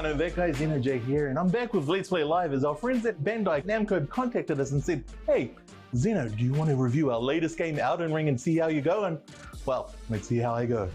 everyone, and that guy Xenoj here, and I'm back with Let's Play Live as our friends at Bandai Namco contacted us and said, hey, Xeno, do you want to review our latest game, Elden Ring, and see how you go? And, well, let's see how I go.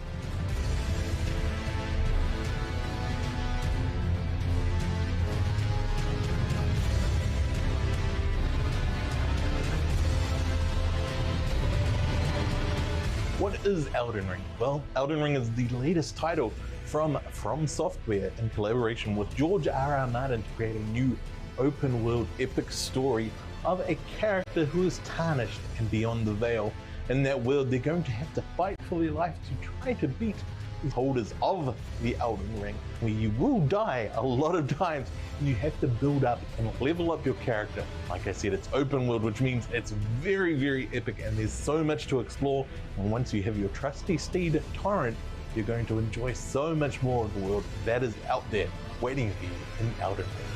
What is Elden Ring? Well, Elden Ring is the latest title from Software in collaboration with George R.R. Martin to create a new open-world epic story of a character who is tarnished and beyond the veil. In that world, they're going to have to fight for their life to try to beat the holders of the Elden Ring, where you will die a lot of times. You have to build up and level up your character. Like I said, it's open world, which means it's very, very epic, and there's so much to explore. And once you have your trusty steed Torrent, you're going to enjoy so much more of the world that is out there waiting for you in Elden Ring.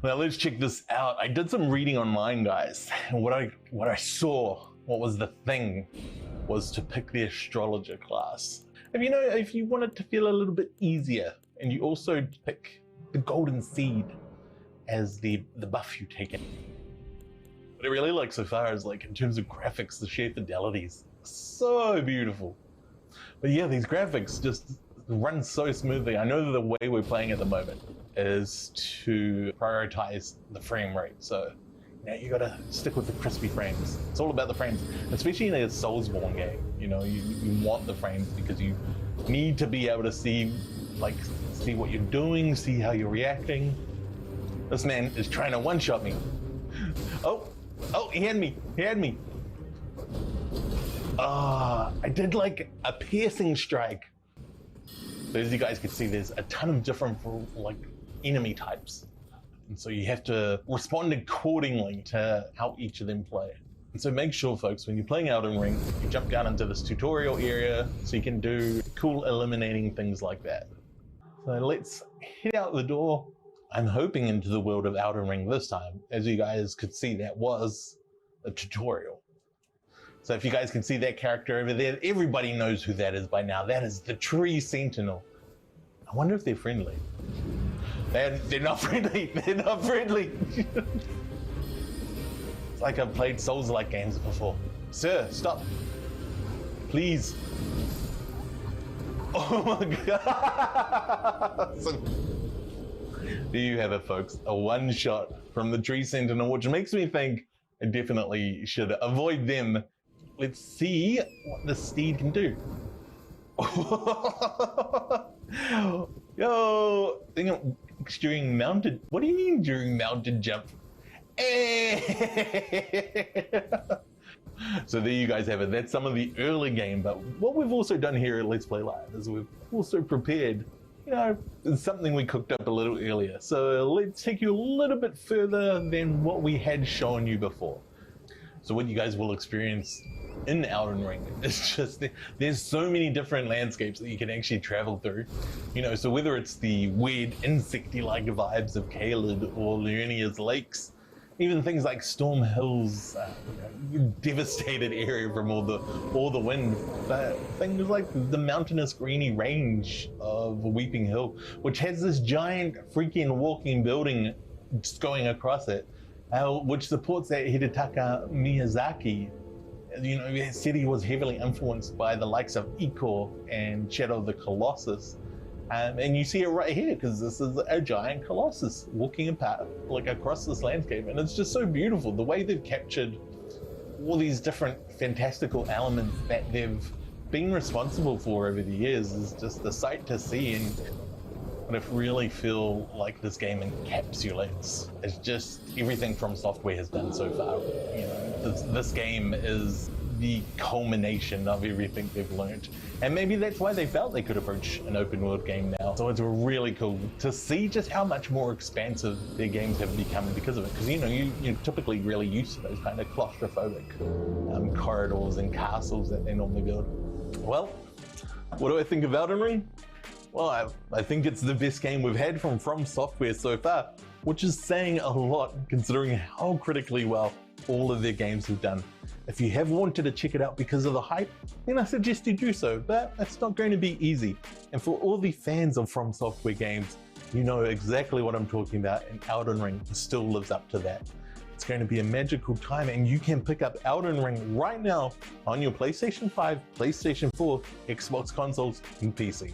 Now let's check this out. I did some reading online, guys, and what I saw, what was the thing, was to pick the astrologer class. If you want it to feel a little bit easier, and you also pick the golden seed as the buff you take in. What I really like so far is, like, in terms of graphics, the sheer fidelities, so beautiful. But yeah, these graphics just run so smoothly. I know that the way we're playing at the moment is to prioritize the frame rate. So now you gotta stick with the crispy frames. It's all about the frames, especially in a Soulsborne game. You want the frames because you need to be able to see what you're doing, see how you're reacting. This man is trying to one-shot me. Oh, he had me. I did like a piercing strike. So as you guys can see, there's a ton of different enemy types. And so you have to respond accordingly to how each of them play. And so make sure, folks, when you're playing Elden Ring, you jump down into this tutorial area so you can do cool eliminating things like that. So let's head out the door. I'm hoping into the world of Elden Ring this time. As you guys could see, that was a tutorial. So if you guys can see that character over there, everybody knows who that is by now. That is the Tree Sentinel. I wonder if they're friendly. They're not friendly. They're not friendly. It's like I've played Souls-like games before. Sir, stop. Please. Oh my god. So, there you have it, folks. A one-shot from the Tree Sentinel, which makes me think I definitely should avoid them. Let's see what the steed can do. Yo, during mounted, what do you mean during mounted jump? So there you guys have it. That's some of the early game, but what we've also done here at Let's Play Live is we've also prepared, something we cooked up a little earlier. So let's take you a little bit further than what we had shown you before. So what you guys will experience in Elden Ring is just, there's so many different landscapes that you can actually travel through. So whether it's the weird insecty-like vibes of Caelid or Liurnia's lakes, even things like Storm Hill's devastated area from all the wind, but things like the mountainous greeny range of Weeping Hill, which has this giant freaking walking building just going across it, which supports that Hidetaka Miyazaki. He said he was heavily influenced by the likes of Ico and Shadow of the Colossus. And you see it right here, because this is a giant colossus walking apart, across this landscape. And it's just so beautiful. The way they've captured all these different fantastical elements that they've been responsible for over the years is just a sight to see. And I really feel like this game encapsulates it's just everything From Software has done so far. This game is the culmination of everything they've learned. And maybe that's why they felt they could approach an open world game now. So it's really cool to see just how much more expansive their games have become because of it. Because you're typically really used to those kind of claustrophobic corridors and castles that they normally build. Well, what do I think of Elden Ring? Well, I think it's the best game we've had from Software so far, which is saying a lot considering how critically well all of their games have done. If you have wanted to check it out because of the hype, then I suggest you do so, but it's not going to be easy. And for all the fans of From Software games, you know exactly what I'm talking about, and Elden Ring still lives up to that. It's going to be a magical time, and you can pick up Elden Ring right now on your PlayStation 5, PlayStation 4, Xbox consoles, and PC.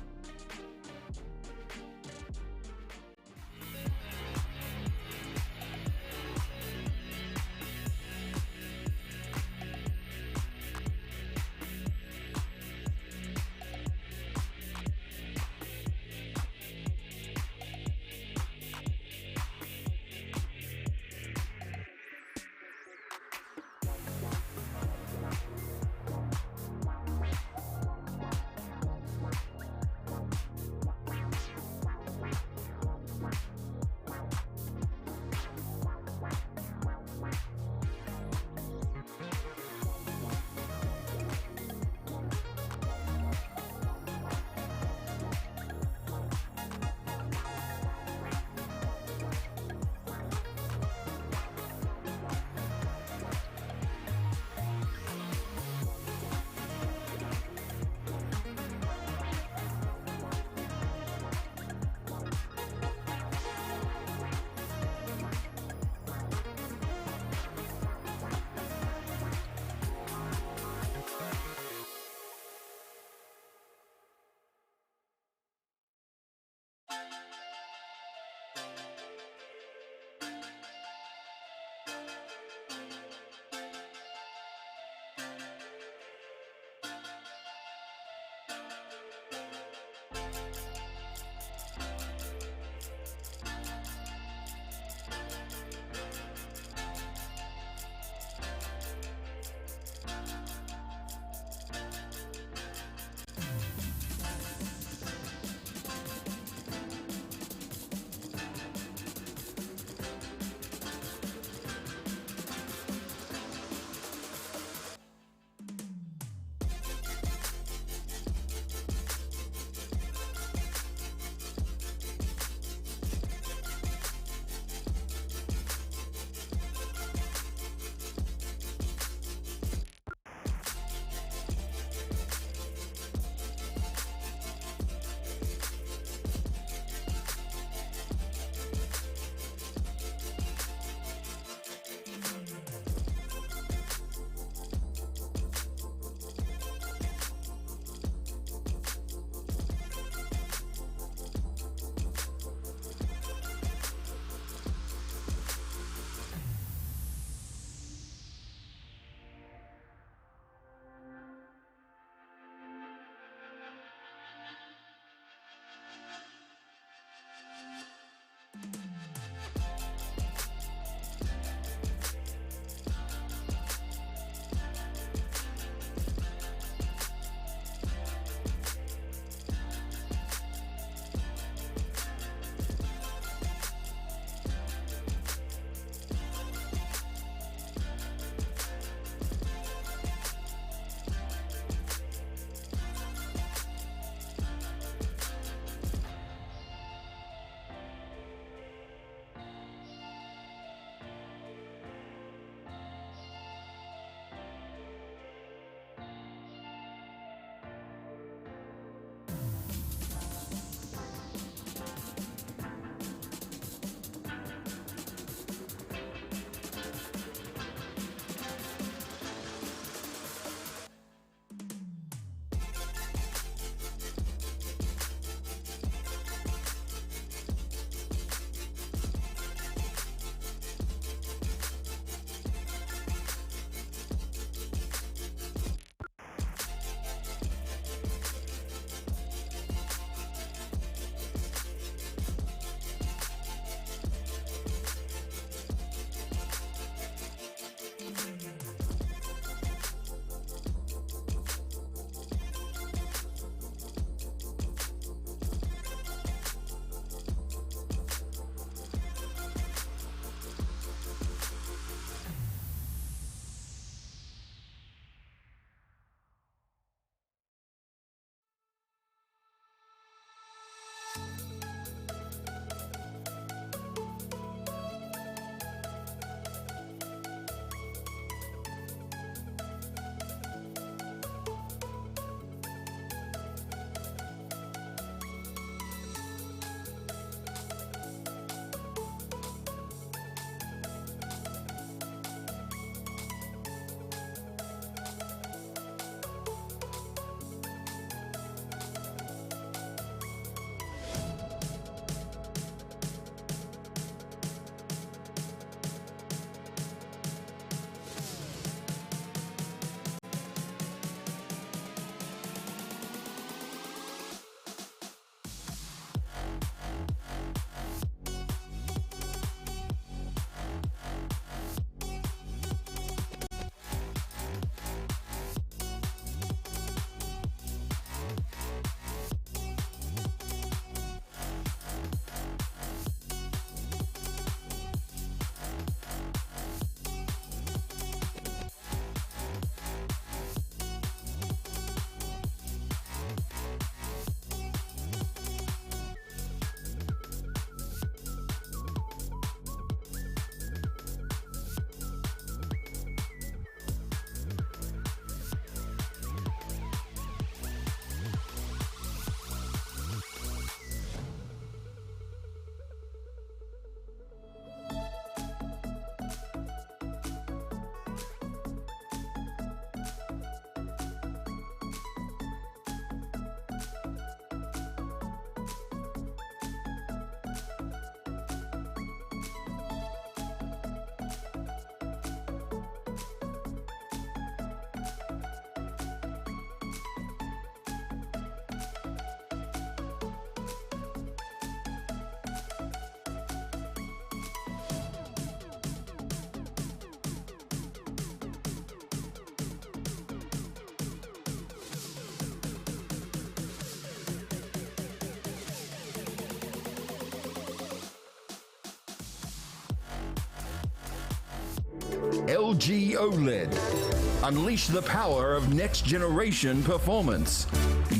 LG OLED. Unleash the power of next-generation performance.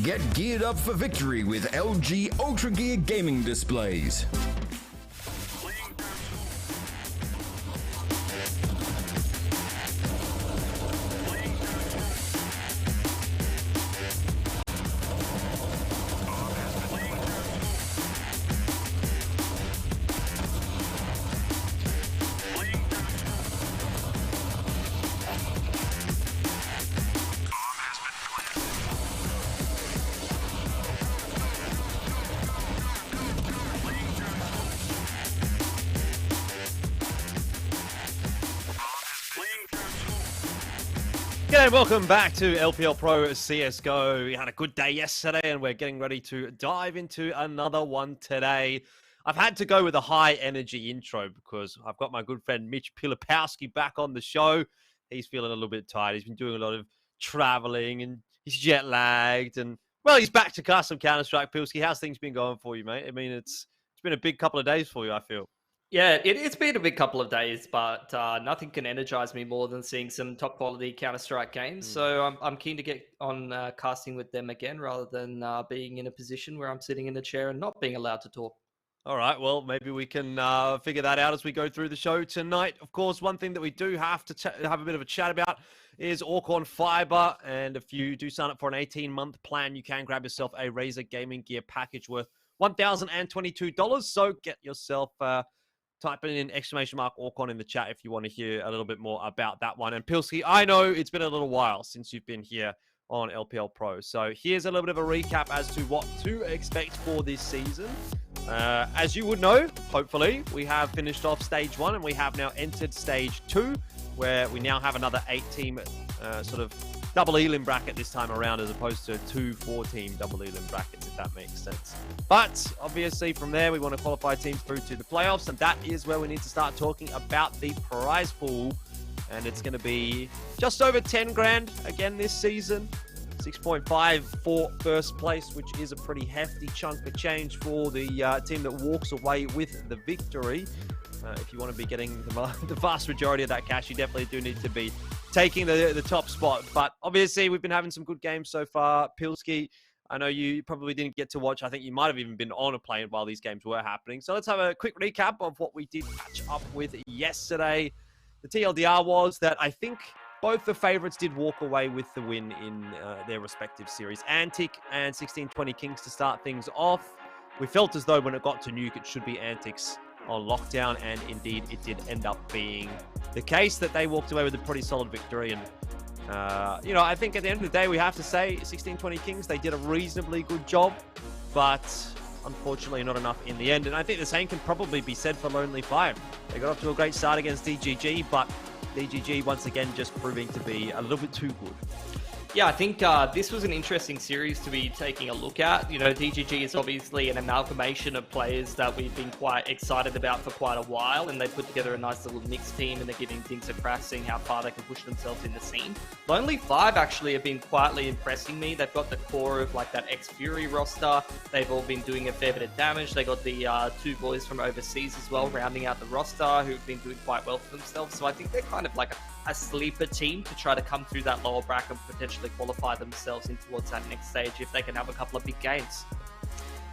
Get geared up for victory with LG Ultra Gear gaming displays. G'day, welcome back to LPL Pro CSGO. We had a good day yesterday and we're getting ready to dive into another one today. I've had to go with a high energy intro because I've got my good friend Mitch Pilipowski back on the show. He's feeling a little bit tired. He's been doing a lot of traveling and he's jet lagged and, well, he's back to custom Counter-Strike. Pilski, how's things been going for you, mate? I mean, it's been a big couple of days for you, I feel. Yeah, it's been a big couple of days, but nothing can energize me more than seeing some top quality Counter-Strike games. So I'm keen to get on casting with them again rather than being in a position where I'm sitting in a chair and not being allowed to talk. All right, well, maybe we can figure that out as we go through the show tonight. Of course, one thing that we do have to have a bit of a chat about is Orcorn Fiber. And if you do sign up for an 18-month plan, you can grab yourself a Razer gaming gear package worth $1,022. So get yourself... type in !Orcon in the chat if you want to hear a little bit more about that one. And Pilski, I know it's been a little while since you've been here on LPL Pro. So here's a little bit of a recap as to what to expect for this season. As you would know, hopefully, we have finished off stage 1 and we have now entered stage 2, where we now have another 8-team sort of double elim bracket this time around, as opposed to 2 4-team double elim brackets, if that makes sense. But obviously from there we want to qualify teams through to the playoffs, and that is where we need to start talking about the prize pool. And it's going to be just over 10 grand again this season. 6.5 for first place, which is a pretty hefty chunk of change for the team that walks away with the victory. If you want to be getting the vast majority of that cash, you definitely do need to be taking the top spot. But obviously, we've been having some good games so far. Pilski, I know you probably didn't get to watch. I think you might have even been on a plane while these games were happening. So let's have a quick recap of what we did catch up with yesterday. The TLDR was that I think both the favorites did walk away with the win in their respective series. Antic and 1620 Kings to start things off. We felt as though when it got to Nuke, it should be Antics on lockdown, and indeed it did end up being the case that they walked away with a pretty solid victory. And I think at the end of the day we have to say 1620 Kings, they did a reasonably good job, but unfortunately not enough in the end. And I think the same can probably be said for Lonely Fire. They got off to a great start against DGG, but DGG once again just proving to be a little bit too good. Yeah, I think this was an interesting series to be taking a look at. You know, DGG is obviously an amalgamation of players that we've been quite excited about for quite a while, and they put together a nice little mixed team, and they're giving things a crack, seeing how far they can push themselves in the scene. Lonely Five actually have been quietly impressing me. They've got the core of like that ex-Fury roster. They've all been doing a fair bit of damage. They got the 2 boys from overseas as well, rounding out the roster, who've been doing quite well for themselves. So I think they're kind of like a sleeper team to try to come through that lower bracket and potentially qualify themselves in towards that next stage if they can have a couple of big games.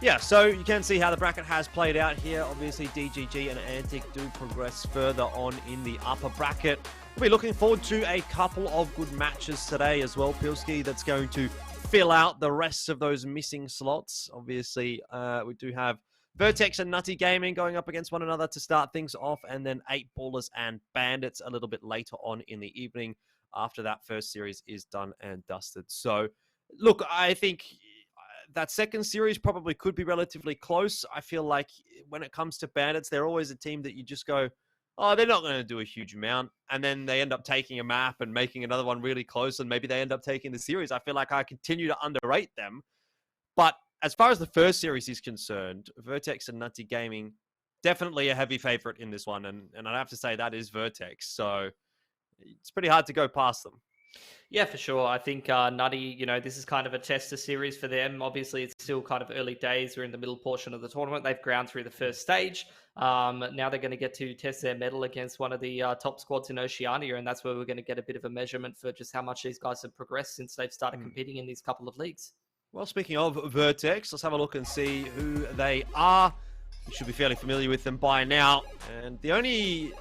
Yeah, so you can see how the bracket has played out here. Obviously, DGG and Antic do progress further on in the upper bracket. We'll be looking forward to a couple of good matches today as well, Pilski, that's going to fill out the rest of those missing slots. Obviously, we do have Vertex and Nutty Gaming going up against one another to start things off, and then 8 Ballers and Bandits a little bit later on in the evening after that first series is done and dusted. So, look, I think that second series probably could be relatively close. I feel like when it comes to Bandits, they're always a team that you just go, oh, they're not going to do a huge amount. And then they end up taking a map and making another one really close, and maybe they end up taking the series. I feel like I continue to underrate them. But as far as the first series is concerned, Vertex and Nutty Gaming, definitely a heavy favorite in this one. And I'd have to say that is Vertex. So it's pretty hard to go past them. Yeah, for sure. I think Nutty, this is kind of a tester series for them. Obviously, it's still kind of early days. We're in the middle portion of the tournament. They've ground through the first stage. Now they're going to get to test their mettle against one of the top squads in Oceania, and that's where we're going to get a bit of a measurement for just how much these guys have progressed since they've started competing in these couple of leagues. Well, speaking of Vertex, let's have a look and see who they are. You should be fairly familiar with them by now. And the only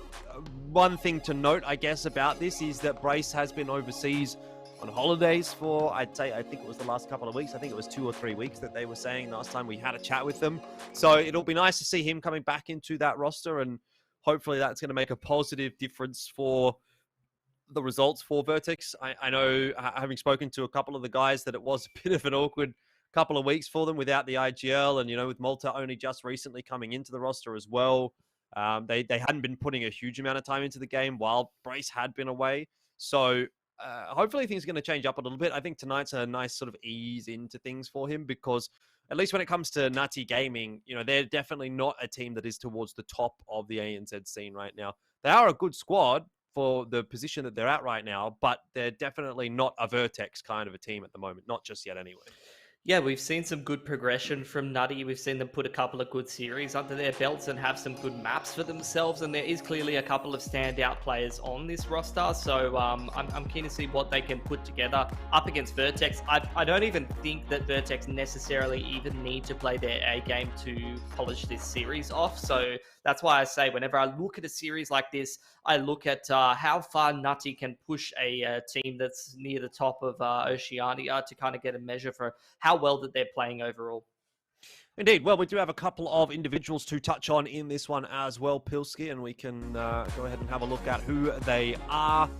one thing to note, I guess, about this is that Brace has been overseas on holidays for, I think it was the last couple of weeks. I think it was 2 or 3 weeks that they were saying last time we had a chat with them. So it'll be nice to see him coming back into that roster, and hopefully that's going to make a positive difference for the results for Vertex. I know, having spoken to a couple of the guys, that it was a bit of an awkward couple of weeks for them without the IGL, and, with Malta only just recently coming into the roster as well. They hadn't been putting a huge amount of time into the game while Brace had been away. So hopefully things are going to change up a little bit. I think tonight's a nice sort of ease into things for him, because at least when it comes to Nutty Gaming, they're definitely not a team that is towards the top of the ANZ scene right now. They are a good squad for the position that they're at right now, but they're definitely not a Vertex kind of a team at the moment. Not just yet anyway. Yeah, we've seen some good progression from Nutty. We've seen them put a couple of good series under their belts and have some good maps for themselves. And there is clearly a couple of standout players on this roster. So I'm keen to see what they can put together up against Vertex. I don't even think that Vertex necessarily even need to play their A game to polish this series off. So that's why I say whenever I look at a series like this, I look at how far Nutty can push a team that's near the top of Oceania to kind of get a measure for how well that they're playing overall. Indeed. Well, we do have a couple of individuals to touch on in this one as well, Pilski, and we can go ahead and have a look at who they are.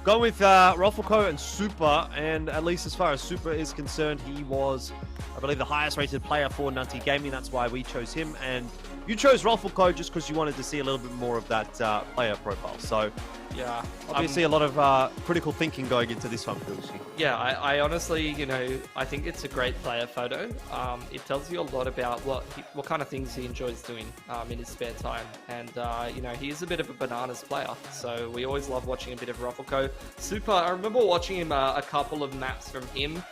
Going with Rolfalco and Super, and at least as far as Super is concerned, he was, I believe, the highest rated player for Nutty Gaming. That's why we chose him, and you chose Rolfalco just because you wanted to see a little bit more of that player profile. So, yeah, obviously a lot of critical thinking going into this one, Pilski. Yeah, I honestly, I think it's a great player photo. It tells you a lot about what kind of things he enjoys doing in his spare time. And, he is a bit of a bananas player. So we always love watching a bit of Rolfalco. Super, I remember watching him a couple of maps from him.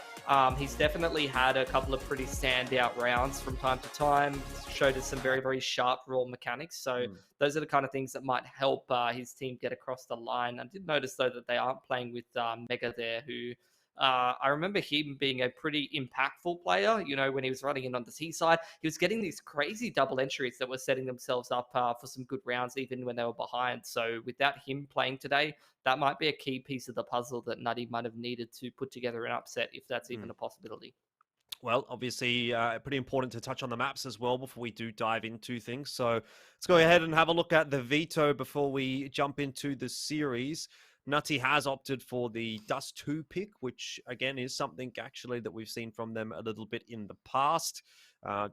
He's definitely had a couple of pretty standout rounds from time to time. Showed us some very, very sharp raw mechanics. So those are the kind of things that might help his team get across the line. I did notice, though, that they aren't playing with Mega there, who I remember him being a pretty impactful player. When he was running in on the T side, he was getting these crazy double entries that were setting themselves up for some good rounds, even when they were behind. So without him playing today, that might be a key piece of the puzzle that Nutty might have needed to put together an upset, if that's even a possibility. Well, obviously, pretty important to touch on the maps as well before we do dive into things. So let's go ahead and have a look at the veto before we jump into the series. Nutty has opted for the Dust 2 pick, which, again, is something actually that we've seen from them a little bit in the past.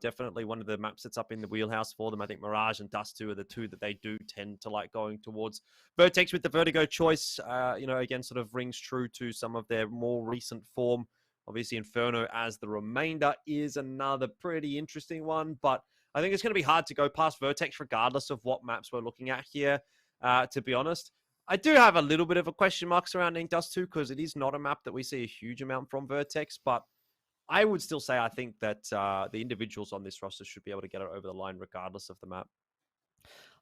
Definitely one of the maps that's up in the wheelhouse for them. I think Mirage and Dust 2 are the two that they do tend to like going towards. Vertex with the Vertigo choice, again, sort of rings true to some of their more recent form. Obviously, Inferno as the remainder is another pretty interesting one, but I think it's going to be hard to go past Vertex regardless of what maps we're looking at here, to be honest. I do have a little bit of a question mark surrounding Dust 2 because it is not a map that we see a huge amount from Vertex, but I would still say I think that the individuals on this roster should be able to get it over the line regardless of the map.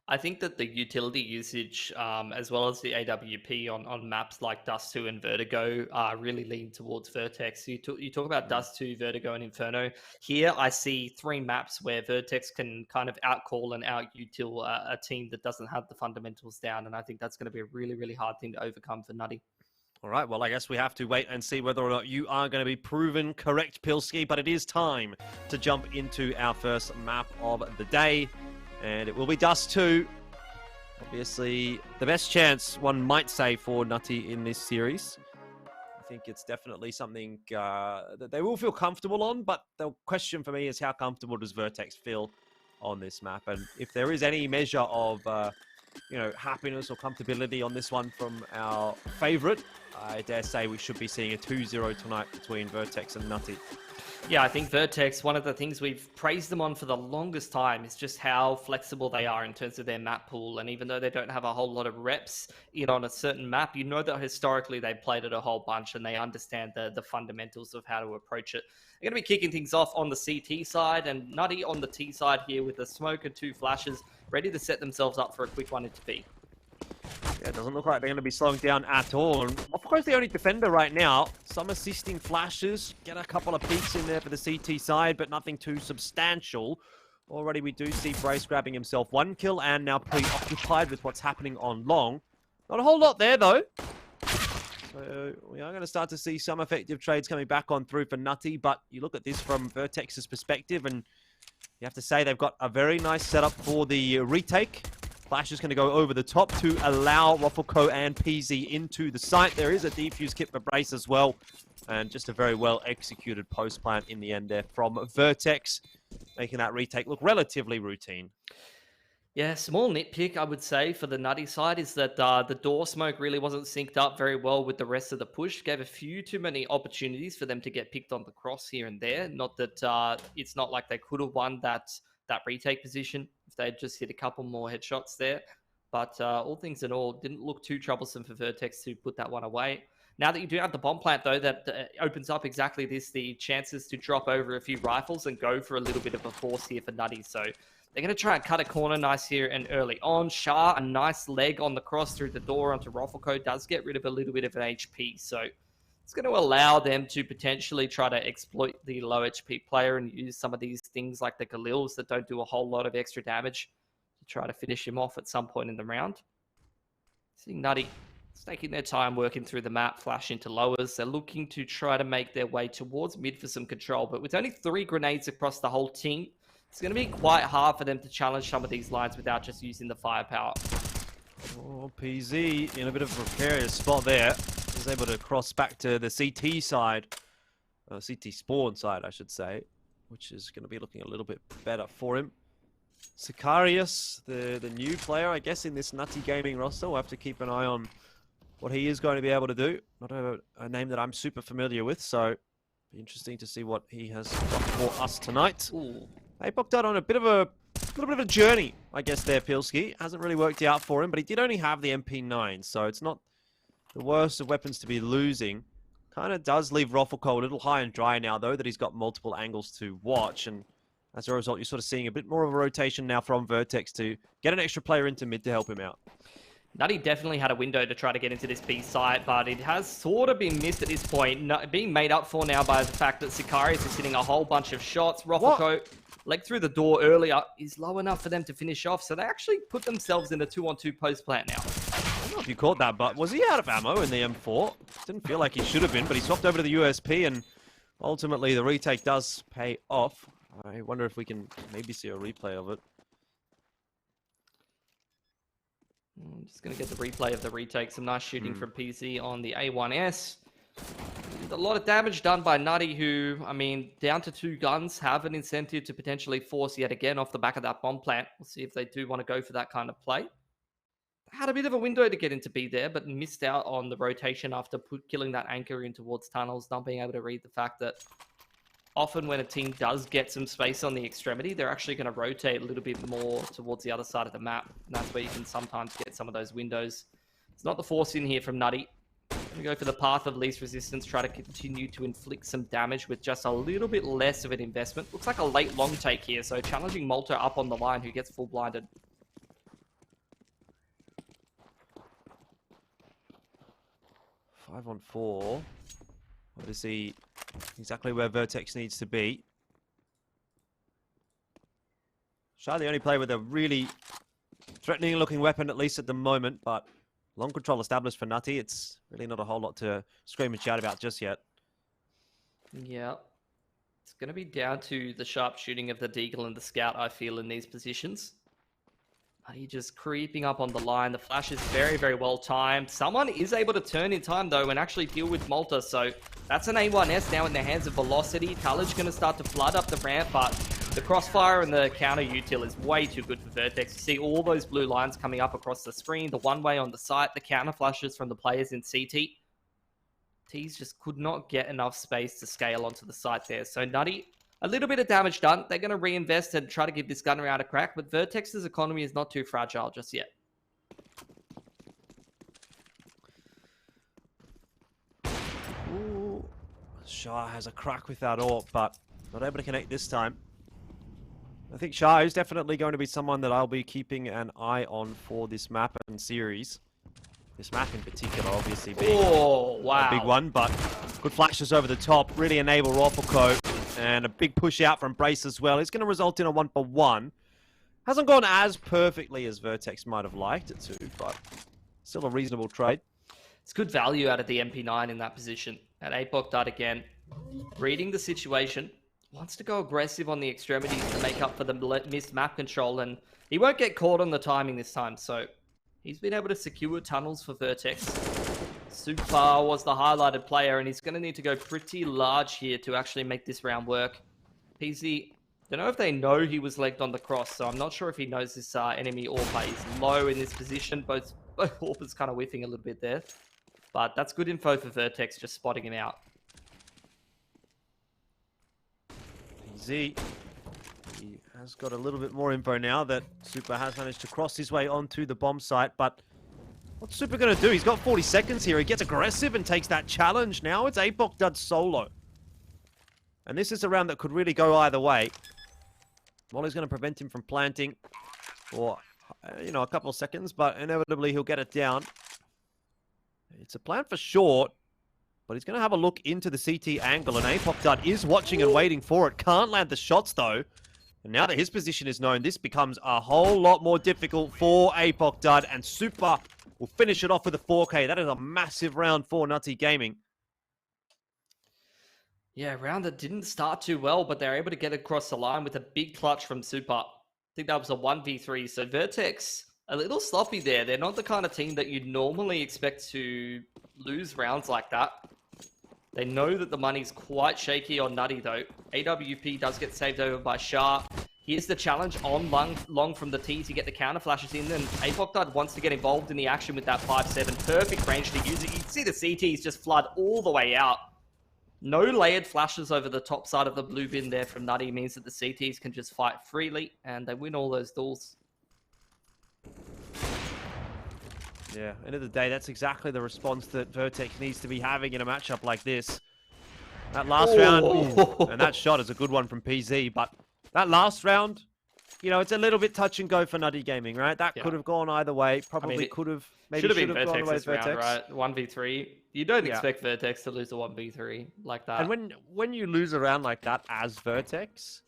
I think that the utility usage, as well as the AWP on maps like Dust 2 and Vertigo, really lean towards Vertex. You talk about Dust 2, Vertigo, and Inferno. Here, I see 3 maps where Vertex can kind of outcall and out-util a team that doesn't have the fundamentals down, and I think that's going to be a really, really hard thing to overcome for Nutty. All right, well, I guess we have to wait and see whether or not you are going to be proven correct, Pilski, but it is time to jump into our first map of the day. And it will be Dust 2. Obviously, the best chance, one might say, for Nutty in this series. I think it's definitely something that they will feel comfortable on, but the question for me is how comfortable does Vertex feel on this map? And if there is any measure of, happiness or comfortability on this one from our favorite, I dare say we should be seeing a 2-0 tonight between Vertex and Nutty. Yeah, I think Vertex, one of the things we've praised them on for the longest time is just how flexible they are in terms of their map pool. And even though they don't have a whole lot of reps in on a certain map, you know that historically they've played it a whole bunch and they understand the fundamentals of how to approach it. They're going to be kicking things off on the CT side and Nutty on the T side here with a smoke and 2 flashes. ready to set themselves up for a quick one into B. Yeah, it doesn't look like they're going to be slowing down at all. And of course, the only defender right now. Some assisting flashes, get a couple of peeks in there for the CT side, but nothing too substantial. Already we do see Brace grabbing himself 1 kill and now preoccupied with what's happening on long. Not a whole lot there, though. So we are going to start to see some effective trades coming back on through for Nutty, but you look at this from Vertex's perspective, and you have to say they've got a very nice setup for the retake. Flash is going to go over the top to allow Ruffleco and PZ into the site. There is a defuse kit for Brace as well, and just a very well executed post plant in the end there from Vertex, making that retake look relatively routine. Yeah, small nitpick, I would say, for the Nutty side is that the door smoke really wasn't synced up very well with the rest of the push. Gave a few too many opportunities for them to get picked on the cross here and there. Not that it's not like they could have won that retake position if they had just hit a couple more headshots there. But all things in all, didn't look too troublesome for Vertex to put that one away. Now that you do have the bomb plant, though, that opens up exactly this, the chances to drop over a few rifles and go for a little bit of a force here for Nutty. So they're going to try and cut a corner nice here and early on. Shah, a nice leg on the cross through the door onto Ruffleco, does get rid of a little bit of an HP. So it's going to allow them to potentially try to exploit the low HP player and use some of these things like the Galils that don't do a whole lot of extra damage to try to finish him off at some point in the round. See Nutty taking their time working through the map, flash into lowers. They're looking to try to make their way towards mid for some control, but with only 3 grenades across the whole team, it's going to be quite hard for them to challenge some of these lines without just using the firepower. Oh, PZ in a bit of a precarious spot there. He's able to cross back to the CT side. CT spawn side, I should say. Which is going to be looking a little bit better for him. Sicarius, the new player, I guess, in this Nutty Gaming roster. We'll have to keep an eye on what he is going to be able to do. Not a name that I'm super familiar with, so be interesting to see what he has got for us tonight. Ooh. He booked out on a little bit of a journey, I guess, there, Pilski. Hasn't really worked out for him, but he did only have the MP9, so it's not the worst of weapons to be losing. Kind of does leave Ruffleco a little high and dry now, though, that he's got multiple angles to watch, and as a result, you're sort of seeing a bit more of a rotation now from Vertex to get an extra player into mid to help him out. Nutty definitely had a window to try to get into this B site, but it has sort of been missed at this point, being made up for now by the fact that Sicarius is hitting a whole bunch of shots. Ruffleco, leg through the door earlier, is low enough for them to finish off, so they actually put themselves in a 2-on-2 post plant now. I don't know if you caught that, but was he out of ammo in the M4? Didn't feel like he should have been, but he swapped over to the USP, and ultimately the retake does pay off. I wonder if we can maybe see a replay of it. I'm just going to get the replay of the retake. Some nice shooting from PZ on the A1S. A lot of damage done by Nutty, who, I mean, down to 2 guns, have an incentive to potentially force yet again off the back of that bomb plant. We'll see if they do want to go for that kind of play. Had a bit of a window to get into B there, but missed out on the rotation after killing that anchor in towards tunnels, not being able to read the fact that often when a team does get some space on the extremity, they're actually going to rotate a little bit more towards the other side of the map. And that's where you can sometimes get some of those windows. It's not the force in here from Nutty. Going to go for the path of least resistance, try to continue to inflict some damage with just a little bit less of an investment. Looks like a late long take here, so challenging Malta up on the line, who gets full blinded. Five on 4. Obviously, exactly where Vertex needs to be. Shah, the only player with a really threatening looking weapon, at least at the moment, but long control established for Nutty. It's really not a whole lot to scream and shout about just yet. Yeah. It's going to be down to the sharp shooting of the Deagle and the Scout, I feel, in these positions. Nutty just creeping up on the line. The flash is very, very well timed. Someone is able to turn in time, though, and actually deal with Malta. So that's an A1S now in the hands of Velocity. Talage going to start to flood up the ramp, but the crossfire and the counter util is way too good for Vertex. You see all those blue lines coming up across the screen, the one-way on the site, the counter flashes from the players in CT. T's just could not get enough space to scale onto the site there. So Nutty, a little bit of damage done. They're going to reinvest and try to give this gun around a crack, but Vertex's economy is not too fragile just yet. Ooh. Shah has a crack with that AWP, but not able to connect this time. I think Shah is definitely going to be someone that I'll be keeping an eye on for this map and series. This map in particular, obviously, being a big one, but good flashes over the top, really enable Roffelko, and a big push out from Brace as well. It's going to result in a 1-for-1. Hasn't gone as perfectly as Vertex might have liked it to, but still a reasonable trade. It's good value out of the MP9 in that position. And Apoc again, reading the situation, wants to go aggressive on the extremities to make up for the missed map control, and he won't get caught on the timing this time, so he's been able to secure tunnels for Vertex. Super was the highlighted player, and he's going to need to go pretty large here to actually make this round work. PZ, don't know if they know he was legged on the cross, so I'm not sure if he knows this enemy AWPer. He's low in this position. Both AWPers kind of whiffing a little bit there. But that's good info for Vertex, just spotting him out. PZ, he has got a little bit more info now that Super has managed to cross his way onto the bomb site, but what's Super going to do? He's got 40 seconds here. He gets aggressive and takes that challenge. Now it's Apoc Dud solo. And this is a round that could really go either way. Molly's going to prevent him from planting for, a couple of seconds, but inevitably he'll get it down. It's a plan for short, but he's going to have a look into the CT angle, and Apoc Dud is watching and waiting for it. Can't land the shots, though. And now that his position is known, this becomes a whole lot more difficult for Apoc Dud, and Super will finish it off with a 4K. That is a massive round for Nutty Gaming. Yeah, round that didn't start too well, but they're able to get across the line with a big clutch from Super. I think that was a 1v3, so Vertex, a little sloppy there. They're not the kind of team that you'd normally expect to lose rounds like that. They know that the money's quite shaky on Nutty, though. AWP does get saved over by Shah. Here's the challenge on long from the T to get the counter flashes in, and Apoc Dud wants to get involved in the action with that 5-7. Perfect range to use it. You can see the CTs just flood all the way out. No layered flashes over the top side of the blue bin there from Nutty means that the CTs can just fight freely, and they win all those duels. Yeah, end of the day, that's exactly the response that Vertex needs to be having in a matchup like this. That last round, and that shot is a good one from PZ, but that last round, it's a little bit touch and go for Nutty Gaming, right? That could have gone either way. Probably could have, maybe should have gone away Vertex. Round, right? 1v3. You don't expect Vertex to lose a 1v3 like that. And when you lose a round like that as Vertex,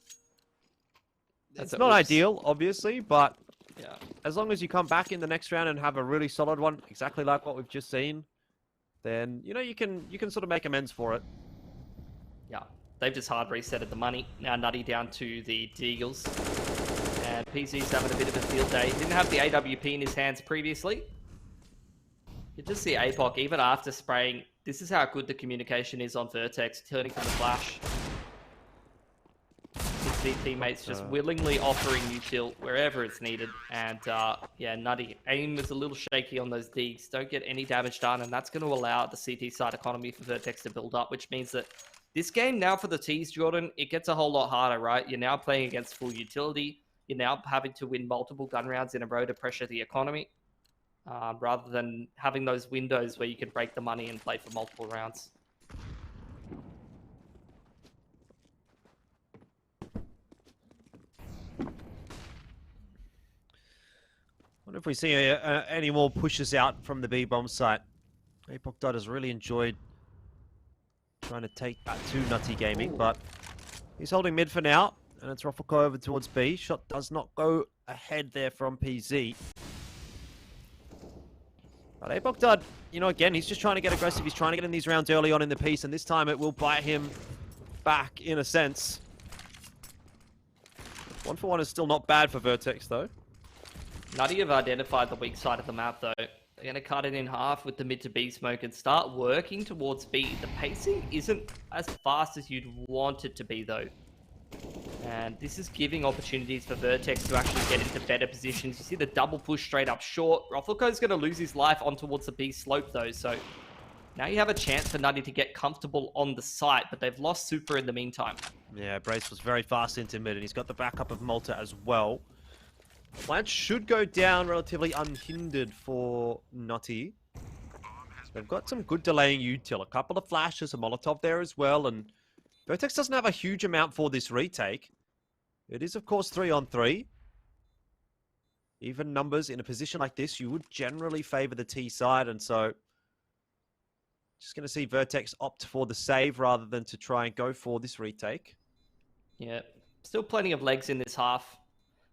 it's not ideal, obviously, but yeah, as long as you come back in the next round and have a really solid one, exactly like what we've just seen, then you can sort of make amends for it. Yeah, they've just hard resetted the money. Now Nutty down to the Deagles, and PZ's having a bit of a field day. Didn't have the AWP in his hands previously. You just see Apoc, even after spraying, this is how good the communication is on Vertex, turning from the flash. His teammates just willingly offering you tilt wherever it's needed. And yeah, Nutty, aim is a little shaky on those Deags. Don't get any damage done, and that's going to allow the CT side economy for Vertex to build up, which means that this game now for the Ts, Jordan, it gets a whole lot harder, right? You're now playing against full utility. You're now having to win multiple gun rounds in a row to pressure the economy. Rather than having those windows where you can break the money and play for multiple rounds. Wonder if we see any more pushes out from the B-bomb site. Apoc Dud has really enjoyed trying to take that to Nutty Gaming, but he's holding mid for now, and it's Roffelko over towards B. Shot does not go ahead there from PZ. But Apoc Dud, again, he's just trying to get aggressive. He's trying to get in these rounds early on in the piece, and this time it will bite him back, in a sense. 1-for-1 is still not bad for Vertex, though. Nutty have identified the weak side of the map, though. They're going to cut it in half with the mid to B smoke and start working towards B. The pacing isn't as fast as you'd want it to be, though. And this is giving opportunities for Vertex to actually get into better positions. You see the double push straight up short. Roffelko's going to lose his life on towards the B slope, though. So now you have a chance for Nutty to get comfortable on the site, but they've lost Super in the meantime. Yeah, Brace was very fast into mid, and he's got the backup of Malta as well. Plant should go down relatively unhindered for Nutty. They've got some good delaying util. A couple of flashes, a Molotov there as well, and Vertex doesn't have a huge amount for this retake. It is, of course, 3-on-3. Even numbers in a position like this, you would generally favor the T side, and so just going to see Vertex opt for the save rather than to try and go for this retake. Yeah, still plenty of legs in this half.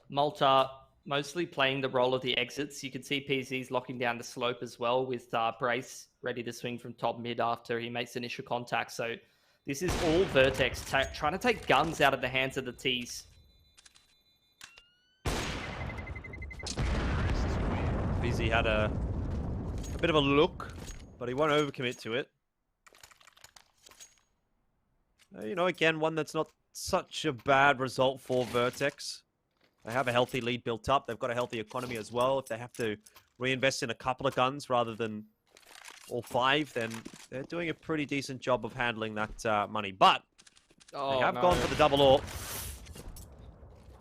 Malta mostly playing the role of the exits. You can see PZ's locking down the slope as well with Brace ready to swing from top mid after he makes initial contact. So this is all Vertex trying to take guns out of the hands of the Ts. PZ had a bit of a look, but he won't overcommit to it. You know, again, one that's not such a bad result for Vertex. They have a healthy lead built up. They've got a healthy economy as well. If they have to reinvest in a couple of guns rather than all 5, then they're doing a pretty decent job of handling that money. But they have gone for the double AWP.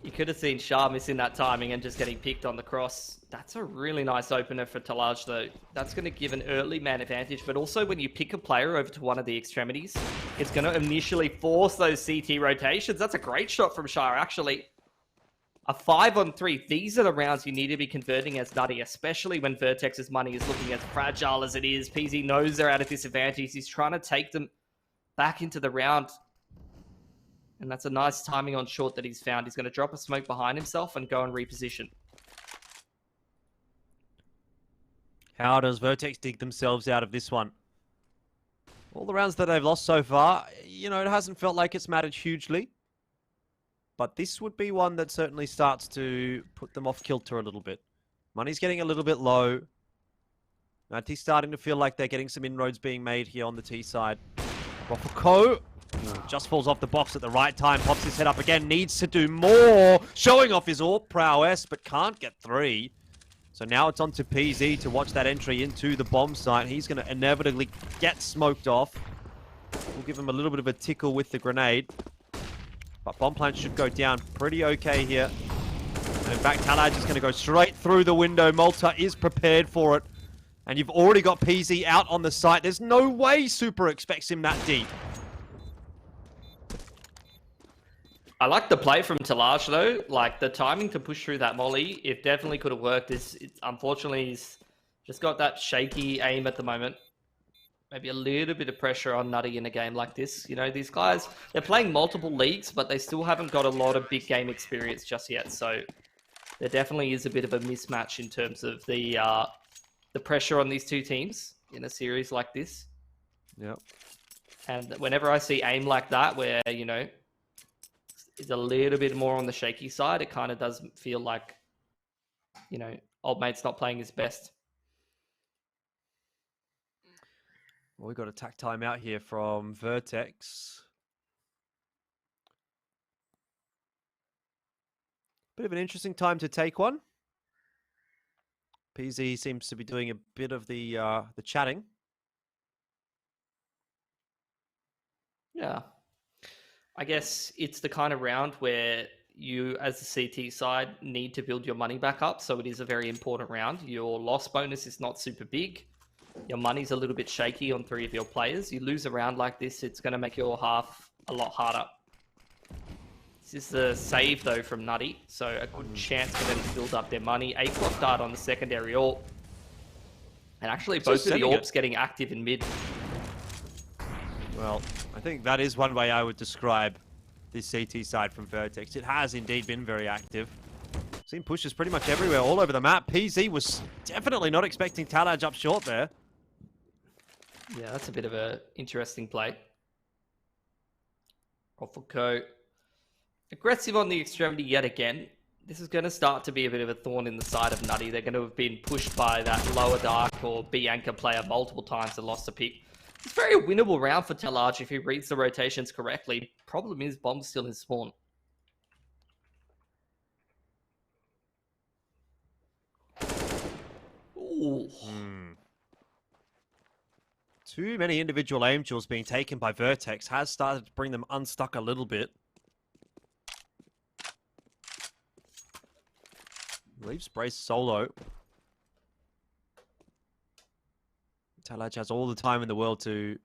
You could have seen Shah missing that timing and just getting picked on the cross. That's a really nice opener for Talaj, though. That's going to give an early man advantage, but also when you pick a player over to one of the extremities, it's going to initially force those CT rotations. That's a great shot from Shah, actually. A 5-on-3. These are the rounds you need to be converting as Nutty, especially when Vertex's money is looking as fragile as it is. PZ knows they're at a disadvantage. He's trying to take them back into the round. And that's a nice timing on short that he's found. He's going to drop a smoke behind himself and go and reposition. How does Vertex dig themselves out of this one? All the rounds that they've lost so far, you know, it hasn't felt like it's mattered hugely. But this would be one that certainly starts to put them off kilter a little bit. Money's getting a little bit low. Nati's starting to feel like they're getting some inroads being made here on the T side. Rofako just falls off the box at the right time. Pops his head up again. Needs to do more. Showing off his AWP prowess, but can't get 3. So now it's on to PZ to watch that entry into the bomb site. He's going to inevitably get smoked off. We'll give him a little bit of a tickle with the grenade. But bomb plant should go down pretty okay here. And in fact, Talaj is going to go straight through the window. Malta is prepared for it. And you've already got PZ out on the site. There's no way Super expects him that deep. I like the play from Talaj, though. Like, the timing to push through that molly, it definitely could have worked. Unfortunately, he's just got that shaky aim at the moment. Maybe a little bit of pressure on Nutty in a game like this. You know, these guys, they're playing multiple leagues, but they still haven't got a lot of big game experience just yet. So there definitely is a bit of a mismatch in terms of the pressure on these two teams in a series like this. Yep. And whenever I see aim like that, where, you know, it's a little bit more on the shaky side, it kind of does feel like, you know, old mate's not playing his best. Well, we've got a tack time out here from Vertex. Bit of an interesting time to take one. PZ seems to be doing a bit of the chatting. Yeah. I guess it's the kind of round where you, as the CT side, need to build your money back up. So it is a very important round. Your loss bonus is not super big. Your money's a little bit shaky on 3 of your players. You lose a round like this, it's going to make your half a lot harder. This is the save, though, from Nutty. So a good chance for them to build up their money. A-Clock dart on the secondary AWP. And actually, both of the AWPs getting active in mid. Well, I think that is one way I would describe this CT side from Vertex. It has indeed been very active. Seen pushes pretty much everywhere, all over the map. PZ was definitely not expecting Talaj up short there. Yeah, that's a bit of an interesting play. Rofako. Aggressive on the extremity yet again. This is going to start to be a bit of a thorn in the side of Nutty. They're going to have been pushed by that lower dark or B anchor player multiple times and lost a pick. It's a very winnable round for Talaj if he reads the rotations correctly. Problem is, Bomb's still in spawn. Ooh. Too many individual aim duels being taken by Vertex has started to bring them unstuck a little bit. Leaves Brace solo. Talaj has all the time in the world to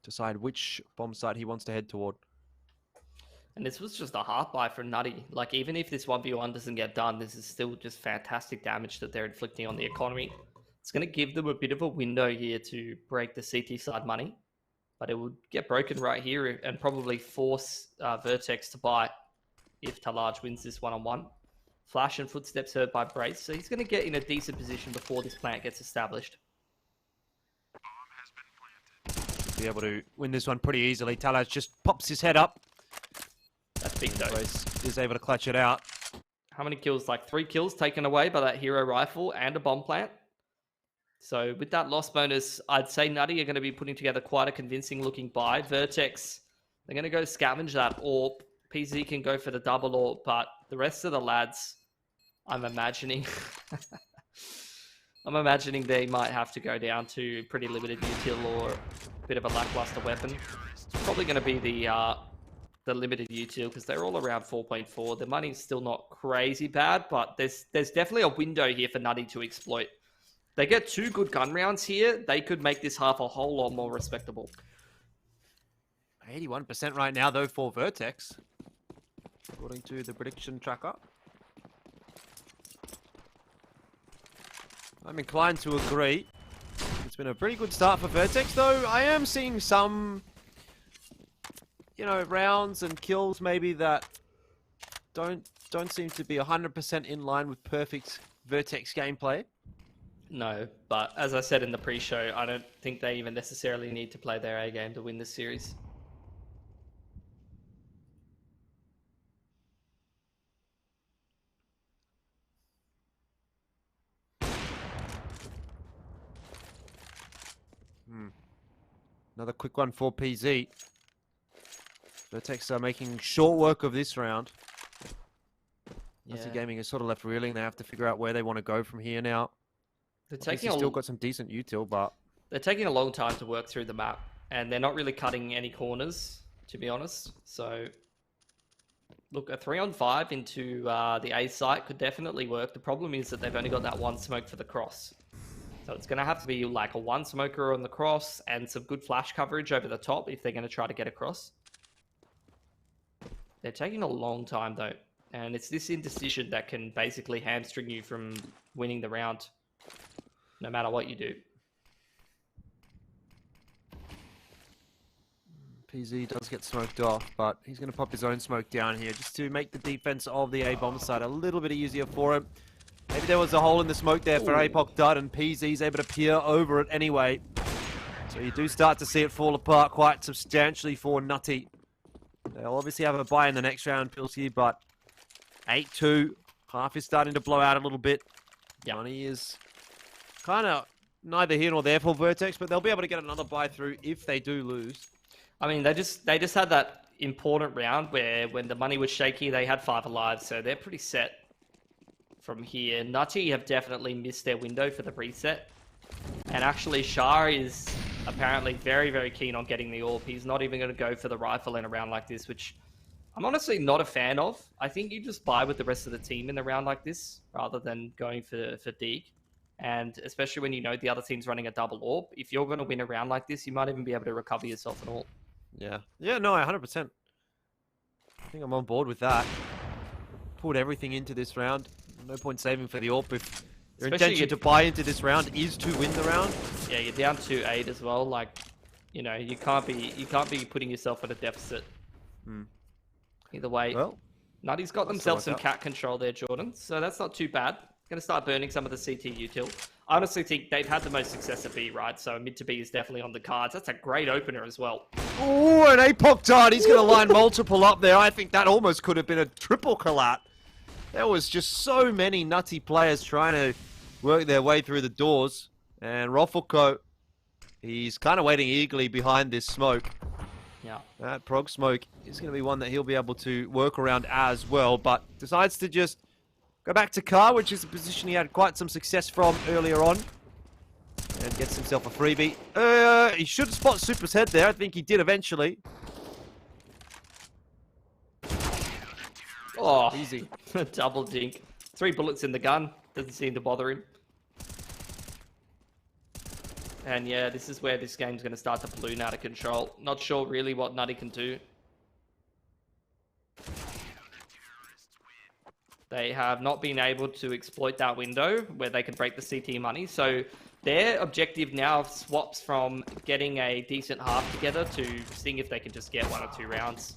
decide which bomb site he wants to head toward. And this was just a half buy for Nutty. Like, even if this 1v1 doesn't get done, this is still just fantastic damage that they're inflicting on the economy. It's going to give them a bit of a window here to break the CT side money. But it would get broken right here and probably force Vertex to buy if Talaj wins this one-on-one. Flash and footsteps heard by Brace. So he's going to get in a decent position before this plant gets established. Be able to win this one pretty easily. Talaj just pops his head up. That's big though. Brace is able to clutch it out. How many kills? Like 3 kills taken away by that hero rifle and a bomb plant. So with that loss bonus, I'd say Nutty are going to be putting together quite a convincing looking buy. Vertex, they're going to go scavenge that AWP. PZ can go for the double AWP, but the rest of the lads, I'm imagining they might have to go down to pretty limited util or a bit of a lackluster weapon. It's probably going to be the limited util because they're all around 4.4. The money's still not crazy bad, but there's definitely a window here for Nutty to exploit. They get 2 good gun rounds here, they could make this half a whole lot more respectable. 81% right now, though, for Vertex, according to the prediction tracker. I'm inclined to agree. It's been a pretty good start for Vertex, though. I am seeing some, rounds and kills maybe that don't seem to be 100% in line with perfect Vertex gameplay. No, but as I said in the pre-show, I don't think they even necessarily need to play their A game to win this series. Another quick one for PZ. Vertex are making short work of this round. Nazi Gaming is sort of left reeling. They have to figure out where they want to go from here now. They've still got some decent util, but they're taking a long time to work through the map, and they're not really cutting any corners, to be honest. So, look, a 3-on-5 into the A site could definitely work. The problem is that they've only got that one smoke for the cross. So it's going to have to be like a 1 smoker on the cross and some good flash coverage over the top if they're going to try to get across. They're taking a long time though, and it's this indecision that can basically hamstring you from winning the round, no matter what you do. PZ does get smoked off, but he's going to pop his own smoke down here just to make the defense of the A-bomb side a little bit easier for him. Maybe there was a hole in the smoke there for APOC Dud, and PZ's able to peer over it anyway. So you do start to see it fall apart quite substantially for Nutty. They'll obviously have a buy in the next round, Pilsy, but 8-2. Half is starting to blow out a little bit. Money is kind of neither here nor there for Vertex, but they'll be able to get another buy through if they do lose. I mean, they just had that important round where when the money was shaky, they had 5 alive, so they're pretty set from here. Nutty have definitely missed their window for the reset. And actually, Shah is apparently very, very keen on getting the AWP. He's not even going to go for the rifle in a round like this, which I'm honestly not a fan of. I think you just buy with the rest of the team in a round like this, rather than going for Deke. And especially when you know the other team's running a double AWP, if you're going to win a round like this, you might even be able to recover yourself at all. Yeah, no, 100%. I think I'm on board with that. Pulled everything into this round. No point saving for the AWP if your intention to buy into this round is to win the round. Yeah, you're down to 8 as well. Like, you can't be putting yourself at a deficit. Either way, Nutty's got themselves some cat control there, Jordan. So that's not too bad. Going to start burning some of the CT util. I honestly think they've had the most success at B, right? So mid to B is definitely on the cards. That's a great opener as well. Oh, an APOC dart. He's going to line multiple up there. I think that almost could have been a triple collat. There was just so many Nutty players trying to work their way through the doors. And Roffelko, he's kind of waiting eagerly behind this smoke. Yeah. That prog smoke is going to be one that he'll be able to work around as well. But decides to just go back to car, which is a position he had quite some success from earlier on. And gets himself a freebie. He should spot Super's head there. I think he did eventually. Oh, easy. Double dink. 3 bullets in the gun. Doesn't seem to bother him. And yeah, this is where this game's going to start to balloon out of control. Not sure really what Nutty can do. They have not been able to exploit that window where they can break the CT money. So their objective now swaps from getting a decent half together to seeing if they can just get 1 or 2 rounds.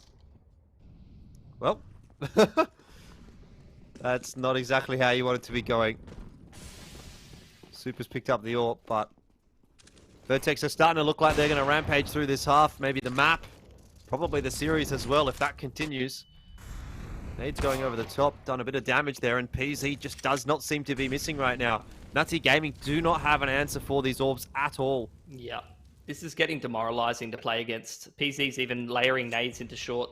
Well, that's not exactly how you want it to be going. Super's picked up the AWP, but Vertex are starting to look like they're going to rampage through this half. Maybe the map, probably the series as well, if that continues. Nade's going over the top, done a bit of damage there, and PZ just does not seem to be missing right now. Nutty Gaming do not have an answer for these orbs at all. Yeah, this is getting demoralizing to play against. PZ's even layering nades into short.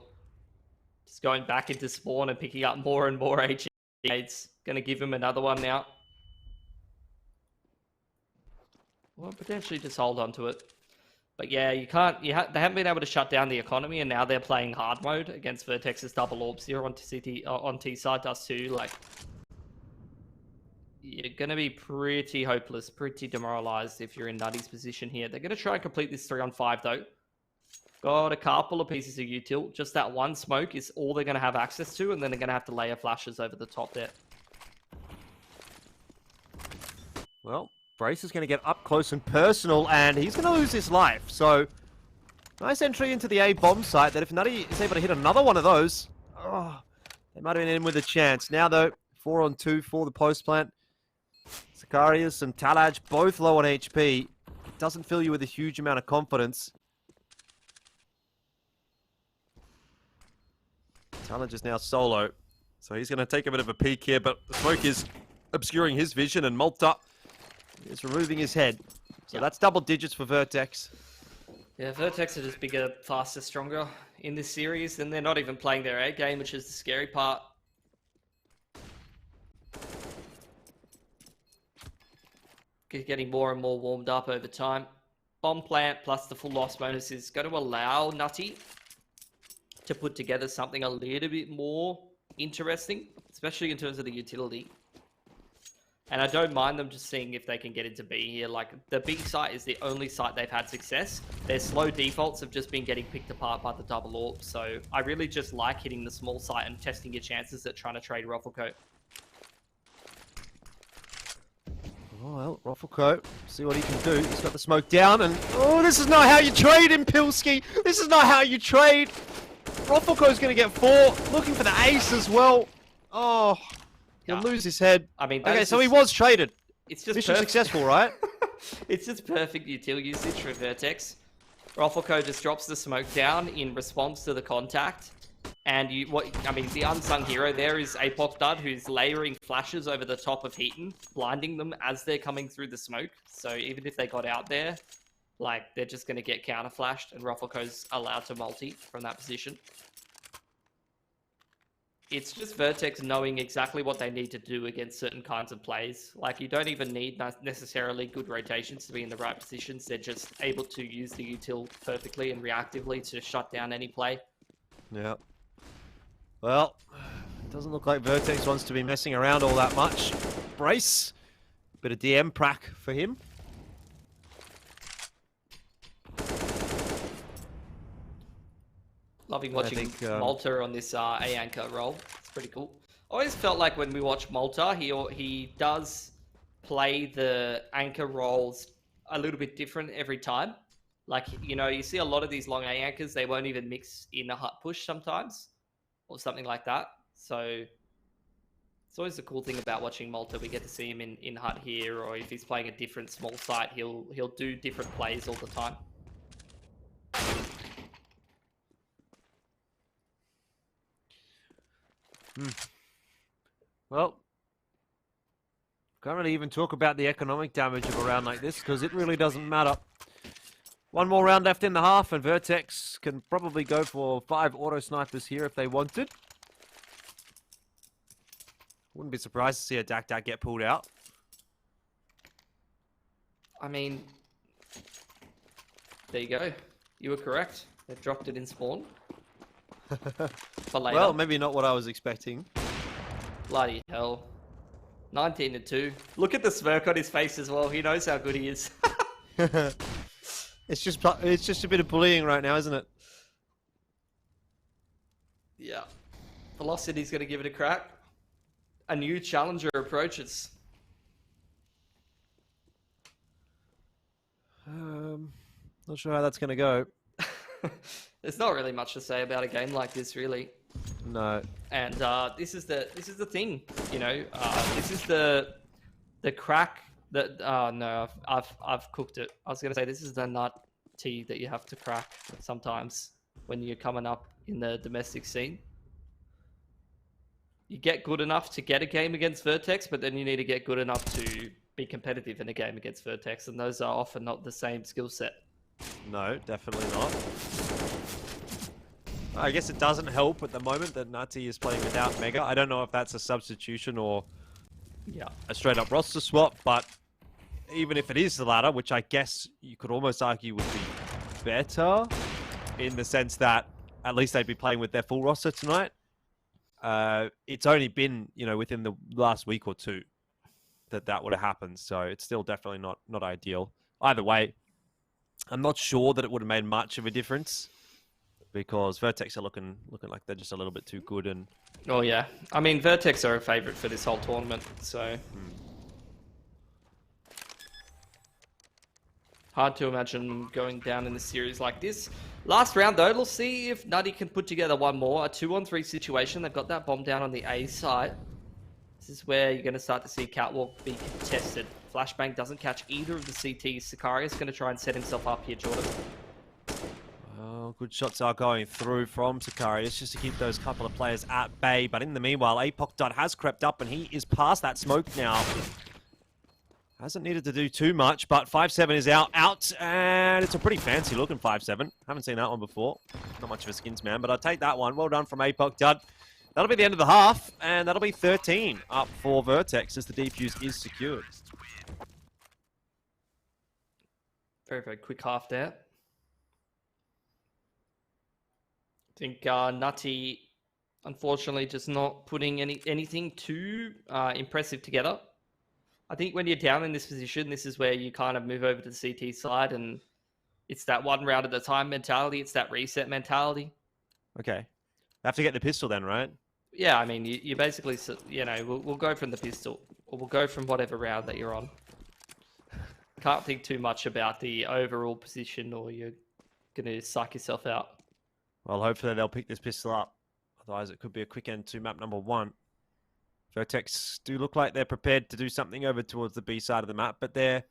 Just going back into spawn and picking up more and more HE nades. Going to give him another one now. Well, potentially just hold on to it. But yeah, you can't. They haven't been able to shut down the economy, and now they're playing hard mode against Vertex's double orbs here on T side. Does too. Like, you're gonna be pretty hopeless, pretty demoralized if you're in Nutty's position here. They're gonna try and complete this 3-on-5 though. Got a couple of pieces of util. Just that one smoke is all they're gonna have access to, and then they're gonna have to layer flashes over the top there. Well, Brace is going to get up close and personal, and he's going to lose his life. So, nice entry into the A bomb site that if Nutty is able to hit another one of those, oh, they might have been in with a chance. Now, though, 4-on-2 for the post plant. Sicarius and Talaj both low on HP. It doesn't fill you with a huge amount of confidence. Talaj is now solo, so he's going to take a bit of a peek here, but the smoke is obscuring his vision, and Malta is removing his head. So that's double digits for Vertex. Yeah, Vertex are just bigger, faster, stronger in this series, and they're not even playing their A game, which is the scary part. Getting more and more warmed up over time. Bomb plant plus the full loss bonus is going to allow Nutty to put together something a little bit more interesting, especially in terms of the utility. And I don't mind them just seeing if they can get into B here. Like, the B site is the only site they've had success. Their slow defaults have just been getting picked apart by the double AWP. So I really just like hitting the small site and testing your chances at trying to trade Rufflecoat. Oh, well, Rufflecoat, see what he can do. He's got the smoke down, and oh, this is not how you trade him, Pilski. This is not how you trade. Rufflecoat's going to get 4, looking for the ace as well. Oh, he'll lose his head. I mean, okay, so he was traded. It's just mission successful, right? It's just perfect util usage for Vertex. Rufflecoat just drops the smoke down in response to the contact. And the unsung hero there is Apoc Dud, who's layering flashes over the top of Heaton, blinding them as they're coming through the smoke. So even if they got out there, like, they're just going to get counter flashed, and Rufflecoat's allowed to multi from that position. It's just Vertex knowing exactly what they need to do against certain kinds of plays. Like, you don't even need necessarily good rotations to be in the right positions. They're just able to use the util perfectly and reactively to shut down any play. Yeah. Well, it doesn't look like Vertex wants to be messing around all that much. Brace. Bit of DM prac for him. Loving watching Malta on this A anchor role. It's pretty cool. I always felt like when we watch Malta, he does play the anchor roles a little bit different every time. Like, you know, you see a lot of these long A anchors, they won't even mix in a hut push sometimes, or something like that. So it's always a cool thing about watching Malta. We get to see him in hut here, or if he's playing a different small site, he'll do different plays all the time. Well, can't really even talk about the economic damage of a round like this, because it really doesn't matter. One more round left in the half, and Vertex can probably go for 5 auto snipers here if they wanted. Wouldn't be surprised to see a Dak get pulled out. I mean, there you go. You were correct. They've dropped it in spawn. For later. Well, maybe not what I was expecting. Bloody hell. 19-2. Look at the smirk on his face as well. He knows how good he is. It's just a bit of bullying right now, isn't it? Yeah. Velocity's going to give it a crack. a new challenger approaches. Not sure how that's going to go. There's not really much to say about a game like this, really. No. And this is the thing, you know. This is the crack that. No, I've cooked it. I was gonna say this is the nut tea that you have to crack sometimes when you're coming up in the domestic scene. You get good enough to get a game against Vertex, but then you need to get good enough to be competitive in a game against Vertex, and those are often not the same skill set. No, definitely not. I guess it doesn't help at the moment that Nutty is playing without Mega. I don't know if that's a substitution or a straight-up roster swap, but even if it is the latter, which I guess you could almost argue would be better, in the sense that at least they'd be playing with their full roster tonight. It's only been, you know, within the last week or two that would have happened, so it's still definitely not ideal. Either way, I'm not sure that it would have made much of a difference, because Vertex are looking like they're just a little bit too good. And oh yeah, I mean Vertex are a favorite for this whole tournament, so hard to imagine going down in the series like this. Last round though, let's see if Nutty can put together one more, a 2-on-3 situation. They've got that bomb down on the A side. This is where you're going to start to see Catwalk be contested. Flashbang doesn't catch either of the CTs. Sicarius going to try and set himself up here, Jordan. Oh, good shots are going through from Sicarius just to keep those couple of players at bay. But in the meanwhile, Apoc Dud has crept up and he is past that smoke now. Hasn't needed to do too much, but 5-7 is out, and it's a pretty fancy looking 5-7. Haven't seen that one before. Not much of a skins man, but I'll take that one. Well done from Apoc Dud. That'll be the end of the half, and that'll be 13 up for Vertex as the defuse is secured. Very, very quick half there. I think Nutty, unfortunately, just not putting anything too impressive together. I think when you're down in this position, this is where you kind of move over to the CT side, and it's that one round at a time mentality. It's that reset mentality. Okay. Have to get the pistol then, right? Yeah, I mean, you basically, you know, we'll go from the pistol, or we'll go from whatever round that you're on. Can't think too much about the overall position, or you're going to psych yourself out. Well, hopefully they'll pick this pistol up. Otherwise, it could be a quick end to map number 1. Vertex do look like they're prepared to do something over towards the B side of the map, but they're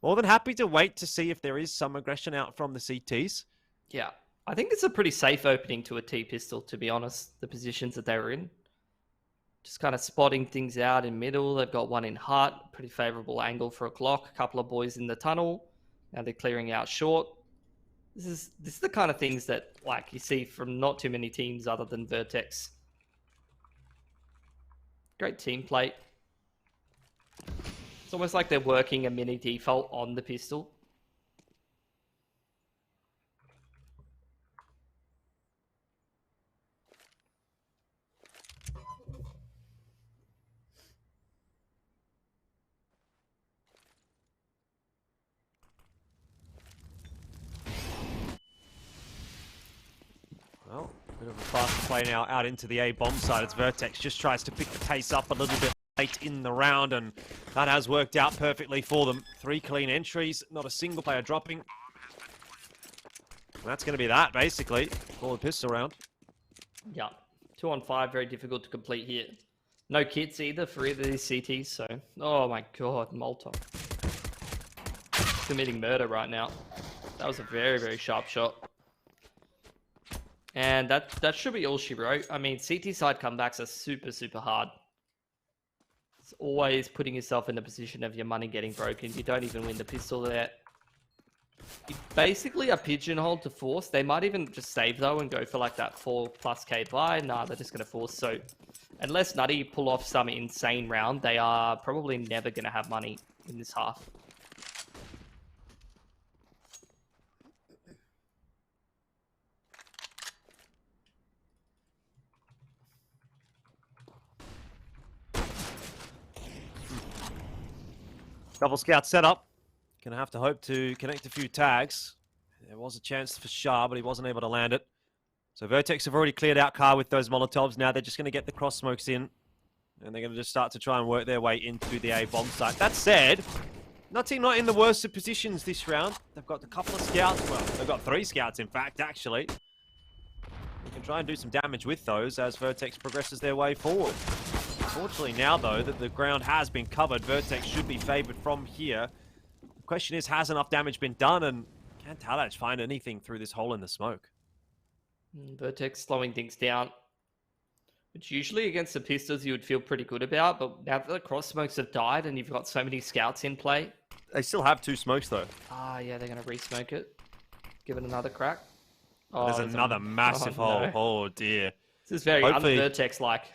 more than happy to wait to see if there is some aggression out from the CTs. Yeah, I think it's a pretty safe opening to a T-pistol, to be honest, the positions that they were in. Just kind of spotting things out in middle. They've got one in Heart, pretty favourable angle for a Glock. A couple of boys in the tunnel. Now they're clearing out short. This is the kind of things that like you see from not too many teams other than Vertex. Great team plate. It's almost like they're working a mini default on the pistol. Well, bit of a fast play now out into the A bomb side as Vertex just tries to pick the pace up a little bit late in the round, and that has worked out perfectly for them. 3 clean entries, not a single player dropping. And that's going to be that, basically, for the pistol round. Yeah, 2-on-5, very difficult to complete here. No kits either for either of these CTs, so... Oh my god, Malta. Committing murder right now. That was a very, very sharp shot. And that should be all she wrote. I mean, CT side comebacks are super, super hard. It's always putting yourself in the position of your money getting broken. You don't even win the pistol there. You basically are pigeonholed to force. They might even just save though and go for like that 4+K buy. Nah, they're just going to force. So unless Nutty pull off some insane round, they are probably never going to have money in this half. Double scout setup. Gonna have to hope to connect a few tags. There was a chance for Shah, but he wasn't able to land it. So Vertex have already cleared out Car with those Molotovs. Now they're just going to get the cross smokes in. And they're going to just start to try and work their way into the A bomb site. That said, Nutty not in the worst of positions this round. They've got a couple of scouts. Well, they've got 3 scouts, in fact, actually. They can try and do some damage with those as Vertex progresses their way forward. Unfortunately now, though, that the ground has been covered, Vertex should be favored from here. The question is, has enough damage been done? And can Talaj find anything through this hole in the smoke? Vertex slowing things down, which usually against the Pistols you would feel pretty good about, but now that the cross smokes have died and you've got so many scouts in play. They still have 2 smokes, though. Ah, yeah, they're going to re-smoke it. Give it another crack. Oh, There's another massive hole. No. Oh, dear. This is very un-Vertex-like.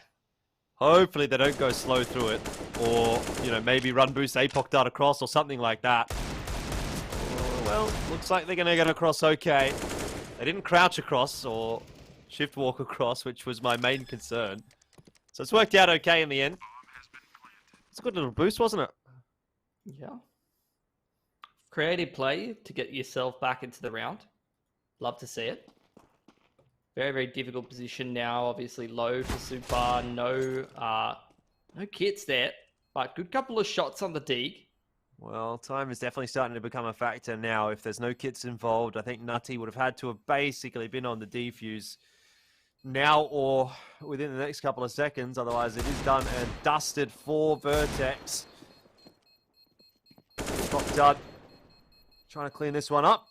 Hopefully they don't go slow through it. Or, you know, maybe run boost APOC dart across or something like that. Oh, well, looks like they're going to get across okay. They didn't crouch across or shift walk across, which was my main concern. So it's worked out okay in the end. It's a good little boost, wasn't it? Yeah. Creative play to get yourself back into the round. Love to see it. Very, very difficult position now. Obviously low for Super. No kits there, but good couple of shots on the dig. Well, time is definitely starting to become a factor now. If there's no kits involved, I think Nutty would have had to have basically been on the defuse now or within the next couple of seconds. Otherwise, it is done and dusted for Vertex. Top Dud trying to clean this one up.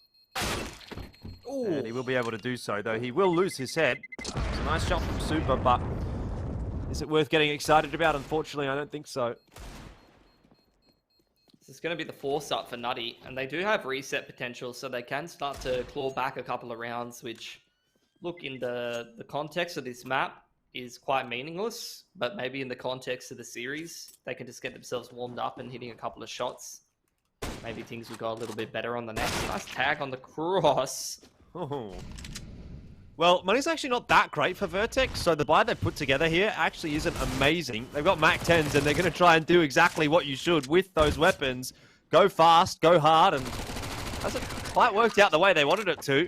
Ooh. And he will be able to do so, though he will lose his head. It's a nice shot from Super, but is it worth getting excited about? Unfortunately, I don't think so. This is going to be the force up for Nutty, and they do have reset potential, so they can start to claw back a couple of rounds, which, look, in the context of this map, is quite meaningless, but maybe in the context of the series, they can just get themselves warmed up and hitting a couple of shots. Maybe things will go a little bit better on the next. Nice tag on the cross. Oh. Well, money's actually not that great for Vertex, so the buy they put together here actually isn't amazing. They've got Mac 10s, and they're going to try and do exactly what you should with those weapons. Go fast, go hard, and hasn't quite worked out the way they wanted it to.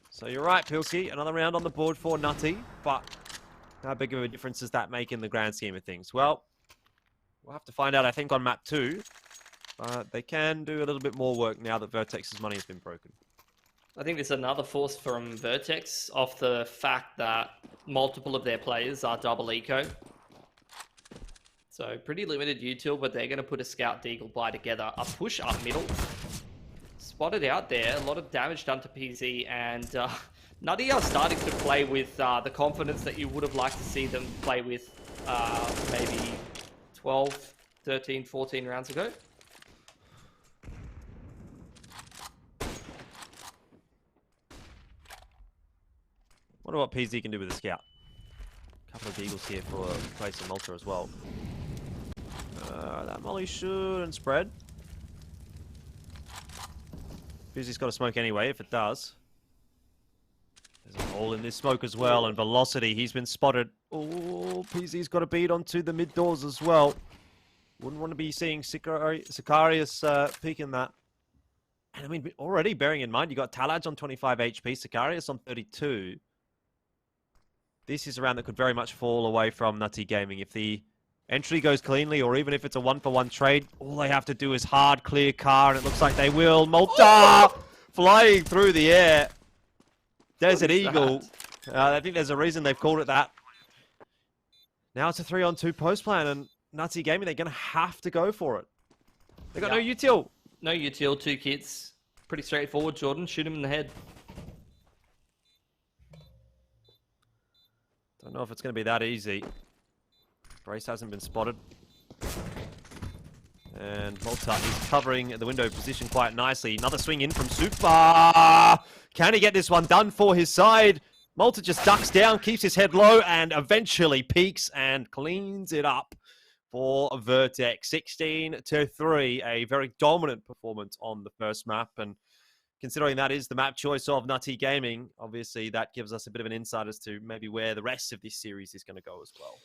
So you're right, Pilsky. Another round on the board for Nutty, but how big of a difference does that make in the grand scheme of things? Well, we'll have to find out, I think, on map 2. They can do a little bit more work now that Vertex's money has been broken. I think there's another force from Vertex off the fact that multiple of their players are double eco. So pretty limited util, but they're going to put a Scout Deagle buy together. A push up middle. Spotted out there. A lot of damage done to PZ, and Nutty are starting to play with the confidence that you would have liked to see them play with maybe 12, 13, 14 rounds ago. Wonder what PZ can do with the Scout. A couple of Deagles here for place in Malta as well. That molly shouldn't spread. PZ's got to smoke anyway, if it does. There's a hole in this smoke as well, and Velocity, he's been spotted. Oh, PZ's got a bead onto the mid doors as well. Wouldn't want to be seeing Sicarius peeking that. And I mean, already bearing in mind, you got Talaj on 25 HP, Sicarius on 32. This is a round that could very much fall away from Nutty Gaming. If the entry goes cleanly, or even if it's a 1-for-1 trade, all they have to do is hard clear car, and it looks like they will. Malta flying through the air. Desert Eagle. I think there's a reason they've called it that. Now it's a 3-on-2 post plan, and Nutty Gaming, they're going to have to go for it. They got no util. No util, 2 kits. Pretty straightforward, Jordan. Shoot him in the head. Don't know if it's going to be that easy. Brace hasn't been spotted. And Malta is covering the window position quite nicely. Another swing in from Super. Can he get this one done for his side? Malta just ducks down, keeps his head low, and eventually peaks and cleans it up for Vertex. 16-3, a very dominant performance on the first map. And considering that is the map choice of Nutty Gaming, obviously that gives us a bit of an insight as to maybe where the rest of this series is going to go as well.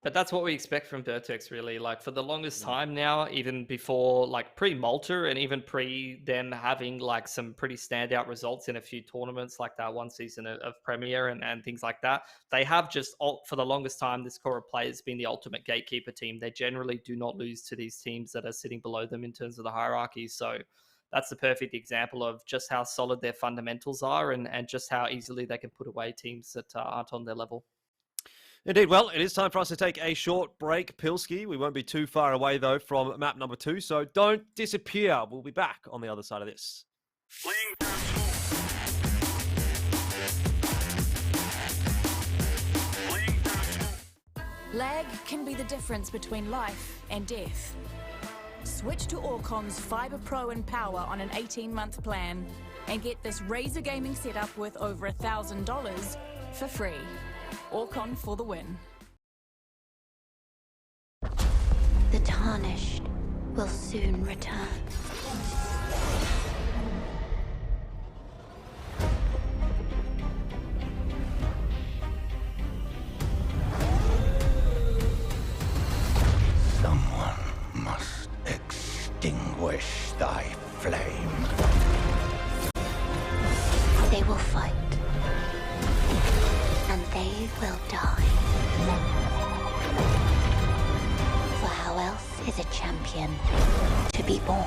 But that's what we expect from Vertex, really. Like, for the longest time now, even before, like, pre-Malta and even pre them having, like, some pretty standout results in a few tournaments, like that one season of Premier and things like that, they have just, for the longest time, this core of players been the ultimate gatekeeper team. They generally do not lose to these teams that are sitting below them in terms of the hierarchy. So that's the perfect example of just how solid their fundamentals are and just how easily they can put away teams that aren't on their level. Indeed. Well, it is time for us to take a short break, Pilski. We won't be too far away, though, from map number 2, so don't disappear. We'll be back on the other side of this. Lag can be the difference between life and death. Switch to Orcon's Fiber Pro and Power on an 18-month plan and get this Razer gaming setup worth over $1,000 for free. Orcon for the win. The Tarnished will soon return. Someone must extinguish thy flame. They will fight. And they will die. For how else is a champion to be born?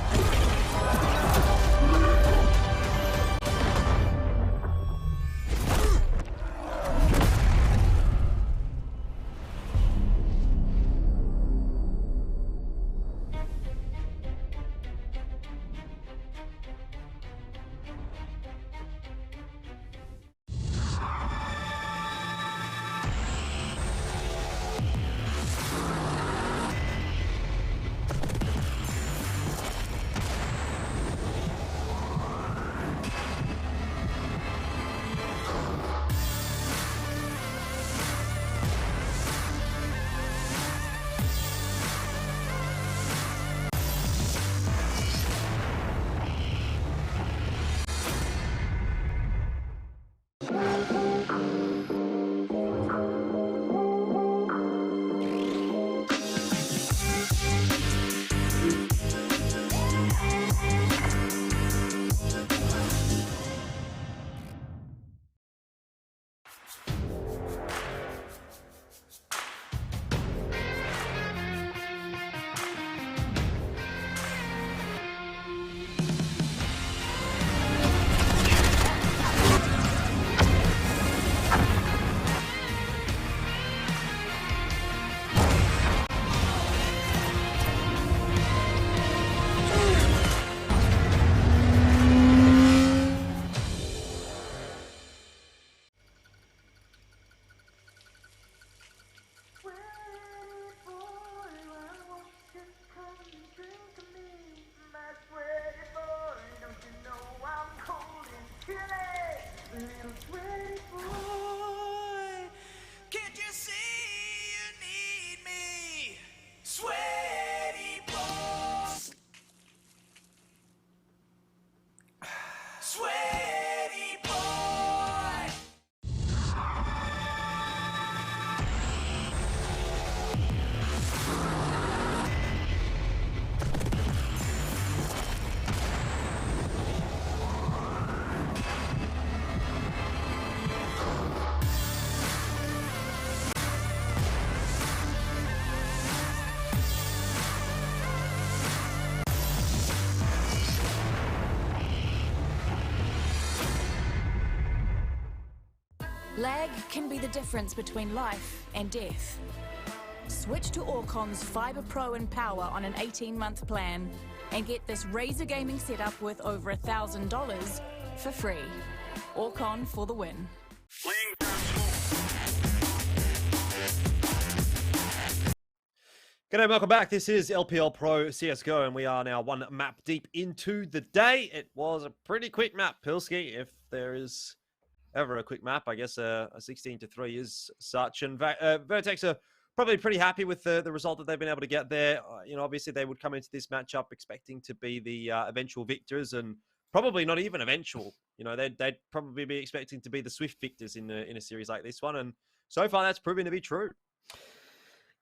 Lag can be the difference between life and death. Switch to Orcon's Fiber Pro and Power on an 18-month plan and get this Razer gaming setup worth over $1,000 for free. Orcon for the win. G'day, welcome back. This is LPL Pro CSGO, and we are now one map deep into the day. It was a pretty quick map, Pilski, if there is ever a quick map. I guess a 16-3 is such. And Vertex are probably pretty happy with the result that they've been able to get there. Obviously they would come into this matchup expecting to be the eventual victors, and probably not even eventual. They'd probably be expecting to be the swift victors in a series like this one. And so far that's proven to be true.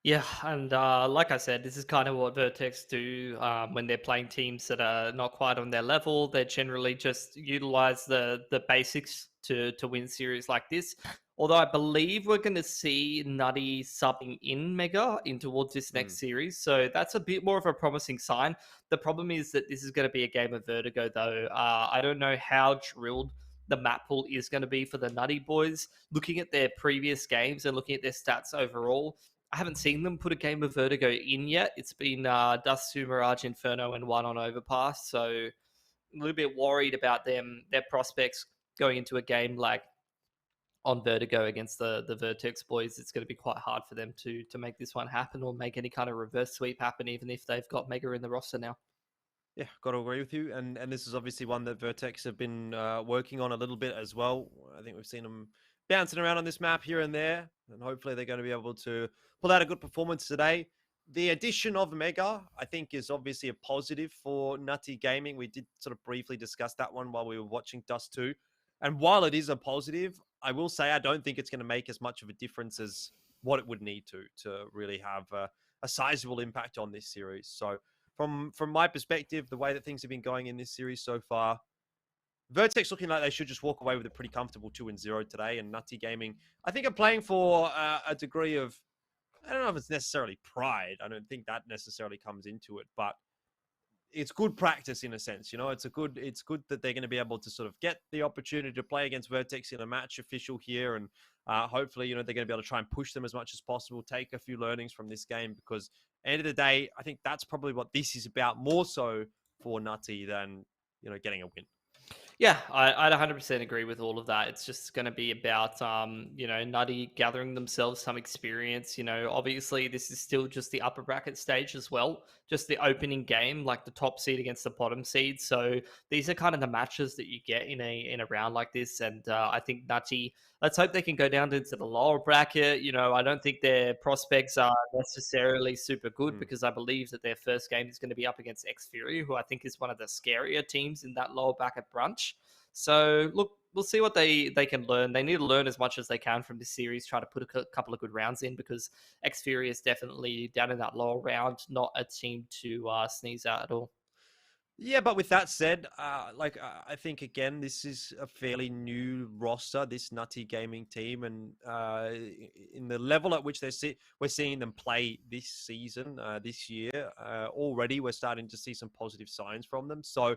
Yeah, and like I said, this is kind of what Vertex do when they're playing teams that are not quite on their level. They generally just utilize the basics to win series like this. Although I believe we're going to see Nutty subbing in Mega in towards this next series, so that's a bit more of a promising sign. The problem is that this is going to be a game of Vertigo, though. I don't know how drilled the map pool is going to be for the Nutty boys. Looking at their previous games and looking at their stats overall, I haven't seen them put a game of Vertigo in yet. It's been Dust 2, Mirage Inferno, and one on Overpass. So a little bit worried about their prospects going into a game like on Vertigo against the Vertex boys. It's going to be quite hard for them to make this one happen or make any kind of reverse sweep happen, even if they've got Mega in the roster now. Yeah, got to agree with you. And this is obviously one that Vertex have been working on a little bit as well. I think we've seen them bouncing around on this map here and there, and hopefully they're going to be able to pull out a good performance today. The addition of Mega, I think, is obviously a positive for Nutty Gaming. We did sort of briefly discuss that one while we were watching Dust 2. And while it is a positive, I will say I don't think it's going to make as much of a difference as what it would need to really have a sizable impact on this series. So from my perspective, the way that things have been going in this series so far, Vertex looking like they should just walk away with a pretty comfortable 2-0 today. And Nutty Gaming, I think, are playing for a degree of, I don't know if it's necessarily pride. I don't think that necessarily comes into it, but it's good practice in a sense. You know, it's good that they're going to be able to sort of get the opportunity to play against Vertex in a match official here, and hopefully, you know, they're going to be able to try and push them as much as possible, take a few learnings from this game, because at the end of the day, I think that's probably what this is about, more so for Nutty than, you know, getting a win. Yeah, I'd 100% agree with all of that. It's just going to be about, you know, Nutty gathering themselves some experience. You know, obviously this is still just the upper bracket stage as well, just the opening game, like the top seed against the bottom seed. So these are kind of the matches that you get in a round like this. And I think Nutty, let's hope they can go down into the lower bracket. You know, I don't think their prospects are necessarily super good because I believe that their first game is going to be up against Xfury, who I think is one of the scarier teams in that lower bracket bunch. So look, we'll see what they can learn. They need to learn as much as they can from this series, try to put a couple of good rounds in, because Xfury is definitely down in that lower round, not a team to sneeze at all. Yeah, but with that said, I think, again, this is a fairly new roster, this Nutty Gaming team, and in the level at which we're seeing them play this season, this year, already we're starting to see some positive signs from them. So,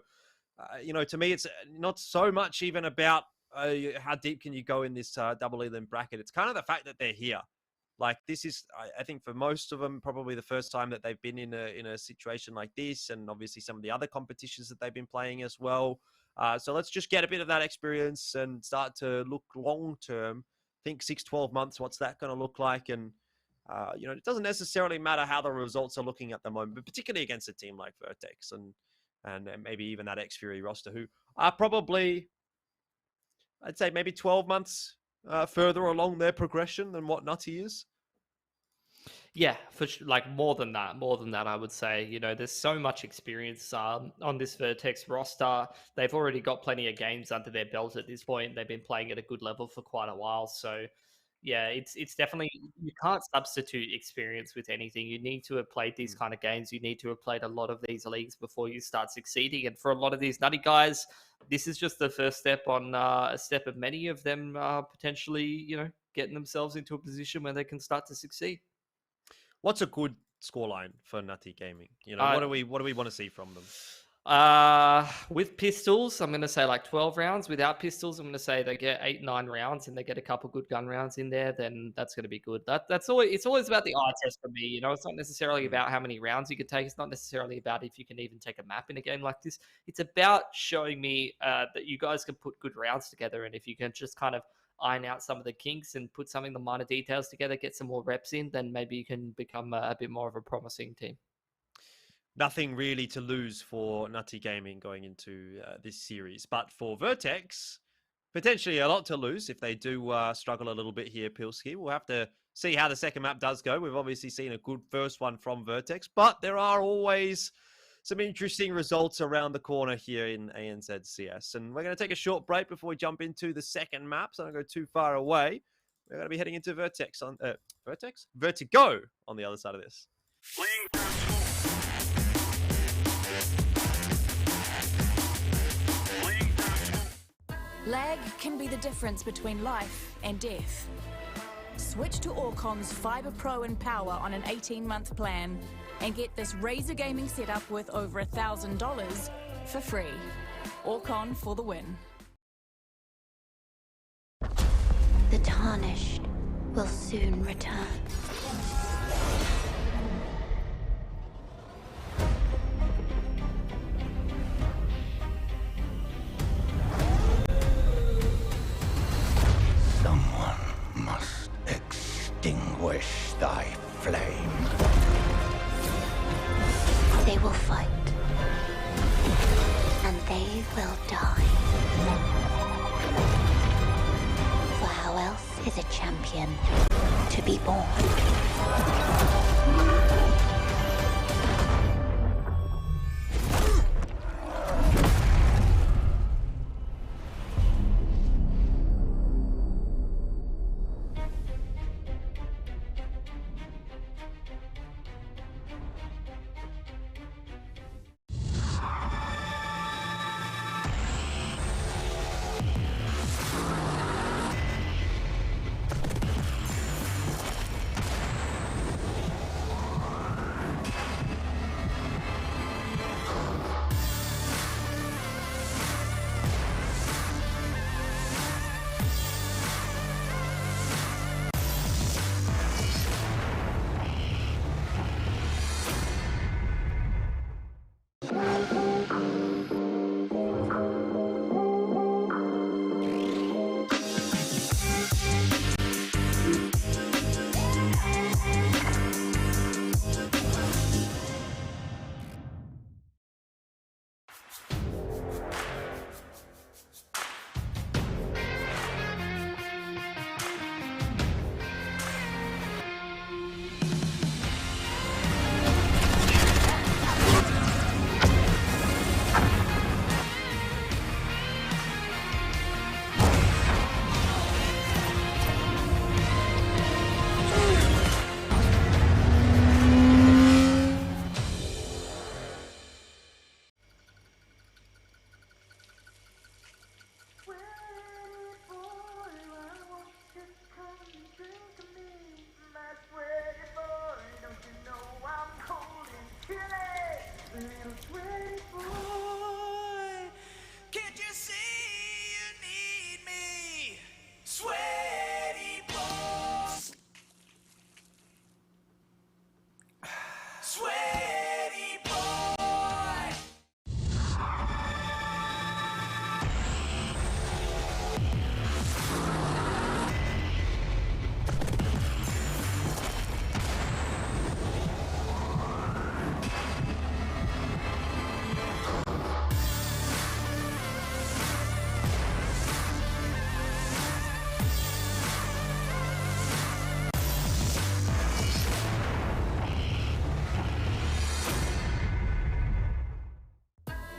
you know, to me, it's not so much even about how deep can you go in this double elim bracket. It's kind of the fact that they're here. Like, this is, I think, for most of them, probably the first time that they've been in a situation like this, and obviously some of the other competitions that they've been playing as well. So let's just get a bit of that experience and start to look long term. Think 6-12 months. What's that going to look like? And you know, it doesn't necessarily matter how the results are looking at the moment, but particularly against a team like Vertex and maybe even that Xfury roster, who are probably, I'd say, maybe 12 months further along their progression than what Nutty is. Yeah, for like more than that, I would say. You know, there's so much experience on this Vertex roster. They've already got plenty of games under their belt at this point. They've been playing at a good level for quite a while. So, yeah, it's definitely, you can't substitute experience with anything. You need to have played these kind of games. You need to have played a lot of these leagues before you start succeeding. And for a lot of these Nutty guys, this is just the first step on a step of many of them potentially, you know, getting themselves into a position where they can start to succeed. What's a good scoreline for Nutty Gaming? You know, what do we want to see from them? With pistols, I'm going to say like 12 rounds. Without pistols, I'm going to say they get 8-9 rounds and they get a couple good gun rounds in there. Then that's going to be good. That's always, it's always about the eye test for me. You know, it's not necessarily about how many rounds you can take. It's not necessarily about if you can even take a map in a game like this. It's about showing me that you guys can put good rounds together, and if you can just kind of iron out some of the kinks and put some of the minor details together, get some more reps in, then maybe you can become a bit more of a promising team. Nothing really to lose for Nutty Gaming going into this series, but for Vertex, potentially a lot to lose if they do struggle a little bit here, Pilski. We'll have to see how the second map does go. We've obviously seen a good first one from Vertex, but there are always some interesting results around the corner here in ANZ CS. And we're going to take a short break before we jump into the second map, so I don't go too far away. we're going to be heading into Vertigo on the other side of this. Lag can be the difference between life and death. Switch to Orcon's Fiber Pro and Power on an 18-month plan and get this Razer gaming setup with over $1,000 for free. Orcon for the win. The Tarnished will soon return. Someone must extinguish thy flame. They will fight. And they will die. For how else is a champion to be born?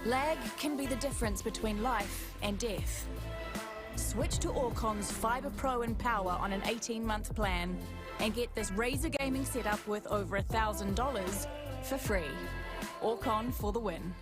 Lag can be the difference between life and death. Switch to Orcon's Fiber Pro and Power on an 18-month plan and get this Razer gaming setup with over $1,000 for free. Orcon for the win.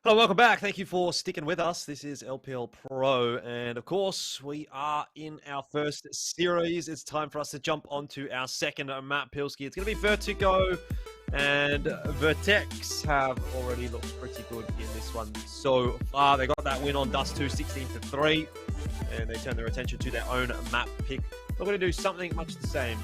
Hello, welcome back. Thank you for sticking with us. This is LPL Pro, and of course, we are in our first series. It's time for us to jump onto our second map, Pilski. It's going to be Vertigo, and Vertex have already looked pretty good in this one so far. They got that win on Dust 2, 16-3, and they turned their attention to their own map pick. They're going to do something much the same.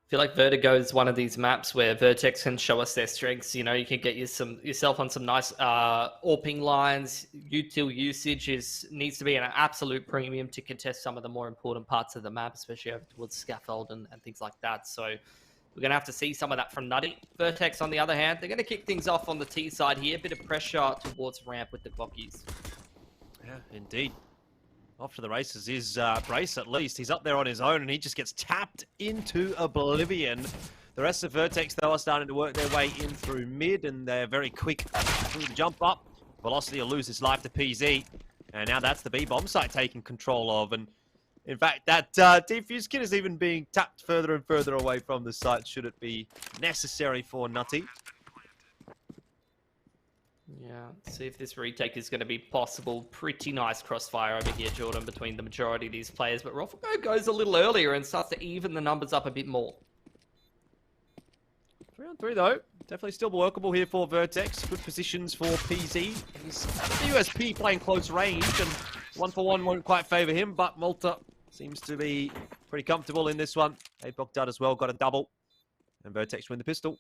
I feel like Vertigo is one of these maps where Vertex can show us their strengths. You know, you can get yourself on some nice AWPing lines. Util usage needs to be an absolute premium to contest some of the more important parts of the map, especially over towards Scaffold and things like that. So we're going to have to see some of that from Nutty. Vertex, on the other hand, they're going to kick things off on the T side here. A bit of pressure towards ramp with the Glockies. Yeah, indeed. Off to the races is Brace, at least. He's up there on his own, and he just gets tapped into oblivion. The rest of Vertex, though, are starting to work their way in through mid, and they're very quick through the jump up. Velocity will lose his life to PZ, and now that's the B bomb site taking control of. And in fact, that defuse kit is even being tapped further and further away from the site, should it be necessary for Nutty. Yeah, let's see if this retake is going to be possible. Pretty nice crossfire over here, Jordan, between the majority of these players. But Roffago goes a little earlier and starts to even the numbers up a bit more. 3-on-3, though. Definitely still workable here for Vertex. Good positions for PZ. He's the USP playing close range, and 1-for-1 won't quite favour him, but Malta seems to be pretty comfortable in this one. Apoc done as well, got a double. And Vertex win the pistol.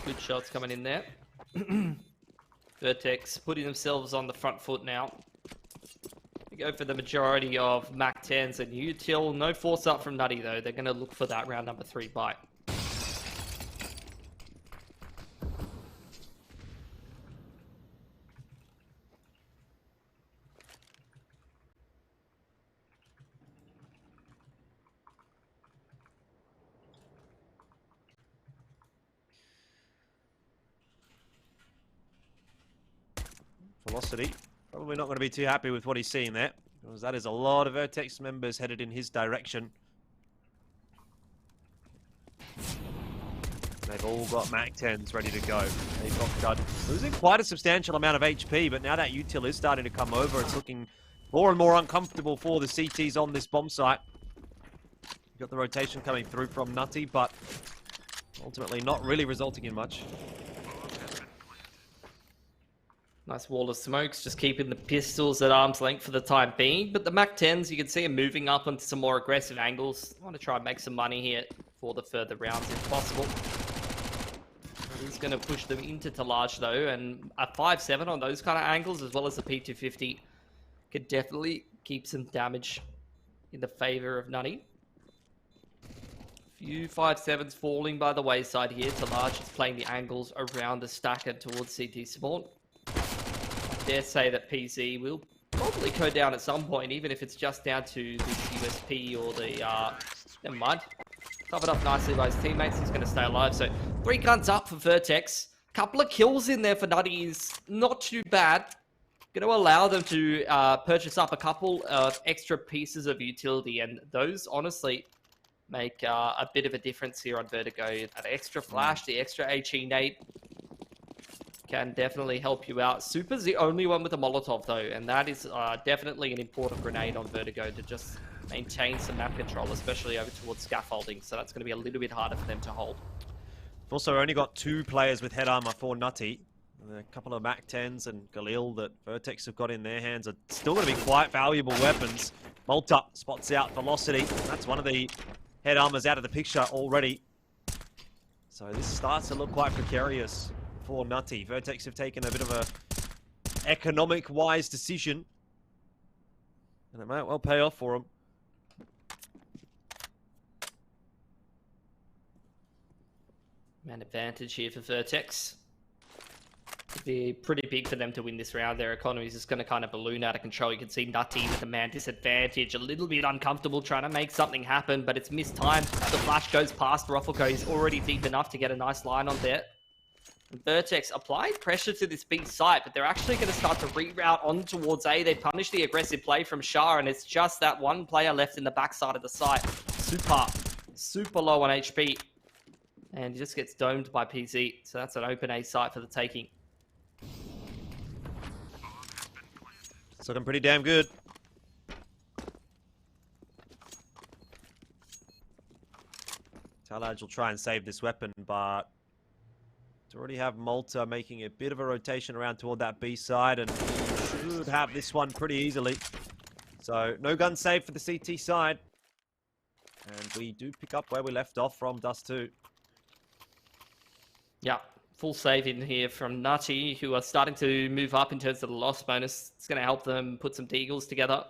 Good shots coming in there. Vertex putting themselves on the front foot now. We go for the majority of Mac 10s and Util. No force up from Nutty, though. They're going to look for that round number 3 bite. Velocity, probably not going to be too happy with what he's seeing there, because that is a lot of Vertex members headed in his direction. They've all got Mac 10s ready to go. Apoc Dud losing quite a substantial amount of HP, but now that Util is starting to come over, it's looking more and more uncomfortable for the CTs on this bomb site. You've got the rotation coming through from Nutty, but ultimately not really resulting in much. Nice wall of smokes, just keeping the pistols at arm's length for the time being. But the Mac 10s, you can see them moving up into some more aggressive angles. I want to try and make some money here for the further rounds if possible. He's going to push them into Talaj though, and a 5-7 on those kind of angles, as well as the P250, could definitely keep some damage in the favor of Nutty. Few 5-7s falling by the wayside here. Talaj is playing the angles around the stack and towards CT spawn. I dare say that PZ will probably go down at some point, even if it's just down to this USP or the... never mind. Covered up nicely by his teammates. He's going to stay alive. So 3 guns up for Vertex. Couple of kills in there for Nutty is not too bad. Going to allow them to purchase up a couple of extra pieces of utility, and those honestly make a bit of a difference here on Vertigo. That extra flash, the extra HE nade. can definitely help you out. Super's the only one with a Molotov, though, and that is definitely an important grenade on Vertigo to just maintain some map control, especially over towards scaffolding, so that's going to be a little bit harder for them to hold. We've also only got 2 players with head armor for Nutty. A couple of MAC-10s and Galil that Vertex have got in their hands are still going to be quite valuable weapons. Malta spots out Velocity. That's one of the head armors out of the picture already. So this starts to look quite precarious for Nutty. Vertex have taken a bit of a economic-wise decision. And it might well pay off for them. Man advantage here for Vertex. It'd be pretty big for them to win this round. Their economy is just going to kind of balloon out of control. You can see Nutty with a man disadvantage, a little bit uncomfortable trying to make something happen, but it's mistimed. The flash goes past Ruffleco. He's already deep enough to get a nice line on there. And Vertex applied pressure to this B site, but they're actually going to start to reroute on towards A. They punish the aggressive play from Shah, and it's just that one player left in the backside of the site. Super low on HP. And he just gets domed by PZ. So that's an open A site for the taking. It's looking pretty damn good. Talaj will try and save this weapon, but to already have Malta making a bit of a rotation around toward that B side, and should have this one pretty easily. So no gun save for the CT side. And we do pick up where we left off from Dust 2. Yeah, full save in here from Nutty, who are starting to move up in terms of the loss bonus. It's going to help them put some deagles together.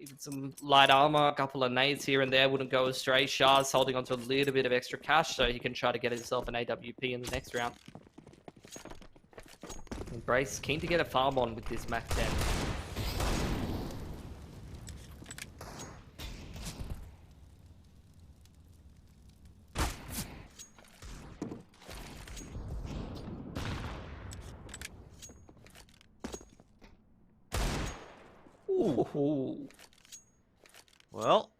Even some light armor, a couple of nades here and there wouldn't go astray. Shah's holding onto a little bit of extra cash, so he can try to get himself an AWP in the next round. And Brace, keen to get a farm on with this Mac 10. Ooh. Well,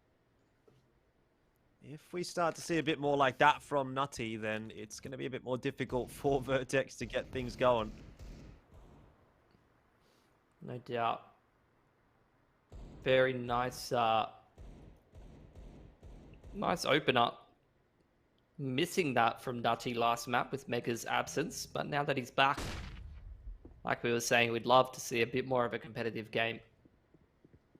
if we start to see a bit more like that from Nutty, then it's going to be a bit more difficult for Vertex to get things going. No doubt. Very nice, nice opener. Missing that from Nutty last map with Mega's absence, but now that he's back, like we were saying, we'd love to see a bit more of a competitive game.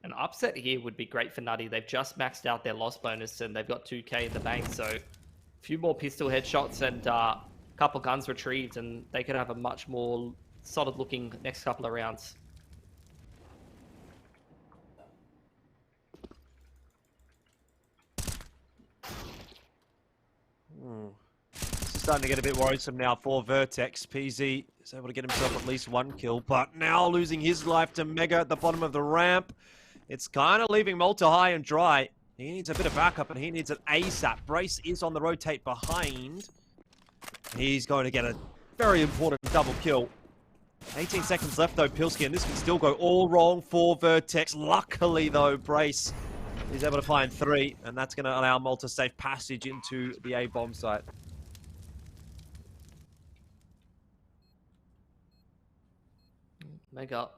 An upset here would be great for Nutty. They've just maxed out their loss bonus and they've got 2k in the bank, so a few more pistol headshots and a couple guns retrieved, and they could have a much more solid looking next couple of rounds. This is starting to get a bit worrisome now for Vertex. PZ is able to get himself at least 1 kill, but now losing his life to Mega at the bottom of the ramp. It's kind of leaving Malta high and dry. He needs a bit of backup, and he needs an ASAP. Brace is on the rotate behind. He's going to get a very important double kill. 18 seconds left, though, Pilsky, and this can still go all wrong for Vertex. Luckily, though, Brace is able to find 3, and that's going to allow Malta safe passage into the A-bomb site. Mega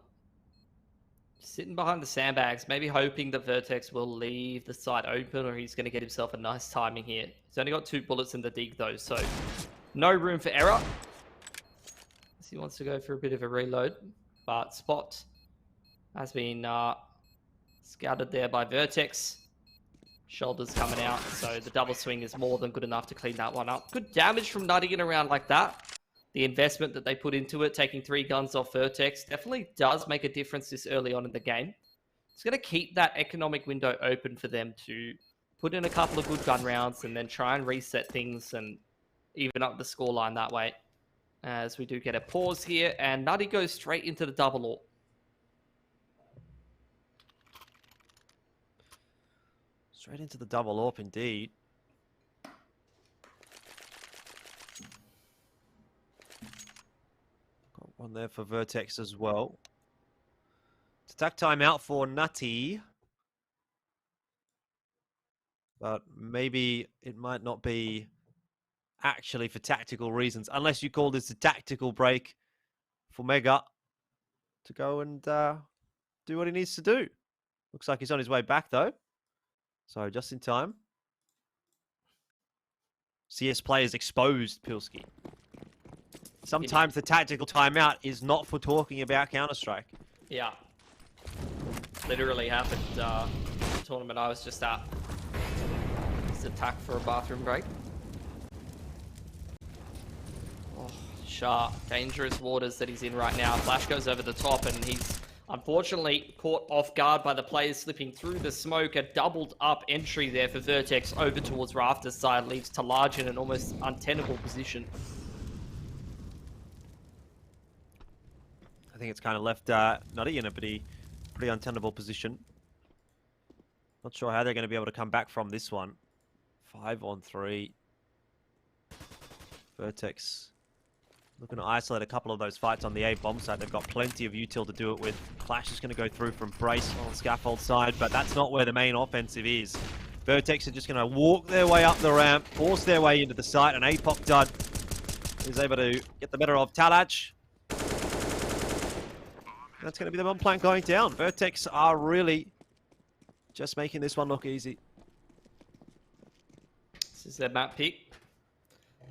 sitting behind the sandbags, maybe hoping that Vertex will leave the site open, or he's going to get himself a nice timing here. He's only got 2 bullets in the dig, though, so no room for error. He wants to go for a bit of a reload, but Spot has been scouted there by Vertex. Shoulders coming out, so the double swing is more than good enough to clean that one up. Good damage from Nutty in a round like that. The investment that they put into it, taking 3 guns off Vertex, definitely does make a difference this early on in the game. It's going to keep that economic window open for them to put in a couple of good gun rounds and then try and reset things and even up the scoreline that way. As we do get a pause here, and Nutty goes straight into the double AWP. Straight into the double AWP, indeed. Got one there for Vertex as well. Attack timeout for Nutty. But maybe it might not be actually for tactical reasons, unless you call this a tactical break. for Mega to go and do what he needs to do. Looks like he's on his way back, though. So just in time. CS players exposed, Pilski. Sometimes the tactical timeout is not for talking about Counter-Strike. Yeah. Literally happened in the tournament I was just at. Just attack for a bathroom break. Oh, Shah, dangerous waters that he's in right now. Flash goes over the top and he's unfortunately caught off guard by the players slipping through the smoke. A doubled up entry there for Vertex over towards Rafters side leaves Talaj in an almost untenable position. I think it's kind of left Nutty in a pretty untenable position. Not sure how they're going to be able to come back from this one. 5-on-3. Vertex looking to isolate a couple of those fights on the A bomb side. They've got plenty of util to do it with. Clash is going to go through from Brace on the scaffold side, but that's not where the main offensive is. Vertex are just going to walk their way up the ramp, force their way into the site, and APOC Dud is able to get the better of Talaj. That's going to be the bomb plant going down. Vertex are really just making this one look easy. This is their map pick.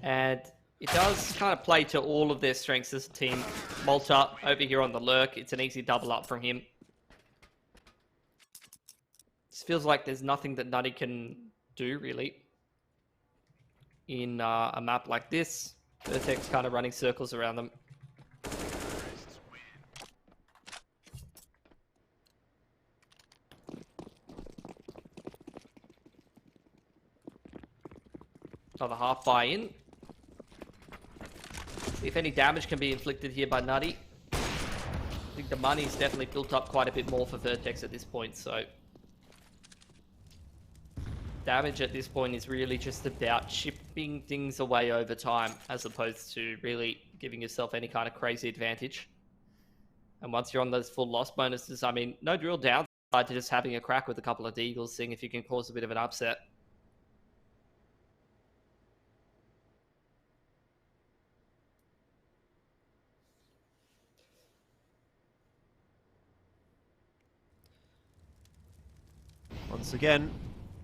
And it does kind of play to all of their strengths as a team. Malta over here on the lurk. It's an easy double up from him. This feels like there's nothing that Nutty can do, really, in a map like this. Vertex kind of running circles around them. Another half buy-in. See if any damage can be inflicted here by Nutty. I think the money's definitely built up quite a bit more for Vertex at this point, so damage at this point is really just about chipping things away over time, as opposed to really giving yourself any kind of crazy advantage. And once you're on those full loss bonuses, I mean, no real downside to just having a crack with a couple of deagles, seeing if you can cause a bit of an upset. Once again,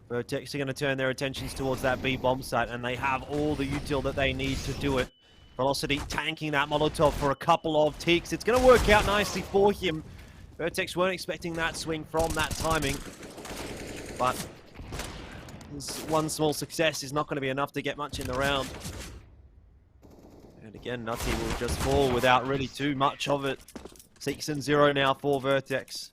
Vertex are going to turn their attentions towards that B bomb site, and they have all the util that they need to do it. Velocity tanking that Molotov for a couple of ticks. It's going to work out nicely for him. Vertex weren't expecting that swing from that timing, but this one small success is not going to be enough to get much in the round. And again, Nutty will just fall without really too much of it. 6-0 now for Vertex.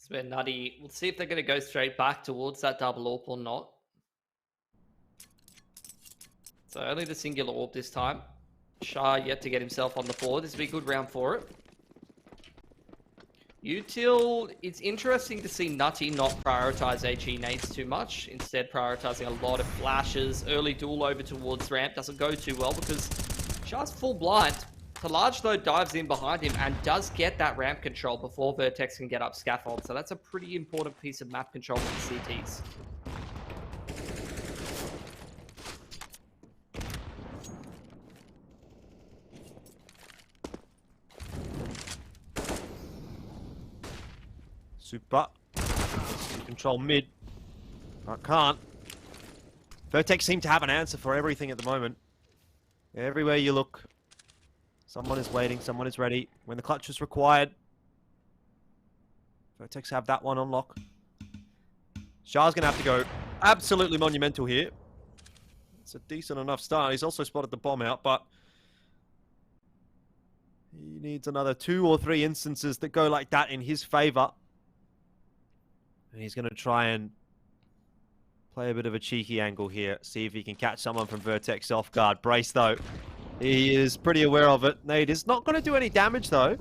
Where Nutty, we'll see if they're going to go straight back towards that double AWP or not. So only the singular AWP this time. Shah yet to get himself on the board. This will be a good round for it. Util, it's interesting to see Nutty not prioritize HE nades too much. Instead prioritizing a lot of flashes. Early duel over towards ramp doesn't go too well because Shah's full blind. Talaj, though, dives in behind him and does get that ramp control before Vertex can get up scaffold. So that's a pretty important piece of map control for the CTs. Super. Control mid. But can't. Vertex seem to have an answer for everything at the moment. Everywhere you look, someone is waiting, someone is ready. When the clutch is required, Vertex have that one on lock. Shah's going to have to go absolutely monumental here. It's a decent enough start. He's also spotted the bomb out, but he needs another 2 or 3 instances that go like that in his favor. And he's going to try and play a bit of a cheeky angle here. See if he can catch someone from Vertex off guard. Brace, though. He is pretty aware of it. Nade is not going to do any damage, though.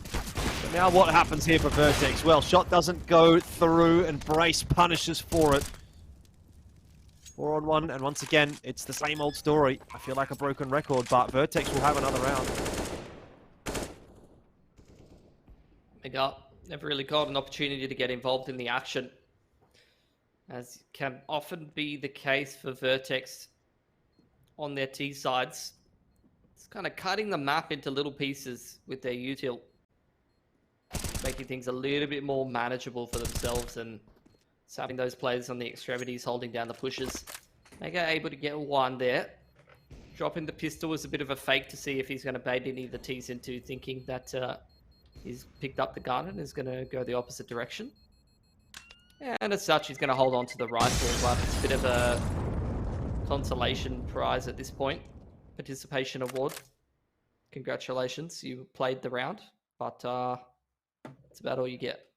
So now what happens here for Vertex? Well, shot doesn't go through, and Brace punishes for it. 4-on-1, and once again, it's the same old story. I feel like a broken record, but Vertex will have another round. Mega never really got an opportunity to get involved in the action. as can often be the case for Vertex on their T sides. It's kind of cutting the map into little pieces with their util, making things a little bit more manageable for themselves, and having those players on the extremities holding down the pushes. Mega able to get one there. Dropping the pistol was a bit of a fake to see if he's going to bait any of the T's into thinking that he's picked up the gun and is going to go the opposite direction. And as such, he's going to hold on to the rifle, but it's a bit of a consolation prize at this point. Participation award. Congratulations, you played the round, but it's about all you get.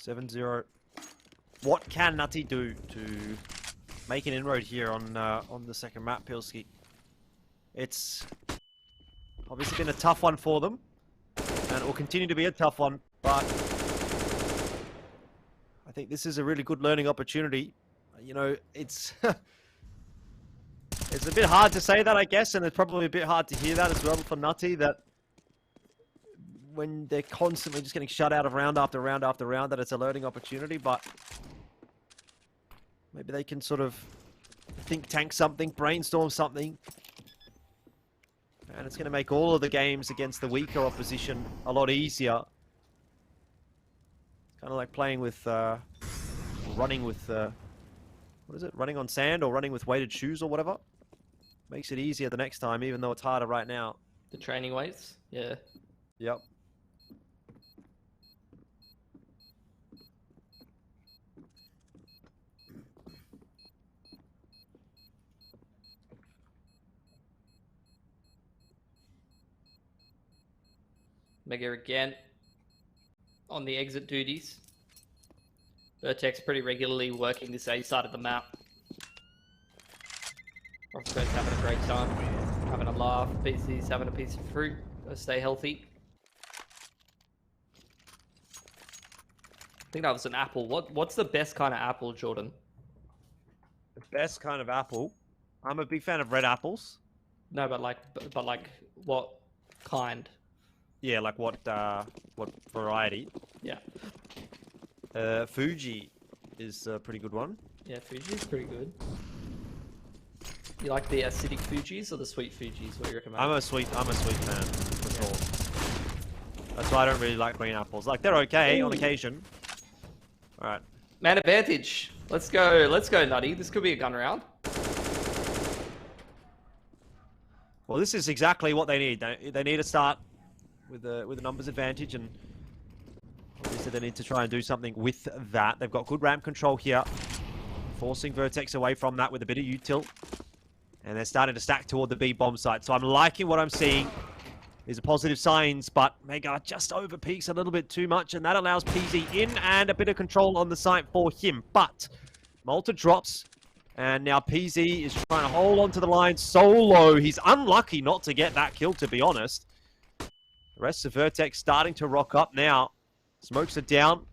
(7-0). What can Nutty do to make an inroad here on the second map, Pilski? It's obviously been a tough one for them, and it will continue to be a tough one, but I think this is a really good learning opportunity. You know, it's it's a bit hard to say that, I guess, and it's probably a bit hard to hear that as well for Nutty, that when they're constantly just getting shut out of round after round after round, that it's a learning opportunity, but maybe they can sort of think tank something, brainstorm something, and it's going to make all of the games against the weaker opposition a lot easier. Kind of like playing with, running with, what is it? Running on sand or running with weighted shoes or whatever. Makes it easier the next time, even though it's harder right now. The training weights? Yeah. Yep. Mega again on the exit duties. Vertex pretty regularly working this A side of the map. Rockford's having a great time, having a laugh. PC's having a piece of fruit. Gotta stay healthy. I think that was an apple. What's the best kind of apple, Jordan? The best kind of apple? I'm a big fan of red apples. No, but like what kind? Yeah, like what variety? Yeah. Fuji is a pretty good one. Yeah, Fuji's pretty good. You like the acidic Fujis or the sweet Fujis? What do you recommend? I'm a sweet fan for sure. That's why I don't really like green apples. Like, they're okay on occasion. All right. Man advantage. Let's go, Nutty. This could be a gun round. Well, this is exactly what they need. They need to start with a numbers advantage, and obviously they need to try and do something with that. They've got good ramp control here, forcing Vertex away from that with a bit of util, and they're starting to stack toward the B bomb site. So I'm liking what I'm seeing. These are positive signs, but Mega just over peaks a little bit too much, and that allows PZ in and a bit of control on the site for him. But Malta drops, and now PZ is trying to hold on to the line solo. He's unlucky not to get that kill, to be honest. The rest of Vertex starting to rock up now. Smokes are down.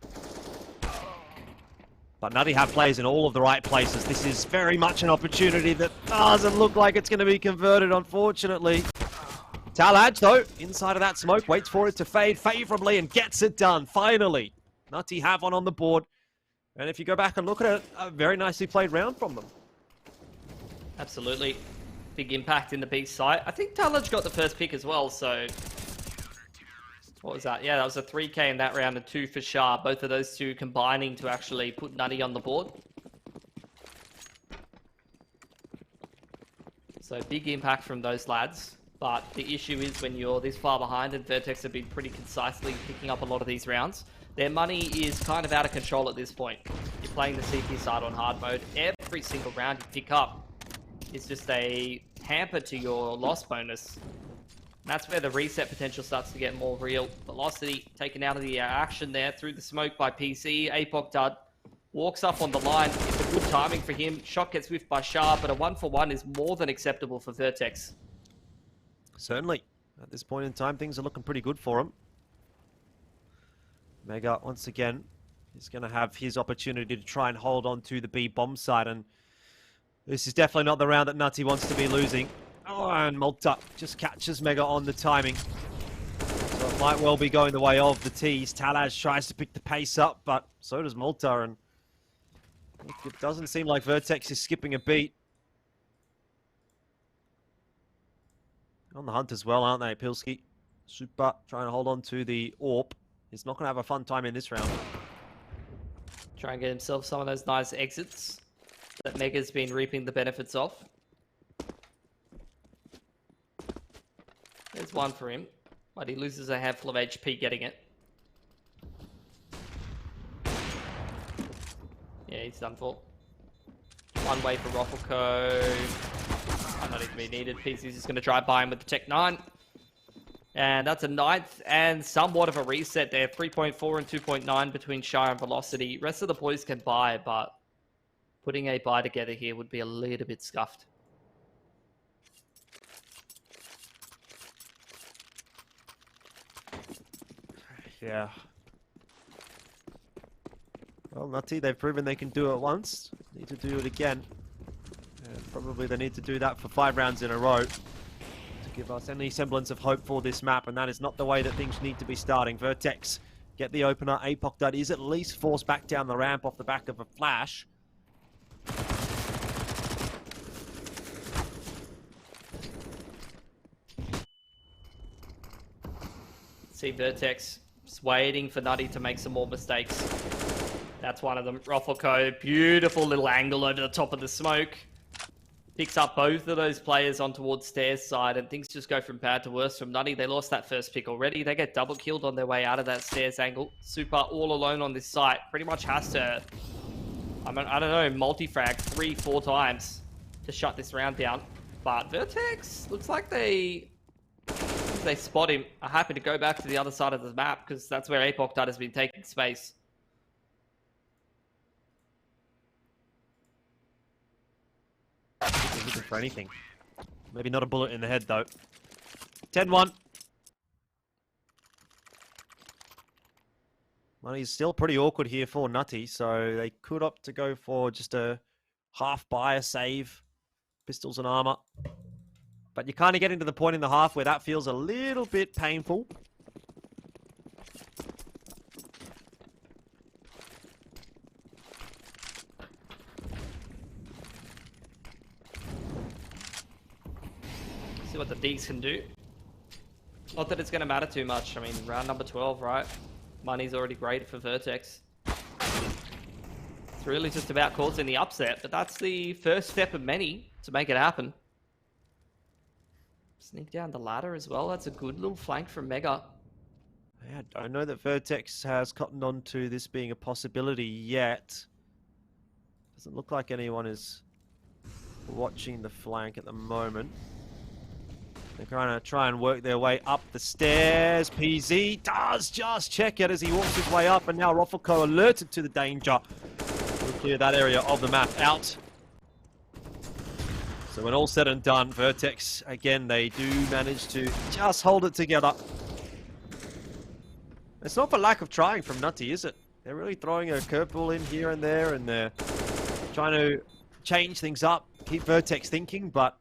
But Nutty have players in all of the right places. This is very much an opportunity that doesn't look like it's going to be converted, unfortunately. Talaj, though, inside of that smoke, waits for it to fade favorably and gets it done, finally. Nutty have one on the board. And if you go back and look at it, a very nicely played round from them. Absolutely. Big impact in the B site. I think Talaj got the first pick as well, so... What was that? Yeah, that was a 3k in that round and 2 for Shah. Both of those two combining to actually put Nutty on the board. So big impact from those lads. But the issue is when you're this far behind, and Vertex have been pretty concisely picking up a lot of these rounds, their money is kind of out of control at this point. You're playing the CP side on hard mode. Every single round you pick up is just a hamper to your loss bonus. And that's where the reset potential starts to get more real. Velocity taken out of the action there through the smoke by PC. Apoc Dud walks up on the line. It's a good timing for him. Shot gets whiffed by Shah, but a 1-for-1 is more than acceptable for Vertex. Certainly. At this point in time, things are looking pretty good for him. Mega, once again, is going to have his opportunity to try and hold on to the B bomb side. And This is definitely not the round that Nutty wants to be losing. Oh, and Malta just catches Mega on the timing. So it might well be going the way of the T's. Talaz tries to pick the pace up, but so does Malta, and it doesn't seem like Vertex is skipping a beat. On the hunt as well, aren't they, Pilski? Super trying to hold on to the AWP. He's not going to have a fun time in this round. Try and get himself some of those nice exits that Mega's been reaping the benefits of. There's one for him, but he loses a handful of HP getting it. Yeah, he's done for. One way for Roffelco. Might not even be needed. PC's just going to try by him with the Tech 9. And that's a 9th and somewhat of a reset there. 3.4 and 2.9 between Shire and Velocity. Rest of the boys can buy, but putting a buy together here would be a little bit scuffed. Yeah. Well, Nutty, they've proven they can do it once. Need to do it again. And probably they need to do that for 5 rounds in a row to give us any semblance of hope for this map, and that is not the way that things need to be starting. Vertex get the opener. APOC that is at least forced back down the ramp off the back of a flash. See Vertex just waiting for Nutty to make some more mistakes. That's one of them. Roffelco, beautiful little angle over the top of the smoke. Picks up both of those players on towards Stairs side, and things just go from bad to worse from Nutty. They lost that first pick already. They get double killed on their way out of that Stairs angle. Super all alone on this site. Pretty much has to, I don't know, multi-frag 3-4 times to shut this round down. But Vertex, looks like they spot him, are happy to go back to the other side of the map, because that's where APOC has been taking space. He's looking for anything. Maybe not a bullet in the head, though. 10-1. Money's still pretty awkward here for Nutty, so they could opt to go for just a half buy, save, pistols and armor. But you're kind of getting to the point in the half where that feels a little bit painful. See what the Deeks can do. Not that it's going to matter too much. I mean, round number 12, right? Money's already great for Vertex. It's really just about causing the upset, but that's the first step of many to make it happen. Sneak down the ladder as well. That's a good little flank from Mega. Yeah, I don't know that Vertex has cottoned on to this being a possibility yet. Doesn't look like anyone is watching the flank at the moment. They're going to try and work their way up the stairs. PZ does just check it as he walks his way up, and now Roffelco alerted to the danger. We'll clear that area of the map out. So when all said and done, Vertex, again, they do manage to just hold it together. It's not for lack of trying from Nutty, is it? They're really throwing a curveball in here and there, and they're trying to change things up, keep Vertex thinking, but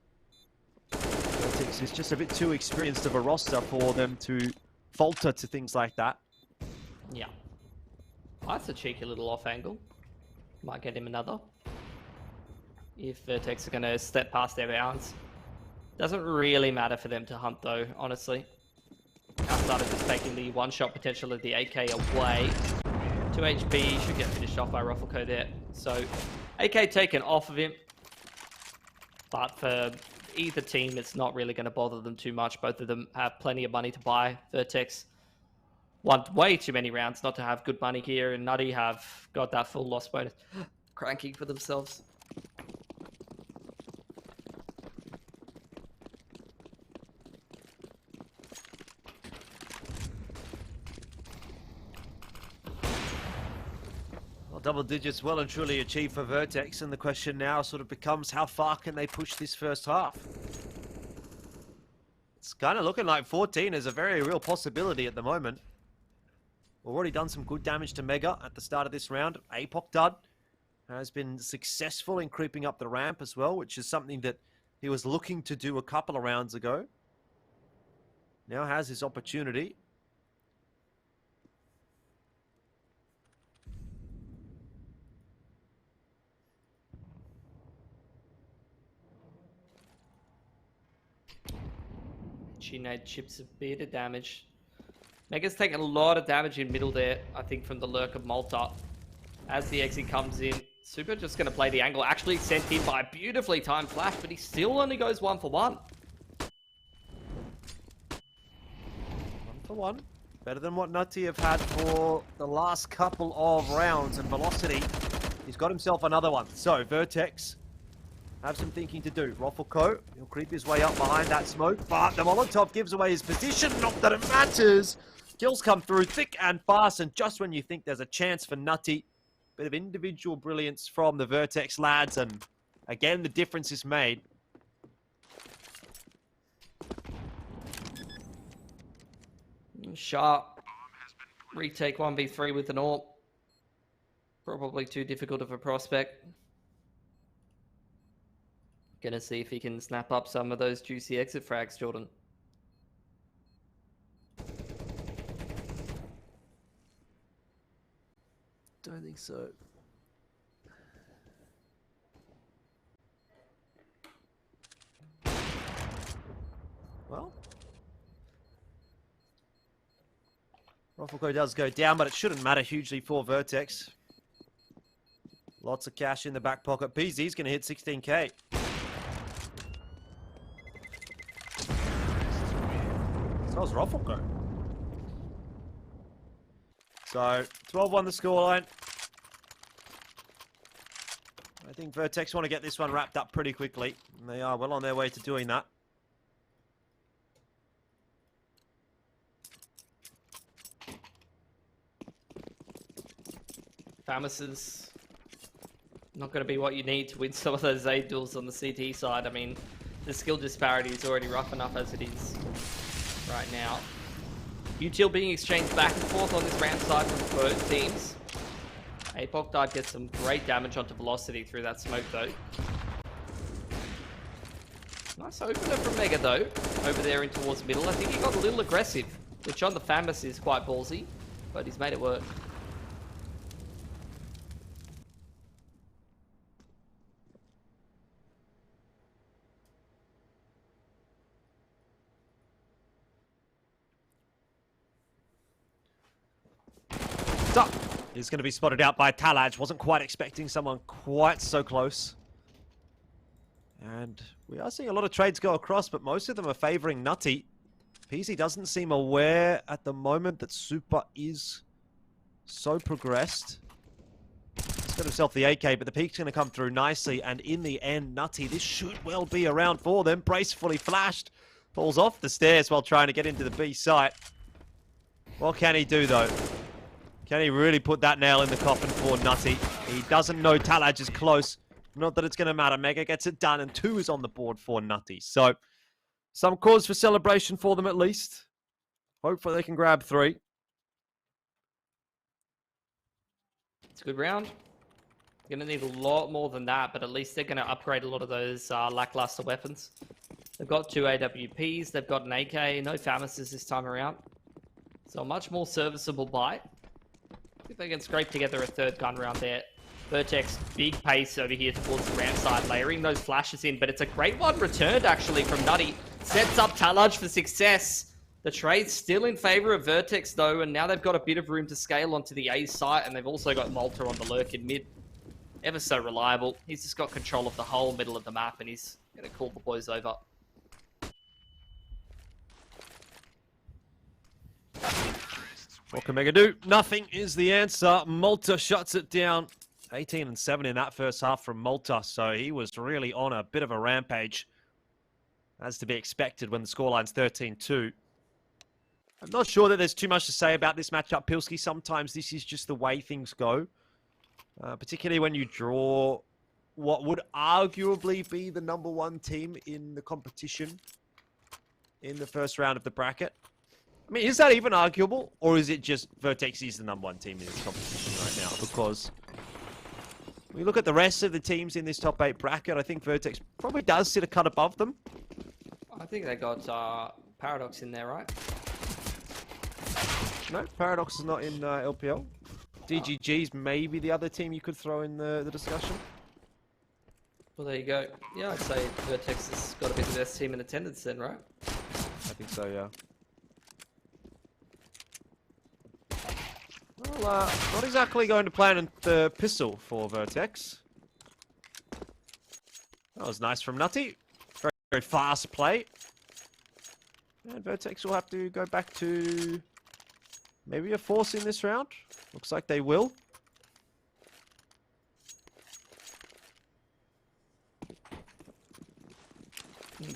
Vertex is just a bit too experienced of a roster for them to falter to things like that. Yeah. That's a cheeky little off angle. Might get him another. If Vertex are going to step past their bounds. Doesn't really matter for them to hunt though, honestly. Outside of just taking the one-shot potential of the AK away. 2 HP, should get finished off by Roffelco there. So, AK taken off of him. But for either team, it's not really going to bother them too much. Both of them have plenty of money to buy. Vertex want way too many rounds not to have good money here, and Nutty have got that full loss bonus cranking for themselves. Double digits well and truly achieved for Vertex, and the question now sort of becomes how far can they push this first half? It's kind of looking like 14 is a very real possibility at the moment. We've already done some good damage to Mega at the start of this round. APOC dud. has been successful in creeping up the ramp as well, which is something that he was looking to do a couple of rounds ago. Now has his opportunity. Chinade chips a bit of damage. Mega's taking a lot of damage in middle there, I think, from the lurk of Malta. As the exit comes in, Super just going to play the angle. Actually sent in by a beautifully timed flash, but he still only goes 1 for 1. 1 for 1. Better than what Nutty have had for the last couple of rounds. And Velocity, he's got himself another one. So, Vertex have some thinking to do. Roffelko, he'll creep his way up behind that smoke, but the Molotov gives away his position. Not that it matters. Kills come through thick and fast, and just when you think there's a chance for Nutty, bit of individual brilliance from the Vertex lads, and again, the difference is made. Sharp. Retake 1v3 with an AWP. Probably too difficult of a prospect. Gonna see if he can snap up some of those juicy exit frags, Jordan. Don't think so. Well, Roffelko does go down, but it shouldn't matter hugely for Vertex. Lots of cash in the back pocket. PZ's going to hit 16k. So is Roffelko. So, 12-1 the scoreline. I think Vertex want to get this one wrapped up pretty quickly. And they are well on their way to doing that. Famus is not going to be what you need to win some of those aid duels on the CT side. I mean, the skill disparity is already rough enough as it is right now. Util being exchanged back and forth on this ramp side from both teams. Apoc Dive gets some great damage onto Velocity through that smoke though. Nice opener from Mega though, over there in towards middle. I think he got a little aggressive, which on the Famus is quite ballsy, but he's made it work. Up. He's going to be spotted out by Talaj. Wasn't quite expecting someone quite so close. And we are seeing a lot of trades go across, but most of them are favoring Nutty. PZ doesn't seem aware at the moment that Super is so progressed. He's got himself the AK, but the peak's going to come through nicely. And in the end, Nutty, this should well be a round for them. Brace fully flashed. Falls off the stairs while trying to get into the B site. What can he do, though? Can he really put that nail in the coffin for Nutty? He doesn't know Talaj is close. Not that it's going to matter. Mega gets it done, and 2 is on the board for Nutty. So, some cause for celebration for them at least. Hopefully they can grab 3. It's a good round. Going to need a lot more than that, but at least they're going to upgrade a lot of those lackluster weapons. They've got 2 AWPs. They've got an AK. No Famuses this time around. So a much more serviceable buy. I think they can scrape together a 3rd gun round there. Vertex, big pace over here towards the ramp side, layering those flashes in, but it's a great one returned actually from Nutty. Sets up Talaj for success. The trade's still in favor of Vertex though, and now they've got a bit of room to scale onto the A site, and they've also got Malta on the lurk in mid. Ever so reliable. He's just got control of the whole middle of the map, and he's going to call the boys over. What can Mega do? Nothing is the answer. Malta shuts it down. 18 and 7 in that first half from Malta, so he was really on a bit of a rampage, as to be expected when the scoreline's 13-2. I'm not sure that there's too much to say about this matchup, Pilski. Sometimes this is just the way things go, particularly when you draw what would arguably be the #1 team in the competition in the first round of the bracket. I mean, is that even arguable? Or is it just Vertex is the #1 team in this competition right now? Because We look at the rest of the teams in this top 8 bracket. I think Vertex probably does sit a cut above them. I think they got Paradox in there, right? No, Paradox is not in LPL. DGG's maybe the other team you could throw in the discussion. Well, there you go. Yeah, I'd say Vertex has got to be the best team in attendance then, right? I think so, yeah. Well, not exactly going to plan the pistol for Vertex. That was nice from Nutty. Very, very fast play. And Vertex will have to go back to maybe a force in this round. Looks like they will.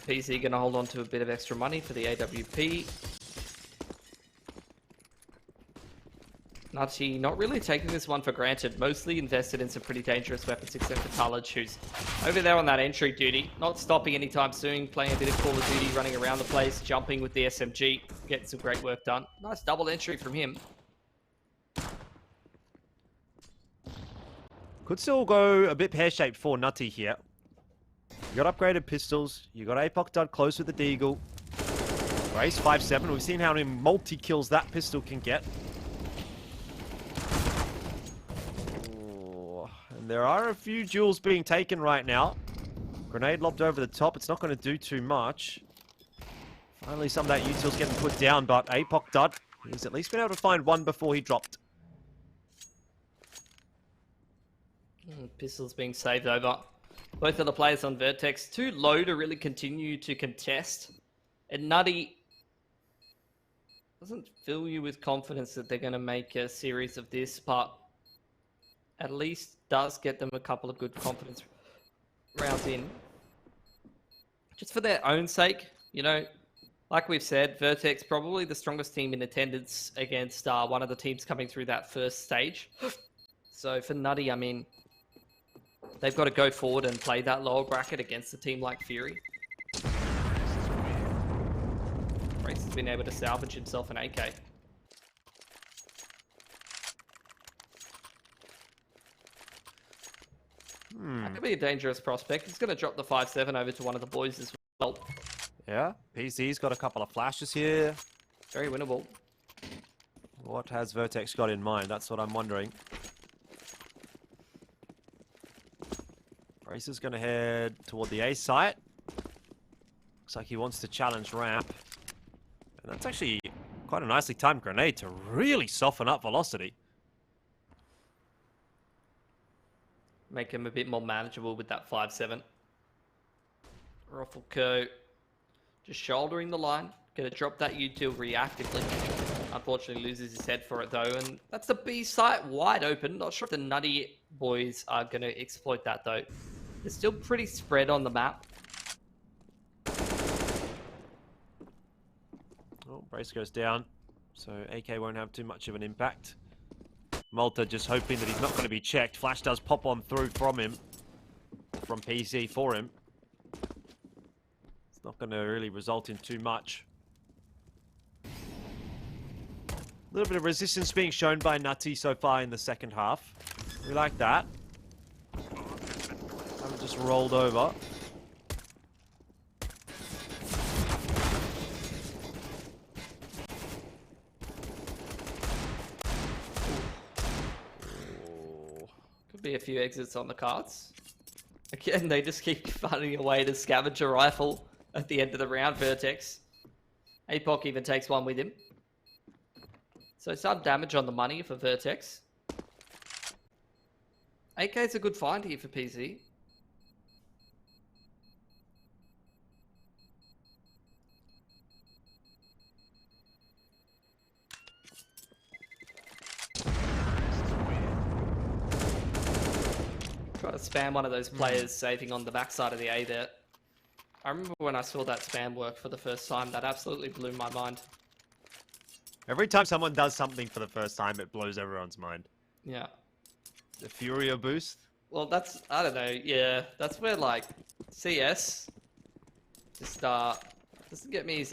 PC going to hold on to a bit of extra money for the AWP. Nutty not really taking this one for granted, mostly invested in some pretty dangerous weapons except for Talaj, who's over there on that entry duty, not stopping anytime soon, playing a bit of Call of Duty, running around the place, jumping with the SMG, getting some great work done. Nice double entry from him. Could still go a bit pear-shaped for Nutty here. You got upgraded pistols, you got APOC done close with the Deagle. Race 5-7, we've seen how many multi-kills that pistol can get. There are a few duels being taken right now. Grenade lobbed over the top. It's not going to do too much. Finally, some of that util's getting put down, but APOC dud. He's at least been able to find one before he dropped. Pistols being saved over. Both of the players on Vertex too low to really continue to contest. And Nutty doesn't fill you with confidence that they're going to make a series of this, but at least does get them a couple of good confidence rounds in. Just for their own sake, you know, like we've said, Vertex probably the strongest team in attendance against one of the teams coming through that first stage. So for Nutty, I mean, they've got to go forward and play that lower bracket against a team like Fury. Race has been able to salvage himself an AK. That could be a dangerous prospect. He's going to drop the 5-7 over to one of the boys as well. Yeah, PC's got a couple of flashes here. Very winnable. What has Vertex got in mind? That's what I'm wondering. Race is going to head toward the A site. Looks like he wants to challenge ramp. And that's actually quite a nicely timed grenade to really soften up velocity. Make him a bit more manageable with that 5-7. Ruffleco just shouldering the line. Gonna drop that util reactively. Unfortunately loses his head for it though. And that's the B site wide open. Not sure if the Nutty boys are gonna exploit that though. They're still pretty spread on the map. Oh, brace goes down. So AK won't have too much of an impact. Malta just hoping that he's not going to be checked. Flash does pop on through from him. From PC for him. It's not going to really result in too much. A little bit of resistance being shown by Nutty so far in the second half. We like that. Haven't just rolled over. Be a few exits on the cards. Again, they just keep finding a way to scavenge a rifle at the end of the round, Vertex. APOC even takes one with him. So some damage on the money for Vertex. AK's a good find here for PC. Try to spam one of those players saving on the backside of the A there. I remember when I saw that spam work for the first time, that absolutely blew my mind. Every time someone does something for the first time, it blows everyone's mind. Yeah. The Furia boost. Well, that's, I don't know, yeah. That's where, like, CS just doesn't get me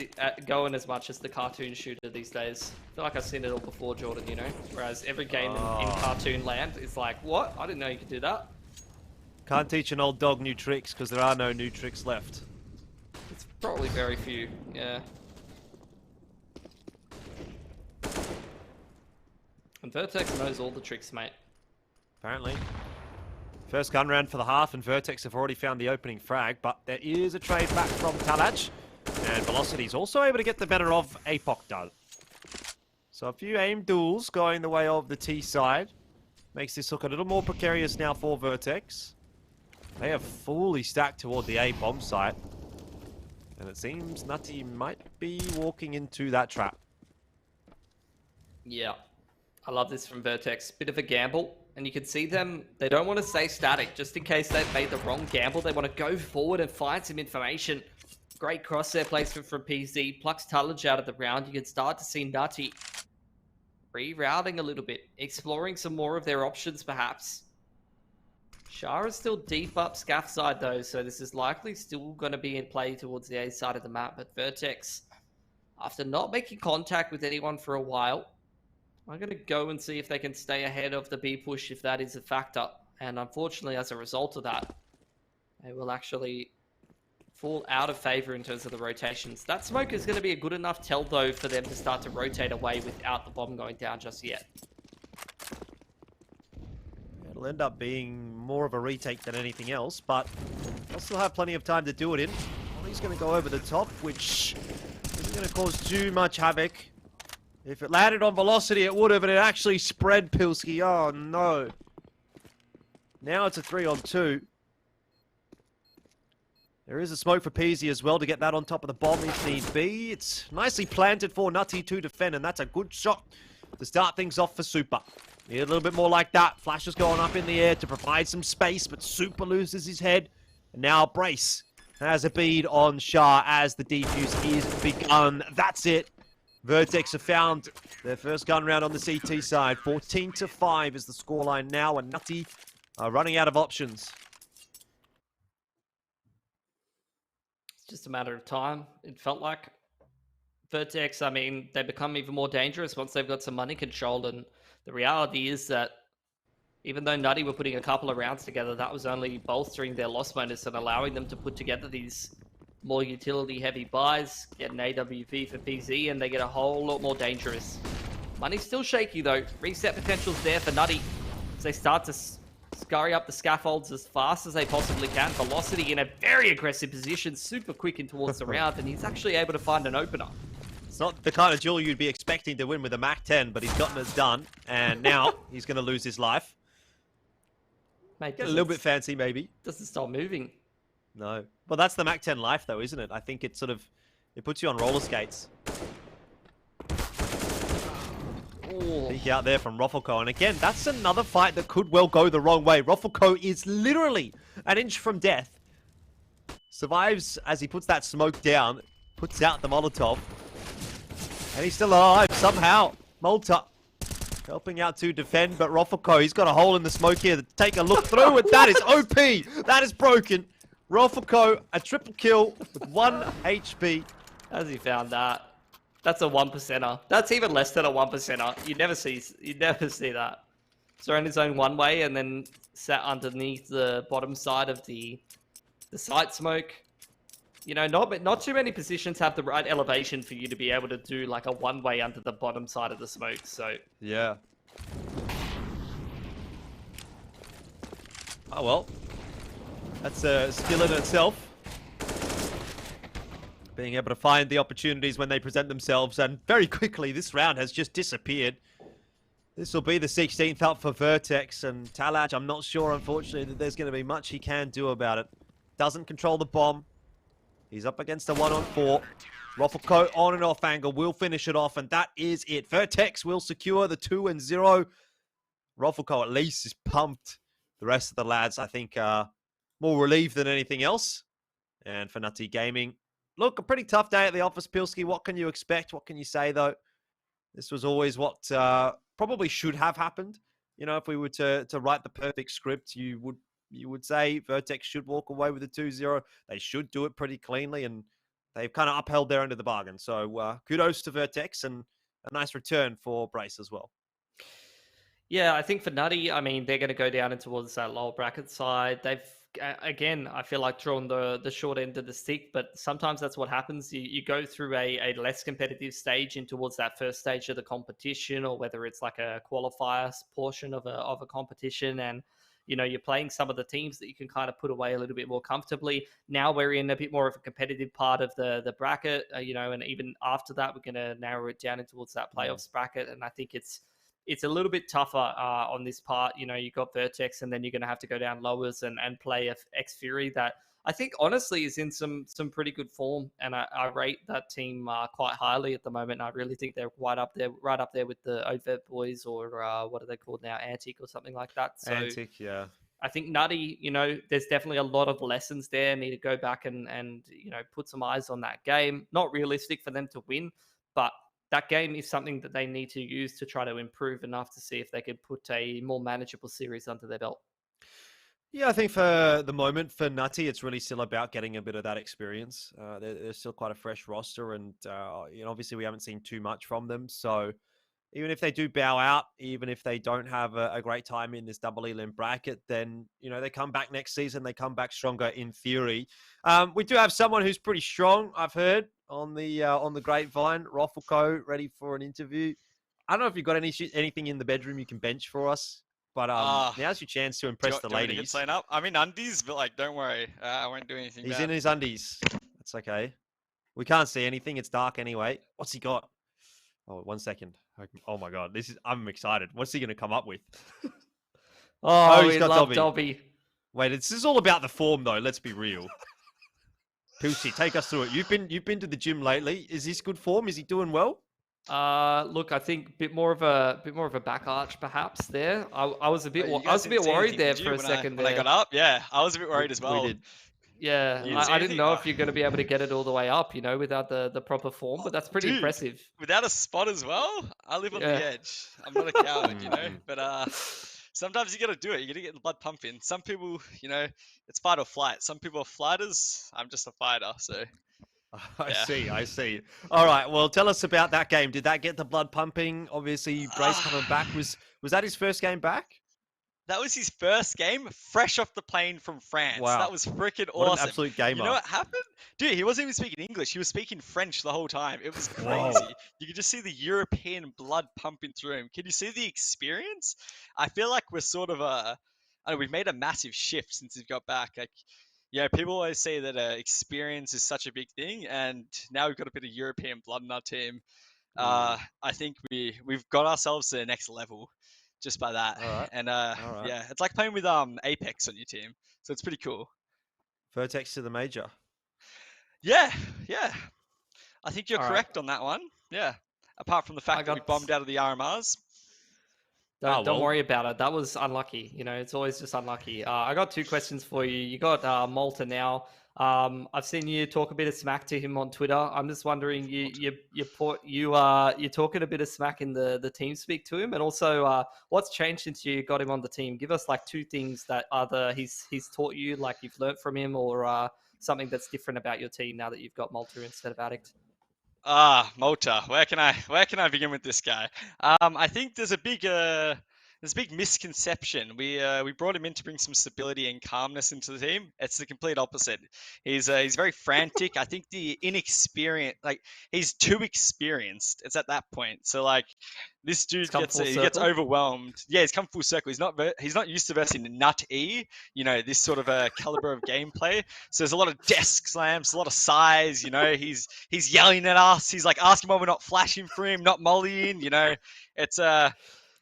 going as much as the cartoon shooter these days. I feel like I've seen it all before, Jordan, you know? Whereas every game in cartoon land is like, what? I didn't know you could do that. Can't teach an old dog new tricks because there are no new tricks left. It's probably very few, yeah. And Vertex knows all the tricks, mate. Apparently. First gun round for the half, and Vertex have already found the opening frag, but there is a trade back from Talaj, and Velocity's also able to get the better of Apoc does. So a few aim duels going the way of the T side. Makes this look a little more precarious now for Vertex. They are fully stacked toward the A bomb site. And it seems Nutty might be walking into that trap. Yeah. I love this from Vertex. Bit of a gamble. And you can see them, they don't want to stay static. Just in case they've made the wrong gamble, they want to go forward and find some information. Great crosshair placement from PZ. Plucks Tullage out of the round. You can start to see Nutty rerouting a little bit. Exploring some more of their options, perhaps. Shah is still deep up Scaff side, though. So this is likely still going to be in play towards the A side of the map. But Vertex, after not making contact with anyone for a while, I'm going to go and see if they can stay ahead of the B push if that is a factor. And unfortunately, as a result of that, they will actually fall out of favor in terms of the rotations. That smoke is going to be a good enough tell, though, for them to start to rotate away without the bomb going down just yet. It'll end up being more of a retake than anything else, but they'll still have plenty of time to do it in. He's going to go over the top, which isn't going to cause too much havoc. If it landed on Velocity, it would have, and it actually spread Pilski. Oh, no. Now it's a 3-on-2. There is a smoke for Peasy as well to get that on top of the bomb if need be. It's nicely planted for Nutty to defend, and that's a good shot to start things off for Super. Need a little bit more like that. Flash is going up in the air to provide some space, but Super loses his head. And now Brace has a bead on Shah as the defuse is begun. That's it. Vertex have found their first gun round on the CT side. 14-5 is the scoreline now, and Nutty are running out of options. It's just a matter of time, it felt like. Vertex, I mean, they become even more dangerous once they've got some money controlled, and the reality is that even though Nutty were putting a couple of rounds together, that was only bolstering their loss bonus and allowing them to put together these more utility-heavy buys, get an AWP for PZ, and they get a whole lot more dangerous. Money's still shaky, though. Reset potential's there for Nutty as they start to scurry up the scaffolds as fast as they possibly can. Velocity in a very aggressive position, super quick in towards the round, and he's actually able to find an opener. It's not the kind of duel you'd be expecting to win with a Mac-10, but he's gotten it done, and now he's going to lose his life. Mate, Get a little bit fancy, maybe. Doesn't stop moving. No. Well, that's the Mac-10 life, though, isn't it? I think it sort of, it puts you on roller skates. Peek out there from Roffelko. And again, that's another fight that could well go the wrong way. Roffelko is literally an inch from death. Survives as he puts that smoke down. Puts out the Molotov. And he's still alive somehow. Malta helping out to defend. But Roffelko, he's got a hole in the smoke here to take a look through. And that is OP. That is broken. Roffelko, a triple kill with 1 HP. As he found that. That's a 1%er. That's even less than a 1%er. You never see that. Thrown his own one way and then sat underneath the bottom side of the site smoke. You know, not too many positions have the right elevation for you to be able to do like a one-way under the bottom side of the smoke, so... Yeah. Oh well. That's a skill in itself. Being able to find the opportunities when they present themselves, and very quickly this round has just disappeared. This will be the 16th up for Vertex, and Talaj, I'm not sure, unfortunately, that there's going to be much he can do about it. Doesn't control the bomb. He's up against a 1-on-4. Roffelko on and off angle will finish it off, and that is it. Vertex will secure the 2-0. Roffelko at least is pumped. The rest of the lads, I think, are more relieved than anything else. And for Nutty Gaming, look, a pretty tough day at the office, Pilski. What can you expect? What can you say, though? This was always what probably should have happened. You know, if we were to write the perfect script, you would say Vertex should walk away with a 2-0. They should do it pretty cleanly, and they've kind of upheld their end of the bargain. So kudos to Vertex, and a nice return for Brace as well. Yeah, I think for Nutty, I mean, they're going to go down in towards that lower bracket side. They've again, I feel like drawing the short end of the stick, but sometimes that's what happens. You go through a less competitive stage in towards that first stage of the competition, or whether it's like a qualifier portion of a competition, and you're playing some of the teams that you can kind of put away a little bit more comfortably. Now we're in a bit more of a competitive part of the bracket, and even after that, we're going to narrow it down towards that playoffs bracket, and I think it's a little bit tougher on this part. You've got Vertex, and then you're going to have to go down lowers and play X Fury that I think honestly is in some pretty good form, and I rate that team quite highly at the moment. And I really think they're right up there with the Ovep boys, or what are they called now, Antic or something like that. So Antic, yeah. I think Nutty, there's definitely a lot of lessons there. Need to go back and put some eyes on that game. Not realistic for them to win, but that game is something that they need to use to try to improve enough to see if they could put a more manageable series under their belt. Yeah, I think for the moment, for Nutty, it's really still about getting a bit of that experience. They're still quite a fresh roster, and obviously we haven't seen too much from them. So even if they do bow out, even if they don't have a great time in this double elim bracket, then they come back next season. They come back stronger in theory. We do have someone who's pretty strong, I've heard on the grapevine. Roffelco ready for an interview. I don't know if you've got anything in the bedroom you can bench for us, but now's your chance to impress the ladies. Do you hit sign up? I'm in undies, but don't worry, I won't do anything. He's bad. in his undies. That's okay. We can't see anything. It's dark anyway. What's he got? Oh, 1 second. Oh my god, I'm excited. What's he going to come up with? He's got Dobby. Wait, this is all about the form though. Let's be real. Pilsy, take us through it. You've been to the gym lately. Is this good form? Is he doing well? Look, I think a bit more of a back arch perhaps there. I was a bit worried there for a second. When I got up, yeah, I was a bit worried as well. We did. Yeah, I didn't know if you're going to be able to get it all the way up, without the proper form, but that's pretty impressive. Without a spot as well, I live on the edge. I'm not a coward, but sometimes you got to do it. You got to get the blood pumping. Some people, it's fight or flight. Some people are fighters. I'm just a fighter, so. I see. All right, well, tell us about that game. Did that get the blood pumping? Obviously, Brace coming back. Was that his first game back? That was his first game, fresh off the plane from France. Wow. That was freaking awesome. What an absolute gamer. You know what happened? Dude, he wasn't even speaking English. He was speaking French the whole time. It was crazy. Whoa. You could just see the European blood pumping through him. Can you see the experience? I feel like we're sort of we've made a massive shift since we've got back. People always say that experience is such a big thing, and now we've got a bit of European blood in our team. I think we've got ourselves to the next level just by that. All right. And All right. yeah, it's like playing with Apex on your team, so it's pretty cool. Vertex to the major. Yeah. I think you're All correct on that one. Yeah. Apart from the fact that we bombed out of the RMRs. Don't worry about it. That was unlucky. It's always just unlucky. I got two questions for you. You got Malta now. I've seen you talk a bit of smack to him on Twitter. I'm just wondering, you're talking a bit of smack in the team speak to him, and also what's changed since you got him on the team? Give us like two things that either he's taught you, like you've learnt from him, or something that's different about your team now that you've got Malta instead of Addict. Malta. Where can I begin with this guy? I think there's a big misconception. We brought him in to bring some stability and calmness into the team. It's the complete opposite. He's very frantic. I think the inexperienced, he's too experienced. It's at that point. So this dude gets overwhelmed. Yeah, he's come full circle. He's not used to versing Nut E. This sort of a caliber of gameplay. So there's a lot of desk slams, a lot of sighs. He's yelling at us. He's asking why we're not flashing for him, not mollying. It's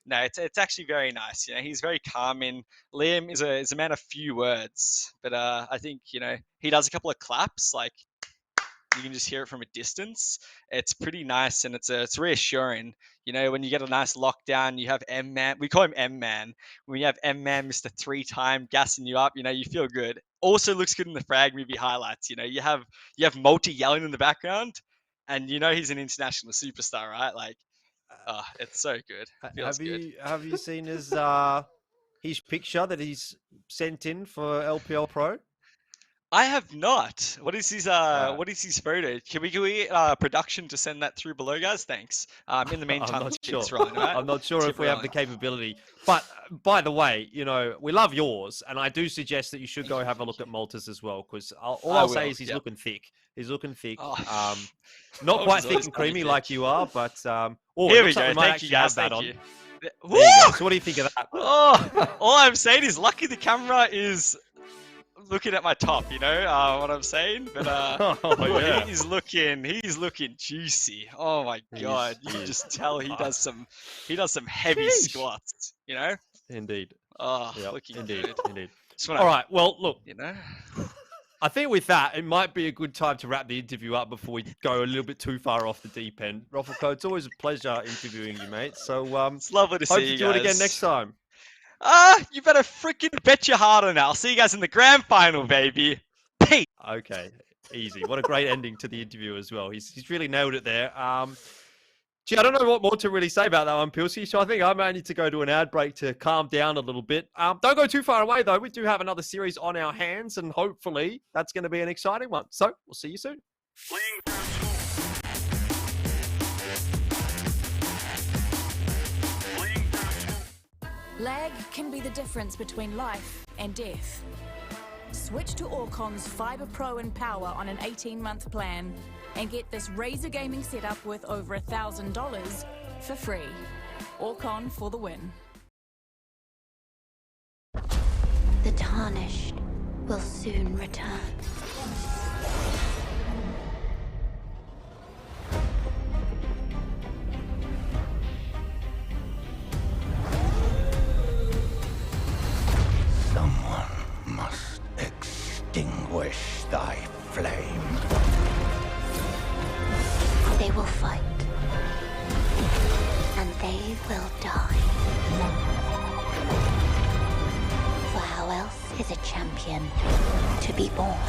No, it's actually very nice. He's very calming. Liam is a man of few words, but I think he does a couple of claps. You can just hear it from a distance. It's pretty nice, and it's reassuring. When you get a nice lockdown, you have M-Man. We call him M-Man. When you have M-Man, Mr. 3-time gassing you up, you feel good. Also looks good in the Frag movie highlights. You have Multi yelling in the background, and he's an international superstar, right? It's so good. Have you seen his picture that he's sent in for LPL Pro? I have not. What is his what is his photo? Can we production to send that through below, guys? Thanks. In the meantime, I'm not let's sure. keep this rolling, all right? I'm not sure Let's if keep we it have the rolling. capability. But by the way, you know, we love yours, and I do suggest that you should go have a look at Malta's as well, because all I'll say will, is he's yep. looking thick. He's looking thick. Oh, Not quite Malta's thick always and gonna be creamy thick. like you are, but oh, Here it we looks like go. we might Thank actually you, guys. have that Thank on. you. There Woo! you go. So what do you think of that? Oh, all I'm saying is lucky the camera is looking at my top, you know what I'm saying? But Oh, yeah. he's looking juicy. Oh my god, you can just tell he does some heavy Sheesh. squats, you know? Indeed. Oh, Yep, looking indeed. good. Indeed. Just wanna, All right. Well, look, you know. I think with that, it might be a good time to wrap the interview up before we go a little bit too far off the deep end. Roffelco, it's always a pleasure interviewing you, mate. So It's lovely to hope see to you do it again guys. next time. You better freaking bet your heart on it. I'll see you guys in the grand final, baby. Peace. Okay, easy. What a great ending to the interview as well. He's really nailed it there. Gee, I don't know what more to really say about that one, Pilsy. So I think I might need to go to an ad break to calm down a little bit. Don't go too far away, though. We do have another series on our hands, and hopefully that's going to be an exciting one. So we'll see you soon. Lag can be the difference between life and death. Switch to Orcon's Fiber Pro and Power on an 18-month plan and get this Razer gaming setup worth over $1,000 for free. Orcon for the win. The Tarnished will soon return. Someone must extinguish thy flame. They will fight. And they will die. For how else is a champion to be born?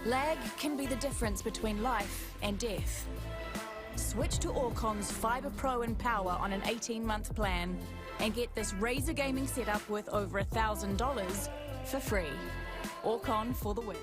Lag can be the difference between life and death. Switch to Orcon's Fiber Pro and Power on an 18-month plan and get this Razer gaming setup worth over $1,000 for free. Orcon for the win.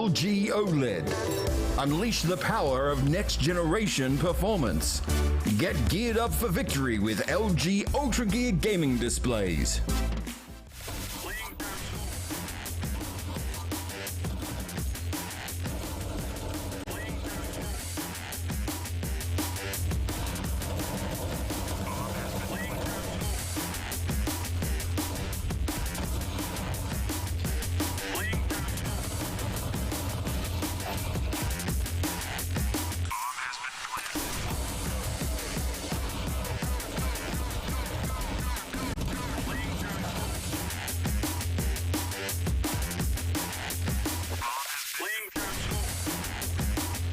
LG OLED. Unleash the power of next-generation performance. Get geared up for victory with LG Ultra Gear gaming displays.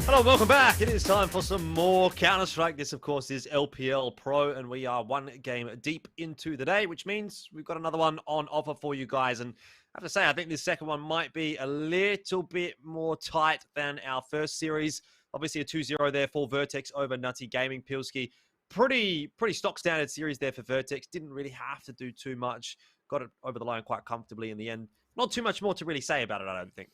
Hello, welcome back. It is time for some more Counter-Strike. This, of course, is LPL Pro, and we are one game deep into the day, which means we've got another one on offer for you guys. And I have to say, I think this second one might be a little bit more tight than our first series. Obviously, a 2-0 there for Vertex over Nutty Gaming. Pilski, pretty stock standard series there for Vertex. Didn't really have to do too much. Got it over the line quite comfortably in the end. Not too much more to really say about it, I don't think.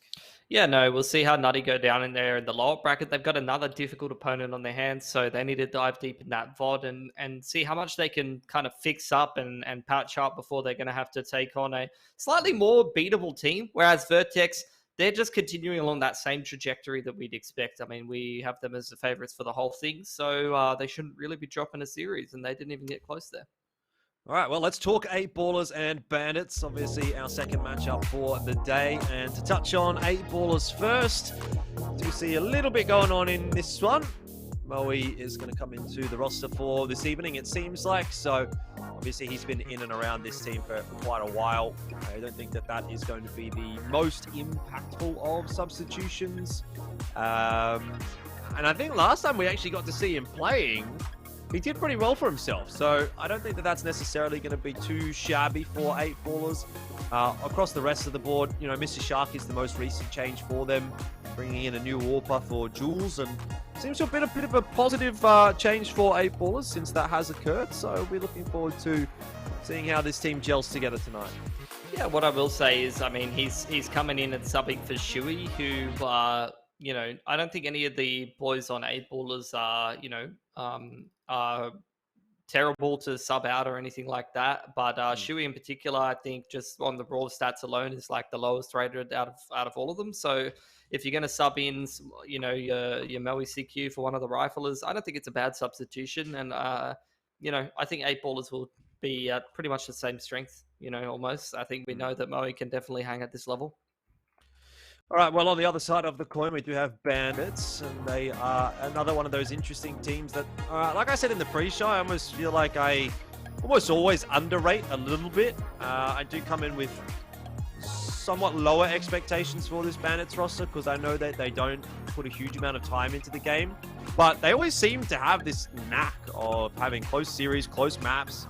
Yeah, no, we'll see how Nutty go down in there in the lower bracket. They've got another difficult opponent on their hands, so they need to dive deep in that VOD and see how much they can kind of fix up and patch up before they're going to have to take on a slightly more beatable team. Whereas Vertex, they're just continuing along that same trajectory that we'd expect. I mean, we have them as the favorites for the whole thing, so they shouldn't really be dropping a series, and they didn't even get close there. All right, well, let's talk 8Ballers and Bandits. Obviously, our second matchup for the day. And to touch on 8Ballers first, do see a little bit going on in this one. Moe is going to come into the roster for this evening, it seems like. So, obviously, he's been in and around this team for quite a while. I don't think that is going to be the most impactful of substitutions. And I think last time we actually got to see him playing, he did pretty well for himself, so I don't think that's necessarily going to be too shabby for 8Ballers. Across the rest of the board, you know, Mr. Shark is the most recent change for them, bringing in a new AWPer for Jules, and seems to have been a bit of a positive change for 8Ballers since that has occurred, so we're looking forward to seeing how this team gels together tonight. Yeah, what I will say is, I mean, he's coming in and subbing for Shuey, who, you know, I don't think any of the boys on 8Ballers are, you know, terrible to sub out or anything like that. But Shuey in particular, I think just on the raw stats alone is like the lowest rated out of all of them. So if you're going to sub in, you know, your Moe CQ for one of the riflers, I don't think it's a bad substitution. And, you know, I think 8Ballers will be at pretty much the same strength, you know, almost. I think we know that Moe can definitely hang at this level. All right, well, on the other side of the coin, we do have Bandits, and they are another one of those interesting teams that, like I said in the pre-show, I almost feel like I almost always underrate a little bit. I do come in with somewhat lower expectations for this Bandits roster because I know that they don't put a huge amount of time into the game, but they always seem to have this knack of having close series, close maps,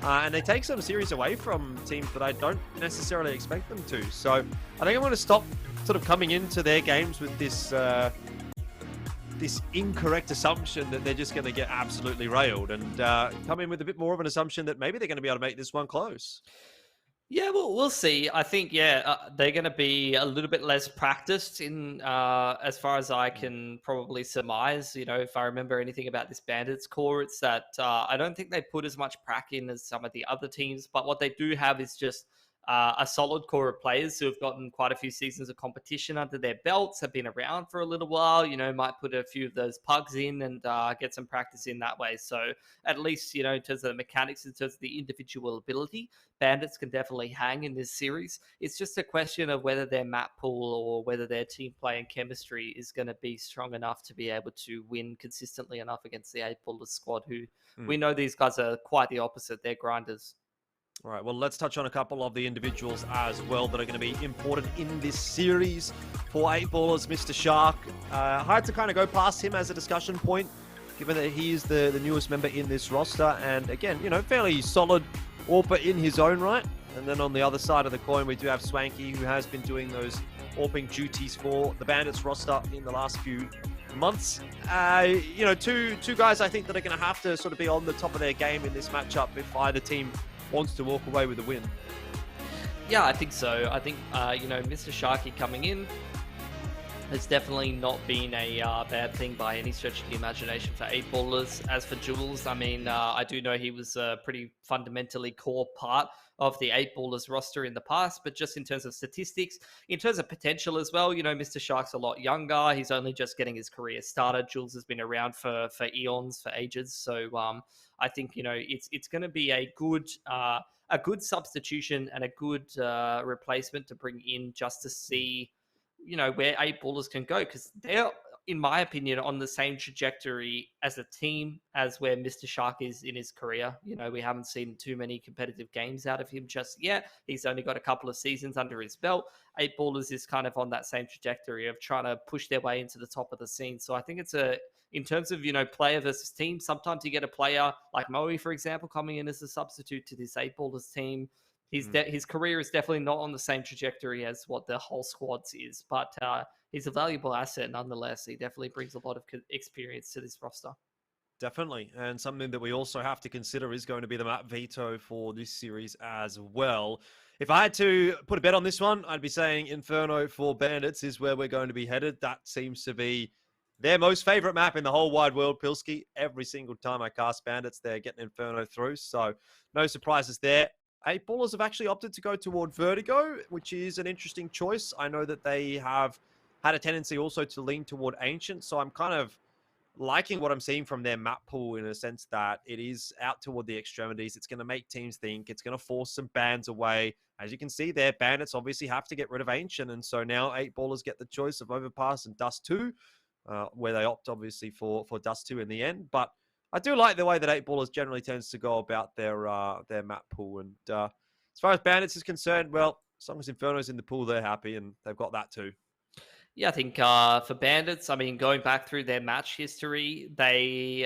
and they take some series away from teams that I don't necessarily expect them to. So I think I'm going to stop sort of coming into their games with this this incorrect assumption that they're just going to get absolutely railed, and come in with a bit more of an assumption that maybe they're going to be able to make this one close. Yeah, well, we'll see. I think, they're going to be a little bit less practiced in, as far as I can probably surmise. You know, if I remember anything about this Bandits core, it's that I don't think they put as much prac in as some of the other teams. But what they do have is just a solid core of players who have gotten quite a few seasons of competition under their belts, have been around for a little while, you know, might put a few of those pugs in and get some practice in that way. So at least, you know, in terms of the mechanics, in terms of the individual ability, Bandits can definitely hang in this series. It's just a question of whether their map pool or whether their team play and chemistry is going to be strong enough to be able to win consistently enough against the 8Ballers squad, who we know these guys are quite the opposite. They're grinders. All right, well, let's touch on a couple of the individuals as well that are going to be important in this series for 8Ballers. Mr. Shark, hard to kind of go past him as a discussion point, given that he is the newest member in this roster. And again, you know, fairly solid AWPer in his own right. And then on the other side of the coin, we do have Swanky, who has been doing those AWPing duties for the Bandits roster in the last few months. You know, two guys I think that are going to have to sort of be on the top of their game in this matchup if either team wants to walk away with a win. Yeah, I think so. I think, you know, Mr. Sharky coming in, has definitely not been a bad thing by any stretch of the imagination for 8ballers. As for Jules, I mean, I do know he was a pretty fundamentally core part of the 8ballers roster in the past, but just in terms of statistics, in terms of potential as well, you know, Mr. Shark's a lot younger. He's only just getting his career started. Jules has been around for eons, for ages. So I think, you know, it's going to be a good substitution and a good replacement to bring in just to see, you know, where 8ballers can go, because they're, in my opinion, on the same trajectory as a team as where Mr. Shark is in his career. You know, we haven't seen too many competitive games out of him just yet. He's only got a couple of seasons under his belt. 8ballers is kind of on that same trajectory of trying to push their way into the top of the scene. So I think it's in terms of, you know, player versus team, sometimes you get a player like Moe, for example, coming in as a substitute to this 8ballers team. His career is definitely not on the same trajectory as what the whole squad's is, but he's a valuable asset nonetheless. He definitely brings a lot of experience to this roster. Definitely. And something that we also have to consider is going to be the map veto for this series as well. If I had to put a bet on this one, I'd be saying Inferno for Bandits is where we're going to be headed. That seems to be their most favorite map in the whole wide world, Pilski. Every single time I cast Bandits, they're getting Inferno through. So no surprises there. 8ballers have actually opted to go toward Vertigo, which is an interesting choice. I know that they have had a tendency also to lean toward Ancient. So I'm kind of liking what I'm seeing from their map pool in a sense that it is out toward the extremities. It's going to make teams think. It's going to force some bans away. As you can see there, Bandits obviously have to get rid of Ancient. And so now 8ballers get the choice of Overpass and Dust 2, where they opt obviously for Dust 2 in the end. But I do like the way that 8ballers generally tends to go about their map pool. And as far as Bandits is concerned, well, as long as Inferno's in the pool, they're happy, and they've got that too. Yeah, I think for Bandits, I mean, going back through their match history, they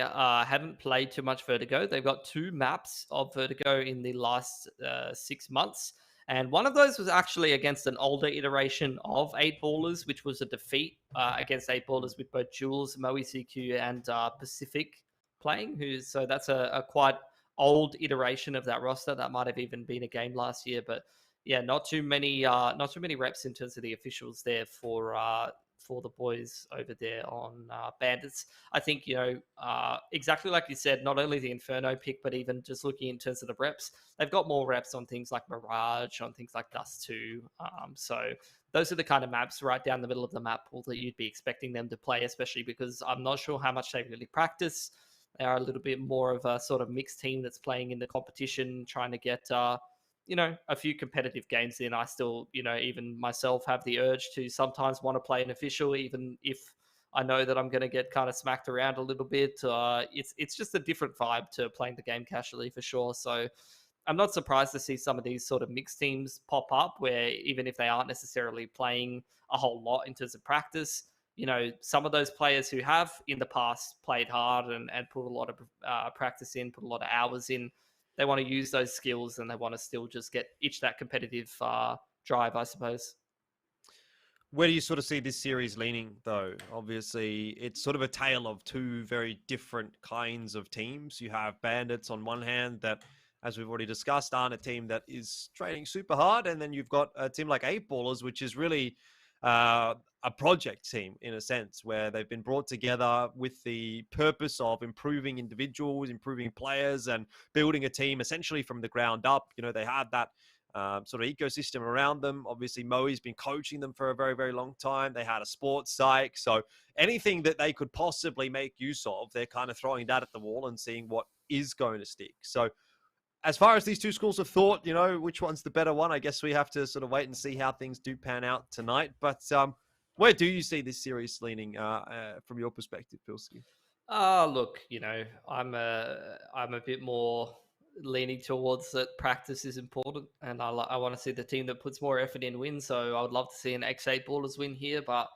haven't played too much Vertigo. They've got 2 maps of Vertigo in the last 6 months. And one of those was actually against an older iteration of 8ballers, which was a defeat against 8ballers with both Jules, Moe CQ, and Pacific playing. So that's a quite old iteration of that roster. That might have even been a game last year, but yeah, not too many reps in terms of the officials there for the boys over there on Bandits. I think, you know, exactly like you said, not only the Inferno pick, but even just looking in terms of the reps, they've got more reps on things like Mirage, on things like Dust 2. So those are the kind of maps right down the middle of the map pool that you'd be expecting them to play, especially because I'm not sure how much they really practice. They are a little bit more of a sort of mixed team that's playing in the competition, trying to get you know, a few competitive games in. I still, you know, even myself have the urge to sometimes want to play an official, even if I know that I'm going to get kind of smacked around a little bit. It's just a different vibe to playing the game casually for sure. So I'm not surprised to see some of these sort of mixed teams pop up where even if they aren't necessarily playing a whole lot in terms of practice, you know, some of those players who have in the past played hard and put a lot of practice in, put a lot of hours in, they want to use those skills and they want to still just itch that competitive drive, I suppose. Where do you sort of see this series leaning, though? Obviously, it's sort of a tale of 2 very different kinds of teams. You have Bandits on one hand that, as we've already discussed, aren't a team that is training super hard. And then you've got a team like 8ballers, which is really a project team in a sense, where they've been brought together with the purpose of improving individuals, improving players, and building a team essentially from the ground up. You know, they had that sort of ecosystem around them. Obviously, Moe's been coaching them for a very, very long time. They had a sports psych. So anything that they could possibly make use of, they're kind of throwing that at the wall and seeing what is going to stick. So as far as these 2 schools of thought, you know, which one's the better one? I guess we have to sort of wait and see how things do pan out tonight. But where do you see this series leaning from your perspective, Pilski? Look, you know, I'm a bit more leaning towards that practice is important, and I want to see the team that puts more effort in win. So I would love to see an X8ballers win here. But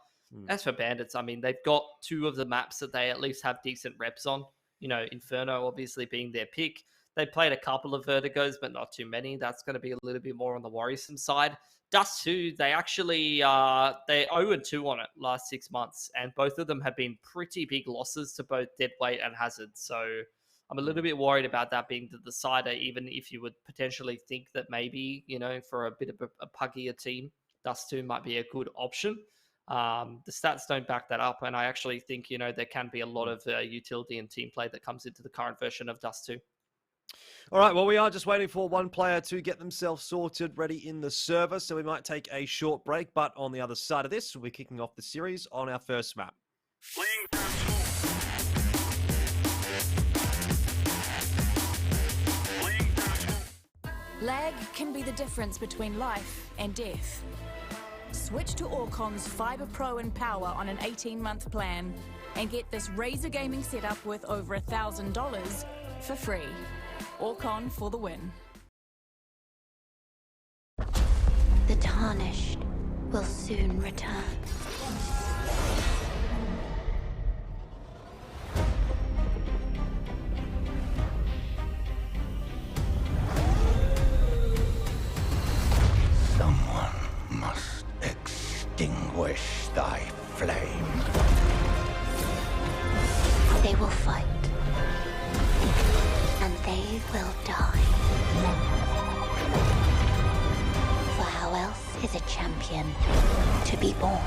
as for Bandits, I mean, they've got 2 of the maps that they at least have decent reps on. You know, Inferno obviously being their pick. They played a couple of Vertigos, but not too many. That's going to be a little bit more on the worrisome side. Dust 2, they actually they 0-2 on it last 6 months, and both of them have been pretty big losses to both Deadweight and Hazard. So I'm a little bit worried about that being the decider, even if you would potentially think that maybe, you know, for a bit of a puggier team, Dust 2 might be a good option. The stats don't back that up, and I actually think there can be a lot of utility and team play that comes into the current version of Dust 2. All right, well, we are just waiting for one player to get themselves sorted, ready in the server, so we might take a short break, but on the other side of this, we'll be kicking off the series on our first map. Lag can be the difference between life and death. Switch to Orcon's Fiber Pro and Power on an 18-month plan and get this Razer gaming setup worth over $1,000 for free. Orcon for the win. The Tarnished will soon return. Someone must extinguish thy flame. They will fight. And they will die. For how else is a champion to be born?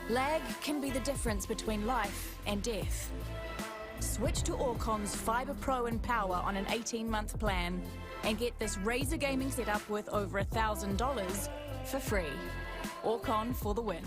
Lag can be the difference between life and death. Switch to Orcon's Fiber Pro and Power on an 18-month plan and get this Razer gaming setup worth over $1,000 for free. Orcon for the win.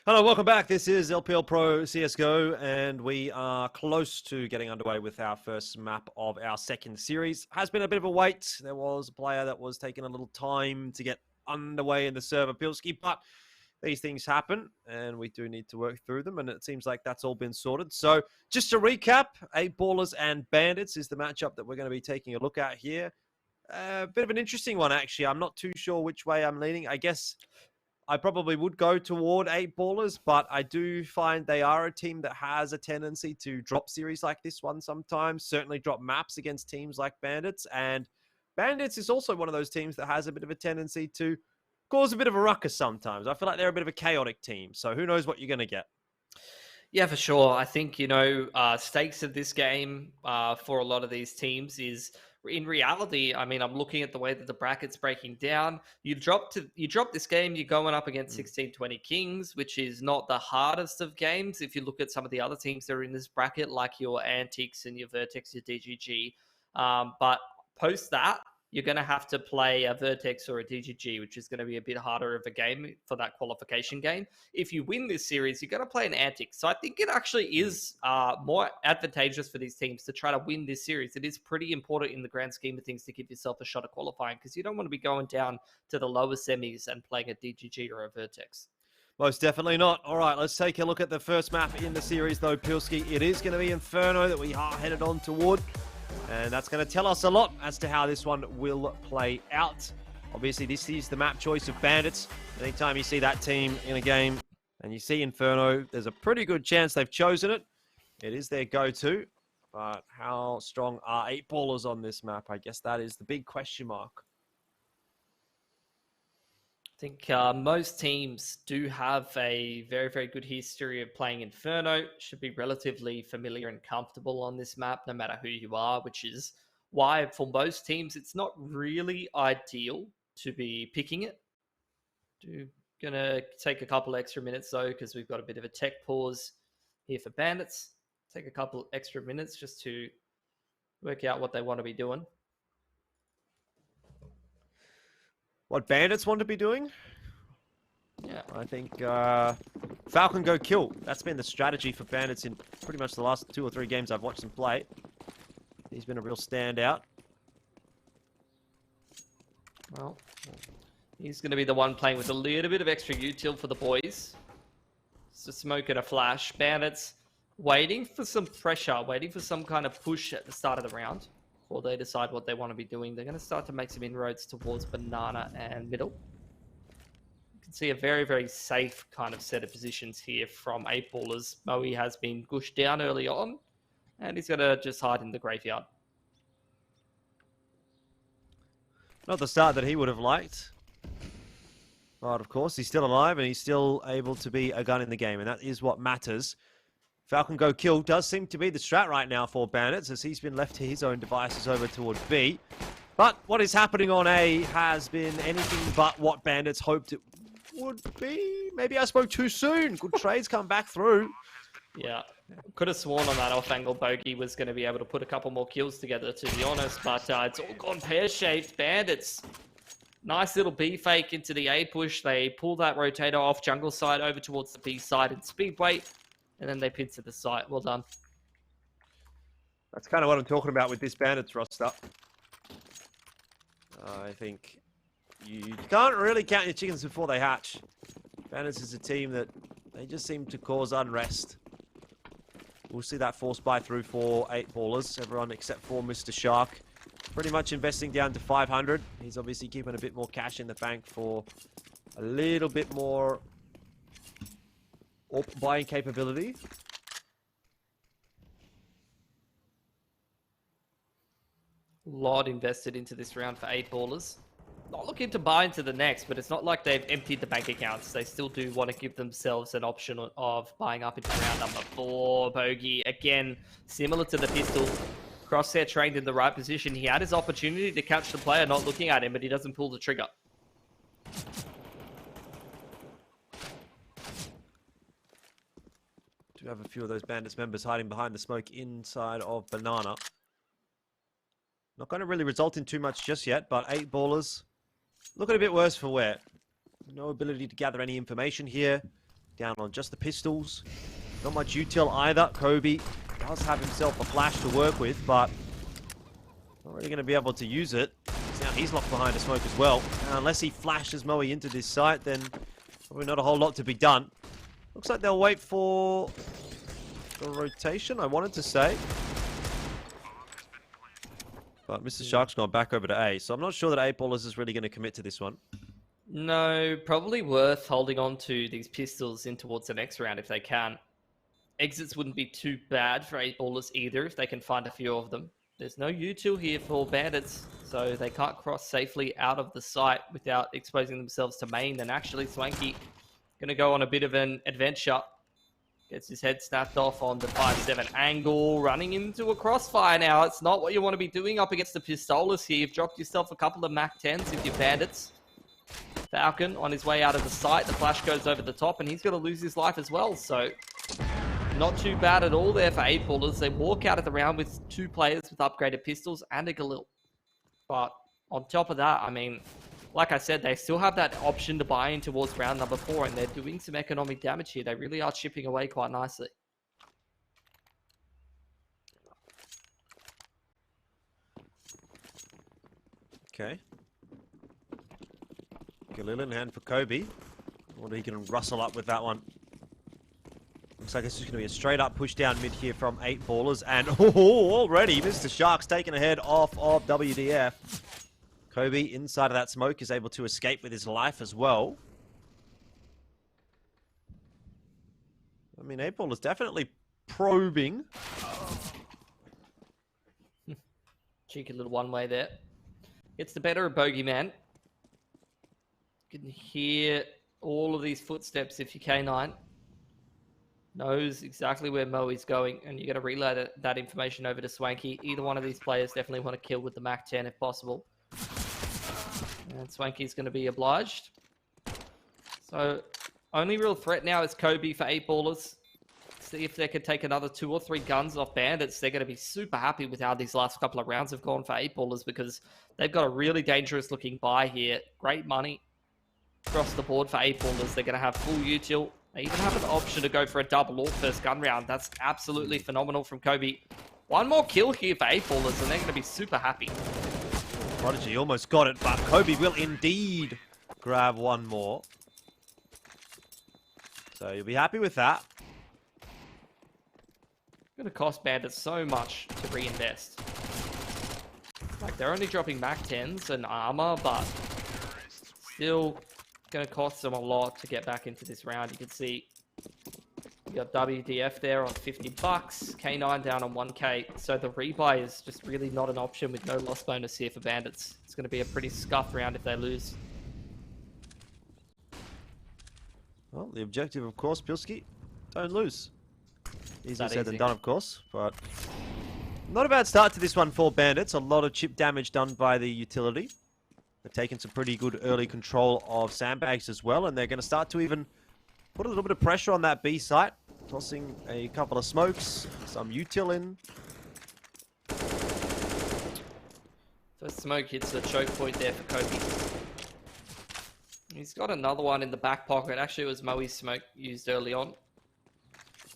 Hello, welcome back. This is LPL Pro CSGO, and we are close to getting underway with our first map of our second series. Has been a bit of a wait. There was a player that was taking a little time to get underway in the server, Pilski, but these things happen, and we do need to work through them, and it seems like that's all been sorted. So just to recap, 8ballers and Bandits is the matchup that we're going to be taking a look at here. A bit of an interesting one, actually. I'm not too sure which way I'm leaning. I guess I probably would go toward 8ballers, but I do find they are a team that has a tendency to drop series like this one sometimes, certainly drop maps against teams like Bandits. And Bandits is also one of those teams that has a bit of a tendency to cause a bit of a ruckus sometimes. I feel like they're a bit of a chaotic team, so who knows what you're going to get. Yeah, for sure. I think, stakes of this game for a lot of these teams is, in reality, I mean, I'm looking at the way that the bracket's breaking down. You drop this game, you're going up against 16-20 Kings, which is not the hardest of games. If you look at some of the other teams that are in this bracket, like your Antics and your Vertex, your DGG. But post that, you're going to have to play a Vertex or a DGG, which is going to be a bit harder of a game for that qualification game. If you win this series, you're going to play an Antics. So I think it actually is more advantageous for these teams to try to win this series. It is pretty important in the grand scheme of things to give yourself a shot at qualifying, because you don't want to be going down to the lower semis and playing a DGG or a Vertex. Most definitely not. All right, let's take a look at the first map in the series, though, Pilski. It is going to be Inferno that we are headed on toward. And that's going to tell us a lot as to how this one will play out. Obviously, this is the map choice of Bandits. Anytime you see that team in a game and you see Inferno, there's a pretty good chance they've chosen it. It is their go-to. But how strong are 8ballers on this map? I guess that is the big question mark. I think most teams do have a very, very good history of playing Inferno. Should be relatively familiar and comfortable on this map, no matter who you are, which is why for most teams, it's not really ideal to be picking it. Gonna take a couple extra minutes though, because we've got a bit of a tech pause here for Bandits. Take a couple extra minutes just to work out what they want to be doing. What Bandits want to be doing? Yeah. I think Falcon go kill. That's been the strategy for Bandits in pretty much the last 2 or 3 games I've watched them play. He's been a real standout. Well, he's going to be the one playing with a little bit of extra util for the boys. It's a smoke and a flash. Bandits waiting for some pressure, waiting for some kind of push at the start of the round. Or they decide what they want to be doing. They're going to start to make some inroads towards Banana and middle. You can see a very, very safe kind of set of positions here from 8ballers. Moe has been gushed down early on, and he's going to just hide in the graveyard. Not the start that he would have liked. But of course, he's still alive, and he's still able to be a gun in the game, and that is what matters. Falcon go kill does seem to be the strat right now for Bandits, as he's been left to his own devices over toward B. But what is happening on A has been anything but what Bandits hoped it would be. Maybe I spoke too soon. Good trades come back through. Yeah, could have sworn on that off-angle bogey was going to be able to put a couple more kills together, to be honest. But it's all gone pear-shaped. Bandits, nice little B fake into the A push. They pull that rotator off jungle side over towards the B side in Speedway. And then they pin to the site. Well done. That's kind of what I'm talking about with this Bandits roster. I think you can't really count your chickens before they hatch. Bandits is a team that they just seem to cause unrest. We'll see that force buy through for 8ballers. Everyone except for Mr. Shark. Pretty much investing down to 500. He's obviously keeping a bit more cash in the bank for a little bit more buying capability. Lot invested into this round for 8ballers. Not looking to buy into the next, but it's not like they've emptied the bank accounts. They still do want to give themselves an option of buying up into round number 4. Bogey, again, similar to the pistol. Crosshair trained in the right position. He had his opportunity to catch the player not looking at him, but he doesn't pull the trigger. Do have a few of those Bandits members hiding behind the smoke inside of Banana. Not going to really result in too much just yet, but 8ballers looking a bit worse for wear. No ability to gather any information here. down on just the pistols. Not much util either. Kobe does have himself a flash to work with, but not really going to be able to use it. Now he's locked behind a smoke as well. Unless he flashes Moe into this site, then probably not a whole lot to be done. Looks like they'll wait for the rotation, I wanted to say. But Mr. Shark's gone back over to A, so I'm not sure that 8ballers is really going to commit to this one. No, probably worth holding on to these pistols in towards the next round if they can. Exits wouldn't be too bad for 8ballers either if they can find a few of them. There's no util here for bandits, so they can't cross safely out of the site without exposing themselves to main. And actually, Swanky going to go on a bit of an adventure. Gets his head snapped off on the 5-7 angle, running into a crossfire now. It's not what you want to be doing up against the Pistolas here. You've dropped yourself a couple of Mac 10s if you're bandits. Falcon on his way out of the site. The flash goes over the top, and he's going to lose his life as well. So, not too bad at all there for 8ballers. They walk out of the round with 2 players with upgraded pistols and a Galil. But on top of that, I mean, like I said, they still have that option to buy in towards round number 4, and they're doing some economic damage here. They really are chipping away quite nicely. Okay. Galil in hand for Kobe. Wonder he can rustle up with that one. Looks like it's just going to be a straight up push down mid here from 8ballers. And already Mr. Shark's taken a head off of WDF. Kobe inside of that smoke is able to escape with his life as well. I mean, 8ballers definitely probing. Cheeky little one-way there. Gets the better of Bogeyman. You can hear all of these footsteps if you're K9. Knows exactly where Moe is going, and you're going to relay that information over to Swanky. Either one of these players definitely want to kill with the Mac 10 if possible. And Swanky's going to be obliged. So, only real threat now is Kobe for 8ballers. See if they could take another 2 or 3 guns off bandits. They're going to be super happy with how these last couple of rounds have gone for 8ballers because they've got a really dangerous looking buy here. Great money across the board for 8ballers. They're going to have full util. They even have an option to go for a double or first gun round. That's absolutely phenomenal from Kobe. One more kill here for 8ballers and they're going to be super happy. Prodigy almost got it, but Kobe will indeed grab one more. So you'll be happy with that. Going to cost bandits so much to reinvest. Like, they're only dropping Mac 10s and armor, but still going to cost them a lot to get back into this round. You can see you got WDF there on 50 bucks, K9 down on 1k. So the rebuy is just really not an option with no loss bonus here for bandits. It's going to be a pretty scuffed round if they lose. Well, the objective, of course, Pilski, don't lose. Easier said than easy. done, of course, but not a bad start to this one for bandits. A lot of chip damage done by the utility. They've taken some pretty good early control of sandbags as well, and they're going to start to even put a little bit of pressure on that B site, tossing a couple of smokes, some util in. First smoke hits the choke point there for Kobe. He's got another one in the back pocket. Actually, it was Moe's smoke used early on.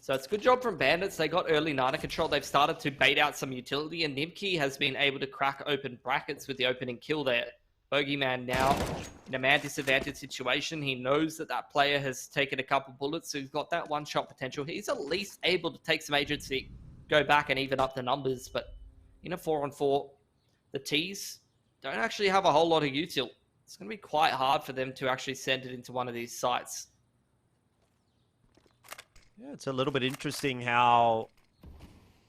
So it's a good job from bandits. They got early Nana control. They've started to bait out some utility, and Nimki has been able to crack open brackets with the opening kill there. Bogeyman now in a man disadvantaged situation. He knows that that player has taken a couple bullets, so he's got that one-shot potential. He's at least able to take some agency, go back and even up the numbers, but in a 4-on-4, the T's don't actually have a whole lot of util. It's going to be quite hard for them to actually send it into one of these sites. Yeah, it's a little bit interesting how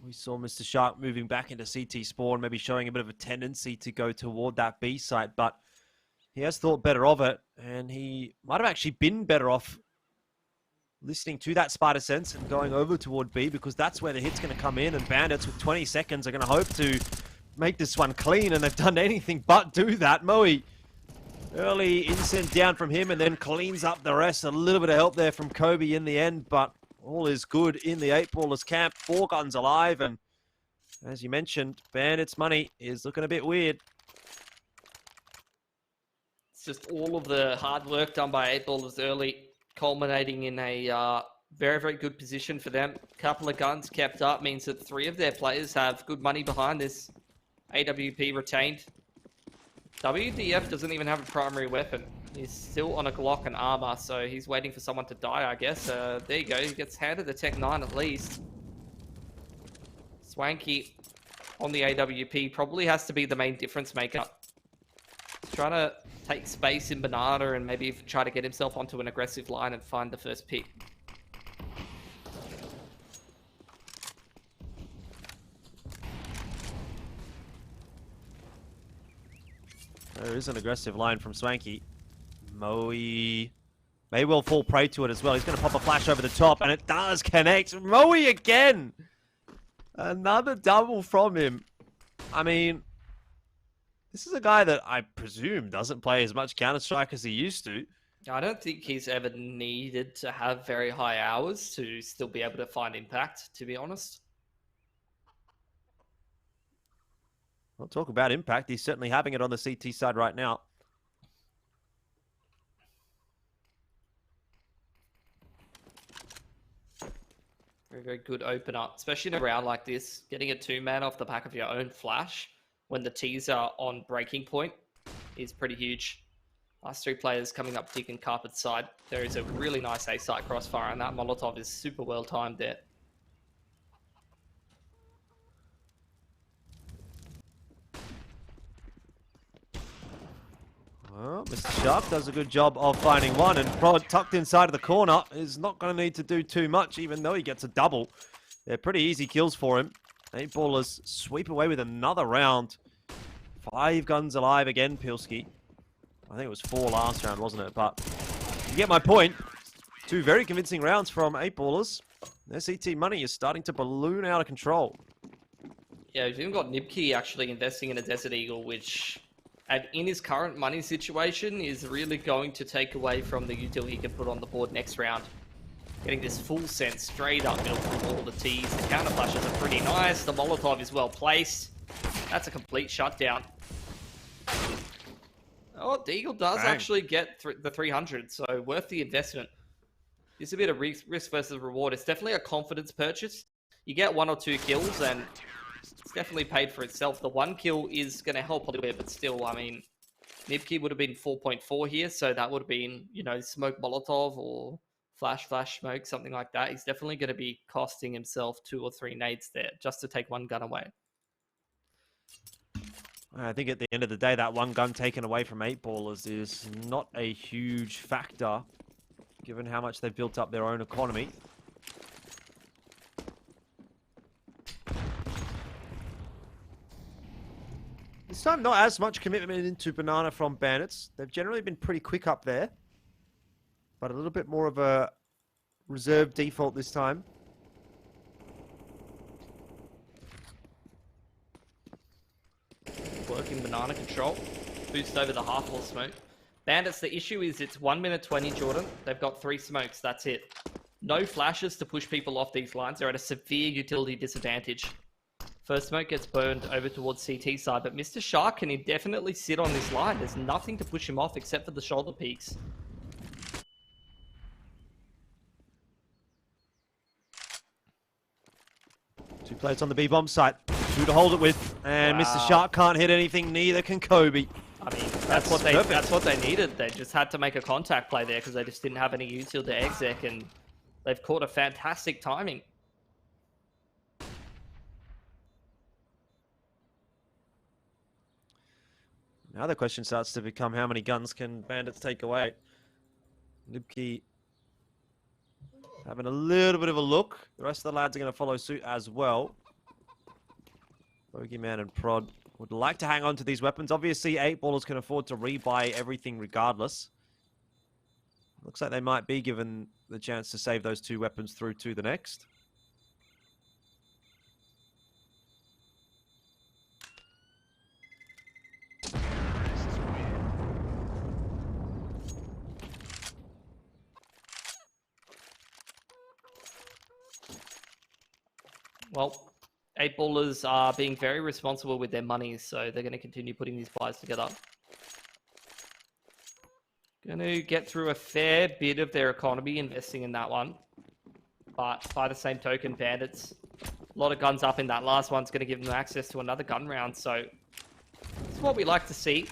we saw Mr. Shark moving back into CT spawn, maybe showing a bit of a tendency to go toward that B site, but he has thought better of it, and he might have actually been better off listening to that Spider Sense and going over toward B, because that's where the hit's going to come in, and bandits with 20 seconds are going to hope to make this one clean, and they've done anything but do that. Moe, early incent down from him, and then cleans up the rest. A little bit of help there from Kobe in the end, but all is good in the 8ballers camp. 4 guns alive, and as you mentioned, bandits' money is looking a bit weird. It's just all of the hard work done by 8ballers early culminating in a very, very good position for them. Couple of guns kept up means that 3 of their players have good money behind this. AWP retained. WDF doesn't even have a primary weapon. He's still on a Glock and armor, so he's waiting for someone to die, I guess. There you go. He gets handed the Tech 9 at least. Swanky on the AWP probably has to be the main difference maker. He's trying to take space in Banana and maybe try to get himself onto an aggressive line and find the first pick. There is an aggressive line from Swanky. Moe may well fall prey to it as well. He's going to pop a flash over the top, and it does connect. Moe again! Another double from him. I mean, this is a guy that I presume doesn't play as much Counter-Strike as he used to. I don't think he's ever needed to have very high hours to still be able to find impact, to be honest. We'll talk about impact. He's certainly having it on the CT side right now. Very, very good opener, especially in a round like this. Getting a 2-man off the back of your own flash when the T's are on breaking point is pretty huge. Last 3 players coming up Dick and Carpet's side. There is a really nice A-site crossfire, and that Molotov is super well timed there. Well, Mr. Sharp does a good job of finding one, and Prod tucked inside of the corner is not going to need to do too much, even though he gets a double. They're pretty easy kills for him. 8ballers sweep away with another round. 5 guns alive again, Pilski. I think it was 4 last round, wasn't it? But you get my point. 2 very convincing rounds from 8ballers. Their CT money is starting to balloon out of control. Yeah, we've even got Nibki actually investing in a Desert Eagle, which... and in his current money situation is really going to take away from the util he can put on the board next round. Getting this full set straight up middle from all the T's. The counter flashes are pretty nice. The Molotov is well placed. That's a complete shutdown. Oh, the Eagle does actually get the 300, so worth the investment. It's a bit of risk versus reward. It's definitely a confidence purchase. You get 1 or 2 kills and it's definitely paid for itself. The 1 kill is going to help a little bit, but still, I mean, Nibki would have been 4.4 here, so that would have been, you know, smoke Molotov or flash smoke, something like that. He's definitely going to be costing himself 2 or 3 nades there just to take 1 gun away. I think at the end of the day, that 1 gun taken away from 8ballers is not a huge factor, given how much they've built up their own economy. This time, not as much commitment into Banana from Bandits. They've generally been pretty quick up there, but a little bit more of a reserve default this time. Working Banana control. Boost over the half-wall smoke. Bandits, the issue is it's 1 minute 20, Jordan. They've got 3 smokes, that's it. No flashes to push people off these lines. They're at a severe utility disadvantage. First smoke gets burned over towards CT side, but Mr. Shark can indefinitely sit on this line. There's nothing to push him off except for the shoulder peaks. Two players on the B-bomb site. 2 to hold it with, and wow. Mr. Shark can't hit anything, neither can Kobe. I mean, that's what they needed. They just had to make a contact play there because they just didn't have any util to exec, and they've caught a fantastic timing. Now the question starts to become how many guns can Bandits take away? Nibki having a little bit of a look. The rest of the lads are going to follow suit as well. Bogeyman and Prod would like to hang on to these weapons. Obviously, 8ballers can afford to rebuy everything regardless. Looks like they might be given the chance to save those 2 weapons through to the next. Well, 8ballers are being very responsible with their money, so they're going to continue putting these buys together. Going to get through a fair bit of their economy investing in that one. But by the same token, Bandits, a lot of guns up in that last one's going to give them access to another gun round. So it's what we like to see.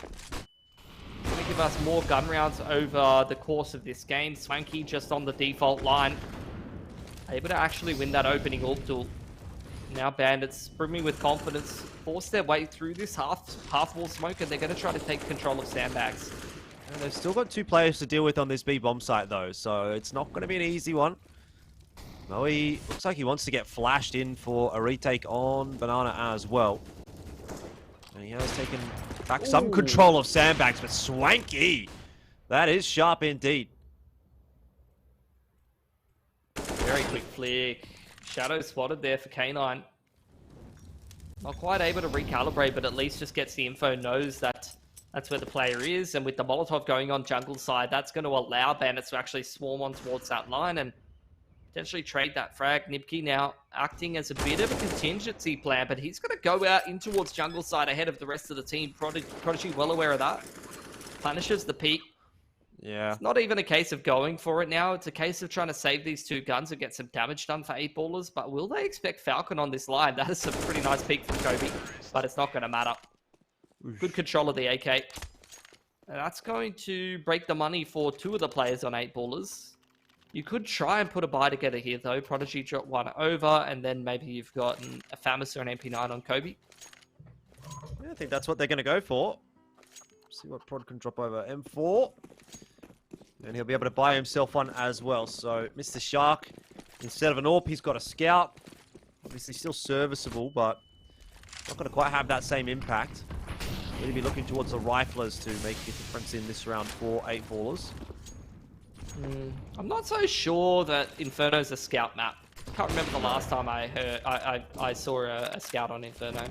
Going to give us more gun rounds over the course of this game. Swanky just on the default line. Able to actually win that opening AWP duel. Now Bandits, brimming with confidence, force their way through this half wall smoke, and they're going to try to take control of sandbags. And they've still got 2 players to deal with on this B bomb site though, so it's not going to be an easy one. Moe looks like he wants to get flashed in for a retake on Banana as well. And he has taken back some control of sandbags, but Swanky, that is sharp indeed. Very quick flick. Shadow spotted there for K9. Not quite able to recalibrate, but at least just gets the info, knows that that's where the player is. And with the Molotov going on jungle side, that's going to allow Bandits to actually swarm on towards that line and potentially trade that frag. Nibki now acting as a bit of a contingency plan, but he's going to go out in towards jungle side ahead of the rest of the team. Prodigy well aware of that. Punishes the peak. Yeah. It's not even a case of going for it now. It's a case of trying to save these 2 guns and get some damage done for 8-ballers. But will they expect Falcon on this line? That is a pretty nice peek from Kobe, but it's not going to matter. Good control of the AK. And that's going to break the money for 2 of the players on 8-ballers. You could try and put a buy together here, though. Prodigy dropped 1 over, and then maybe you've gotten a Famis or an MP9 on Kobe. Yeah, I think that's what they're going to go for. See what Prod can drop over. M4. And he'll be able to buy himself one as well. So, Mr. Shark, instead of an AWP, he's got a Scout. Obviously still serviceable, but not going to quite have that same impact. Really be looking towards the riflers to make a difference in this round for 8-ballers. I'm not so sure that Inferno's a Scout map. Can't remember the last time I saw a Scout on Inferno.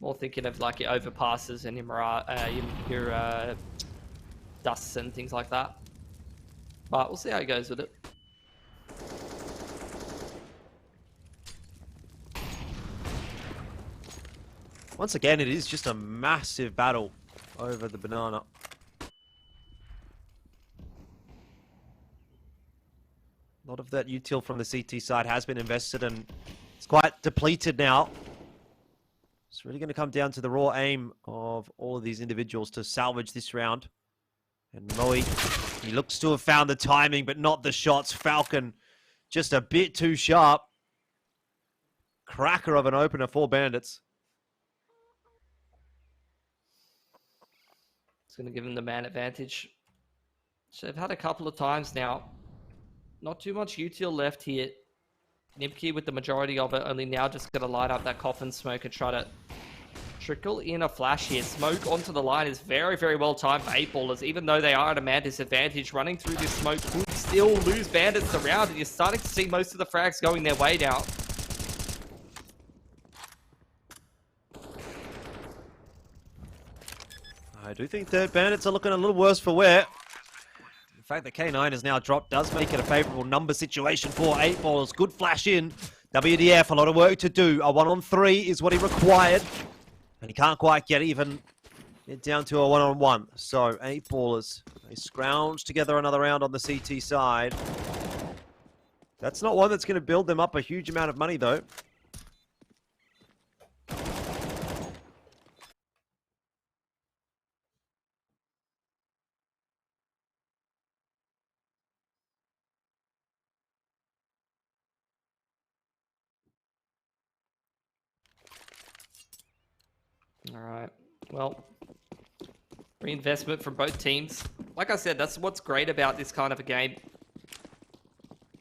More thinking of like your overpasses and your dusts and things like that. But we'll see how it goes with it. Once again, it is just a massive battle over the banana. A lot of that util from the CT side has been invested and it's quite depleted now. It's really going to come down to the raw aim of all of these individuals to salvage this round. And Moe, he looks to have found the timing, but not the shots. Falcon, just a bit too sharp. Cracker of an opener for Bandits. It's going to give them the man advantage. So they've had a couple of times now. Not too much util left here. Nibki with the majority of it, only now just going to light up that coffin smoke and try to trickle in a flash here. Smoke onto the line is very, very well timed for 8-ballers. Even though they are at a man disadvantage, running through this smoke could still lose Bandits the round. And you're starting to see most of the frags going their way now. I do think the Bandits are looking a little worse for wear. The fact that K9 has now dropped does make it a favorable number situation for 8-ballers. Good flash in. WDF, a lot of work to do. A 1-on-3 is what he required. And he can't quite get even it down to a 1-on-1. So 8-ballers, they scrounge together another round on the CT side. That's not one that's going to build them up a huge amount of money, though. All right. Well, reinvestment from both teams. Like I said, that's what's great about this kind of a game.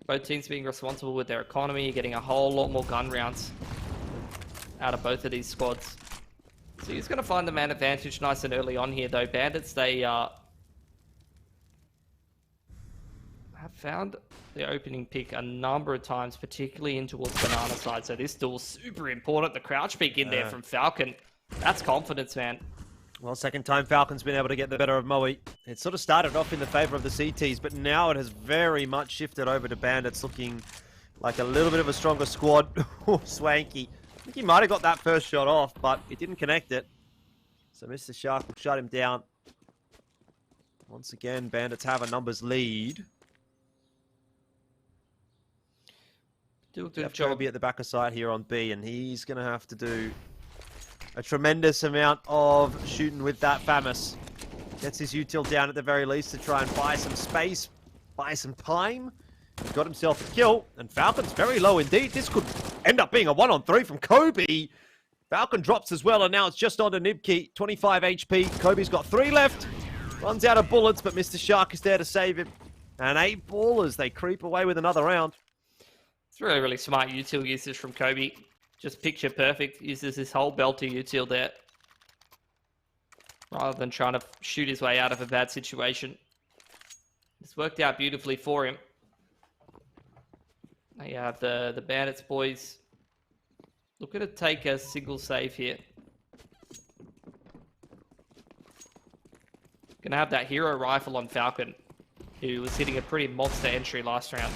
Both teams being responsible with their economy, getting a whole lot more gun rounds out of both of these squads. So he's going to find the man advantage nice and early on here, though. Bandits, they have found the opening pick a number of times, particularly in towards banana side. So this duel's super important. The crouch peek in there from Falcon. That's confidence, man. Well, second time Falcon's been able to get the better of Moe. It sort of started off in the favor of the CTs, but now it has very much shifted over to Bandits, looking like a little bit of a stronger squad. Swanky. I think he might have got that first shot off, but it didn't connect it. So Mr. Shark will shut him down. Once again, Bandits have a numbers lead. Do a We good have job. Kobe at the back of site here on B, and he's going to have to do a tremendous amount of shooting with that FAMAS. Gets his util down at the very least to try and buy some space, buy some time. He's got himself a kill, and Falcon's very low indeed. This could end up being a 1-on-3 from Kobe. Falcon drops as well, and now it's just on to Nibki. 25 HP. Kobe's got 3 left. Runs out of bullets, but Mr. Shark is there to save him. And 8 ballers, they creep away with another round. It's really, really smart util usage from Kobe. Just picture perfect. Uses his whole belter util there. Rather than trying to shoot his way out of a bad situation. It's worked out beautifully for him. They have the Bandits boys looking to take a single save here. Gonna have that hero rifle on Falcon, who was hitting a pretty monster entry last round.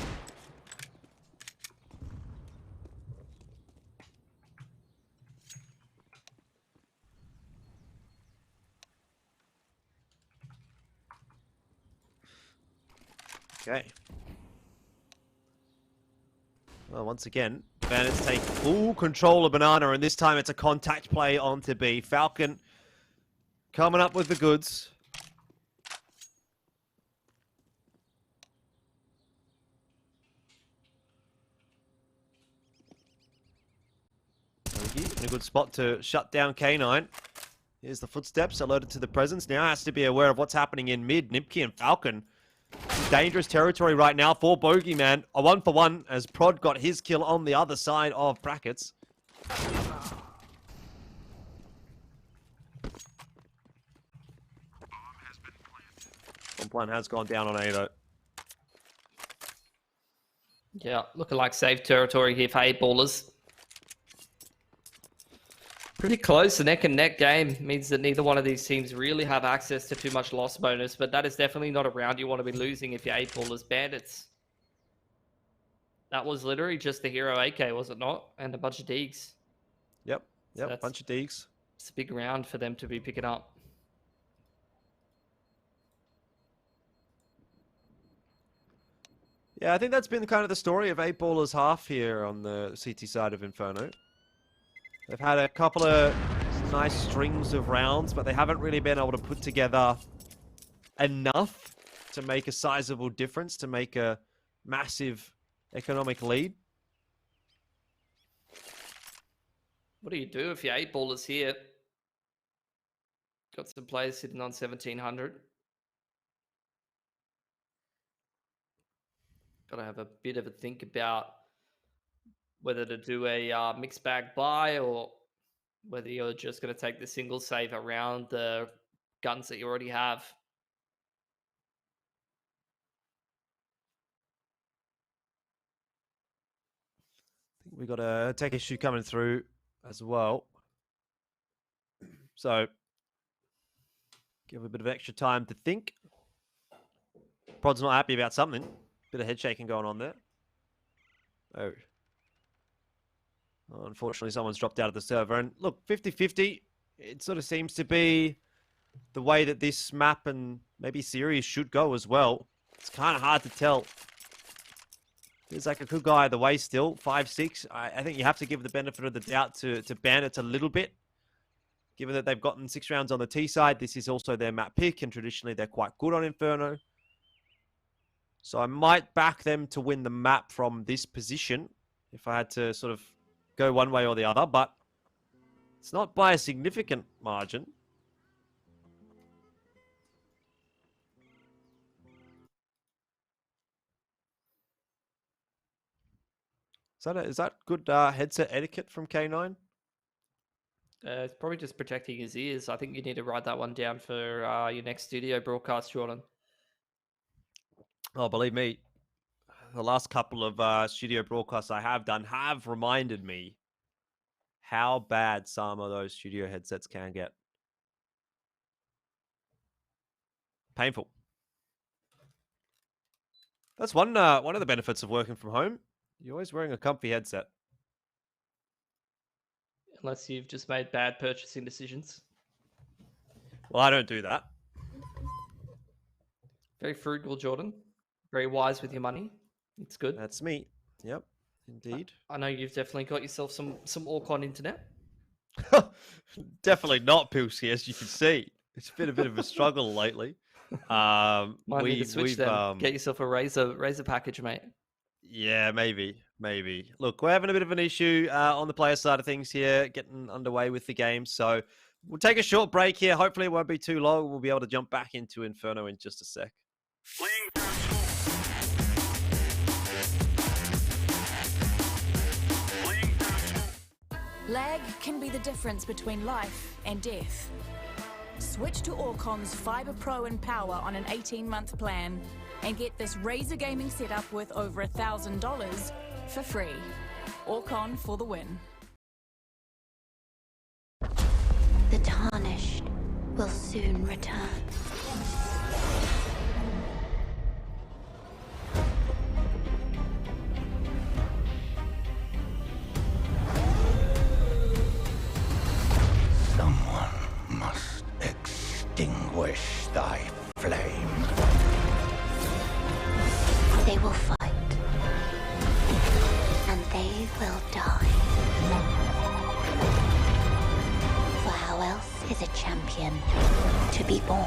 Okay. Well, once again, Bandits take full control of Banana, and this time it's a contact play onto B. Falcon coming up with the goods. In a good spot to shut down K9. Here's the footsteps alerted to the presence. Now has to be aware of what's happening in mid. Nibki and Falcon. Dangerous territory right now for Bogeyman. A 1-for-1 as Prod got his kill on the other side of brackets. One plan has gone down on A though. Yeah, looking like safe territory here for 8 ballers. Pretty close. The neck and neck game means that neither one of these teams really have access to too much loss bonus, but that is definitely not a round you want to be losing if you're 8 ballers Bandits. That was literally just the hero AK, was it not? And a bunch of Deegs. Yep, So a bunch of Deegs. It's a big round for them to be picking up. Yeah, I think that's been kind of the story of 8 ballers half here on the CT side of Inferno. They've had a couple of nice strings of rounds, but they haven't really been able to put together enough to make a sizable difference, to make a massive economic lead. What do you do if you're 8 ballers here? Got some players sitting on 1,700. Got to have a bit of a think about whether to do a mixed bag buy or whether you're just going to take the single save around the guns that you already have. I think we've got a tech issue coming through as well. So, give a bit of extra time to think. Prod's not happy about something. Bit of head shaking going on there. Oh. Well, unfortunately, someone's dropped out of the server. And look, 50-50, it sort of seems to be the way that this map and maybe series should go as well. It's kind of hard to tell. Feels like it could go either way still. 5-6. I think you have to give the benefit of the doubt to Bandits a little bit. Given that they've gotten 6 rounds on the T side, this is also their map pick, and traditionally they're quite good on Inferno. So I might back them to win the map from this position if I had to sort of go one way or the other, but it's not by a significant margin. Is that good headset etiquette from K9? It's probably just protecting his ears. I think you need to write that one down for your next studio broadcast, Jordan. Oh, believe me, the last couple of studio broadcasts I have done have reminded me how bad some of those studio headsets can get. Painful. That's one of the benefits of working from home. You're always wearing a comfy headset. Unless you've just made bad purchasing decisions. Well, I don't do that. Very frugal, Jordan. Very wise with your money. It's good. That's me. Yep, indeed. I know you've definitely got yourself some Orcon internet. Definitely not Pilsky, as you can see. It's been a bit of a struggle lately. Might need to switch them. Get yourself a Razor package, mate. Yeah, maybe. Look, we're having a bit of an issue on the player side of things here, getting underway with the game. So we'll take a short break here. Hopefully it won't be too long. We'll be able to jump back into Inferno in just a sec. Lag can be the difference between life and death. Switch to Orcon's Fibre Pro and Power on an 18-month plan and get this Razer gaming setup with over $1,000 for free. Orcon for the win. The Tarnished will soon return. Someone must extinguish thy flame. They will fight. And they will die. For how else is a champion to be born?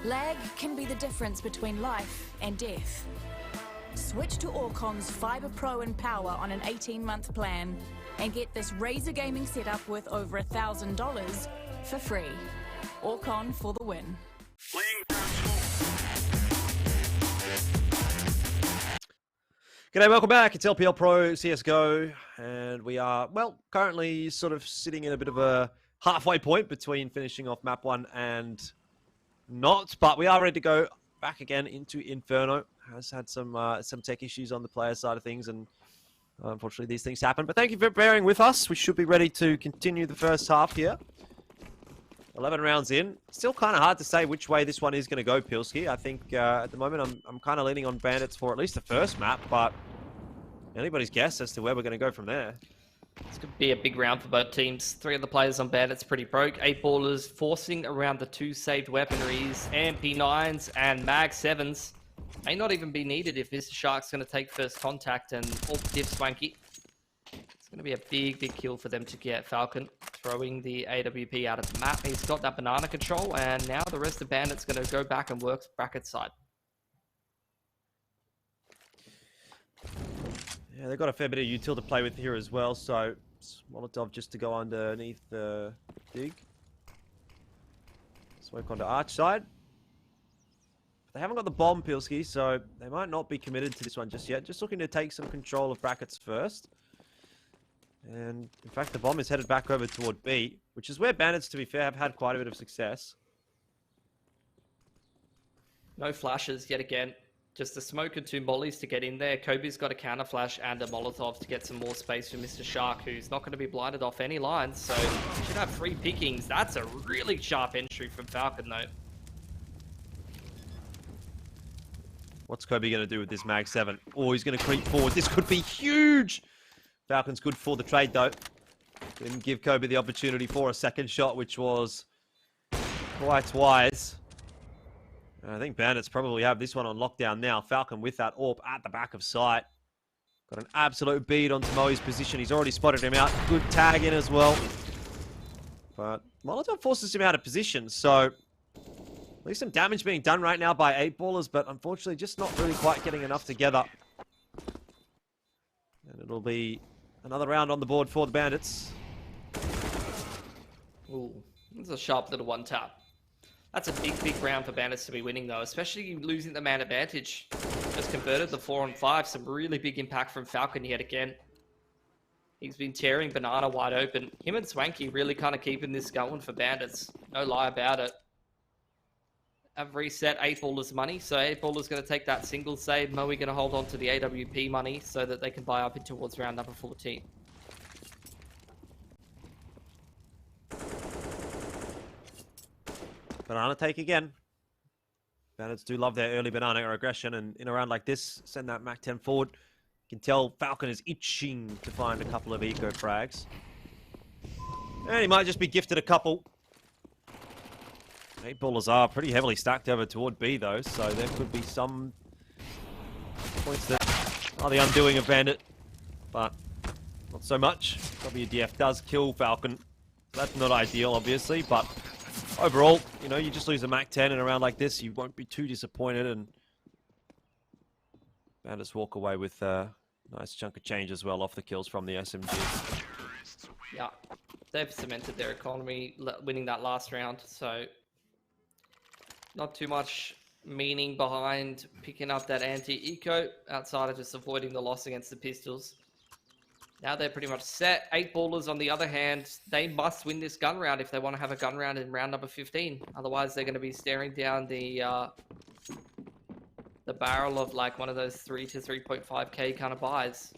Lag can be the difference between life and death. Switch to Orcon's Fibre Pro and Power on an 18-month plan and get this Razer gaming setup with over $1,000 for free. Orcon for the win. G'day, welcome back. It's LPL Pro CSGO, and we are, well, currently sort of sitting in a bit of a halfway point between finishing off map 1 and not, but we are ready to go back again into Inferno. Has had some tech issues on the player side of things, and unfortunately these things happen. But thank you for bearing with us. We should be ready to continue the first half here. 11 rounds in. Still kind of hard to say which way this one is going to go, Pilsky. I think at the moment I'm kind of leaning on Bandits for at least the first map, but anybody's guess as to where we're going to go from there. This could be a big round for both teams. 3 of the players on Bandits pretty broke. 8 ballers forcing around the 2 saved weaponries, MP9s and Mag 7s. May not even be needed if Mr. Shark's going to take first contact and diff Swanky. It's going to be a big kill for them to get. Falcon throwing the AWP out of the map. He's got that banana control, and now the rest of Bandits going to go back and work bracket side. Yeah, they've got a fair bit of util to play with here as well, so Molotov just to go underneath the dig. Smoke onto arch side. They haven't got the bomb, Pilski, so they might not be committed to this one just yet. Just looking to take some control of brackets first. And, in fact, the bomb is headed back over toward B, which is where Bandits, to be fair, have had quite a bit of success. No flashes yet again. Just a smoke and 2 mollies to get in there. Kobe's got a counter flash and a Molotov to get some more space for Mr. Shark, who's not going to be blinded off any lines, so he should have free pickings. That's a really sharp entry from Falcon, though. What's Kobe going to do with this Mag 7? Oh, he's going to creep forward. This could be huge! Falcon's good for the trade, though. Didn't give Kobe the opportunity for a second shot, which was quite wise. I think Bandits probably have this one on lockdown now. Falcon with that AWP at the back of sight. Got an absolute bead on Tomoe's position. He's already spotted him out. Good tag in as well. But Molotov forces him out of position, so at least some damage being done right now by 8 ballers, but unfortunately just not really quite getting enough together. And it'll be another round on the board for the Bandits. Ooh, this is a sharp little one tap. That's a big round for Bandits to be winning, though, especially losing the man advantage. Just converted the 4-on-5. Some really big impact from Falcon yet again. He's been tearing Banana wide open. Him and Swanky really kind of keeping this going for Bandits. No lie about it. Have reset 8 ballers money, so 8 ballers going to take that single save. Moe going to hold on to the AWP money so that they can buy up in towards round number 14. Banana take again. Bandits do love their early banana aggression, and in a round like this, send that Mac 10 forward. You can tell Falcon is itching to find a couple of eco frags. And he might just be gifted a couple. 8 ballers are pretty heavily stacked over toward B, though, so there could be some points that are the undoing of Bandit, but not so much. WDF does kill Falcon. That's not ideal, obviously, but overall, you know, you just lose a Mac 10 in a round like this, you won't be too disappointed, and Bandits walk away with a nice chunk of change as well off the kills from the SMGs. Yeah, they've cemented their economy winning that last round, so not too much meaning behind picking up that anti-eco outside of just avoiding the loss against the Pistols. Now they're pretty much set. 8 ballers, on the other hand, they must win this gun round if they want to have a gun round in round number 15. Otherwise, they're going to be staring down the barrel of like one of those 3 to 3.5k kind of buys.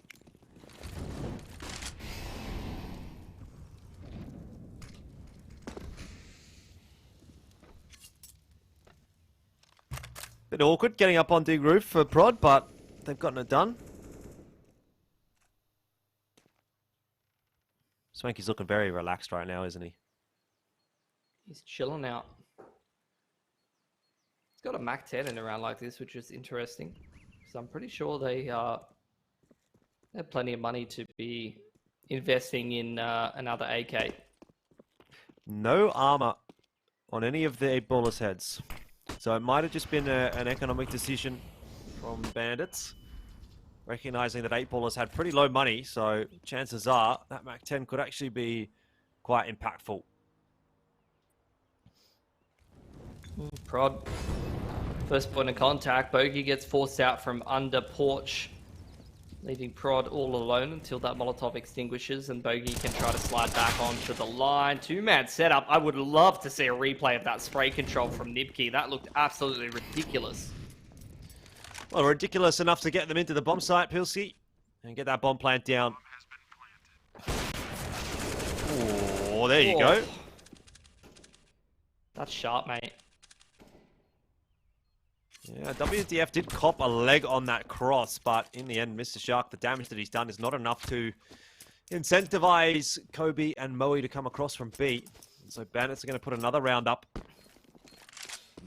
Bit awkward getting up on dig roof for Prod, but they've gotten it done. Swanky's looking very relaxed right now, isn't he? He's chilling out. He's got a Mac 10 in a round like this, which is interesting. So I'm pretty sure they have plenty of money to be investing in another AK. No armor on any of the 8 ballers' heads. So it might have just been an economic decision from Bandits, recognizing that 8 ballers had pretty low money, so chances are that Mac 10 could actually be quite impactful. Prod. First point of contact. Bogey gets forced out from under porch, leaving Prod all alone until that Molotov extinguishes, and Bogey can try to slide back onto the line. 2-man setup. I would love to see a replay of that spray control from Nibki. That looked absolutely ridiculous. Well, ridiculous enough to get them into the bomb site, Pilsky, and get that bomb plant down. Oh, there you go. That's sharp, mate. Yeah, WDF did cop a leg on that cross, but in the end, Mr. Shark, the damage that he's done is not enough to incentivize Kobe and Moe to come across from B. So Bandits are going to put another round up.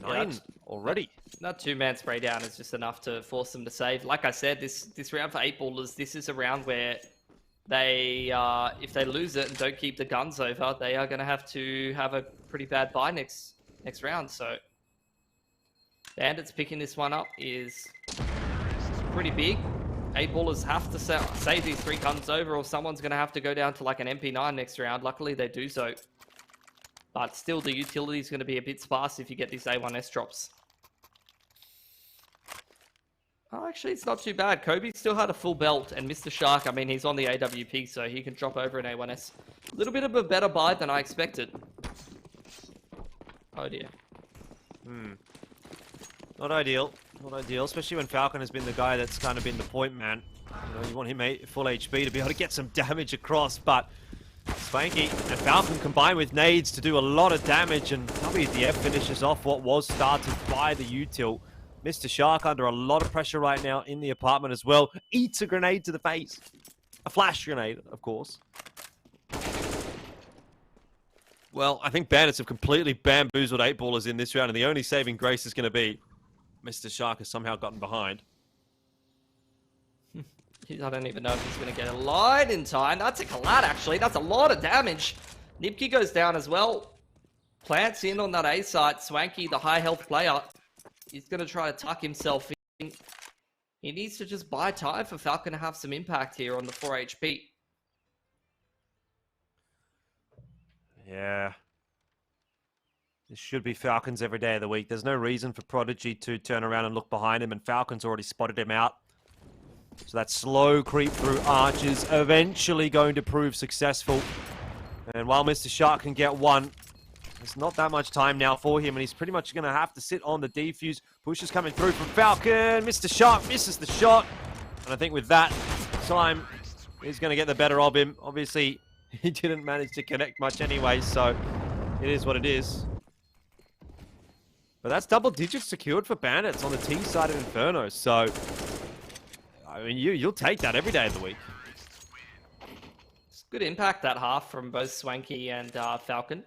9 already. That two-man spray down is just enough to force them to save. Like I said, this round for 8-ballers, this is a round where they, if they lose it and don't keep the guns over, they are going to have a pretty bad bye next round. So Bandits picking this one up is pretty big. 8-ballers have to save these 3 guns over, or someone's going to have to go down to like an MP9 next round. Luckily, they do so. But still, the utility is going to be a bit sparse if you get these A1S drops. Oh, actually, it's not too bad. Kobe still had a full belt, and Mr. Shark, I mean, he's on the AWP, so he can drop over an A1S. A little bit of a better buy than I expected. Oh, dear. Not ideal. Not ideal, especially when Falcon has been the guy that's kind of been the point man. You know, you want him full HP to be able to get some damage across, but Swanky and Falcon combine with nades to do a lot of damage, and WDF finishes off what was started by the util. Mr. Shark under a lot of pressure right now in the apartment as well. Eats a grenade to the face. A flash grenade, of course. Well, I think Bandits have completely bamboozled 8-ballers in this round, and the only saving grace is going to be Mr. Shark has somehow gotten behind. I don't even know if he's going to get a light in time. That's a collat, actually. That's a lot of damage. Nipkey goes down as well. Plants in on that A site. Swanky, the high health player, he's going to try to tuck himself in. He needs to just buy time for Falcon to have some impact here on the 4 HP. Yeah. This should be Falcons every day of the week. There's no reason for Prodigy to turn around and look behind him, and Falcons already spotted him out. So that slow creep through Arch is eventually going to prove successful. And while Mr. Shark can get one, there's not that much time now for him, and he's pretty much going to have to sit on the defuse. Push is coming through from Falcon. Mr. Shark misses the shot. And I think with that, time is going to get the better of him. Obviously, he didn't manage to connect much anyway, so it is what it is. But that's double digits secured for Bandits on the T side of Inferno, so I mean, you'll take that every day of the week. It's good impact that half from both Swanky and Falcon.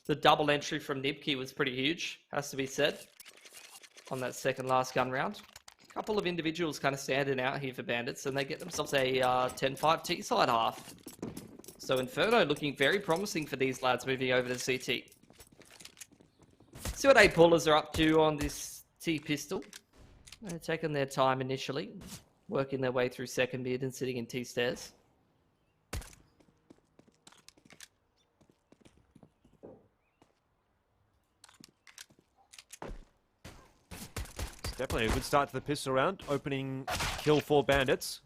The double entry from Nipkey was pretty huge, has to be said, on that second last gun round. A couple of individuals kind of standing out here for Bandits, and they get themselves a 10-5 T side half. So Inferno looking very promising for these lads moving over to CT. See what 8-ballers are up to on this T pistol. They're taking their time initially, working their way through second mid and sitting in T stairs. It's definitely a good start to the pistol round. Opening kill for Bandits.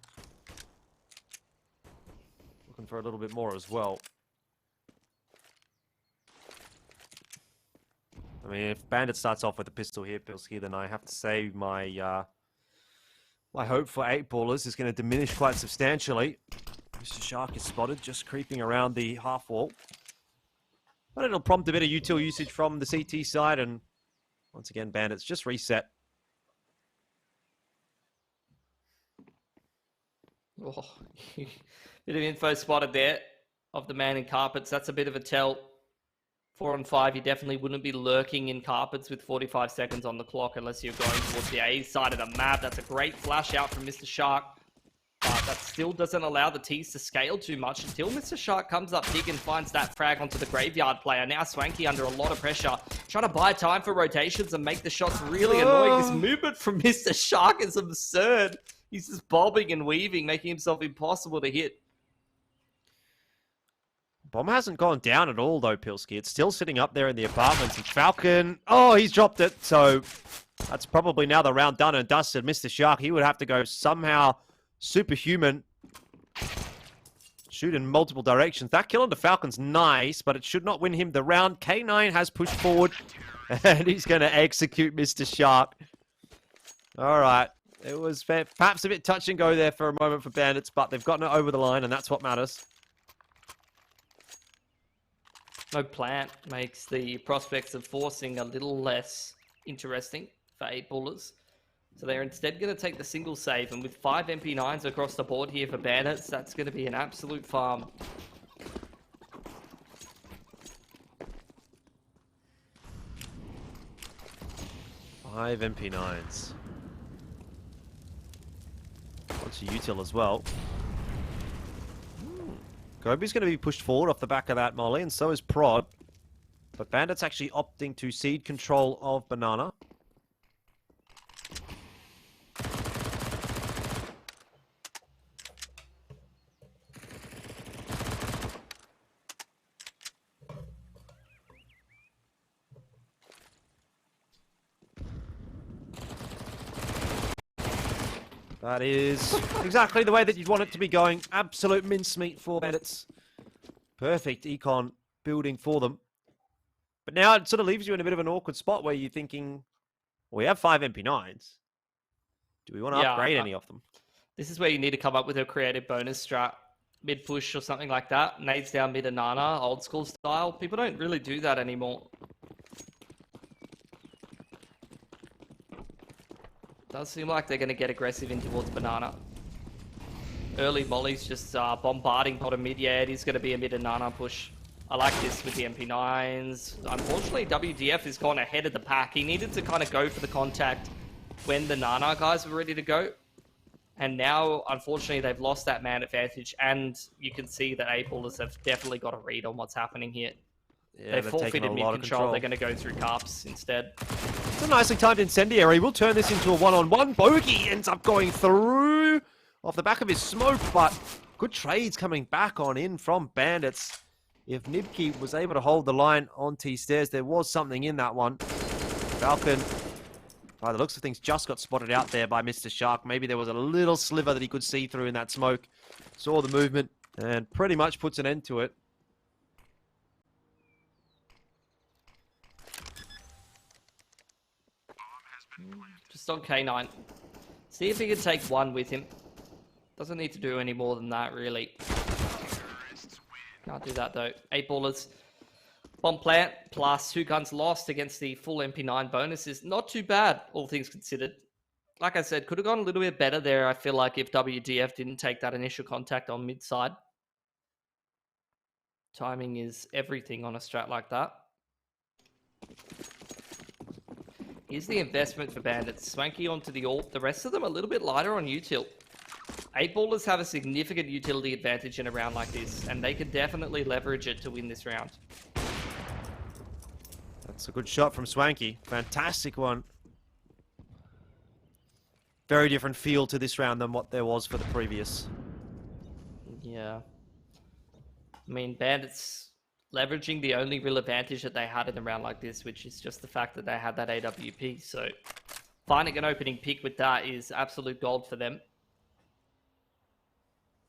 Looking for a little bit more as well. I mean, if Bandit starts off with a pistol here, Pilsky, then I have to say my my hope for 8-ballers is going to diminish quite substantially. Mr. Shark is spotted just creeping around the half wall. But it'll prompt a bit of util usage from the CT side, and once again, Bandits just reset. Oh, bit of info spotted there of the man in carpets. That's a bit of a tell. 4 on 5, you definitely wouldn't be lurking in carpets with 45 seconds on the clock unless you're going towards the A side of the map. That's a great flash out from Mr. Shark. But that still doesn't allow the T's to scale too much until Mr. Shark comes up big and finds that frag onto the graveyard player. Now Swanky under a lot of pressure, trying to buy time for rotations and make the shots really annoying. This movement from Mr. Shark is absurd. He's just bobbing and weaving, making himself impossible to hit. Bomb hasn't gone down at all, though, Pilsky. It's still sitting up there in the apartments. And Falcon, oh, he's dropped it. So that's probably now the round done and dusted. Mr. Shark, he would have to go somehow superhuman. Shoot in multiple directions. That kill on the Falcon's nice, but it should not win him the round. K9 has pushed forward, and he's going to execute Mr. Shark. All right. It was perhaps a bit touch and go there for a moment for Bandits, but they've gotten it over the line, and that's what matters. No plant makes the prospects of forcing a little less interesting for 8-ballers. So they're instead going to take the single save, and with 5 MP9s across the board here for Bandits, that's going to be an absolute farm. Five MP9s. Bunch of util as well. Gobi's going to be pushed forward off the back of that molly, and so is Prod. But Bandit's actually opting to cede control of Banana. That is exactly the way that you'd want it to be going. Absolute mincemeat for Bandits. Perfect econ building for them. But now it sort of leaves you in a bit of an awkward spot where you're thinking, well, we have 5 MP9s. Do we want to upgrade any of them? This is where you need to come up with a creative bonus strat. Mid push or something like that. Nades down mid and Nana, old school style. People don't really do that anymore. Does seem like they're going to get aggressive in towards Banana. Early Molly's just bombarding bottom mid. Yeah, it is going to be a mid and Nana push. I like this with the MP9s. Unfortunately, WDF has gone ahead of the pack. He needed to kind of go for the contact when the Nana guys were ready to go. And now, unfortunately, they've lost that man advantage. And you can see that A-ballers have definitely got a read on what's happening here. Yeah, they've forfeited mid-control. They're going to go through Carps instead. It's a nicely timed incendiary. We'll turn this into a one-on-one. Bogey ends up going through off the back of his smoke, but good trades coming back on in from Bandits. If Nibki was able to hold the line on T-Stairs, there was something in that one. Falcon, by the looks of things, just got spotted out there by Mr. Shark. Maybe there was a little sliver that he could see through in that smoke. Saw the movement and pretty much puts an end to it. Just on K9. See if he can take one with him. Doesn't need to do any more than that, really. Can't do that, though. 8 ballers. Bomb plant plus 2 guns lost against the full MP9 bonus is not too bad, all things considered. Like I said, could have gone a little bit better there, I feel like, if WDF didn't take that initial contact on mid-side. Timing is everything on a strat like that. Here's the investment for Bandits. Swanky onto the ult. The rest of them a little bit lighter on util. 8 ballers have a significant utility advantage in a round like this, and they can definitely leverage it to win this round. That's a good shot from Swanky. Fantastic one. Very different feel to this round than what there was for the previous. Yeah. I mean, Bandits leveraging the only real advantage that they had in a round like this, which is just the fact that they had that AWP. So finding an opening pick with that is absolute gold for them.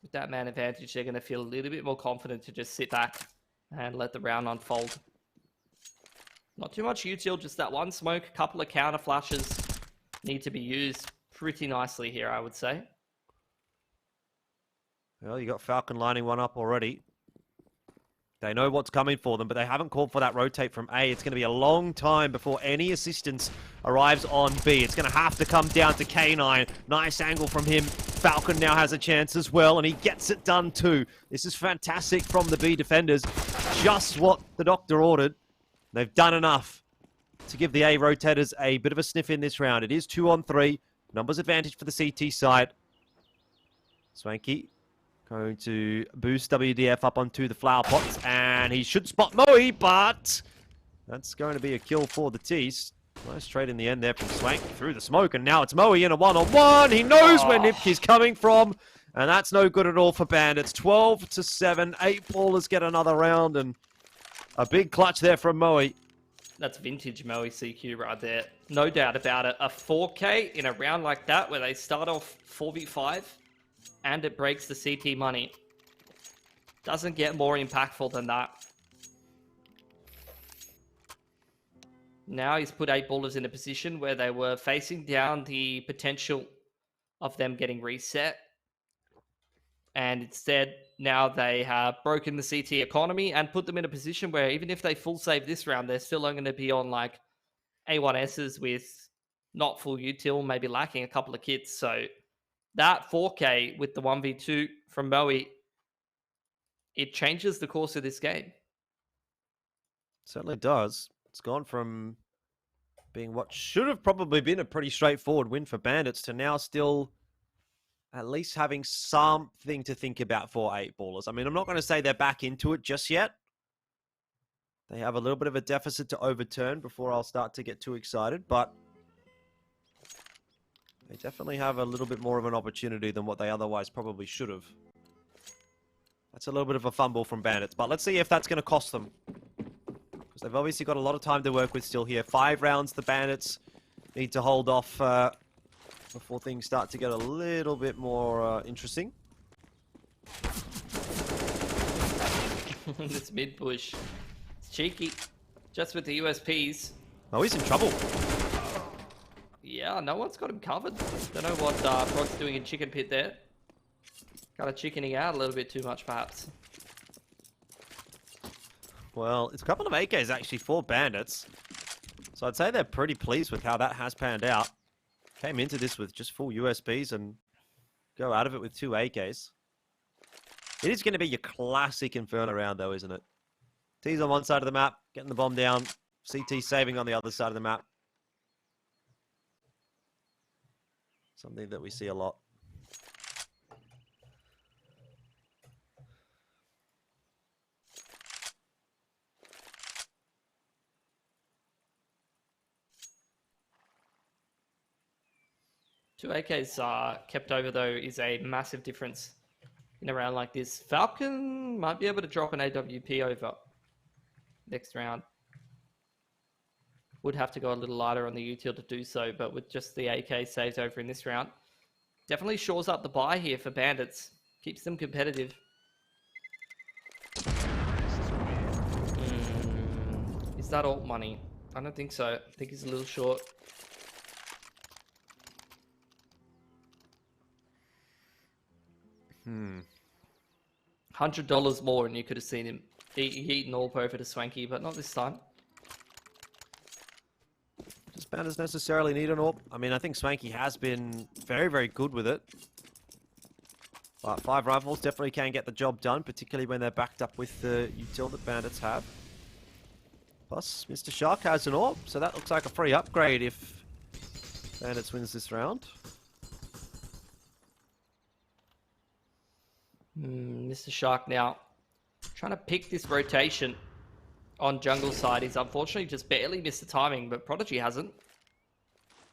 With that man advantage, they're going to feel a little bit more confident to just sit back and let the round unfold. Not too much util, just that one smoke, a couple of counter flashes need to be used pretty nicely here, I would say. Well, you got Falcon lining one up already. They know what's coming for them, but they haven't called for that rotate from A. It's going to be a long time before any assistance arrives on B. It's going to have to come down to K9. Nice angle from him. Falcon now has a chance as well, and he gets it done too. This is fantastic from the B defenders. Just what the doctor ordered. They've done enough to give the A rotators a bit of a sniff in this round. It is 2-on-3. Numbers advantage for the CT side. Swanky going to boost WDF up onto the flower pots, and he should spot Moe, but that's going to be a kill for the T's. Nice trade in the end there from Swank through the smoke, and now it's Moe in a one-on-one. He knows where Nipke's coming from, and that's no good at all for Bandits. 12-7, 8 ballers get another round, and a big clutch there from Moe. That's vintage Moe CQ right there. No doubt about it. A 4K in a round like that where they start off 4v5 and it breaks the CT money. Doesn't get more impactful than that. Now he's put 8 ballers in a position where they were facing down the potential of them getting reset. And instead, now they have broken the CT economy and put them in a position where even if they full save this round, they're still only going to be on like A1Ss with not full util, maybe lacking a couple of kits. So that 4K with the 1v2 from Moe, it changes the course of this game. Certainly does. It's gone from being what should have probably been a pretty straightforward win for Bandits to now still at least having something to think about for 8 Ballers. I mean, I'm not going to say they're back into it just yet. They have a little bit of a deficit to overturn before I'll start to get too excited, but they definitely have a little bit more of an opportunity than what they otherwise probably should have. That's a little bit of a fumble from Bandits, but let's see if that's going to cost them. Because they've obviously got a lot of time to work with still here. 5 rounds the Bandits need to hold off before things start to get a little bit more interesting. This mid push. It's cheeky. Just with the USPs. Oh, he's in trouble. Yeah, no one's got him covered. Don't know what Proc's doing in Chicken Pit there. Kind of chickening out a little bit too much, perhaps. Well, it's a couple of AKs actually for Bandits. So I'd say they're pretty pleased with how that has panned out. Came into this with just full USBs and go out of it with 2 AKs. It is going to be your classic Inferno round though, isn't it? T's on one side of the map, getting the bomb down. CT saving on the other side of the map. Something that we see a lot. Two AKs kept over, though, is a massive difference in a round like this. Falcon might be able to drop an AWP over next round. Would have to go a little lighter on the util to do so, but with just the AK saved over in this round, definitely shores up the buy here for Bandits. Keeps them competitive. Is that alt money? I don't think so. I think he's a little short. $100 more and you could have seen him eating all over to Swanky, but not this time. Does Bandits necessarily need an AWP? I mean, I think Swanky has been very, very good with it. But 5 rifles definitely can get the job done, particularly when they're backed up with the util that Bandits have. Plus, Mr. Shark has an AWP, so that looks like a free upgrade if Bandits wins this round. Mr. Shark now trying to pick this rotation on jungle side. He's unfortunately just barely missed the timing, but Prodigy hasn't.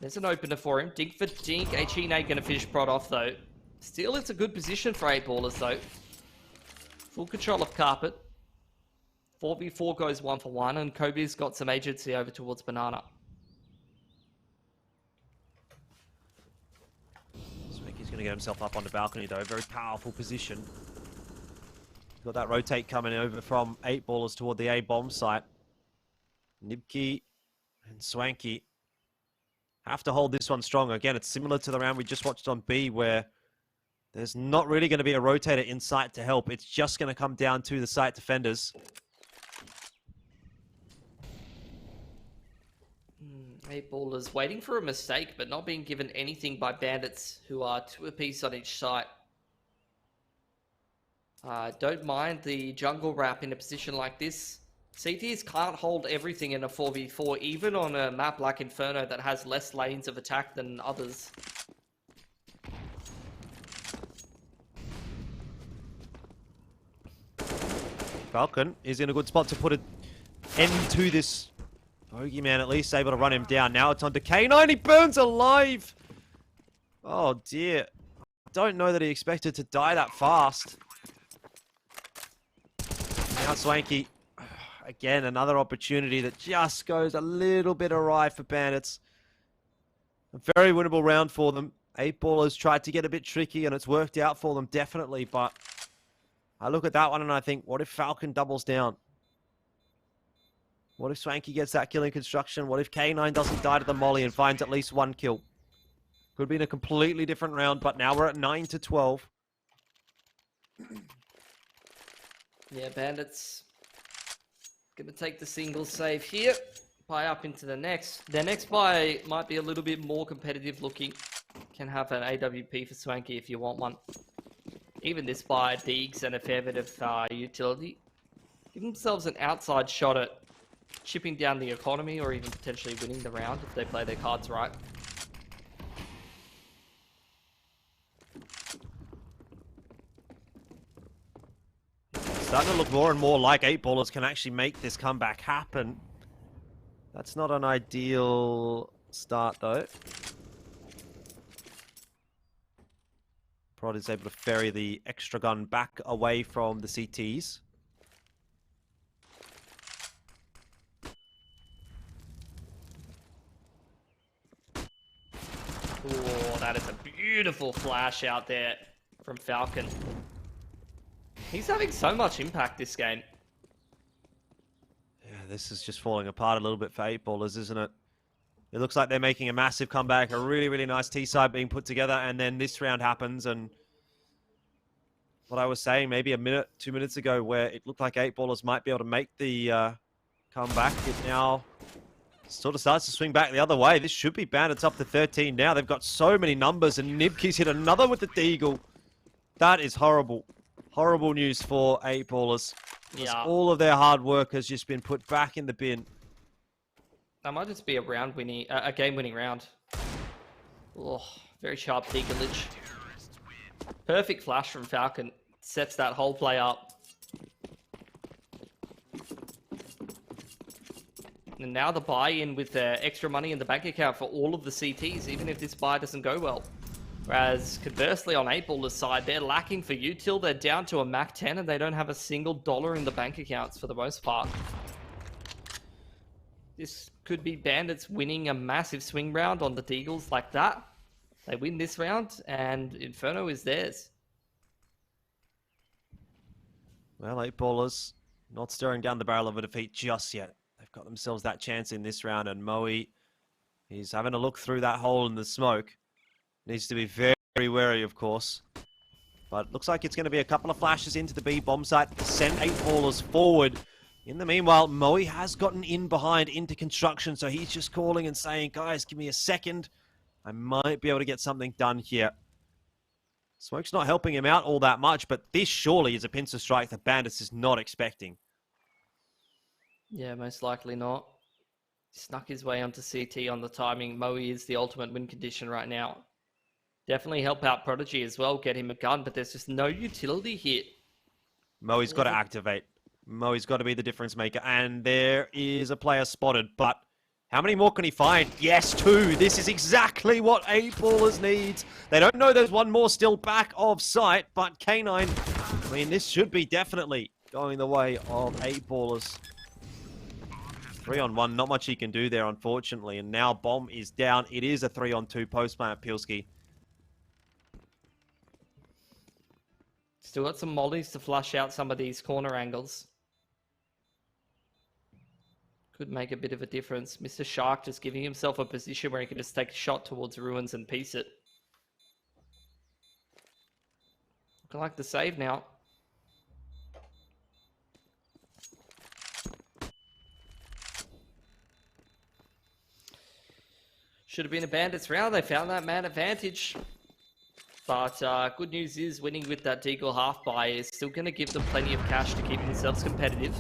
There's an opener for him. Dink for Dink. Oceania going to finish Prod off, though. Still, it's a good position for 8 Ballers, though. Full control of Carpet. 4v4 goes 1 for 1, and Kobe's got some agency over towards Banana. Swanky's going to get himself up on the balcony, though. Very powerful position. Got that rotate coming over from 8 Ballers toward the A-bomb site. Nibki and Swanky have to hold this one strong. Again, it's similar to the round we just watched on B, where there's not really going to be a rotator in sight to help. It's just going to come down to the site defenders. 8 Ballers waiting for a mistake, but not being given anything by Bandits, who are 2 apiece on each site. Don't mind the jungle wrap in a position like this. CTs can't hold everything in a 4v4, even on a map like Inferno that has less lanes of attack than others. Falcon is in a good spot to put an end to this bogeyman, at least able to run him down. Now it's on to K9, he burns alive! Oh dear. I don't know that he expected to die that fast. Now Swanky, again, another opportunity that just goes a little bit awry for Bandits. A very winnable round for them. 8 Ballers tried to get a bit tricky and it's worked out for them, definitely, but I look at that one and I think, what if Falcon doubles down? What if Swanky gets that kill in construction? What if K9 doesn't die to the molly and finds at least 1 kill? Could be in a completely different round, but now we're at 9-12. Yeah, Bandits gonna take the single save here. buy up into the next. Their next buy might be a little bit more competitive looking. Can have an AWP for Swanky if you want one. Even this buy, Deegs and a fair bit of utility. Give themselves an outside shot at chipping down the economy or even potentially winning the round if they play their cards right. Starting to look more and more like 8ballers can actually make this comeback happen. That's not an ideal start though. Prod is able to ferry the extra gun back away from the CTs. Oh, that is a beautiful flash out there from Falcon. He's having so much impact this game. Yeah, this is just falling apart a little bit for 8ballers, isn't it? It looks like they're making a massive comeback, a really, really nice T-side being put together, and then this round happens, and what I was saying maybe a minute, 2 minutes ago, where it looked like 8ballers might be able to make the comeback, it now sort of starts to swing back the other way. This should be Bandits up to 13 now. They've got so many numbers, and Nibki's hit another with the Deagle. That is horrible. Horrible news for 8ballers. Yeah. All of their hard work has just been put back in the bin. That might just be a game-winning round. Oh, very sharp deaglage. Perfect flash from Falcon. Sets that whole play up. And now the buy-in with extra money in the bank account for all of the CTs, even if this buy doesn't go well. Whereas, conversely, on 8ballers' side, they're lacking for util. They're down to a Mac 10, and they don't have a single dollar in the bank accounts for the most part. This could be Bandits winning a massive swing round on the Deagles like that. They win this round, and Inferno is theirs. Well, 8ballers not staring down the barrel of a defeat just yet. They've got themselves that chance in this round, and Moe, he's having a look through that hole in the smoke. Needs to be very, very wary, of course. But looks like it's going to be a couple of flashes into the B bomb site to send 8ballers forward. In the meanwhile, Moe has gotten in behind into construction, so he's just calling and saying, guys, give me a second. I might be able to get something done here. Smoke's not helping him out all that much, but this surely is a pincer strike that Bandits is not expecting. Yeah, most likely not. Snuck his way onto CT on the timing. Moe is the ultimate win condition right now. Definitely help out Prodigy as well, get him a gun, but there's just no utility here. Moe's got to activate. Moe's got to be the difference maker, and there is a player spotted, but how many more can he find? Yes, 2. This is exactly what 8ballers needs. They don't know there's one more still back of sight, but K9, I mean, this should be definitely going the way of 8ballers. 3-on-1, not much he can do there, unfortunately, and now Bomb is down. It is a 3-on-2 post-plant, Pilski. Still got some mollies to flush out some of these corner angles. Could make a bit of a difference. Mr. Shark just giving himself a position where he can just take a shot towards Ruins and piece it. Looking like the save now. Should have been a Bandits round. They found that man advantage. But good news is winning with that Deagle half buy is still going to give them plenty of cash to keep themselves competitive.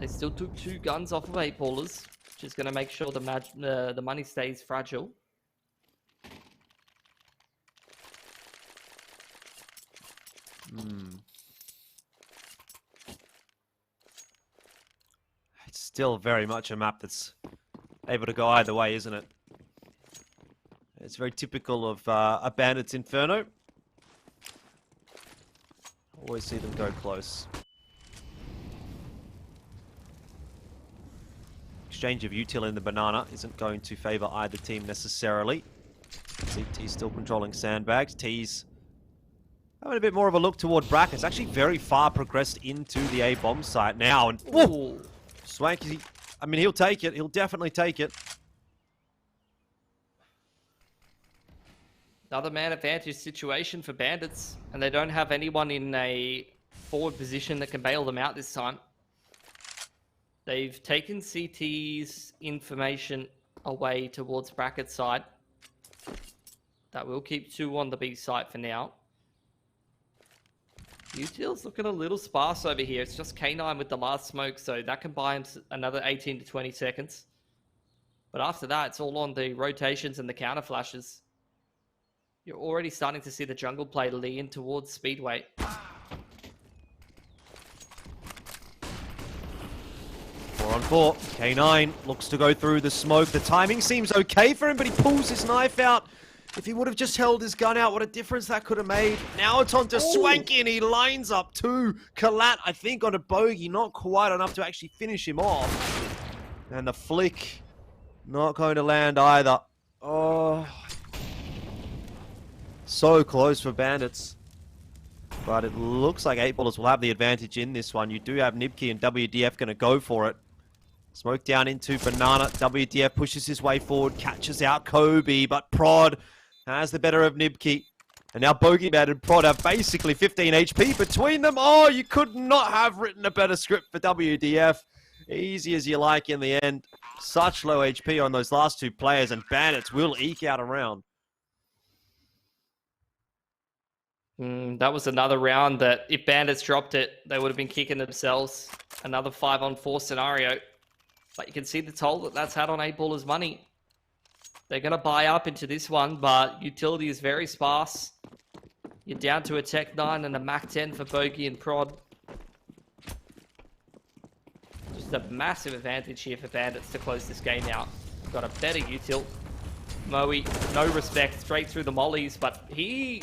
They still took 2 guns off of 8ballers, which is going to make sure the money stays fragile. It's still very much a map that's able to go either way, isn't it? It's very typical of a Bandits Inferno. Always see them go close. Exchange of util in the banana isn't going to favor either team necessarily. CT's still controlling sandbags. T's having a bit more of a look toward brackets. Actually very far progressed into the A bomb site now. And whoa! Swanky, I mean, he'll take it. He'll definitely take it. Another man advantage situation for Bandits, and they don't have anyone in a forward position that can bail them out this time. They've taken CT's information away towards bracket side. That will keep 2 on the B site for now. Util's looking a little sparse over here. It's just K9 with the last smoke, so that can buy him another 18 to 20 seconds. But after that, it's all on the rotations and the counter flashes. You're already starting to see the jungle play lean towards Speedway. 4-on-4. K9 looks to go through the smoke. The timing seems okay for him, but he pulls his knife out. If he would have just held his gun out, what a difference that could have made. Now it's on to Swanky, and he lines up 2. Kalat, I think, on a bogey. Not quite enough to actually finish him off. And the flick, not going to land either. Oh. So close for Bandits. But it looks like 8ballers will have the advantage in this one. You do have Nibki and WDF going to go for it. Smoke down into Banana. WDF pushes his way forward, catches out Kobe, but Prod has the better of Nibki. And now Bogeyman and Prod have basically 15 HP between them. Oh, you could not have written a better script for WDF. Easy as you like in the end. Such low HP on those last 2 players, and Bandits will eke out a round. That was another round that if Bandits dropped it, they would have been kicking themselves. Another 5-on-4 scenario. But you can see the toll that that's had on 8ballers' money. They're going to buy up into this one, but utility is very sparse. You're down to a Tech 9 and a Mac 10 for Bogey and Prod. Just a massive advantage here for Bandits to close this game out. Got a better util. Moe, no respect, straight through the mollies, but he's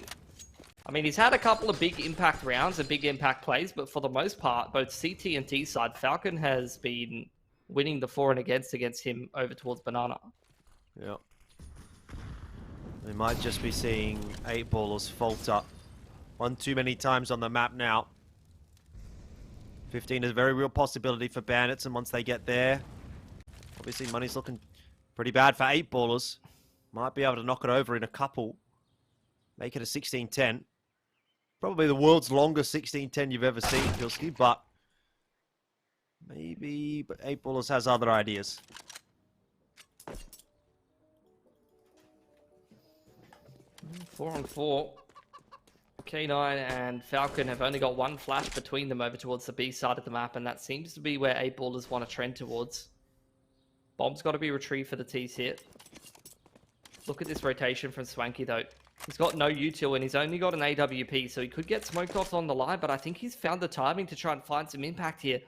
had a couple of big impact rounds and big impact plays, but for the most part, both CT and T side, Falcon has been winning the for and against him over towards Banana. Yeah. We might just be seeing 8ballers falter one too many times on the map now. 15 is a very real possibility for Bandits, and once they get there, obviously money's looking pretty bad for 8ballers. Might be able to knock it over in a couple. Make it a 16-10. Probably the world's longest 16-10 you've ever seen, Pilski, but maybe 8ballers has other ideas. Four on 4. K9 and Falcon have only got 1 flash between them over towards the B side of the map, and that seems to be where 8ballers want to trend towards. Bomb's got to be retrieved for the T's here. Look at this rotation from Swanky, though. He's got no util, and he's only got an AWP, so he could get smoked off on the line, but I think he's found the timing to try and find some impact here.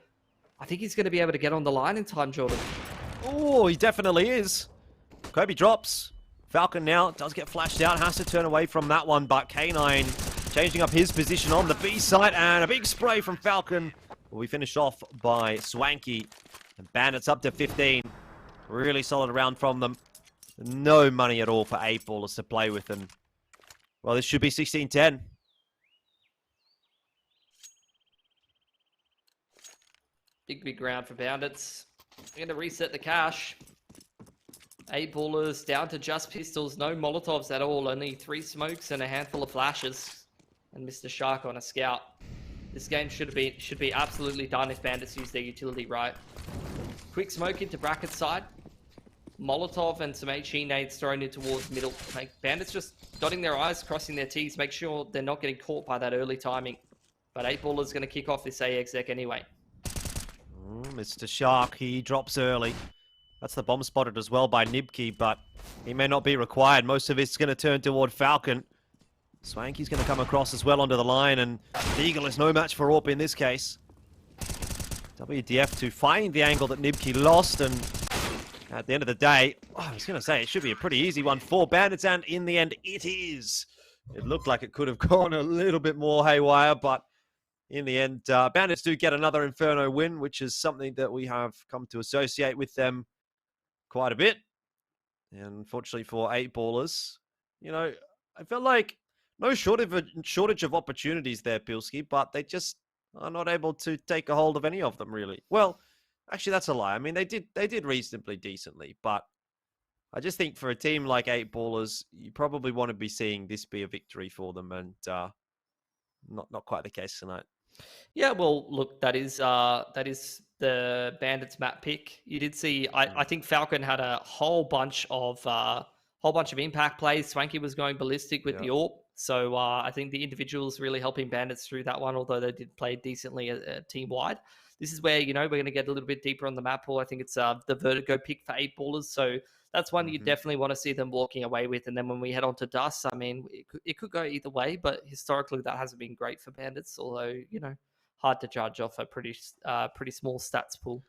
I think he's going to be able to get on the line in time, Jordan. Oh, he definitely is. Kobe drops. Falcon now does get flashed out, has to turn away from that one, but K9 changing up his position on the B side, and a big spray from Falcon. We finish off by Swanky, and Bandits up to 15. Really solid round from them. No money at all for 8ballers to play with, and well, this should be 16-10. Big round for Bandits. They're going to reset the cash. 8ballers down to just pistols, no Molotovs at all, only 3 smokes and a handful of flashes. And Mr. Shark on a scout. This game should be absolutely done if Bandits use their utility right. Quick smoke into bracket side. Molotov and some HE nades thrown in towards middle. Bandits just dotting their I's, crossing their T's, make sure they're not getting caught by that early timing. But 8ballers going to kick off this AXEC anyway. Mr. Shark, he drops early. That's the bomb spotted as well by Nibki, but he may not be required. Most of it's going to turn toward Falcon. Swanky's going to come across as well onto the line, and Eagle is no match for AWP in this case. WDF to find the angle that Nibki lost, and at the end of the day, I was going to say it should be a pretty easy one for Bandits, and in the end it is. It looked like it could have gone a little bit more haywire, but in the end, Bandits do get another Inferno win, which is something that we have come to associate with them quite a bit. And unfortunately for 8ballers, you know, I felt like no shortage of opportunities there, Pilski, but they just are not able to take a hold of any of them, really. Well, actually, that's a lie. I mean, they did reasonably decently, but I just think for a team like 8ballers, you probably want to be seeing this be a victory for them, and not quite the case tonight. Yeah, well, look, that is the Bandits map pick. You did see, I think Falcon had a whole bunch of impact plays. Swanky was going ballistic with the AWP. So I think the individuals really helping Bandits through that one, although they did play decently team wide. This is where, we're going to get a little bit deeper on the map pool. I think it's the Vertigo pick for 8 ballers. So that's one you definitely want to see them walking away with. And then when we head on to Dust, I mean, it could go either way, but historically that hasn't been great for Bandits, although, hard to judge off a pretty small stats pool.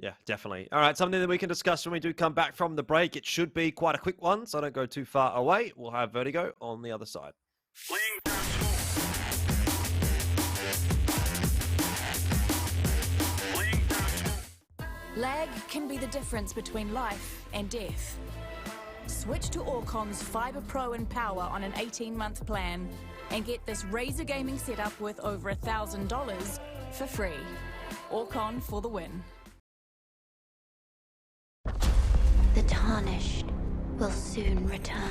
Yeah, definitely. All right, something that we can discuss when we do come back from the break. It should be quite a quick one, so don't go too far away. We'll have Vertigo on the other side. Lag can be the difference between life and death. Switch to Orcon's Fiber Pro and Power on an 18-month plan and get this Razer gaming setup worth over $1,000 for free. Orcon for the win. The Tarnished will soon return.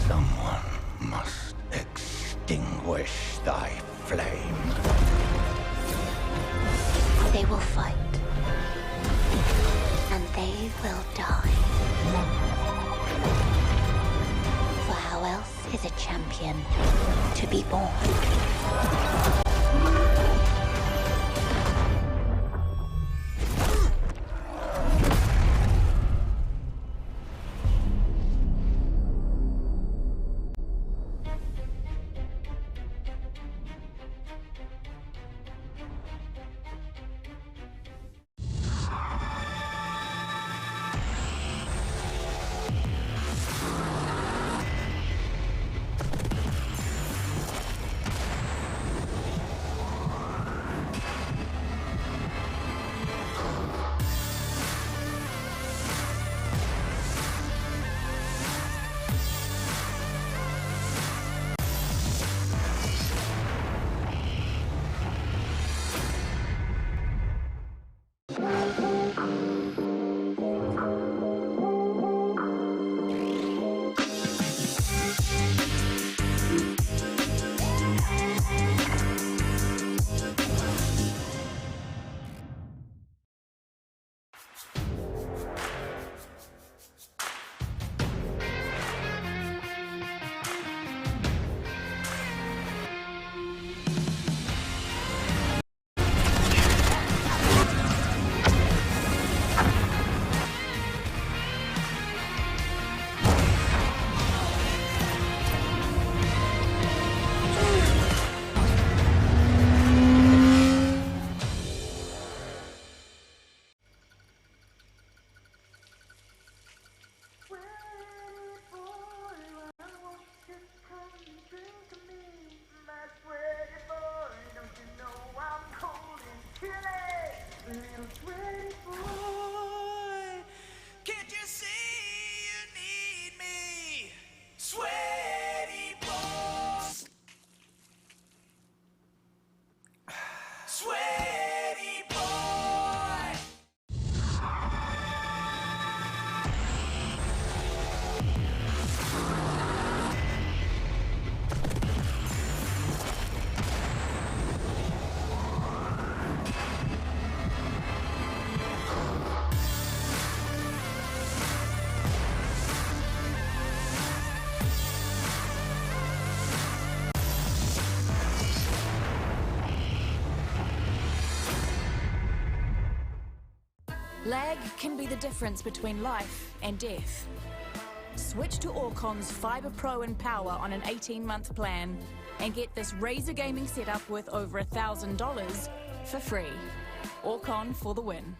Someone must extinguish thy flame. They will fight. And they will die. For how else is a champion to be born? Lag can be the difference between life and death. Switch to Orcon's Fiber Pro and Power on an 18-month plan and get this Razer gaming setup worth over $1,000 for free. Orcon for the win.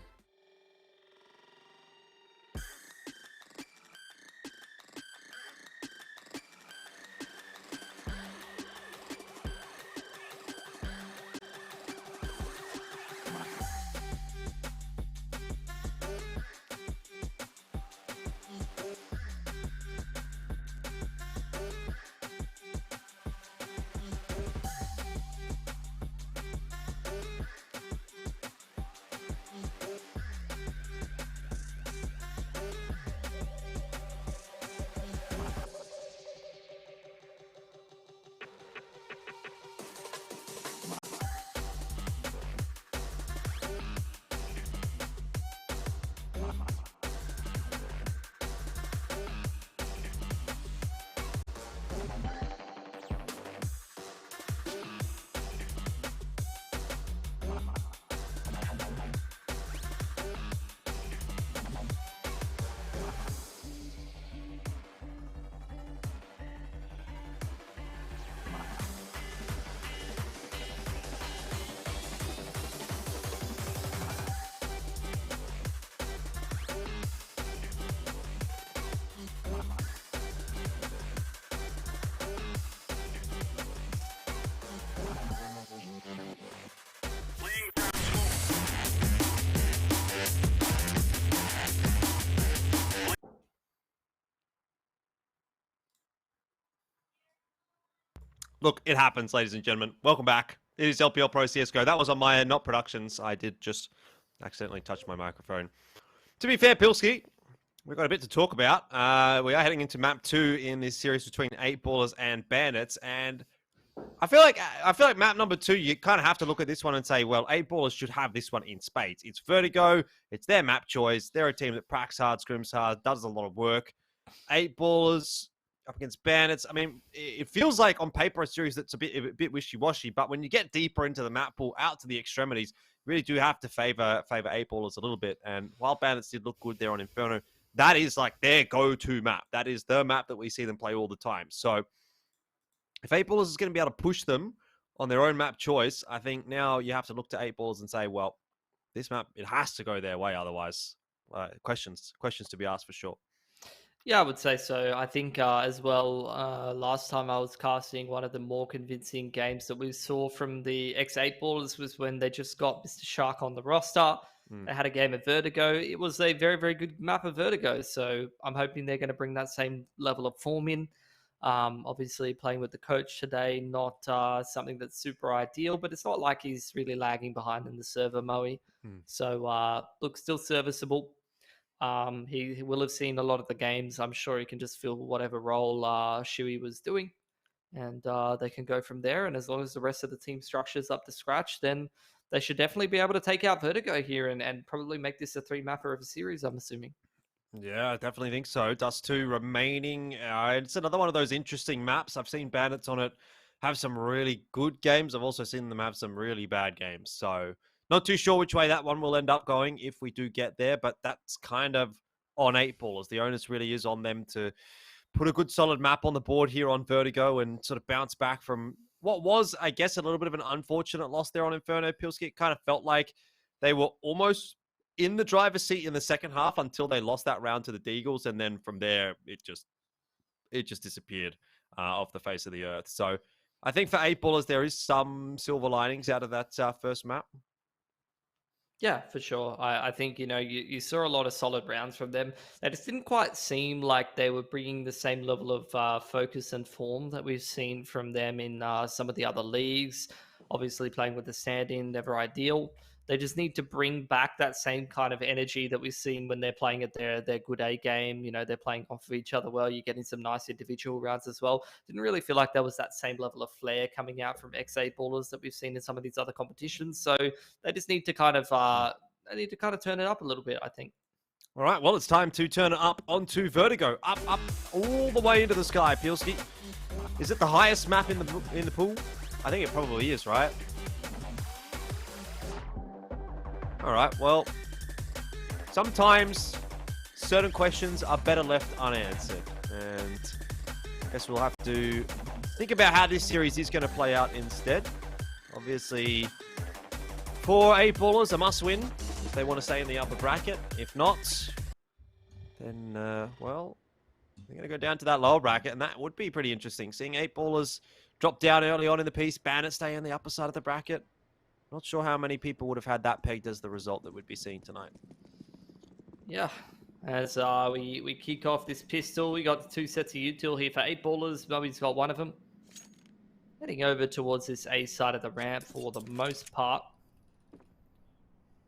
Look, it happens, ladies and gentlemen. Welcome back. It is LPL Pro CSGO. That was on my end, not productions. I did just accidentally touch my microphone. To be fair, Pilski, we've got a bit to talk about. We are heading into map 2 in this series between 8ballers and Bandits, and I feel like map number 2, you kind of have to look at this one and say, well, 8ballers should have this one in spades. It's Vertigo. It's their map choice. They're a team that practices hard, scrims hard, does a lot of work. 8ballers up against Bandits. I mean, it feels like on paper a series that's a bit wishy-washy, but when you get deeper into the map pool, out to the extremities, you really do have to favor 8ballers a little bit. And while Bandits did look good there on Inferno, that is like their go-to map. That is the map that we see them play all the time. So if 8ballers is going to be able to push them on their own map choice, I think now you have to look to 8ballers and say, well, this map, it has to go their way. Otherwise, questions to be asked for sure. Yeah, I would say so. I think as well, last time I was casting, one of the more convincing games that we saw from the X8ballers was when they just got Mr. Shark on the roster. They had a game of Vertigo. It was a very, very good map of Vertigo. So I'm hoping they're going to bring that same level of form in. Obviously, playing with the coach today, not something that's super ideal, but it's not like he's really lagging behind in the server, Moe. So, look, still serviceable. He will have seen a lot of the games. I'm sure he can just fill whatever role Shui was doing, and they can go from there. And as long as the rest of the team structure's up to scratch, then they should definitely be able to take out Vertigo here and probably make this a 3-mapper of a series, I'm assuming. Yeah, I definitely think so. Dust 2 remaining. It's another one of those interesting maps. I've seen Bandits on it have some really good games. I've also seen them have some really bad games. So not too sure which way that one will end up going if we do get there, but that's kind of on 8ballers. The onus really is on them to put a good solid map on the board here on Vertigo and sort of bounce back from what was, I guess, a little bit of an unfortunate loss there on Inferno. Pilski, it kind of felt like they were almost in the driver's seat in the second half until they lost that round to the Deagles, and then from there, it just disappeared off the face of the earth. So I think for 8ballers, there is some silver linings out of that first map. Yeah, for sure. I think, you saw a lot of solid rounds from them. They just didn't quite seem like they were bringing the same level of focus and form that we've seen from them in some of the other leagues. Obviously, playing with the stand-in, never ideal. They just need to bring back that same kind of energy that we've seen when they're playing at their good A game. They're playing off of each other well. You're getting some nice individual rounds as well. Didn't really feel like there was that same level of flair coming out from X8ballers that we've seen in some of these other competitions. So they just need to kind of turn it up a little bit, I think. All right, well, it's time to turn it up onto Vertigo. Up, all the way into the sky, Pilski. Is it the highest map in the pool? I think it probably is, right? All right, well, sometimes certain questions are better left unanswered. And I guess we'll have to think about how this series is going to play out instead. Obviously, for 8ballers, a must-win if they want to stay in the upper bracket. If not, then, well, they're going to go down to that lower bracket, and that would be pretty interesting. Seeing 8ballers drop down early on in the piece, Bandit stay on the upper side of the bracket. Not sure how many people would have had that pegged as the result that we'd be seeing tonight. Yeah, as we kick off this pistol, we got 2 sets of util here for 8ballers. Bobby's got one of them. Heading over towards this A side of the ramp for the most part.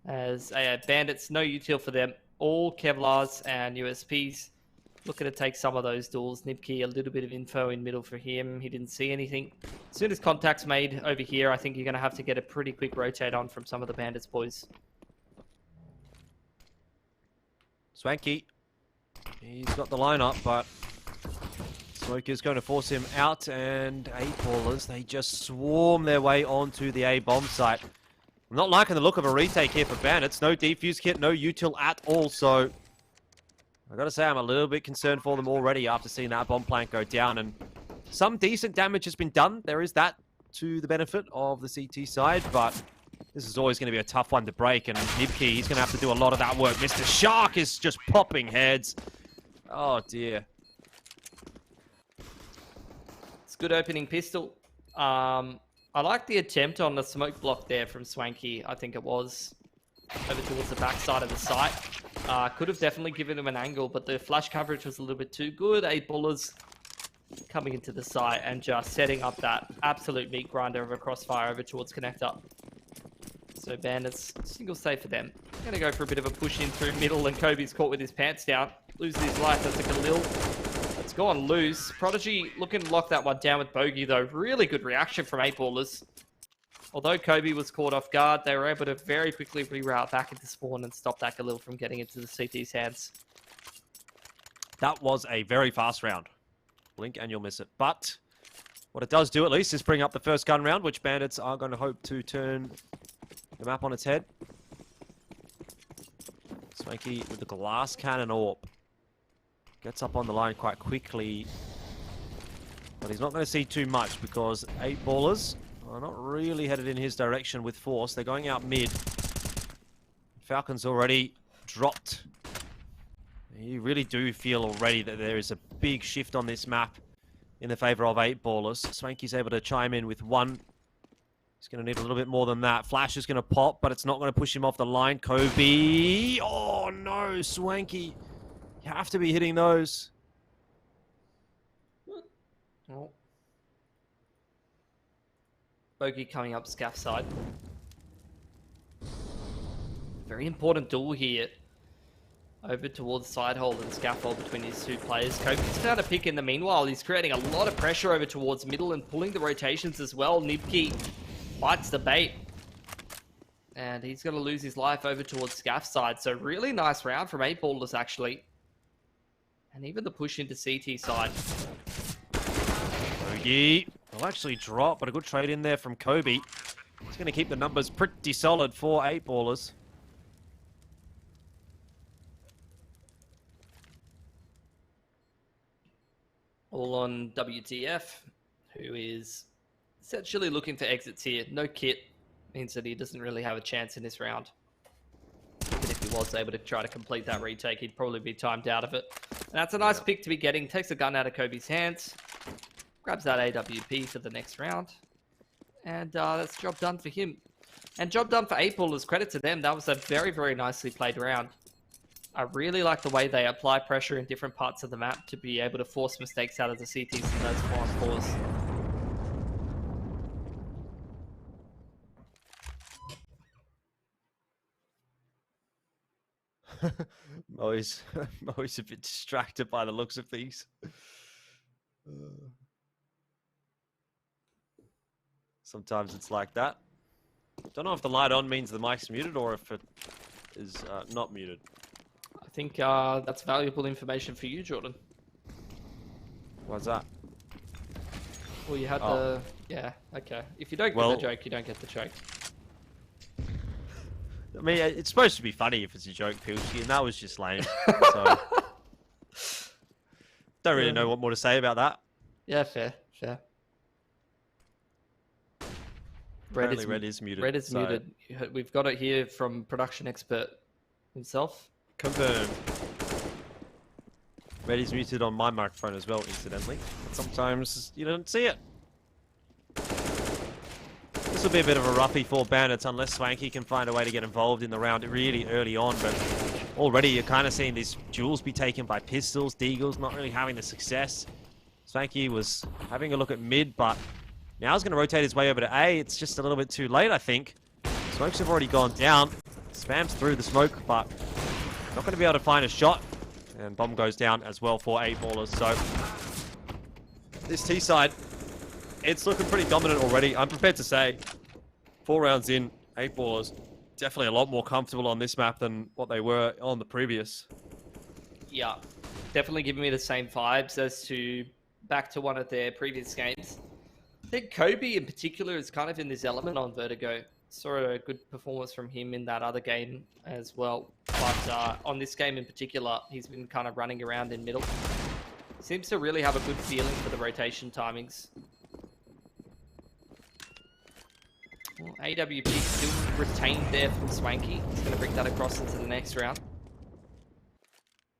As Bandits, no util for them. All Kevlars and USPs. Looking to take some of those duels. Nipkey, a little bit of info in middle for him. He didn't see anything. As soon as contact's made over here, I think you're going to have to get a pretty quick rotate on from some of the Bandits boys. Swanky. He's got the lineup, but Smoker's going to force him out, and 8ballers, they just swarm their way onto the A bomb site. I'm not liking the look of a retake here for Bandits. No defuse kit, no util at all, so I gotta say, I'm a little bit concerned for them already after seeing that bomb plank go down, and some decent damage has been done. There is that to the benefit of the CT side, but this is always going to be a tough one to break, and Nibkey, he's going to have to do a lot of that work. Mr. Shark is just popping heads. Oh, dear. It's good opening pistol. I like the attempt on the smoke block there from Swanky, I think it was, over towards the backside of the site. Could have definitely given him an angle, but the flash coverage was a little bit too good. 8ballers coming into the site and just setting up that absolute meat grinder of a crossfire over towards connector. So Bandits, single save for them. Gonna go for a bit of a push in through middle, and Kobe's caught with his pants down. Loses his life. That's a Khalil. It's gone loose. Prodigy looking to lock that one down with Bogey, though. Really good reaction from 8ballers. Although Kobe was caught off guard, they were able to very quickly reroute back into spawn and stop that Khalil from getting into the CT's hands. That was a very fast round. Blink and you'll miss it. But what it does do at least is bring up the first gun round, which Bandits are going to hope to turn the map on its head. Swanky with the glass cannon AWP. Gets up on the line quite quickly. But he's not going to see too much because 8ballers are not really headed in his direction with force. They're going out mid. Falcon's already dropped. You really do feel already that there is a big shift on this map in the favor of 8ballers. Swanky's able to chime in with one. He's going to need a little bit more than that. Flash is going to pop, but it's not going to push him off the line. Kobe. Oh, no, Swanky. You have to be hitting those. Oh. Bogey coming up scaff side. Very important duel here. Over towards side hold and scaffold between these two players. Kobe's found a pick in the meanwhile. He's creating a lot of pressure over towards middle and pulling the rotations as well. Nibki bites the bait. And he's going to lose his life over towards scaff side. So really nice round from 8ballers actually. And even the push into CT side. Bogey will actually drop, but a good trade in there from Kobe. He's going to keep the numbers pretty solid for 8ballers. All on WTF, who is essentially looking for exits here. No kit means that he doesn't really have a chance in this round. But if he was able to try to complete that retake, he'd probably be timed out of it. And that's a nice pick to be getting. Takes the gun out of Kobe's hands. Grabs that AWP for the next round. And that's job done for him. And job done for 8ballers. Credit to them. That was a very, very nicely played round. I really like the way they apply pressure in different parts of the map to be able to force mistakes out of the CTs in those 4-on-4s. Mo's a bit distracted by the looks of these. Sometimes it's like that. Don't know if the light on means the mic's muted or if it is not muted. I think that's valuable information for you, Jordan. Why's that? Well, you had the... Yeah, okay. If you don't get the joke, you don't get the joke. I mean, it's supposed to be funny if it's a joke, Pilsky, and that was just lame. So... Don't really know what more to say about that. Yeah, fair. Red is muted. Red is muted. We've got it here from production expert himself. Confirmed. Red is muted on my microphone as well, incidentally. But sometimes you don't see it. This will be a bit of a roughie for Bandits unless Swanky can find a way to get involved in the round really early on. But already you're kind of seeing these duels be taken by pistols. Deagles not really having the success. Swanky was having a look at mid, but now he's going to rotate his way over to A. It's just a little bit too late, I think. Smokes have already gone down. Spams through the smoke, but not going to be able to find a shot. And bomb goes down as well for 8ballers. So this T side, it's looking pretty dominant already. I'm prepared to say 4 rounds in, 8ballers definitely a lot more comfortable on this map than what they were on the previous. Yeah, definitely giving me the same vibes as to back to one of their previous games. I think Kobe in particular is kind of in this element on Vertigo. Saw a good performance from him in that other game as well. But on this game in particular, he's been kind of running around in middle. Seems to really have a good feeling for the rotation timings. Well, AWP still retained there from Swanky. He's going to bring that across into the next round.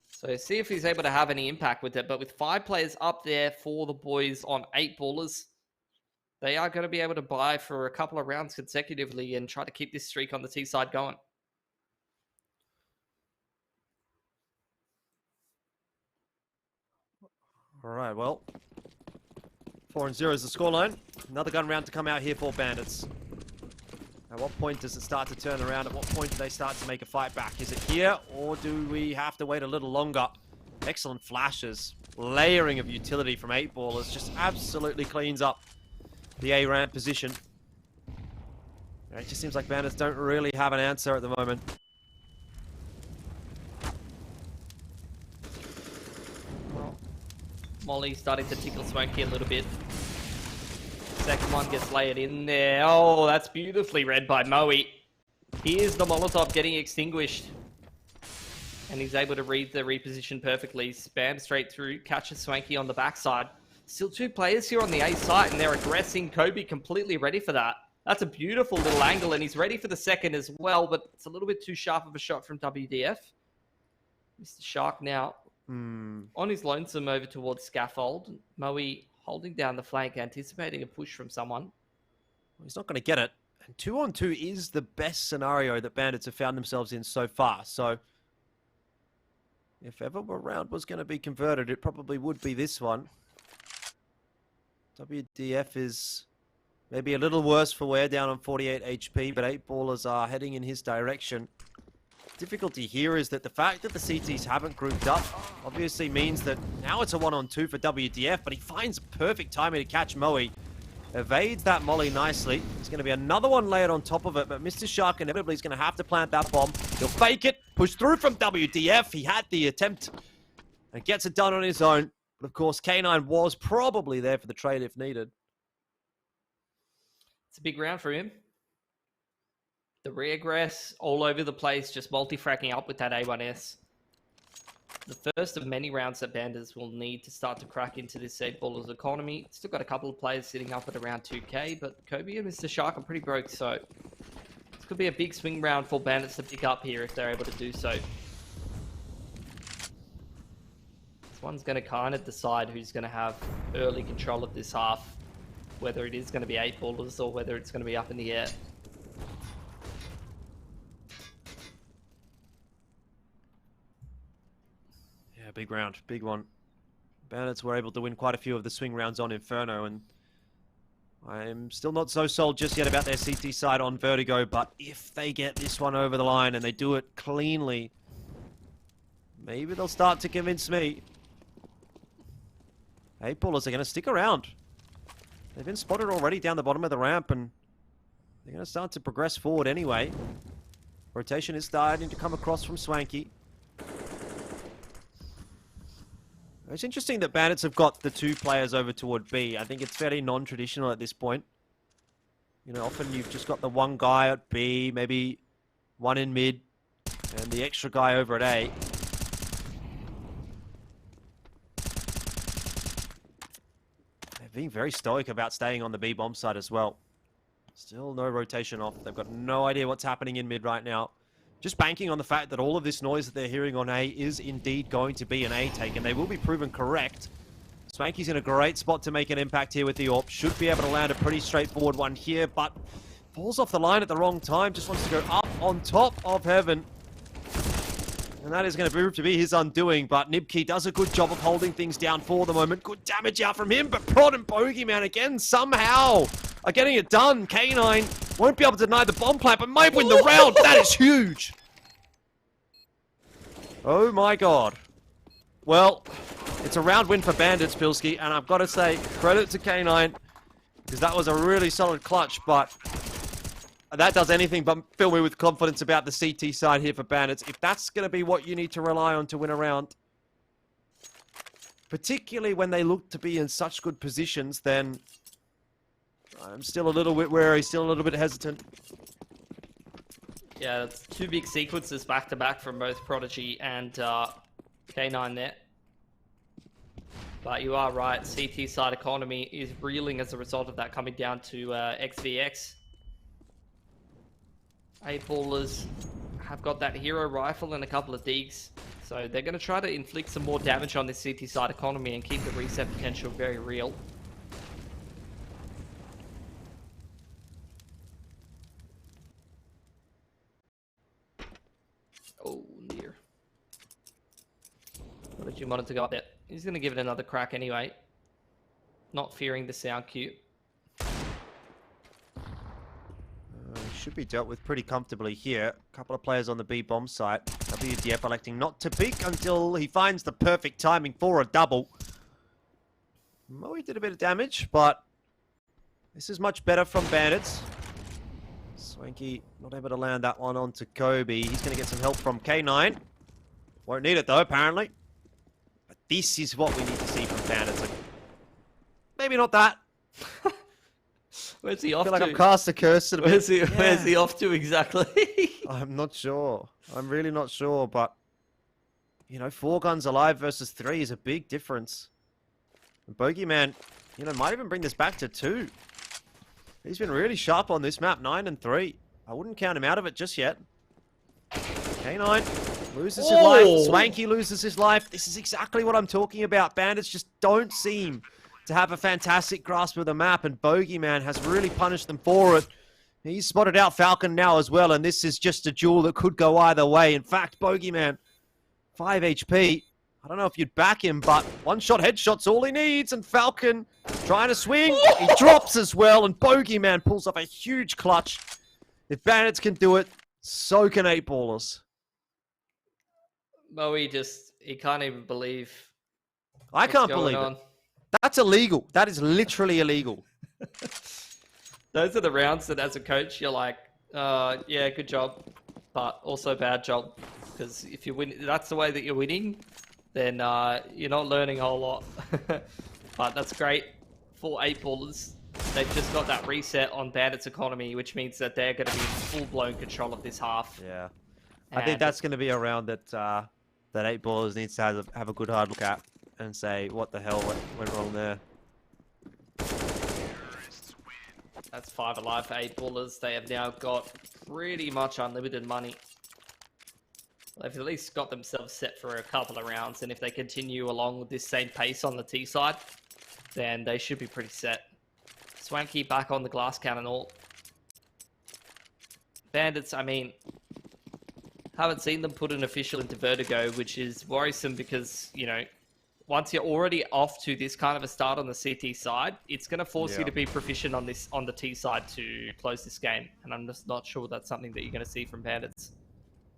So see if he's able to have any impact with it. But with 5 players up there for the boys on 8ballers, they are going to be able to buy for a couple of rounds consecutively and try to keep this streak on the T side going. All right, well, 4-0 is the scoreline. Another gun round to come out here for Bandits. At what point does it start to turn around? At what point do they start to make a fight back? Is it here, or do we have to wait a little longer? Excellent flashes. Layering of utility from 8ballers just absolutely cleans up the A ramp position. It just seems like Bandits don't really have an answer at the moment. Well, Molly's starting to tickle Swanky a little bit. Second one gets layered in there. Oh, that's beautifully read by Moe. Here's the Molotov getting extinguished. And he's able to read the reposition perfectly. Spam straight through, catches Swanky on the backside. Still 2 players here on the A site, and they're aggressing. Kobe completely ready for that. That's a beautiful little angle, and he's ready for the second as well, but it's a little bit too sharp of a shot from WDF. Mr. Shark now on his lonesome over towards Scaffold. Moe holding down the flank, anticipating a push from someone. Well, he's not going to get it. And 2-on-2 is the best scenario that Bandits have found themselves in so far. So if ever a round was going to be converted, it probably would be this one. WDF is maybe a little worse for wear, down on 48 HP, but 8ballers are heading in his direction. Difficulty here is that the fact that the CTs haven't grouped up obviously means that now it's a 1-on-2 for WDF, but he finds perfect timing to catch Moe. Evades that molly nicely. There's going to be another one layered on top of it, but Mr. Shark inevitably is going to have to plant that bomb. He'll fake it, push through from WDF. He had the attempt and gets it done on his own. But of course, K9 was probably there for the trade if needed. It's a big round for him. The regress all over the place, just multi-fracking up with that A1S. The first of many rounds that Bandits will need to start to crack into this 8ballers economy. Still got a couple of players sitting up at around 2k, but Kobe and Mr. Shark are pretty broke, so this could be a big swing round for Bandits to pick up here if they're able to do so. This one's going to kind of decide who's going to have early control of this half, whether it is going to be 8ballers or whether it's going to be up in the air. Yeah, big round, big one. Bandits were able to win quite a few of the swing rounds on Inferno, and I'm still not so sold just yet about their CT side on Vertigo, but if they get this one over the line and they do it cleanly, maybe they'll start to convince me. 8ballers are going to stick around. They've been spotted already down the bottom of the ramp, and they're going to start to progress forward anyway. Rotation is starting to come across from Swanky. It's interesting that Bandits have got the 2 players over toward B. I think it's fairly non-traditional at this point. You know, often you've just got the one guy at B, maybe one in mid, and the extra guy over at A. They're being very stoic about staying on the B bomb side as well. Still no rotation off. They've got no idea what's happening in mid right now. Just banking on the fact that all of this noise that they're hearing on A is indeed going to be an A take, and they will be proven correct. Swanky's in a great spot to make an impact here with the AWP. Should be able to land a pretty straightforward one here, but falls off the line at the wrong time. Just wants to go up on top of heaven. And that is going to prove to be his undoing, but Nibkey does a good job of holding things down for the moment. Good damage out from him, but Prod and Bogeyman again somehow are getting it done. K9 won't be able to deny the bomb plant, but might win the round. That is huge. Oh my god. Well, it's a round win for Bandits, Pilski, and I've got to say, credit to K9, because that was a really solid clutch, but that does anything but fill me with confidence about the CT side here for Bandits. If that's going to be what you need to rely on to win a round, particularly when they look to be in such good positions, then I'm still a little bit wary, still a little bit hesitant. Yeah, it's 2 big sequences back-to-back from both Prodigy and K9 there. But you are right, CT side economy is reeling as a result of that coming down to XVX. 8ballers have got that hero rifle and a couple of digs. So they're going to try to inflict some more damage on this CT side economy and keep the reset potential very real. Oh, dear. What did you want it to go up there? He's going to give it another crack anyway. not fearing the sound cue. Should be dealt with pretty comfortably here. A couple of players on the B bomb site. WDF electing not to peek until he finds the perfect timing for a double. Moe did a bit of damage, but this is much better from Bandits. Swanky not able to land that one onto Kobe. He's going to get some help from K9. Won't need it though, apparently. But this is what we need to see from Bandits. Like, maybe not that. Where's he I off feel like to? I've cast a curse at a bit. Where's he off to exactly? I'm not sure. I'm really not sure, but you know, 4 guns alive versus 3 is a big difference. And Bogeyman, you know, might even bring this back to 2. He's been really sharp on this map, 9 and 3. I wouldn't count him out of it just yet. K9 loses his life. Swanky loses his life. This is exactly what I'm talking about. Bandits just don't seem to have a fantastic grasp of the map, and Bogeyman has really punished them for it. He's spotted out Falcon now as well, and this is just a duel that could go either way. In fact, Bogeyman, 5 HP. I don't know if you'd back him, but one-shot headshot's all he needs, and Falcon trying to swing. He drops as well, and Bogeyman pulls off a huge clutch. If Bandits can do it, so can 8ballers. Moe he can't even believe I can't believe it. That's illegal. That is literally illegal. Those are the rounds that as a coach, you're like, yeah, good job, but also bad job. Because if you win, that's the way that you're winning, then you're not learning a whole lot. But that's great for 8ballers. They've just got that reset on Bandits economy, which means that they're going to be in full-blown control of this half. Yeah. I think that's going to be a round that that 8ballers needs to have a good hard look at and say, what the hell went wrong there? That's 5 alive for 8ballers. They have now got pretty much unlimited money. They've at least got themselves set for a couple of rounds, and if they continue along with this same pace on the T side, then they should be pretty set. Swanky back on the glass cannon ult. Bandits, I mean, haven't seen them put an official into Vertigo, which is worrisome because, you know, once you're already off to this kind of a start on the CT side, it's going to force you to be proficient on the T side to close this game. And I'm just not sure that's something that you're going to see from Bandits.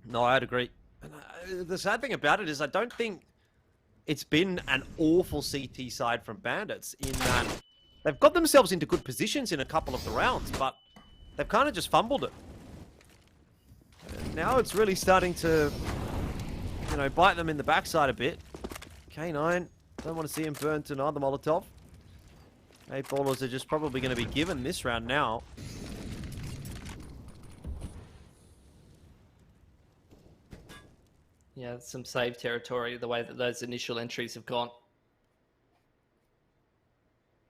No, I'd agree. And the sad thing about it is I don't think it's been an awful CT side from Bandits in that they've got themselves into good positions in a couple of the rounds, but they've kind of just fumbled it. And now it's really starting to, you know, bite them in the backside a bit. K9, don't want to see him burn to another Molotov. 8ballers are just probably going to be given this round now. Yeah, it's some save territory, the way that those initial entries have gone.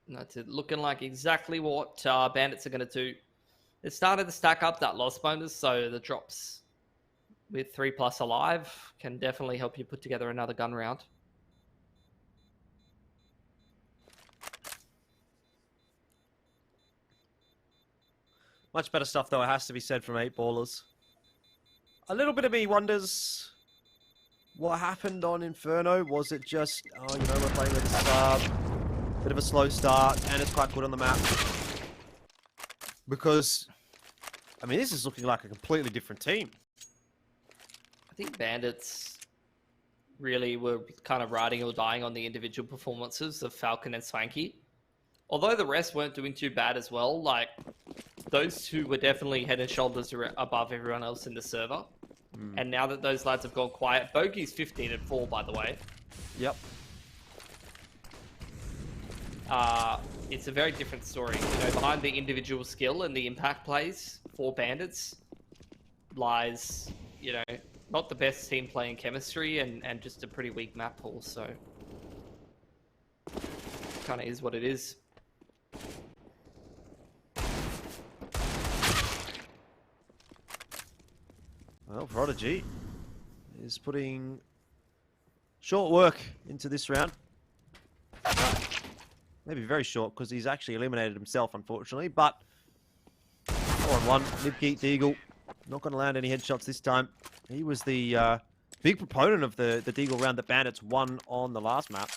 And that's it, looking like exactly what Bandits are going to do. They started to stack up that loss bonus, so the drops with 3+ alive can definitely help you put together another gun round. Much better stuff, though, it has to be said, from 8ballers. A little bit of me wonders what happened on Inferno. Was it just, oh, you know, we're playing with a sub, bit of a slow start, and it's quite good on the map? Because, I mean, this is looking like a completely different team. I think Bandits really were kind of riding or dying on the individual performances of Falcon and Swanky. Although the rest weren't doing too bad as well, like, those two were definitely head and shoulders above everyone else in the server. And now that those lads have gone quiet, Bogey's 15-4, by the way. Yep. It's a very different story. You know, behind the individual skill and the impact plays for Bandits lies, you know, not the best team playing chemistry and just a pretty weak map pool, so kind of is what it is. Well, Prodigy is putting short work into this round. Maybe very short, because he's actually eliminated himself, unfortunately. But 4-on-1, Libkeet Deagle. Not going to land any headshots this time. He was the big proponent of the Deagle round that Bandits won on the last map.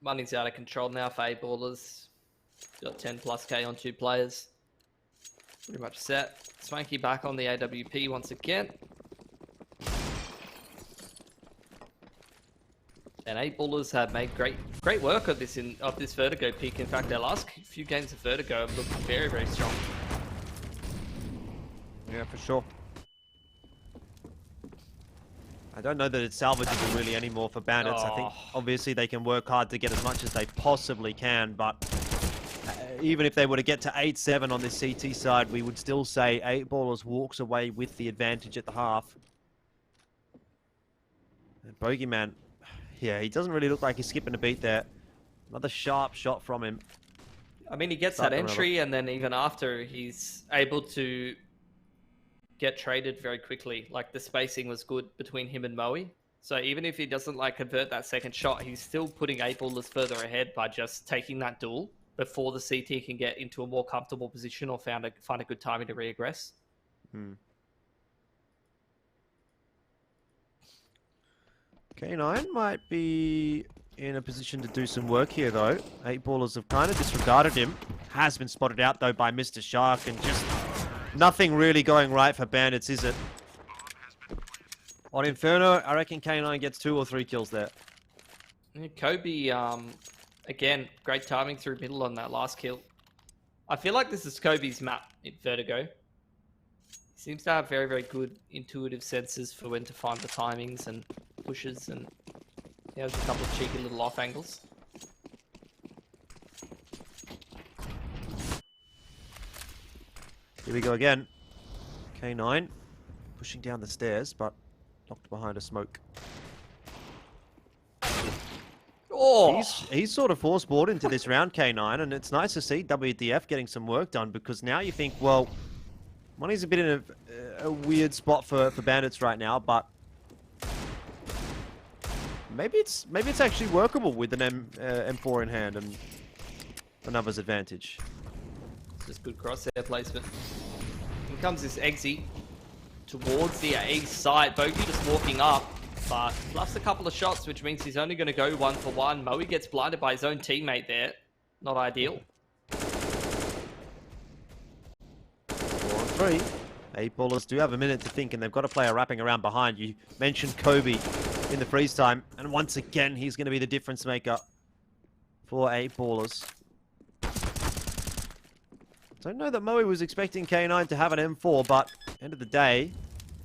Money's out of control now for 8 ballers. Got 10 plus K on 2 players. Pretty much set. Swanky back on the AWP once again. And 8 ballers have made great work of this Vertigo pick. In fact, their last few games of Vertigo have looked very, very strong. Yeah, for sure. I don't know that it's salvageable really anymore for Bandits. I think obviously they can work hard to get as much as they possibly can, but even if they were to get to 8-7 on this CT side, we would still say 8 ballers walks away with the advantage at the half. And Bogeyman, yeah, he doesn't really look like he's skipping a beat there. Another sharp shot from him. I mean, he gets that entry, and then even after, he's able to get traded very quickly. Like, the spacing was good between him and Moe. So even if he doesn't like convert that second shot, he's still putting 8 ballers further ahead by just taking that duel before the CT can get into a more comfortable position or find a good timing to reaggress. K9 might be in a position to do some work here, though. 8 ballers have kind of disregarded him. Has been spotted out, though, by Mr. Shark, and just nothing really going right for Bandits, is it? On Inferno, I reckon K9 gets 2 or 3 kills there. Kobe, again, great timing through middle on that last kill. I feel like this is Kobe's map in Vertigo. He seems to have very, very good intuitive senses for when to find the timings and pushes, and he has a couple of cheeky little off angles. Here we go again. K9 pushing down the stairs, but locked behind a smoke. Oh! He's sort of force-bored into this round, K9, and it's nice to see WDF getting some work done, because now you think, well, Money's a bit in a weird spot for Bandits right now, but maybe it's actually workable with an M4 in hand and a numbers advantage. It's just good crosshair placement. Here comes this exit towards the A side. Bogey just walking up, but plus a couple of shots, which means he's only going to go 1 for 1. Moe gets blinded by his own teammate there. Not ideal. 4-3. 8 ballers do have a minute to think, and they've got a player wrapping around behind. You mentioned Kobe in the freeze time, and once again, he's going to be the difference maker for 8 ballers. Don't know that Moe was expecting K9 to have an M4, but end of the day,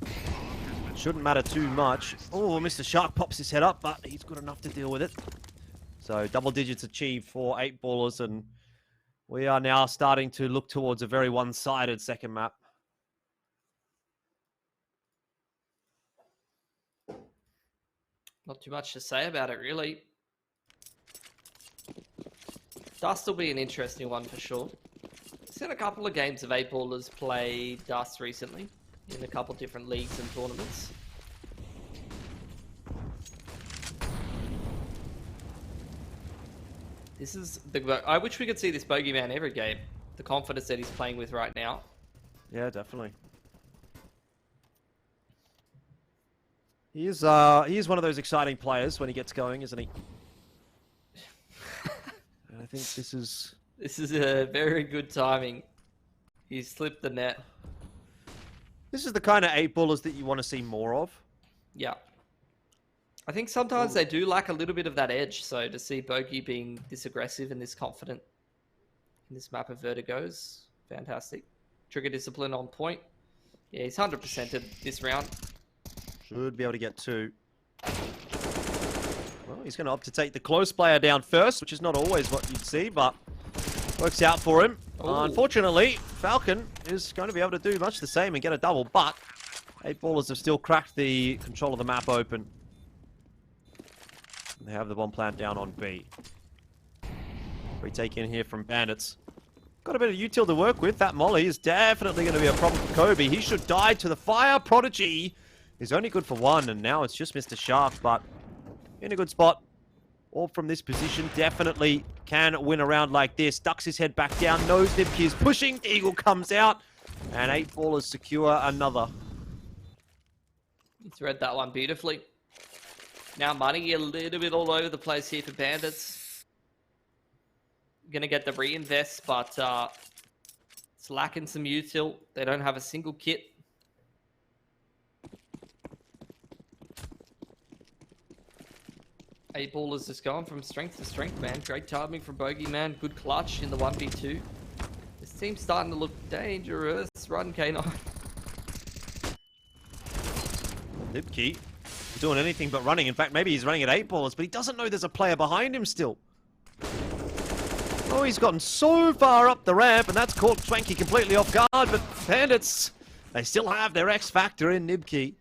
it shouldn't matter too much. Oh, Mr. Shark pops his head up, but he's good enough to deal with it. So double digits achieved for 8 ballers, and we are now starting to look towards a very one-sided second map. Not too much to say about it, really. Dust will be an interesting one for sure. Seen a couple of games of 8 ballers play Dust recently in a couple different leagues and tournaments. This is I wish we could see this Bogeyman every game. The confidence that he's playing with right now. Yeah, definitely. He is one of those exciting players when he gets going, isn't he? And I think this is a very good timing. He slipped the net. This is the kind of 8 ballers that you want to see more of. Yeah. I think sometimes they do lack a little bit of that edge, so to see Bogey being this aggressive and this confident in this map of Vertigos, fantastic. Trigger discipline on point. Yeah, he's 100%ed this round. Should be able to get 2. Well, he's going to opt to take the close player down first, which is not always what you'd see, but works out for him. Unfortunately, Falcon is going to be able to do much the same and get a double, but 8 ballers have still cracked the control of the map open. And they have the bomb plant down on B. Retake in here from Bandits. Got a bit of util to work with. That molly is definitely going to be a problem for Kobe. He should die to the fire. Prodigy is only good for 1, and now it's just Mr. Shark, but in a good spot. All from this position, definitely can win a round like this. Ducks his head back down, knows Nipke is pushing, Eagle comes out, and 8 ballers secure another. He's read that one beautifully. Now Money a little bit all over the place here for Bandits. going to get the reinvest, but it's lacking some util. They don't have a single kit. Eight Ballers just going from strength to strength, man. Great timing from Bogeyman. Good clutch in the 1v2. This team's starting to look dangerous. Run, K9. Lipke doing anything but running. In fact, maybe he's running at 8 Ballers, but he doesn't know there's a player behind him still. Oh, he's gotten so far up the ramp, and that's caught Swanky completely off guard, but Bandits, they still have their X factor in Nibke.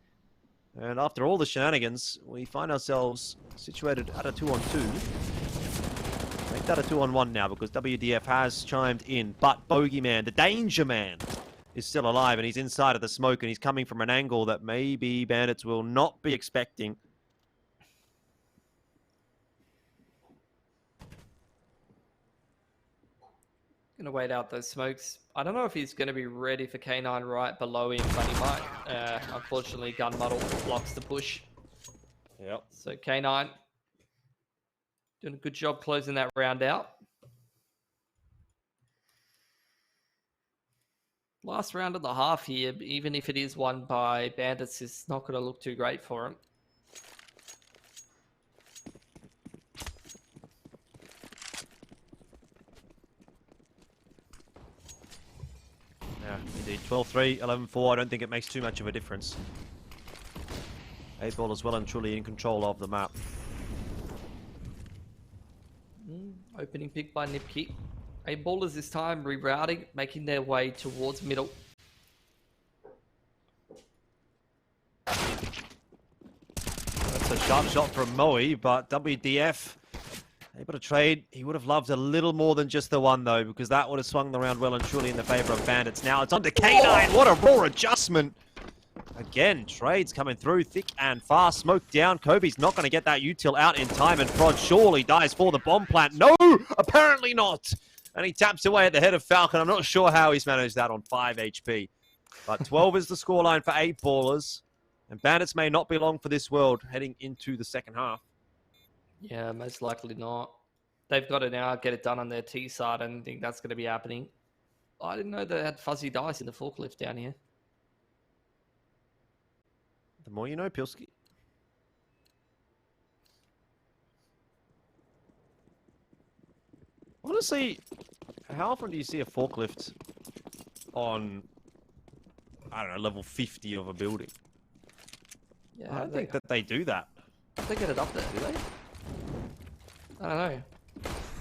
And after all the shenanigans, we find ourselves situated at a 2-on-2. Make that a 2-on-1 now, because WDF has chimed in, but Bogeyman, the Danger Man, is still alive, and he's inside of the smoke, and he's coming from an angle that maybe Bandits will not be expecting. Gonna wait out those smokes. I don't know if he's gonna be ready for K9 right below him, but he might. Unfortunately, Gun Muddle blocks the push. Yep. So K9 doing a good job closing that round out. Last round of the half here, even if it is won by Bandits, is not going to look too great for him. Yeah, indeed. 12-3, 11-4. I don't think it makes too much of a difference. 8 Ballers well and truly in control of the map. Opening pick by Nipke. 8 Ballers this time rerouting, making their way towards middle. That's a sharp shot from Moe, but WDF able to trade. He would have loved a little more than just the one, though, because that would have swung the round well and truly in the favor of Bandits. Now it's on to K9. What a raw adjustment. Again, trades coming through thick and fast. Smoke down. Kobe's not going to get that util out in time, and Prod surely dies for the bomb plant. No, apparently not. And he taps away at the head of Falcon. I'm not sure how he's managed that on 5 HP. But 12 is the scoreline for 8 Ballers. And Bandits may not be long for this world heading into the second half. Yeah, most likely not. They've got to now get it done on their T side, and I think that's going to be happening. I didn't know they had fuzzy dice in the forklift down here. The more you know, Pilski. Honestly, how often do you see a forklift on, I don't know, level 50 of a building? Yeah, I don't think that they do that. They get it up there, do they? I don't know.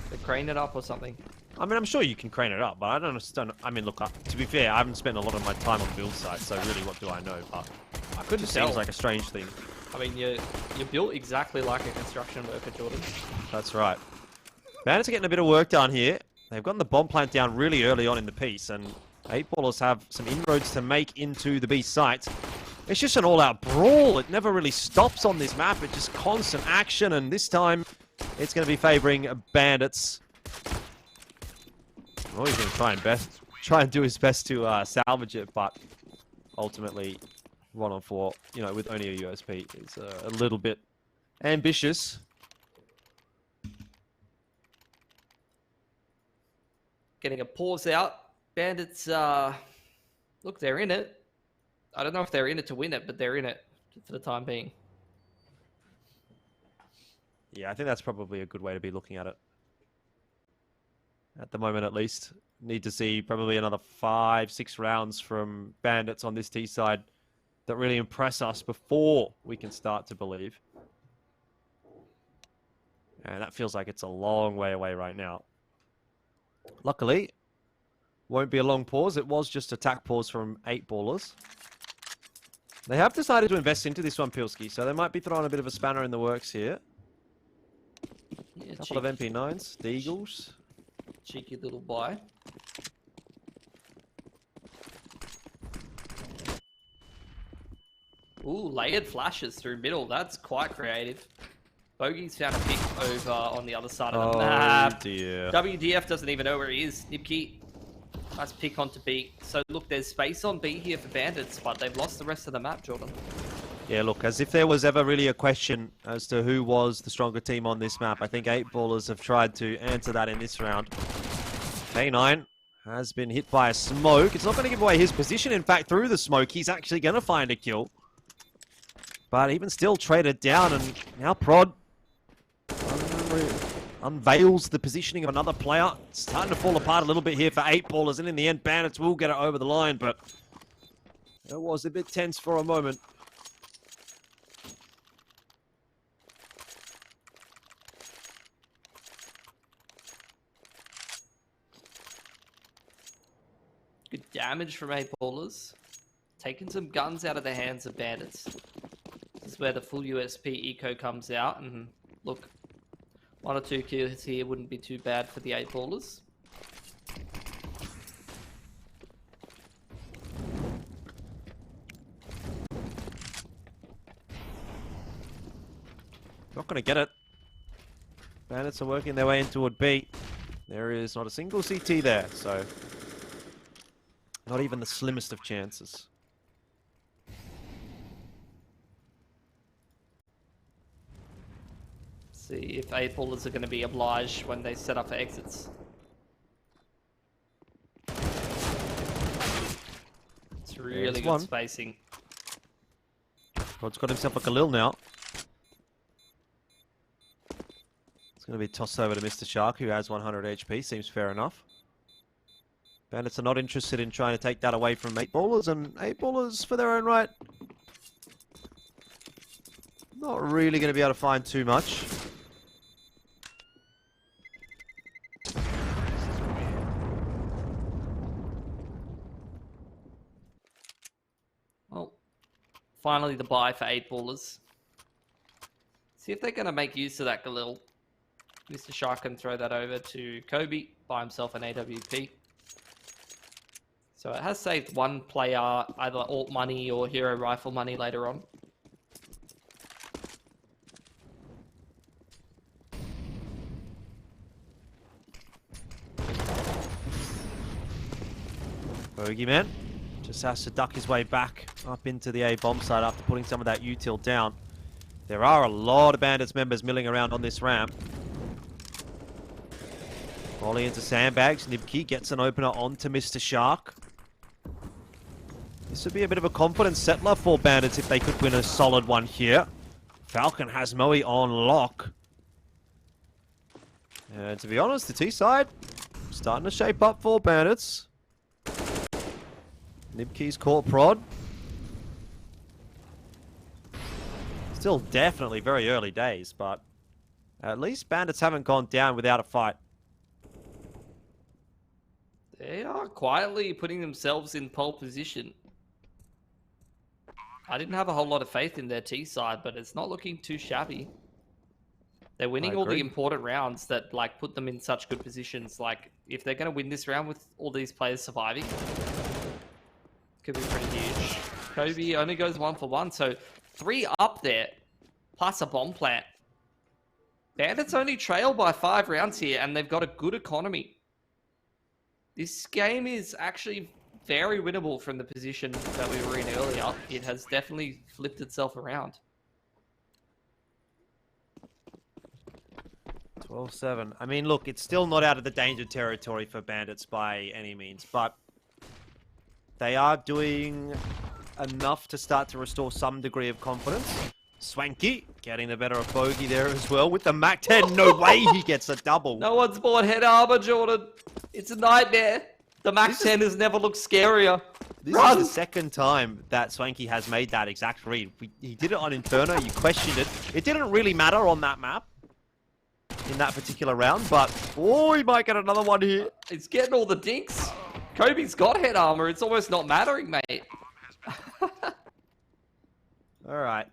They crane it up or something. I mean, I'm sure you can crane it up, but I don't understand. I mean, look, to be fair, I haven't spent a lot of my time on build sites, so really, what do I know? But I couldn't it tell. seems like a strange thing. I mean, you're built exactly like a construction worker, Jordan. That's right. Bandits are getting a bit of work done here. They've gotten the bomb plant down really early on in the piece, and 8 Ballers have some inroads to make into the B site. It's just an all-out brawl. It never really stops on this map. It's just constant action, and this time it's going to be favoring Bandits. Oh, he's going to try and do his best to salvage it, but ultimately 1-on-4, you know, with only a USP is a little bit ambitious. Getting a pause out. Bandits, look, they're in it. I don't know if they're in it to win it, but they're in it for the time being. Yeah, I think that's probably a good way to be looking at it. At the moment, at least. Need to see probably another 5-6 rounds from Bandits on this T side that really impress us before we can start to believe. And that feels like it's a long way away right now. Luckily, won't be a long pause. It was just attack pause from 8 Ballers. They have decided to invest into this one, Pilski, so they might be throwing a bit of a spanner in the works here. Yeah, a couple of MP9s, the Eagles. Cheeky little buy. Ooh, layered flashes through middle. That's quite creative. Bogey's found a pick over on the other side of the map. Dear. WDF doesn't even know where he is. Nipke. Nice pick onto B. So look, there's space on B here for Bandits, but they've lost the rest of the map, Jordan. Yeah, look, as if there was ever really a question as to who was the stronger team on this map. I think 8ballers have tried to answer that in this round. K9 has been hit by a smoke. It's not going to give away his position. In fact, through the smoke, he's actually going to find a kill. But even still traded down, and now Prod unveils the positioning of another player. It's starting to fall apart a little bit here for 8ballers, and in the end, Bandits will get it over the line, but it was a bit tense for a moment. Good damage from 8ballers. Taking some guns out of the hands of Bandits. This is where the full USP eco comes out, and look, 1 or 2 kills here wouldn't be too bad for the 8ballers. Not going to get it. Bandits are working their way into a B. There is not a single CT there, so not even the slimmest of chances. See if 8ballers are going to be obliged when they set up for exits. It's really good spacing. Rod's got himself a Khalil now. It's going to be tossed over to Mr. Shark, who has 100 HP. Seems fair enough. Bandits are not interested in trying to take that away from 8ballers, and 8ballers, for their own right, not really going to be able to find too much. Well, finally the buy for 8ballers. See if they're going to make use of that Galil. Mr. Shark can throw that over to Kobe, buy himself an AWP. So it has saved one player either alt money or hero rifle money later on. Bogeyman just has to duck his way back up into the A bomb site after putting some of that util down. There are a lot of Bandits members milling around on this ramp. Volley into sandbags. Nibki gets an opener onto Mr. Shark. This would be a bit of a confidence settler for Bandits if they could win a solid one here. Falcon has Moe on lock. And to be honest, the T side starting to shape up for Bandits. Nibki's caught Prod. Still definitely very early days, but at least Bandits haven't gone down without a fight. They are quietly putting themselves in pole position. I didn't have a whole lot of faith in their T side, but it's not looking too shabby. They're winning all the important rounds that like put them in such good positions. Like if they're going to win this round with all these players surviving, could be pretty huge. Kobe only goes 1 for 1, so 3 up there, plus a bomb plant. Bandits only trail by 5 rounds here, and they've got a good economy. This game is actually very winnable from the position that we were in earlier. It has definitely flipped itself around. 12-7. I mean, look, it's still not out of the danger territory for Bandits by any means, but they are doing enough to start to restore some degree of confidence. Swanky getting the better of Bogey there as well with the Mac 10. No way he gets a double. No one's bought head armor, Jordan. It's a nightmare. The Mac 10 has never looked scarier. This is the second time that Swanky has made that exact read. He did it on Inferno. You questioned it. It didn't really matter on that map in that particular round, but oh, he might get another one here. It's getting all the dinks. Kobe's got head armor. It's almost not mattering, mate. All right.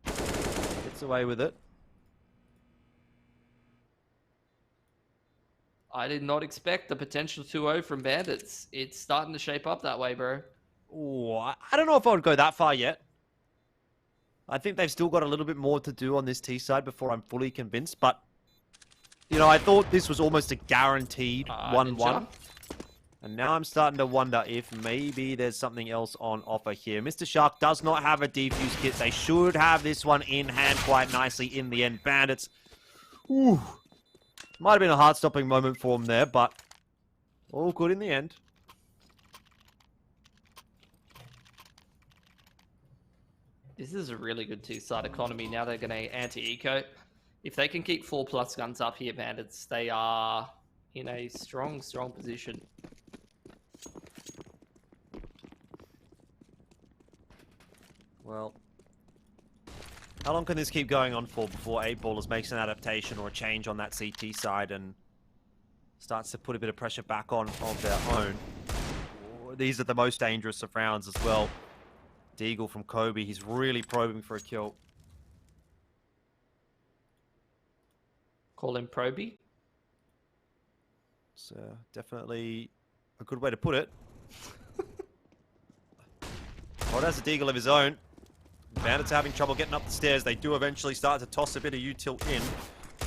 Gets away with it. I did not expect the potential 2-0 from Bandits. It's starting to shape up that way, bro. Oh, I don't know if I would go that far yet. I think they've still got a little bit more to do on this T side before I'm fully convinced, but you know, I thought this was almost a guaranteed 1-1. And now I'm starting to wonder if maybe there's something else on offer here. Mr. Shark does not have a defuse kit. They should have this one in hand quite nicely in the end. Bandits, ooh, might have been a heart-stopping moment for them there, but all good in the end. This is a really good two-side economy. Now they're going to anti-eco. If they can keep 4+ guns up here, Bandits, they are in a strong, strong position. Well, how long can this keep going on for before 8ballers makes an adaptation or a change on that CT side and starts to put a bit of pressure back on of their own? These are the most dangerous of rounds as well. Deagle from Kobe, he's really probing for a kill. Call him Proby. It's definitely a good way to put it. Rod has a Deagle of his own. Bandits are having trouble getting up the stairs. They do eventually start to toss a bit of util in.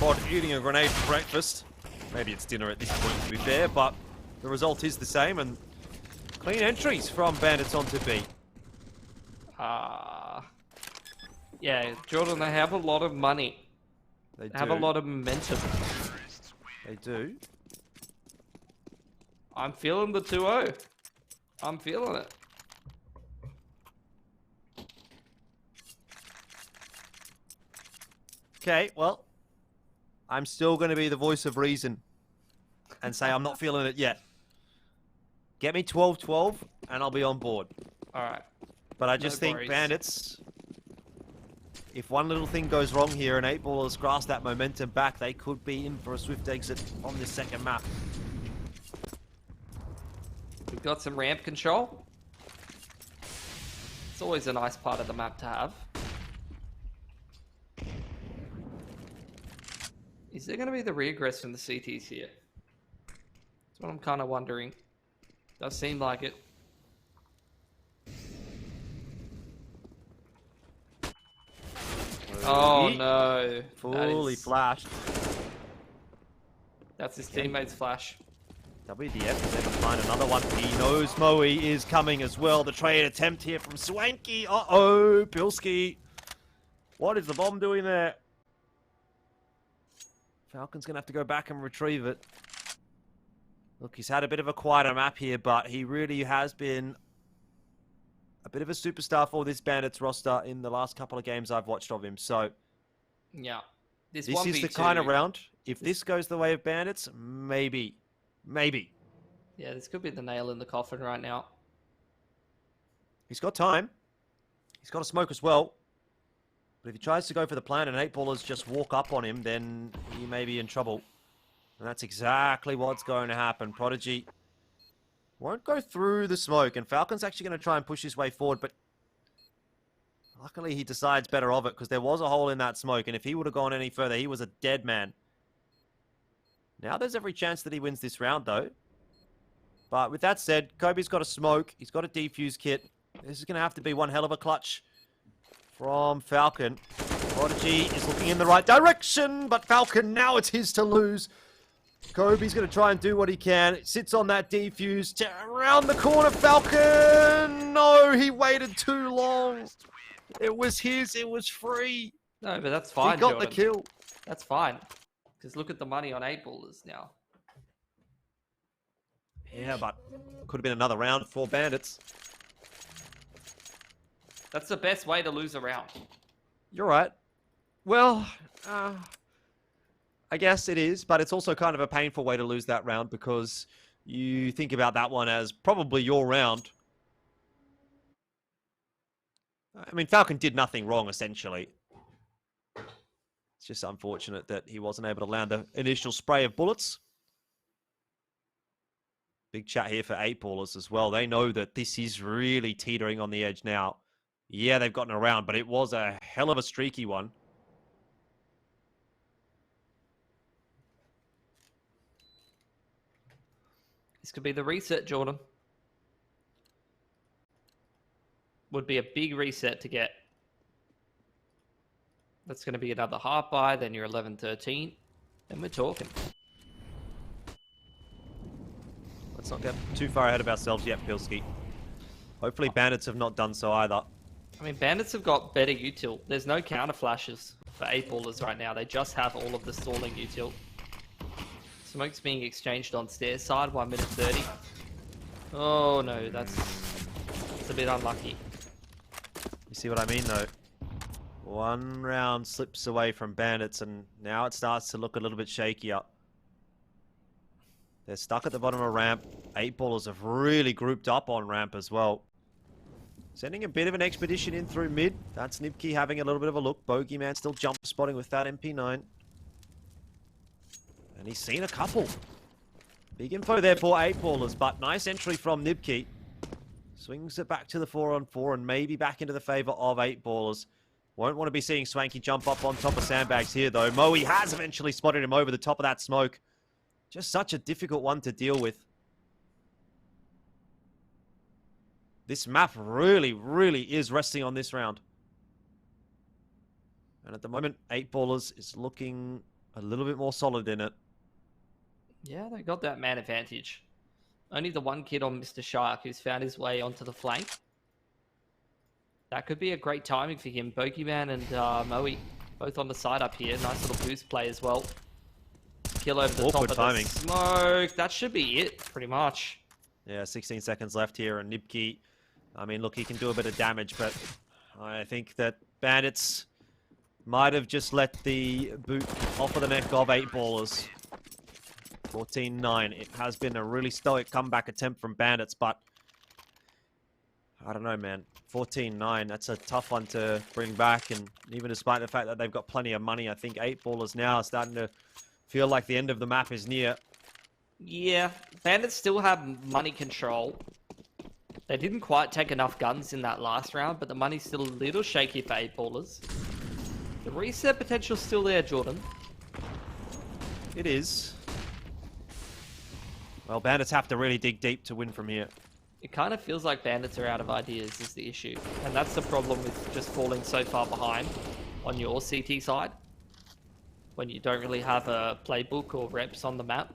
Rod eating a grenade for breakfast. Maybe it's dinner at this point, to be fair, but the result is the same, and clean entries from Bandits onto B. Yeah, Jordan, they have a lot of money. They have a lot of momentum. They do. I'm feeling the 2-0. I'm feeling it. Okay, well, I'm still going to be the voice of reason and say I'm not feeling it yet. Get me 12-12 and I'll be on board. All right. But I just think Bandits, if one little thing goes wrong here and 8ballers grasp that momentum back, they could be in for a swift exit on this second map. We've got some ramp control. It's always a nice part of the map to have. Is there going to be the regress from the CTs here? That's what I'm kind of wondering. Does seem like it. Oh no. Fully flashed. That's his teammate's flash. WDF is able to find another one. He knows Moe is coming as well. The trade attempt here from Swanky. Uh-oh, Pilski. What is the bomb doing there? Falcon's going to have to go back and retrieve it. Look, he's had a bit of a quieter map here, but he really has been a bit of a superstar for this Bandits roster in the last couple of games I've watched of him. So, yeah, this is the kind of round. If this goes the way of Bandits, maybe. Maybe. Yeah, this could be the nail in the coffin right now. He's got time. He's got a smoke as well. But if he tries to go for the plan and 8ballers just walk up on him, then he may be in trouble. And that's exactly what's going to happen. Prodigy won't go through the smoke, and Falcon's actually going to try and push his way forward, but luckily he decides better of it, because there was a hole in that smoke, and if he would have gone any further, he was a dead man. Now there's every chance that he wins this round, though. But with that said, Kobe's got a smoke. He's got a defuse kit. This is going to have to be one hell of a clutch from Falcon. Prodigy is looking in the right direction, but Falcon, now it's his to lose. Kobe's going to try and do what he can. It sits on that defuse. Around the corner, Falcon! No, he waited too long. It was his. It was free. No, but that's fine, He got Jordan. the kill. That's fine. Because look at the money on 8ballers now. Yeah, but could have been another round for Bandits. That's the best way to lose a round. You're right. Well, I guess it is, but it's also kind of a painful way to lose that round because you think about that one as probably your round. I mean, Falcon did nothing wrong, essentially. It's just unfortunate that he wasn't able to land the initial spray of bullets. Big chat here for 8ballers as well. They know that this is really teetering on the edge now. Yeah, they've gotten around, but it was a hell of a streaky one. This could be the reset, Jordan. Would be a big reset to get. That's going to be another half buy, then you're 11-13, and we're talking. Let's not get too far ahead of ourselves yet, Pilski. Hopefully Bandits have not done so either. I mean, Bandits have got better util. There's no counter flashes for 8-ballers right now. They just have all of the stalling util. Smoke's being exchanged on stairs side, 1 minute 30. Oh no, that's a bit unlucky. You see what I mean though? One round slips away from Bandits and now it starts to look a little bit shakier. They're stuck at the bottom of ramp. 8-ballers have really grouped up on ramp as well. Sending a bit of an expedition in through mid. That's Nibki having a little bit of a look. Bogeyman still jump spotting with that MP9. And he's seen a couple. Big info there for 8-ballers, but nice entry from Nibki. Swings it back to the 4-on-4 and maybe back into the favor of 8-ballers. Won't want to be seeing Swanky jump up on top of sandbags here though. Moe has eventually spotted him over the top of that smoke. Just such a difficult one to deal with. This map really, really is resting on this round. And at the moment, 8-ballers is looking a little bit more solid in it. Yeah, they got that man advantage. Only the one kid on Mr. Shark who's found his way onto the flank. That could be a great timing for him. Bogeyman and Moe both on the side up here. Nice little boost play as well. Kill over the Awkward top of timing. the smoke. That should be it, pretty much. Yeah, 16 seconds left here, and Nibki, I mean, look, he can do a bit of damage, but I think that Bandits might have just let the boot off of the neck of 8-ballers. 14-9. It has been a really stoic comeback attempt from Bandits, but I don't know, man. 14-9, that's a tough one to bring back, and even despite the fact that they've got plenty of money, I think 8-ballers now are starting to feel like the end of the map is near. Yeah, Bandits still have money control. They didn't quite take enough guns in that last round, but the money's still a little shaky for 8-ballers. The reset potential's still there, Jordan. It is. Well, Bandits have to really dig deep to win from here. It kind of feels like Bandits are out of ideas is the issue. And that's the problem with just falling so far behind on your CT side. When you don't really have a playbook or reps on the map.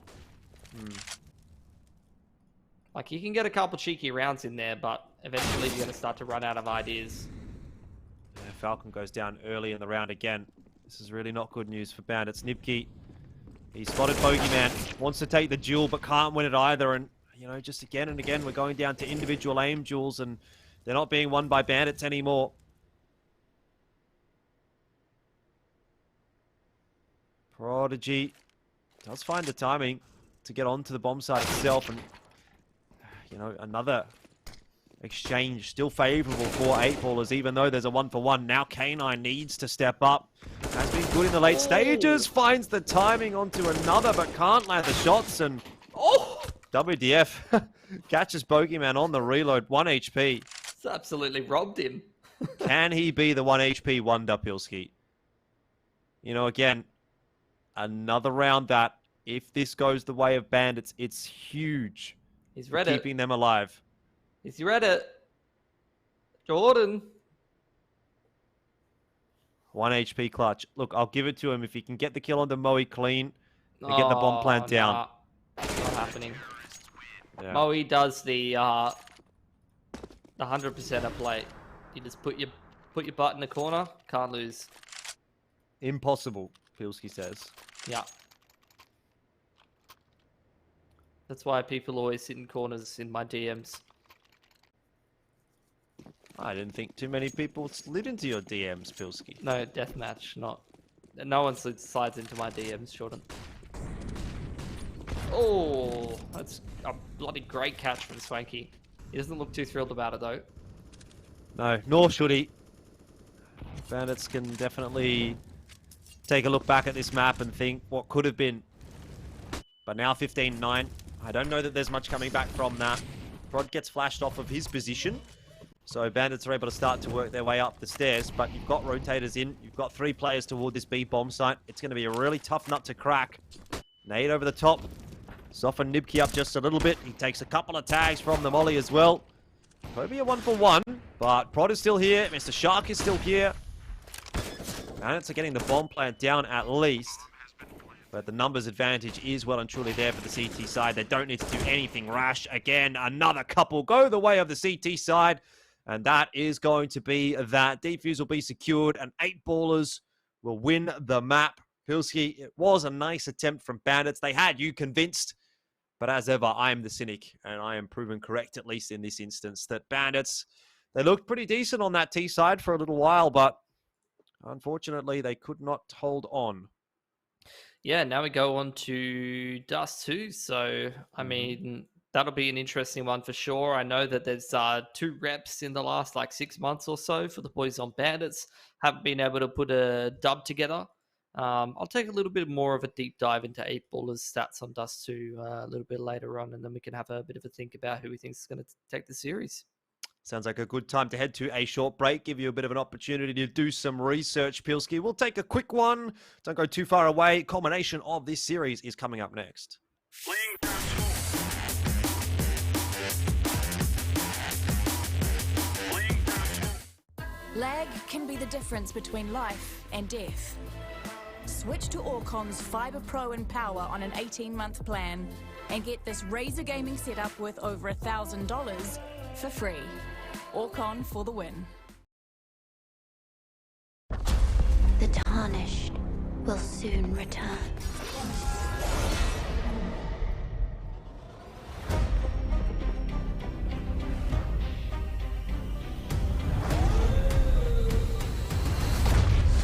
Like, you can get a couple cheeky rounds in there, but eventually you're going to start to run out of ideas. Yeah, Falcon goes down early in the round again. This is really not good news for Bandits. Nibki, he spotted Bogeyman, wants to take the duel, but can't win it either. And, you know, just again and again, we're going down to individual aim duels, and they're not being won by Bandits anymore. Prodigy does find the timing to get onto the bomb site itself, and you know, another exchange still favorable for 8-ballers, even though there's a 1-for-1. Now K9 needs to step up. Has been good in the late stages, finds the timing onto another, but can't land the shots, and WDF catches Bogeyman on the reload, 1 HP. It's absolutely robbed him. Can he be the 1 HP wonder, Pilski? You know, again, another round that, if this goes the way of Bandits, it's huge. He's read it. Keeping them alive. He's read it. Jordan. 1 HP clutch. Look, I'll give it to him. If he can get the kill on the Moe clean and get the bomb plant down. Nah. That's not happening. Yeah. Moe does the 100% play. You just put your butt in the corner, can't lose. Impossible, Pilski says. Yeah. That's why people always sit in corners in my DMs. I didn't think too many people slid into your DMs, Pilski. No, deathmatch, not. No one slides into my DMs, Jordan. Oh, that's a bloody great catch from Swanky. He doesn't look too thrilled about it, though. No, nor should he. Bandits can definitely take a look back at this map and think what could have been. But now 15-9. I don't know that there's much coming back from that. Prod gets flashed off of his position. So Bandits are able to start to work their way up the stairs. But you've got rotators in. You've got 3 players toward this B bomb site. It's going to be a really tough nut to crack. Nade over the top. Soften Nibki up just a little bit. He takes a couple of tags from the molly as well. Maybe a 1-for-1. But Prod is still here. Mr. Shark is still here. Bandits are getting the bomb plant down at least. But the numbers advantage is well and truly there for the CT side. They don't need to do anything rash. Again, another couple go the way of the CT side. And that is going to be that. Defuse will be secured, and 8 ballers will win the map. Pilski, it was a nice attempt from Bandits. They had you convinced. But as ever, I am the cynic, and I am proven correct, at least in this instance, that Bandits, they looked pretty decent on that T side for a little while, but unfortunately, they could not hold on. Yeah, now we go on to Dust 2. So, I mean, that'll be an interesting one for sure. I know that there's 2 reps in the last 6 months or so for the boys on Bandits. Haven't been able to put a dub together. I'll take a little bit more of a deep dive into 8 ballers stats on Dust 2 a little bit later on, and then we can have a bit of a think about who we think is going to take the series. Sounds like a good time to head to a short break, give you a bit of an opportunity to do some research, Pilski. We'll take a quick one. Don't go too far away. Culmination of this series is coming up next. Lag can be the difference between life and death. Switch to Orcon's Fiber Pro and Power on an 18-month plan and get this Razer gaming setup worth over $1,000 for free. Orcon for the win. The Tarnished will soon return.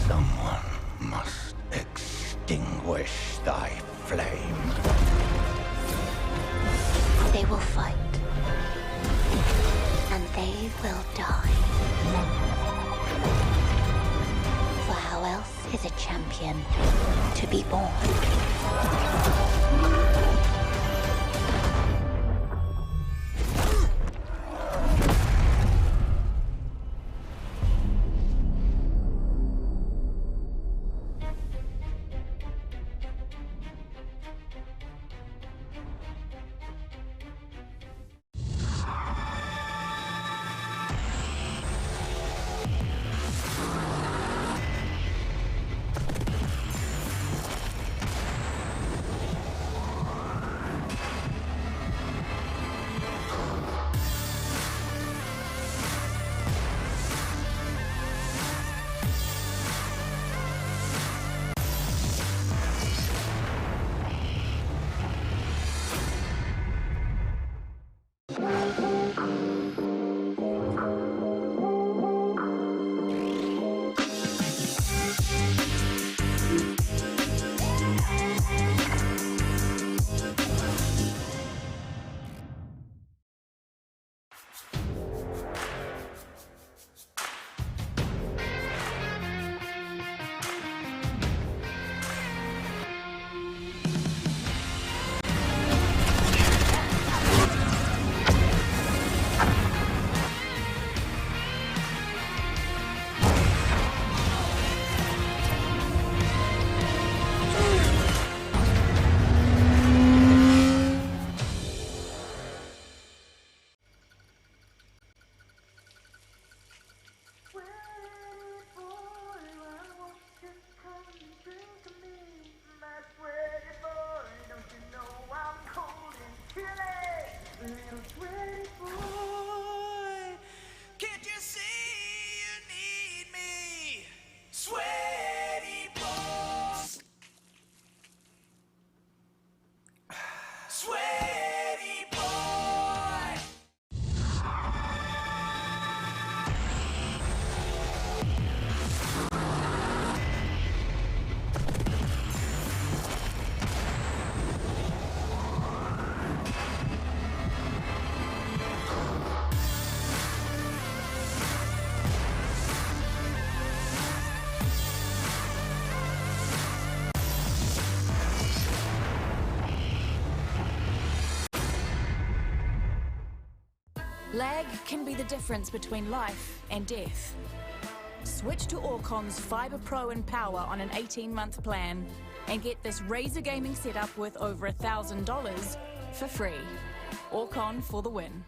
Someone must extinguish thy flame. They will fight. And they will die. For how else is a champion to be born? Lag can be the difference between life and death. Switch to Orcon's Fiber Pro and Power on an 18-month plan and get this Razer gaming setup worth over $1,000 for free. Orcon for the win.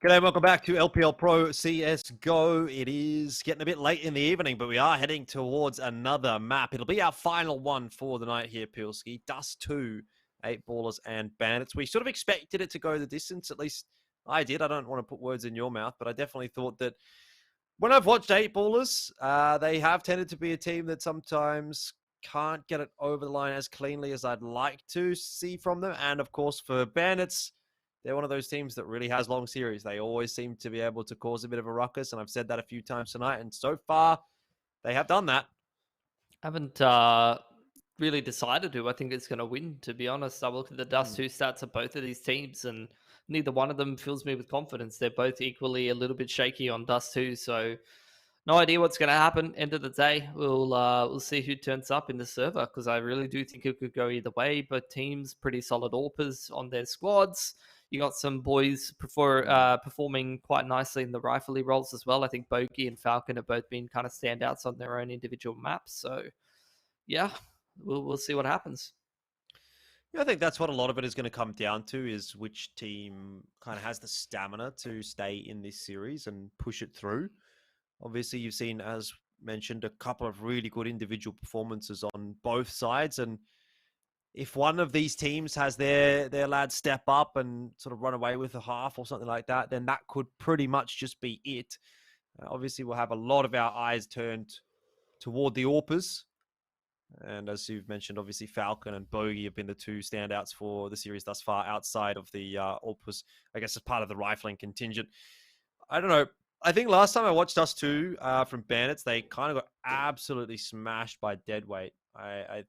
G'day, welcome back to LPL Pro CSGO. It is getting a bit late in the evening, but we are heading towards another map. It'll be our final one for the night here, Pilski. Dust 2, 8 Ballers and Bandits. We sort of expected it to go the distance, at least I did. I don't want to put words in your mouth, but I definitely thought that when I've watched 8 Ballers, they have tended to be a team that sometimes can't get it over the line as cleanly as I'd like to see from them. And of course, for Bandits, they're one of those teams that really has long series. They always seem to be able to cause a bit of a ruckus, and I've said that a few times tonight, and so far, they have done that. I haven't really decided who I think is going to win, to be honest. I look at the Dust 2 stats of both of these teams, and neither one of them fills me with confidence. They're both equally a little bit shaky on Dust 2, so no idea what's going to happen. End of the day, we'll see who turns up in the server, because I really do think it could go either way. But teams, pretty solid AWPers on their squads. You got some boys performing quite nicely in the riflery roles as well. I think Bogey and Falcon have both been kind of standouts on their own individual maps. So, yeah, we'll see what happens. Yeah, I think that's what a lot of it is going to come down to, is which team kind of has the stamina to stay in this series and push it through. Obviously, you've seen, as mentioned, a couple of really good individual performances on both sides, and if one of these teams has their lads step up and sort of run away with a half or something like that, then that could pretty much just be it. Obviously, we'll have a lot of our eyes turned toward the AWPers. And as you've mentioned, obviously, Falcon and Bogey have been the two standouts for the series thus far, outside of the AWPers, I guess, as part of the rifling contingent. I don't know. I think last time I watched Dust 2 from Bandits, they kind of got absolutely smashed by deadweight. I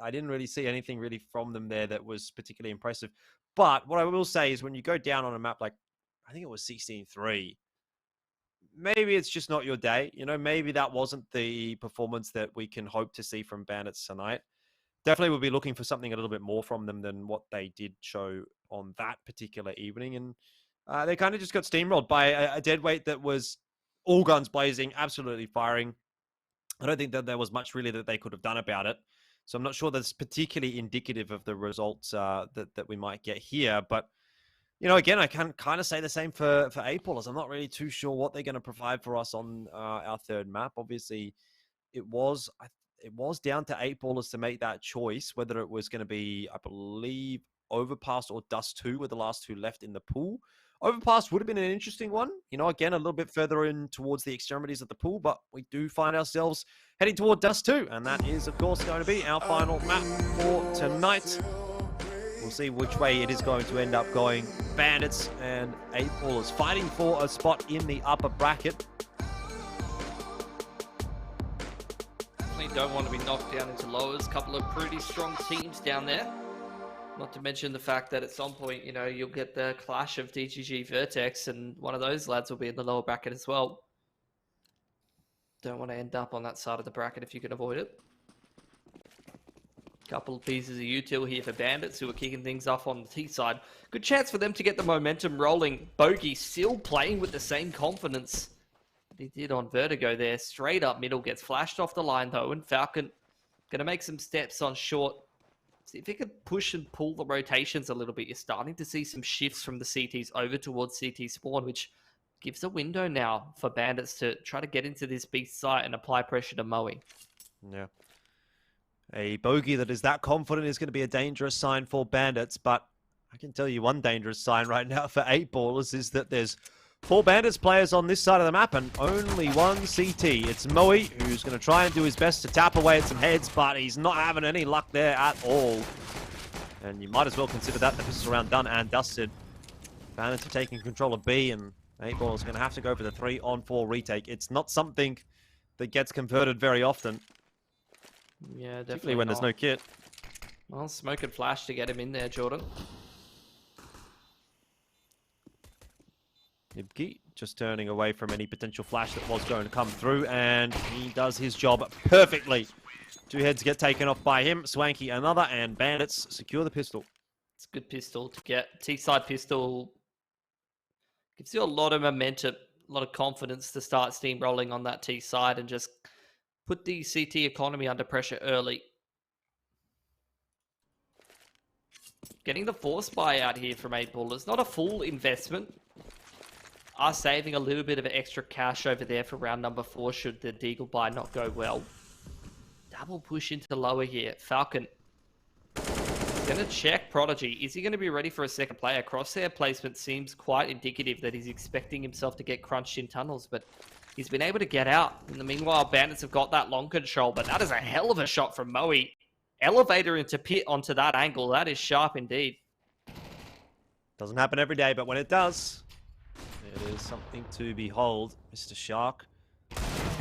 didn't really see anything really from them there that was particularly impressive. But what I will say is, when you go down on a map like, I think it was 16-3, maybe it's just not your day. You know, maybe that wasn't the performance that we can hope to see from Bandits tonight. Definitely we'll be looking for something a little bit more from them than what they did show on that particular evening. And they kind of just got steamrolled by a deadweight that was all guns blazing, absolutely firing. I don't think that there was much really that they could have done about it. So I'm not sure that's particularly indicative of the results that we might get here. But, you know, again, I can kind of say the same for 8 Ballers. I'm not really too sure what they're going to provide for us on our third map. Obviously, it was down to 8 Ballers to make that choice, whether it was going to be, I believe, Overpass or Dust 2 were the last two left in the pool. Overpass would have been an interesting one. You know, again, a little bit further in towards the extremities of the pool, but we do find ourselves heading toward Dust 2, and that is, of course, going to be our final map for tonight. We'll see which way it is going to end up going. Bandits and 8 Ballers fighting for a spot in the upper bracket. don't want to be knocked down into lowers. Couple of pretty strong teams down there. Not to mention the fact that at some point, you know, you'll get the clash of DGG Vertex, and one of those lads will be in the lower bracket as well. Don't want to end up on that side of the bracket if you can avoid it. Couple of pieces of util here for Bandits, who are kicking things off on the T side. Good chance for them to get the momentum rolling. Bogey still playing with the same confidence that he did on Vertigo there. Straight up middle, gets flashed off the line though, and Falcon going to make some steps on short. See if he could push and pull the rotations a little bit. You're starting to see some shifts from the CTs over towards CT spawn, which gives a window now for Bandits to try to get into this beast site and apply pressure to Moe. Yeah. A bogey that is that confident is going to be a dangerous sign for Bandits, but I can tell you one dangerous sign right now for 8ballers is that there's 4 Bandits players on this side of the map and only one CT. It's Moe, who's going to try and do his best to tap away at some heads, but he's not having any luck there at all. And you might as well consider that the pistol round done and dusted. Bandits are taking control of B, and 8ballers are going to have to go for the 3-on-4 retake. It's not something that gets converted very often. Yeah, definitely. Particularly when there's no kit. Well, smoke and flash to get him in there, Jordan. Nibki just turning away from any potential flash that was going to come through, and he does his job perfectly. 2 heads get taken off by him, Swanky another, and Bandits secure the pistol. It's a good pistol to get. T-side pistol gives you a lot of momentum, a lot of confidence to start steamrolling on that T-side and just put the CT economy under pressure early. Getting the force buy out here from 8ballers. Not a full investment. Are saving a little bit of extra cash over there for round number 4 should the Deagle buy not go well. Double push into the lower here. Falcon going to check Prodigy. Is he going to be ready for a second player? Crosshair placement seems quite indicative that he's expecting himself to get crunched in tunnels, but he's been able to get out. In the meanwhile, Bandits have got that long control, but that is a hell of a shot from Moe. Elevator into pit onto that angle. That is sharp indeed. Doesn't happen every day, but when it does, it is something to behold. Mr. Shark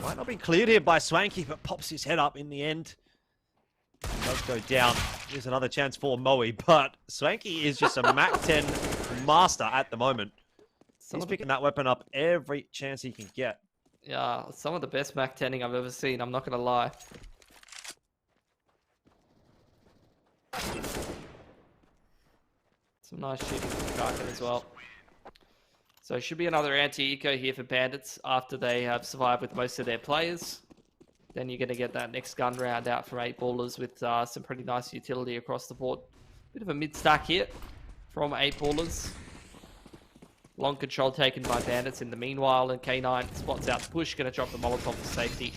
might not be cleared here by Swanky, but pops his head up in the end. Does go down. Here's another chance for Moe, but Swanky is just a Mac 10 master at the moment. He's picking that weapon up every chance he can get. Yeah, some of the best Mac 10ing I've ever seen, I'm not going to lie. Some nice shooting from Kraken as well. So it should be another anti-eco here for Bandits after they have survived with most of their players. Then you're going to get that next gun round out from 8ballers with some pretty nice utility across the board. Bit of a mid-stack here from 8ballers. Long control taken by Bandits in the meanwhile, and K9 spots out the push, going to drop the Molotov for safety.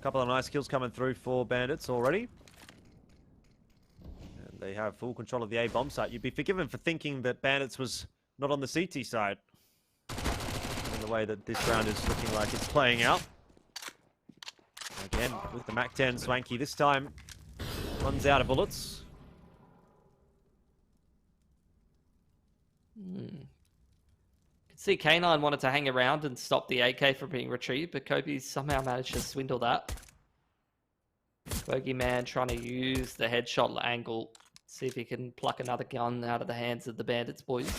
Couple of nice kills coming through for Bandits already. And they have full control of the A-bomb site. You'd be forgiven for thinking that Bandits was not on the CT side. In the way that this round is looking like it's playing out. Again, with the Mac 10, Swanky this time runs out of bullets. Could see K9 wanted to hang around and stop the AK from being retrieved, but Kobe somehow managed to swindle that. Bogeyman trying to use the headshot angle, see if he can pluck another gun out of the hands of the Bandits boys.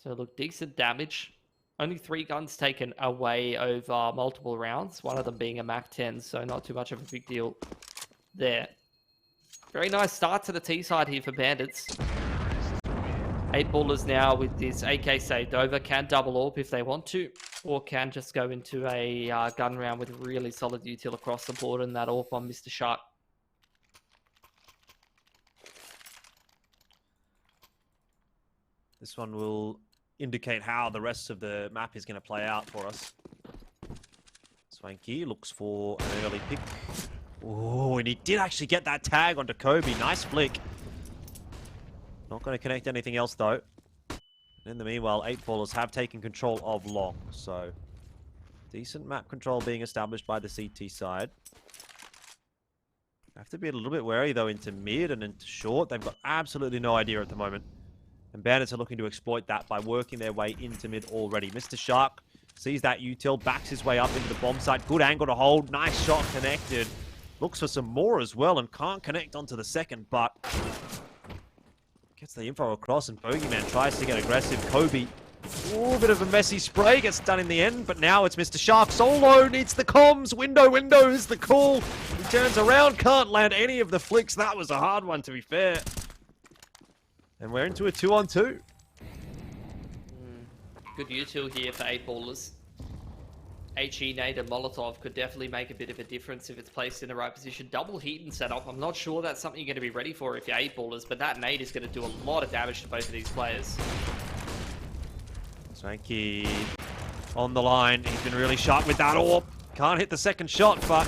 So look, decent damage. Only 3 guns taken away over multiple rounds, one of them being a Mac 10, so not too much of a big deal there. Very nice start to the T side here for Bandits. 8ballers now with this AK saved over, can double AWP if they want to, or can just go into a gun round with really solid util across the board and that AWP on Mr. Shark. This one will indicate how the rest of the map is going to play out for us. Swanky looks for an early pick. Oh, and he did actually get that tag onto Kobe. Nice flick. Not going to connect anything else, though. In the meanwhile, 8ballers have taken control of long, so decent map control being established by the CT side. Have to be a little bit wary, though, into mid and into short. They've got absolutely no idea at the moment. And Bandits are looking to exploit that by working their way into mid already. Mr. Shark sees that util, backs his way up into the bomb site. Good angle to hold. Nice shot connected. Looks for some more as well and can't connect onto the second, but gets the info across and Bogeyman tries to get aggressive. Kobe, a bit of a messy spray, gets done in the end, but now it's Mr. Shark solo, needs the comms, window is the call. He turns around, can't land any of the flicks. That was a hard one, to be fair. And we're into a 2-on-2. Good util here for 8-ballers. HE nade and Molotov could definitely make a bit of a difference if it's placed in the right position. Double heat and setup. I'm not sure that's something you're going to be ready for if you're 8-ballers, but that nade is going to do a lot of damage to both of these players. Swanky on the line. He's been really sharp with that AWP. Can't hit the second shot, but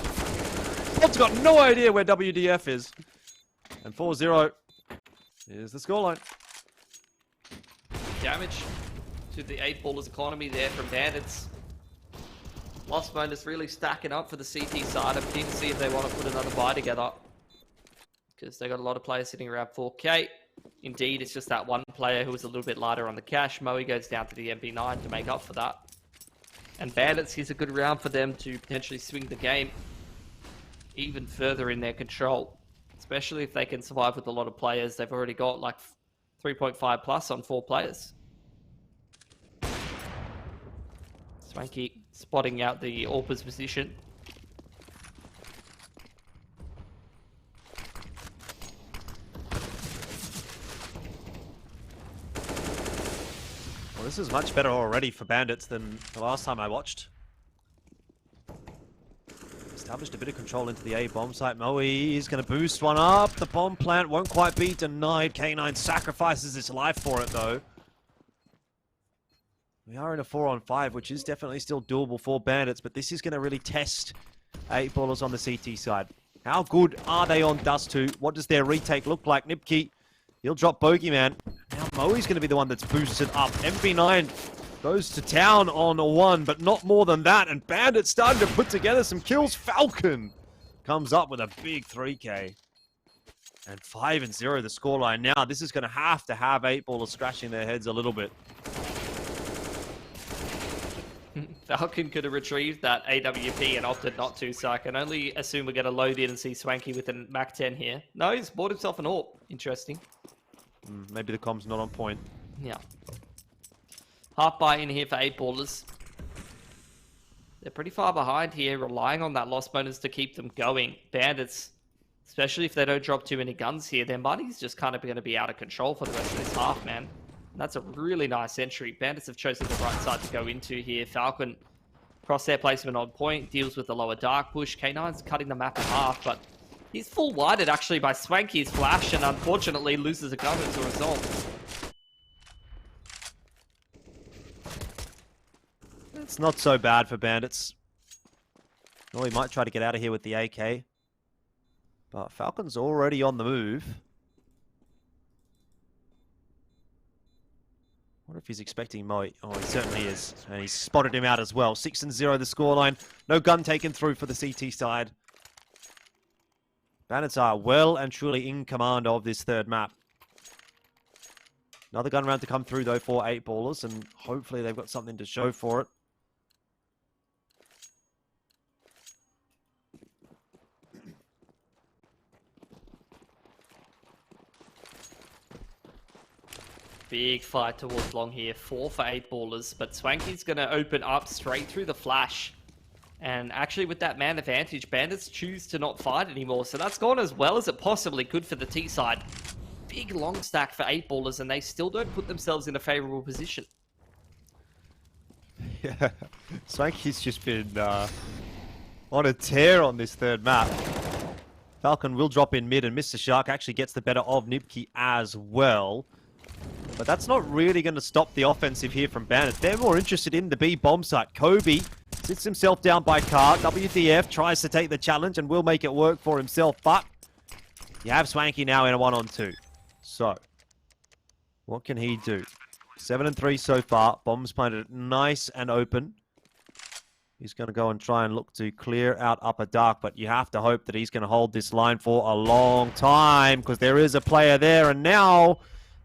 Bob's got no idea where WDF is. And 4-0 is the scoreline. Damage to the 8-ballers economy there from Bandits. Lost bonus really stacking up for the CT side. I'm keen to see if they want to put another buy together, because they got a lot of players sitting around 4K. Indeed, it's just that one player who was a little bit lighter on the cash. Moe goes down to the MP9 to make up for that. And Bandits, here's a good round for them to potentially swing the game even further in their control, especially if they can survive with a lot of players. They've already got like 3.5 plus on 4 players. Swanky spotting out the AWP's position. Well, this is much better already for Bandits than the last time I watched. Established a bit of control into the A bomb site. Moe is going to boost one up. The bomb plant won't quite be denied. K9 sacrifices his life for it, though. We are in a 4-on-5, which is definitely still doable for Bandits, but this is going to really test 8-ballers on the CT side. How good are they on Dust 2? What does their retake look like? Nipkey, he'll drop Bogeyman. Now Moe's going to be the one that's boosted up. MP9 goes to town on a 1, but not more than that. And Bandits starting to put together some kills. Falcon comes up with a big 3K. And 5-0 the scoreline. Now this is going to have 8-ballers scratching their heads a little bit. Falcon could have retrieved that AWP and opted not to, so I can only assume we're going to load in and see Swanky with a Mac 10 here. No, he's bought himself an AWP. Interesting. Maybe the comms not on point. Yeah. Half buy in here for 8-ballers. They're pretty far behind here, relying on that loss bonus to keep them going. Bandits, especially if they don't drop too many guns here, their money's just kind of going to be out of control for the rest of this half, man. That's a really nice entry. Bandits have chosen the right side to go into here. Falcon, crosshair placement on point, deals with the lower dark push. K9's cutting the map in half, but he's full whited actually by Swanky's flash, and unfortunately loses a gun as a result. It's not so bad for Bandits. Well, he might try to get out of here with the AK. But Falcon's already on the move. I wonder if he's expecting Moe. Oh, he certainly is. And he's spotted him out as well. 6-0 the scoreline. No gun taken through for the CT side. Bandits are well and truly in command of this third map. Another gun round to come through, though, for 8-ballers. And hopefully they've got something to show for it. Big fight towards long here. 4 for 8-ballers, but Swanky's going to open up straight through the flash. And actually with that man advantage, Bandits choose to not fight anymore. So that's gone as well as it possibly could for the T side. Big long stack for 8-ballers, and they still don't put themselves in a favorable position. Yeah, Swanky's just been on a tear on this third map. Falcon will drop in mid, and Mr. Shark actually gets the better of Nipkey as well. But that's not really going to stop the offensive here from Bandits. They're more interested in the B bomb site. Kobe sits himself down by car. WDF tries to take the challenge and will make it work for himself. But you have Swanky now in a 1-on-2. So, what can he do? 7-3 so far. Bombs planted nice and open. He's going to go and try and look to clear out upper dark, but you have to hope that he's going to hold this line for a long time because there is a player there, and now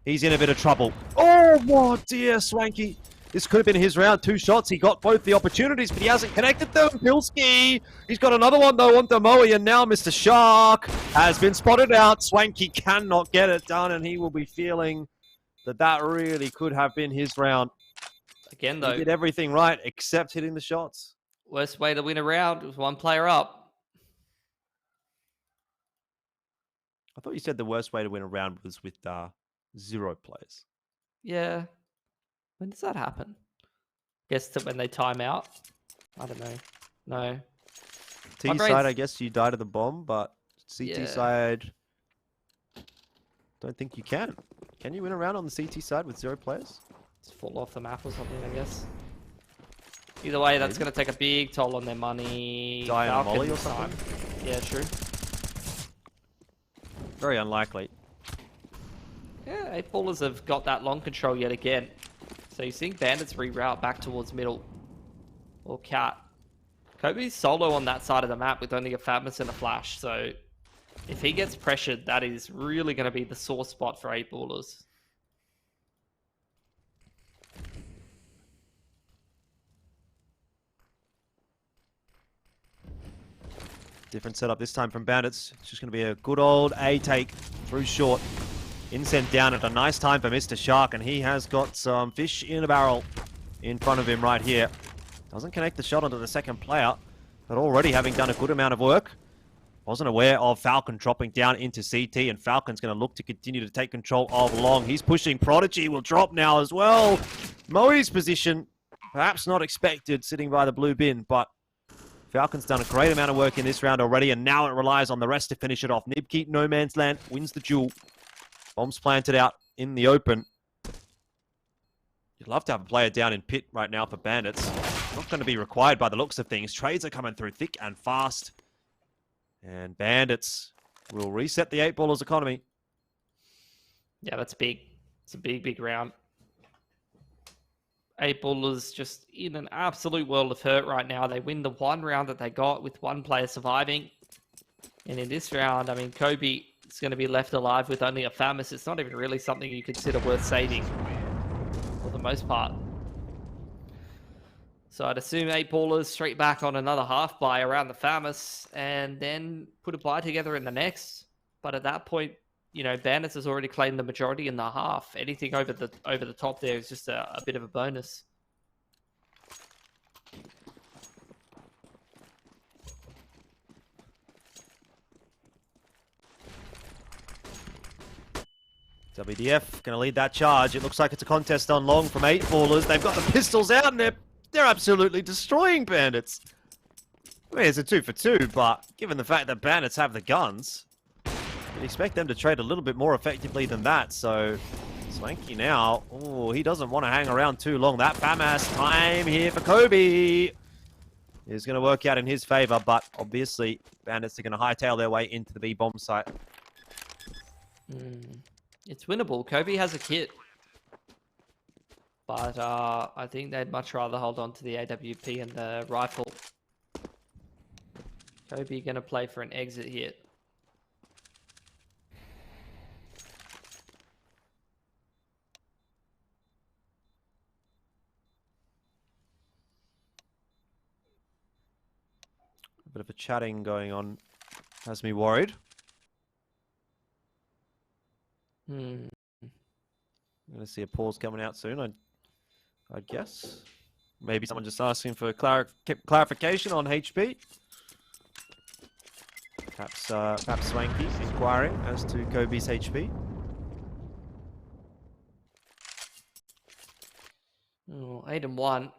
he's in a bit of trouble. Oh, dear, Swanky. This could have been his round. 2 shots. He got both the opportunities, but he hasn't connected them. Pilski. He's got another one, though, on Demoe, and now Mr. Shark has been spotted out. Swanky cannot get it done, and he will be feeling that that really could have been his round. Again, though, He did everything right except hitting the shots. Worst way to win a round was 1 player up. I thought you said the worst way to win a round was with 0 players. Yeah. When does that happen? Guess that when they time out? I don't know. No. T side, I guess you die to the bomb, but CT side, don't think you can. Can you win a round on the CT side with 0 players? Just fall off the map or something, I guess. Either way, that's going to take a big toll on their money. Die on a molly or something? Yeah, true. Very unlikely. Yeah, 8 ballers have got that long control yet again. So you think Bandits reroute back towards middle. Or Cat. Kobe's solo on that side of the map with only a Fatmas and a Flash. So if he gets pressured, that is really going to be the sore spot for 8 ballers. Different setup this time from Bandits. It's just going to be a good old A take through short. Incent down at a nice time for Mr. Shark, and he has got some fish in a barrel in front of him right here. Doesn't connect the shot onto the second player, but already having done a good amount of work. Wasn't aware of Falcon dropping down into CT, and Falcon's going to look to continue to take control of long. He's pushing. Prodigy will drop now as well. Moe's position, perhaps not expected, sitting by the blue bin, but Falcon's done a great amount of work in this round already, and now it relies on the rest to finish it off. Nibkeep, no man's land, wins the duel. Bombs planted out in the open. You'd love to have a player down in pit right now for Bandits. Not going to be required by the looks of things. Trades are coming through thick and fast. And Bandits will reset the 8-ballers economy. Yeah, that's big. It's a big, big round. 8-ballers just in an absolute world of hurt right now. They win the 1 round that they got with 1 player surviving. And in this round, I mean, Kobe is going to be left alive with only a Famous. It's not even really something you consider worth saving for the most part. So I'd assume 8-ballers straight back on another half buy around the Famous and then put a buy together in the next. But at that point, you know, Bandits has already claimed the majority in the half. Anything over the top there is just a bit of a bonus. WDF going to lead that charge. It looks like it's a contest on long from 8-ballers. They've got the pistols out and they're absolutely destroying Bandits. I mean, it's a 2 for 2, but given the fact that Bandits have the guns, you'd expect them to trade a little bit more effectively than that. So Swanky now, oh, he doesn't want to hang around too long. That FAMAS time here for Kobe is going to work out in his favor, but obviously Bandits are going to hightail their way into the B-bomb site. It's winnable. Kobe has a kit. But I think they'd much rather hold on to the AWP and the rifle. Kobe going to play for an exit here. A bit of a chatting going on has me worried. I'm going to see a pause coming out soon, I'd guess. Maybe someone just asking for clarification on HP. Perhaps Swanky inquiring as to Kobe's HP. 8-1.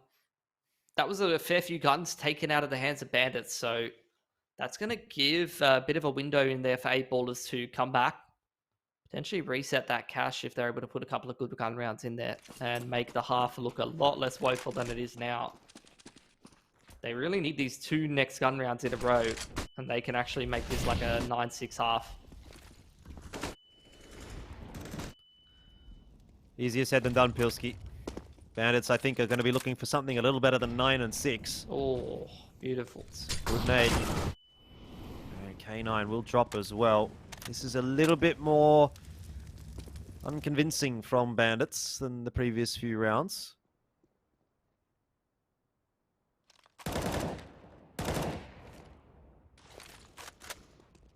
That was a fair few guns taken out of the hands of Bandits, so that's going to give a bit of a window in there for 8-ballers to come back. Potentially reset that cash if they're able to put a couple of good gun rounds in there and make the half look a lot less woeful than it is now. They really need these 2 next gun rounds in a row, and they can actually make this like a 9-6 half. Easier said than done, Pilski. Bandits, I think, are going to be looking for something a little better than 9 and 6. Oh, beautiful. Good nade. And K9 will drop as well. This is a little bit more unconvincing from Bandits than the previous few rounds.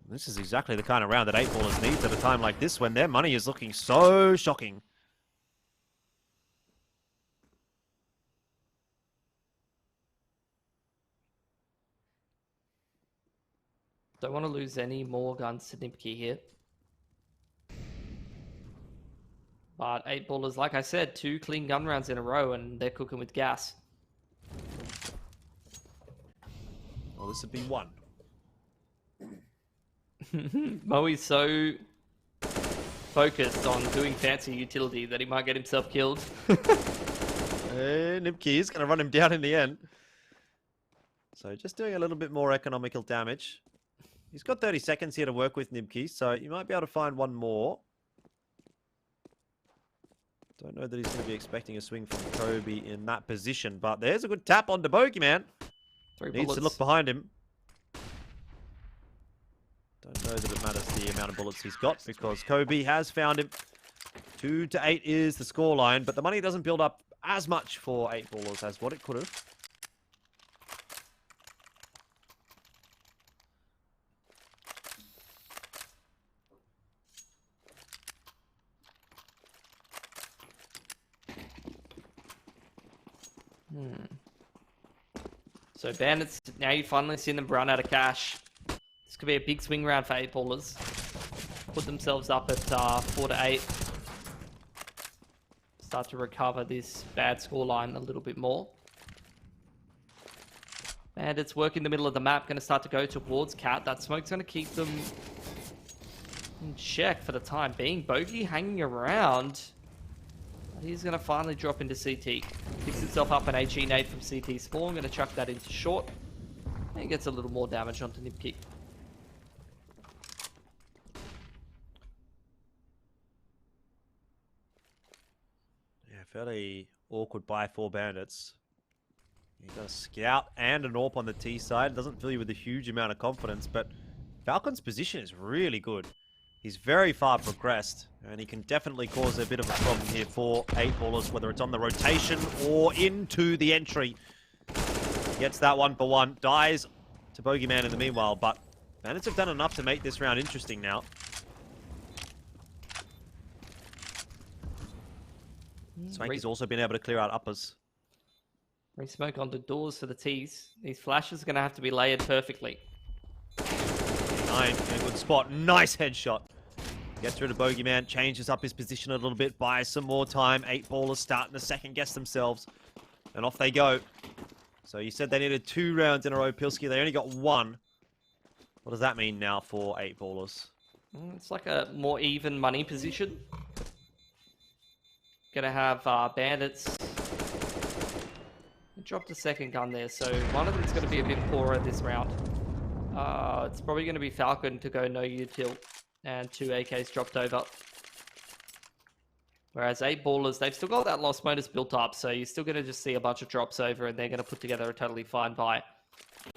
This is exactly the kind of round that 8ballers need at a time like this when their money is looking so shocking. Don't want to lose any more guns to Nipkey here. But 8ballers, like I said, 2 clean gun rounds in a row and they're cooking with gas. Well, this would be 1. Moe's so focused on doing fancy utility that he might get himself killed. Nipkey is going to run him down in the end. So just doing a little bit more economical damage. He's got 30 seconds here to work with, Nipkey, so you might be able to find one more. Don't know that he's going to be expecting a swing from Kobe in that position, but there's a good tap on the Bogeyman. 3 Needs bullets. to look behind him. Don't know that it matters the amount of bullets he's got because Kobe has found him. 2 to 8 is the scoreline, but the money doesn't build up as much for 8ballers as what it could have. So Bandits, now you've finally seen them run out of cash. This could be a big swing round for 8ballers. Put themselves up at 4 to 8. Start to recover this bad scoreline a little bit more. Bandits work in the middle of the map, going to start to go towards Cat. That smoke's going to keep them in check for the time being. Bogey hanging around. He's going to finally drop into CT. Picks himself up an HE nade from CT spawn. Going to chuck that into short. And gets a little more damage onto Nipkey. Yeah, fairly awkward buy for Bandits. You've got a scout and an AWP on the T side. Doesn't fill you with a huge amount of confidence, but Falcon's position is really good. He's very far progressed, and he can definitely cause a bit of a problem here for 8ballers, whether it's on the rotation or into the entry. Gets that 1-for-1, dies to Bogeyman in the meanwhile, but Bandits have done enough to make this round interesting now. Swanky's also been able to clear out uppers. Re-smoke onto doors for the T's. These flashes are going to have to be layered perfectly. 9 in a good spot. Nice headshot. Gets rid of Bogeyman, changes up his position a little bit, buys some more time. 8ballers starting to second guess themselves. And off they go. So you said they needed 2 rounds in a row, Pilsky. They only got 1. What does that mean now for 8ballers? It's like a more even money position. Gonna have Bandits. Dropped a second gun there, so one of them's gonna be a bit poorer this round. It's probably gonna be Falcon to go no util, and 2 AKs dropped over. Whereas 8ballers, they've still got that lost bonus built up, so you're still gonna just see a bunch of drops over, and they're gonna put together a totally fine buy.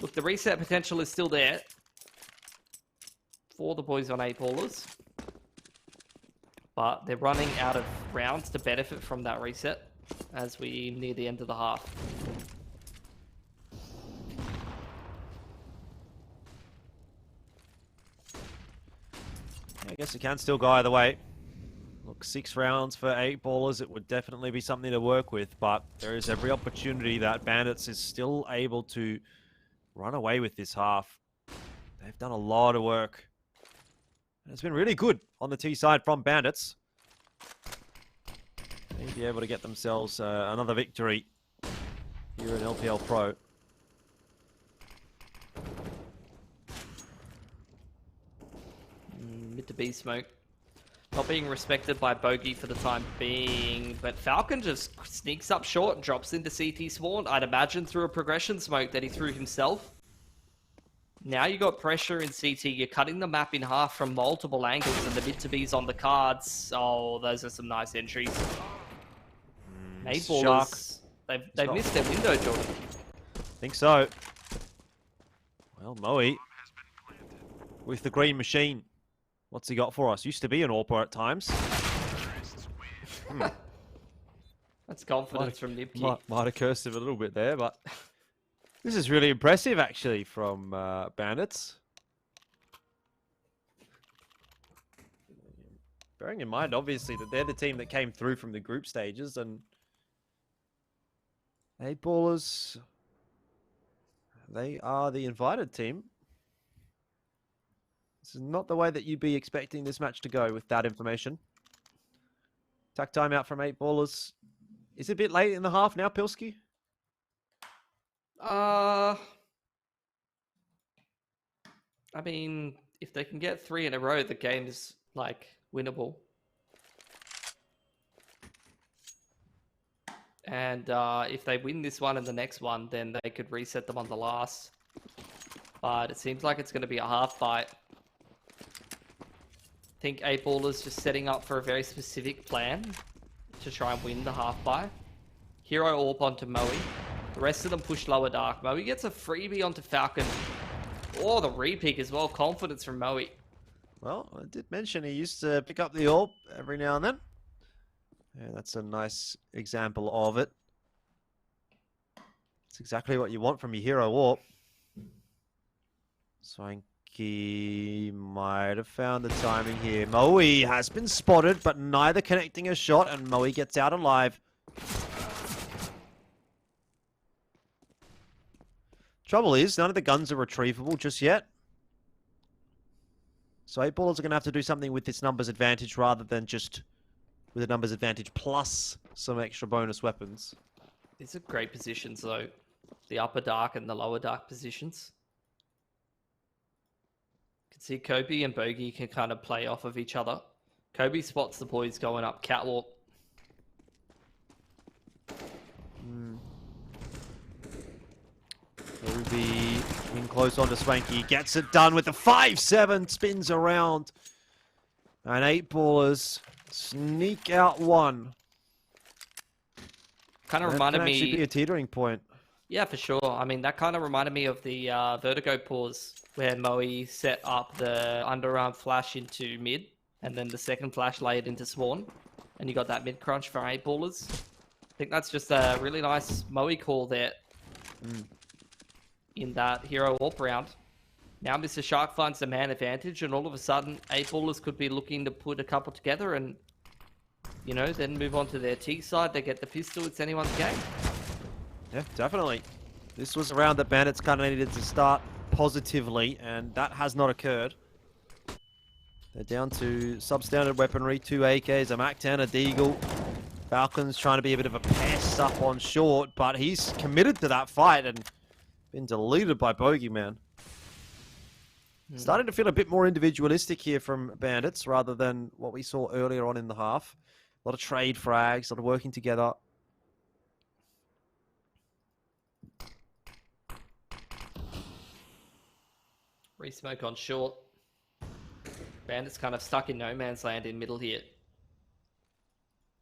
Look, the reset potential is still there for the boys on 8ballers. But they're running out of rounds to benefit from that reset as we near the end of the half. I guess it can still go either way. Look, 6 rounds for 8ballers, it would definitely be something to work with, but there is every opportunity that Bandits is still able to run away with this half. They've done a lot of work. And it's been really good on the T side from Bandits. May be able to get themselves another victory here in LPL Pro. Mid to B smoke. Not being respected by Bogey for the time being, but Falcon just sneaks up short and drops into CT spawn. I'd imagine through a progression smoke that he threw himself. Now you got pressure in CT. You're cutting the map in half from multiple angles, and the mid to B's on the cards. Oh, those are some nice entries. Eight Shark. ballers. They've missed their window, Jordan. I think so. Well, Moe with the green machine. What's he got for us? Used to be an AWPer at times. That's confidence from Nipkey. Might have cursed him a little bit there, but this is really impressive, actually, from Bandits. Bearing in mind, obviously, that they're the team that came through from the group stages, and 8 ballers, they are the invited team. This is not the way that you'd be expecting this match to go with that information. Attack timeout from 8 ballers. Is it a bit late in the half now, Pilski? I mean, if they can get 3 in a row, the game is, like, winnable. And if they win this one and the next one, then they could reset them on the last. But it seems like it's going to be a half fight. I think 8 ballers just setting up for a very specific plan to try and win the half fight. Hero AWP onto Moe. The rest of them push lower dark. Moe gets a freebie onto Falcon. Oh, the repick as well. Confidence from Moe. Well, I did mention he used to pick up the AWP every now and then. Yeah, that's a nice example of it. It's exactly what you want from your hero AWP. Swanky might have found the timing here. Moe has been spotted, but neither connecting a shot, and Moe gets out alive. Trouble is, none of the guns are retrievable just yet. So 8 ballers are going to have to do something with this numbers advantage rather than just with a numbers advantage plus some extra bonus weapons. These are great positions, though. The upper dark and the lower dark positions. You can see Kobe and Bogey can kind of play off of each other. Kobe spots the boys going up catwalk. Ruby in close onto Swanky. Gets it done with the 5-7. Spins around. And 8 ballers sneak out one. Kind of reminded me... That should be a teetering point. Yeah, for sure. I mean, that kind of reminded me of the Vertigo pause where Moe set up the underarm flash into mid and then the second flash layered into spawn. And you got that mid crunch for 8 ballers. I think that's just a really nice Moe call there. In that hero AWP round. Now Mr. Shark finds the man advantage, and all of a sudden, 8 ballers could be looking to put a couple together and, you know, then move on to their T side. They get the pistol. It's anyone's game. Yeah, definitely. This was a round that Bandits kind of needed to start positively, and that has not occurred. They're down to substandard weaponry, 2 AKs, a MAC-10, a Deagle. Falcon's trying to be a bit of a pest up on short, but he's committed to that fight and been deleted by Bogeyman. Starting to feel a bit more individualistic here from Bandits rather than what we saw earlier on in the half. A lot of trade frags, a lot of working together. Re-smoke on short. Bandits kind of stuck in no man's land in middle here.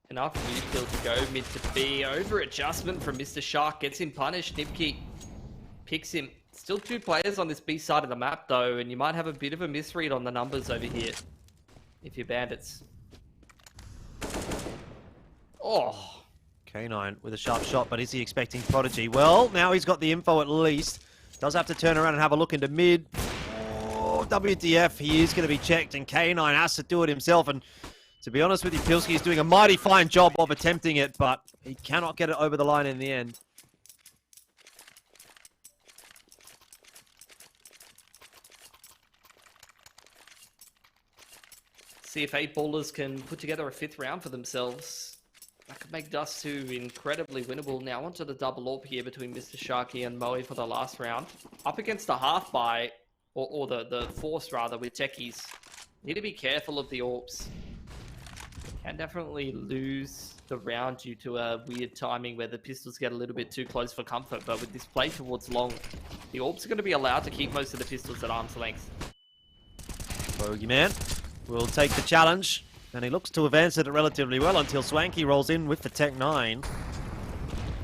Enough new kill to go mid to B. Over adjustment from Mr. Shark. Gets him punished. Nipkey picks him. Still 2 players on this B side of the map though, and you might have a bit of a misread on the numbers over here if you're Bandits. Oh. K9 with a sharp shot, but is he expecting Prodigy? Well, now he's got the info at least. Does have to turn around and have a look into mid. Oh, WTF, he is going to be checked, and K9 has to do it himself. And to be honest with you, Pilski is doing a mighty fine job of attempting it, but he cannot get it over the line in the end. See if 8 ballers can put together a 5th round for themselves. That could make Dust 2 incredibly winnable. Now onto the double AWP here between Mr. Sharky and Moe for the last round. Up against the half buy, or the force rather, with techies. Need to be careful of the AWPs. Can definitely lose the round due to a weird timing where the pistols get a little bit too close for comfort. But with this play towards long, the AWPs are going to be allowed to keep most of the pistols at arm's length. Bogeyman will take the challenge, and he looks to have answered it relatively well until Swanky rolls in with the Tech 9.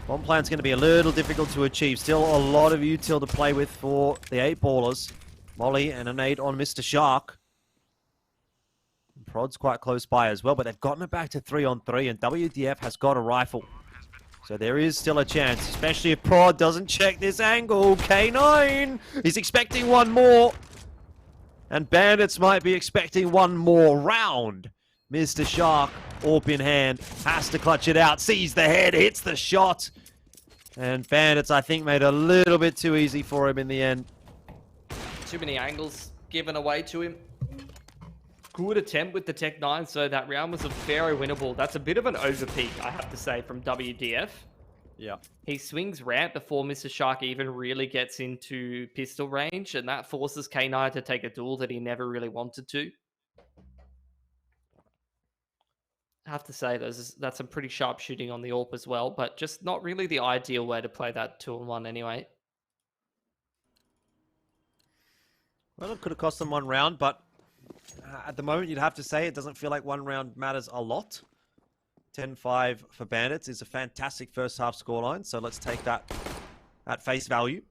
One plan's going to be a little difficult to achieve. Still a lot of util to play with for the 8 ballers. Molly and a nade on Mr. Shark. Prod's quite close by as well, but they've gotten it back to 3-on-3, and WDF has got a rifle. So there is still a chance, especially if Prod doesn't check this angle. K9, he's expecting one more. And Bandits might be expecting one more round. Mr. Shark, AWP in hand, has to clutch it out, sees the head, hits the shot. And Bandits, I think, made a little bit too easy for him in the end. Too many angles given away to him. Good attempt with the Tech 9, so that round was a very winnable. That's a bit of an overpeak, I have to say, from WDF. Yeah. He swings ramp before Mr. Shark even really gets into pistol range, and that forces K9 to take a duel that he never really wanted to. I have to say, that's some pretty sharp shooting on the AWP as well, but just not really the ideal way to play that 2-on-1 anyway. Well, it could have cost them one round, but at the moment, you'd have to say it doesn't feel like one round matters a lot. 10-5 for Bandits is a fantastic first half scoreline, so let's take that at face value.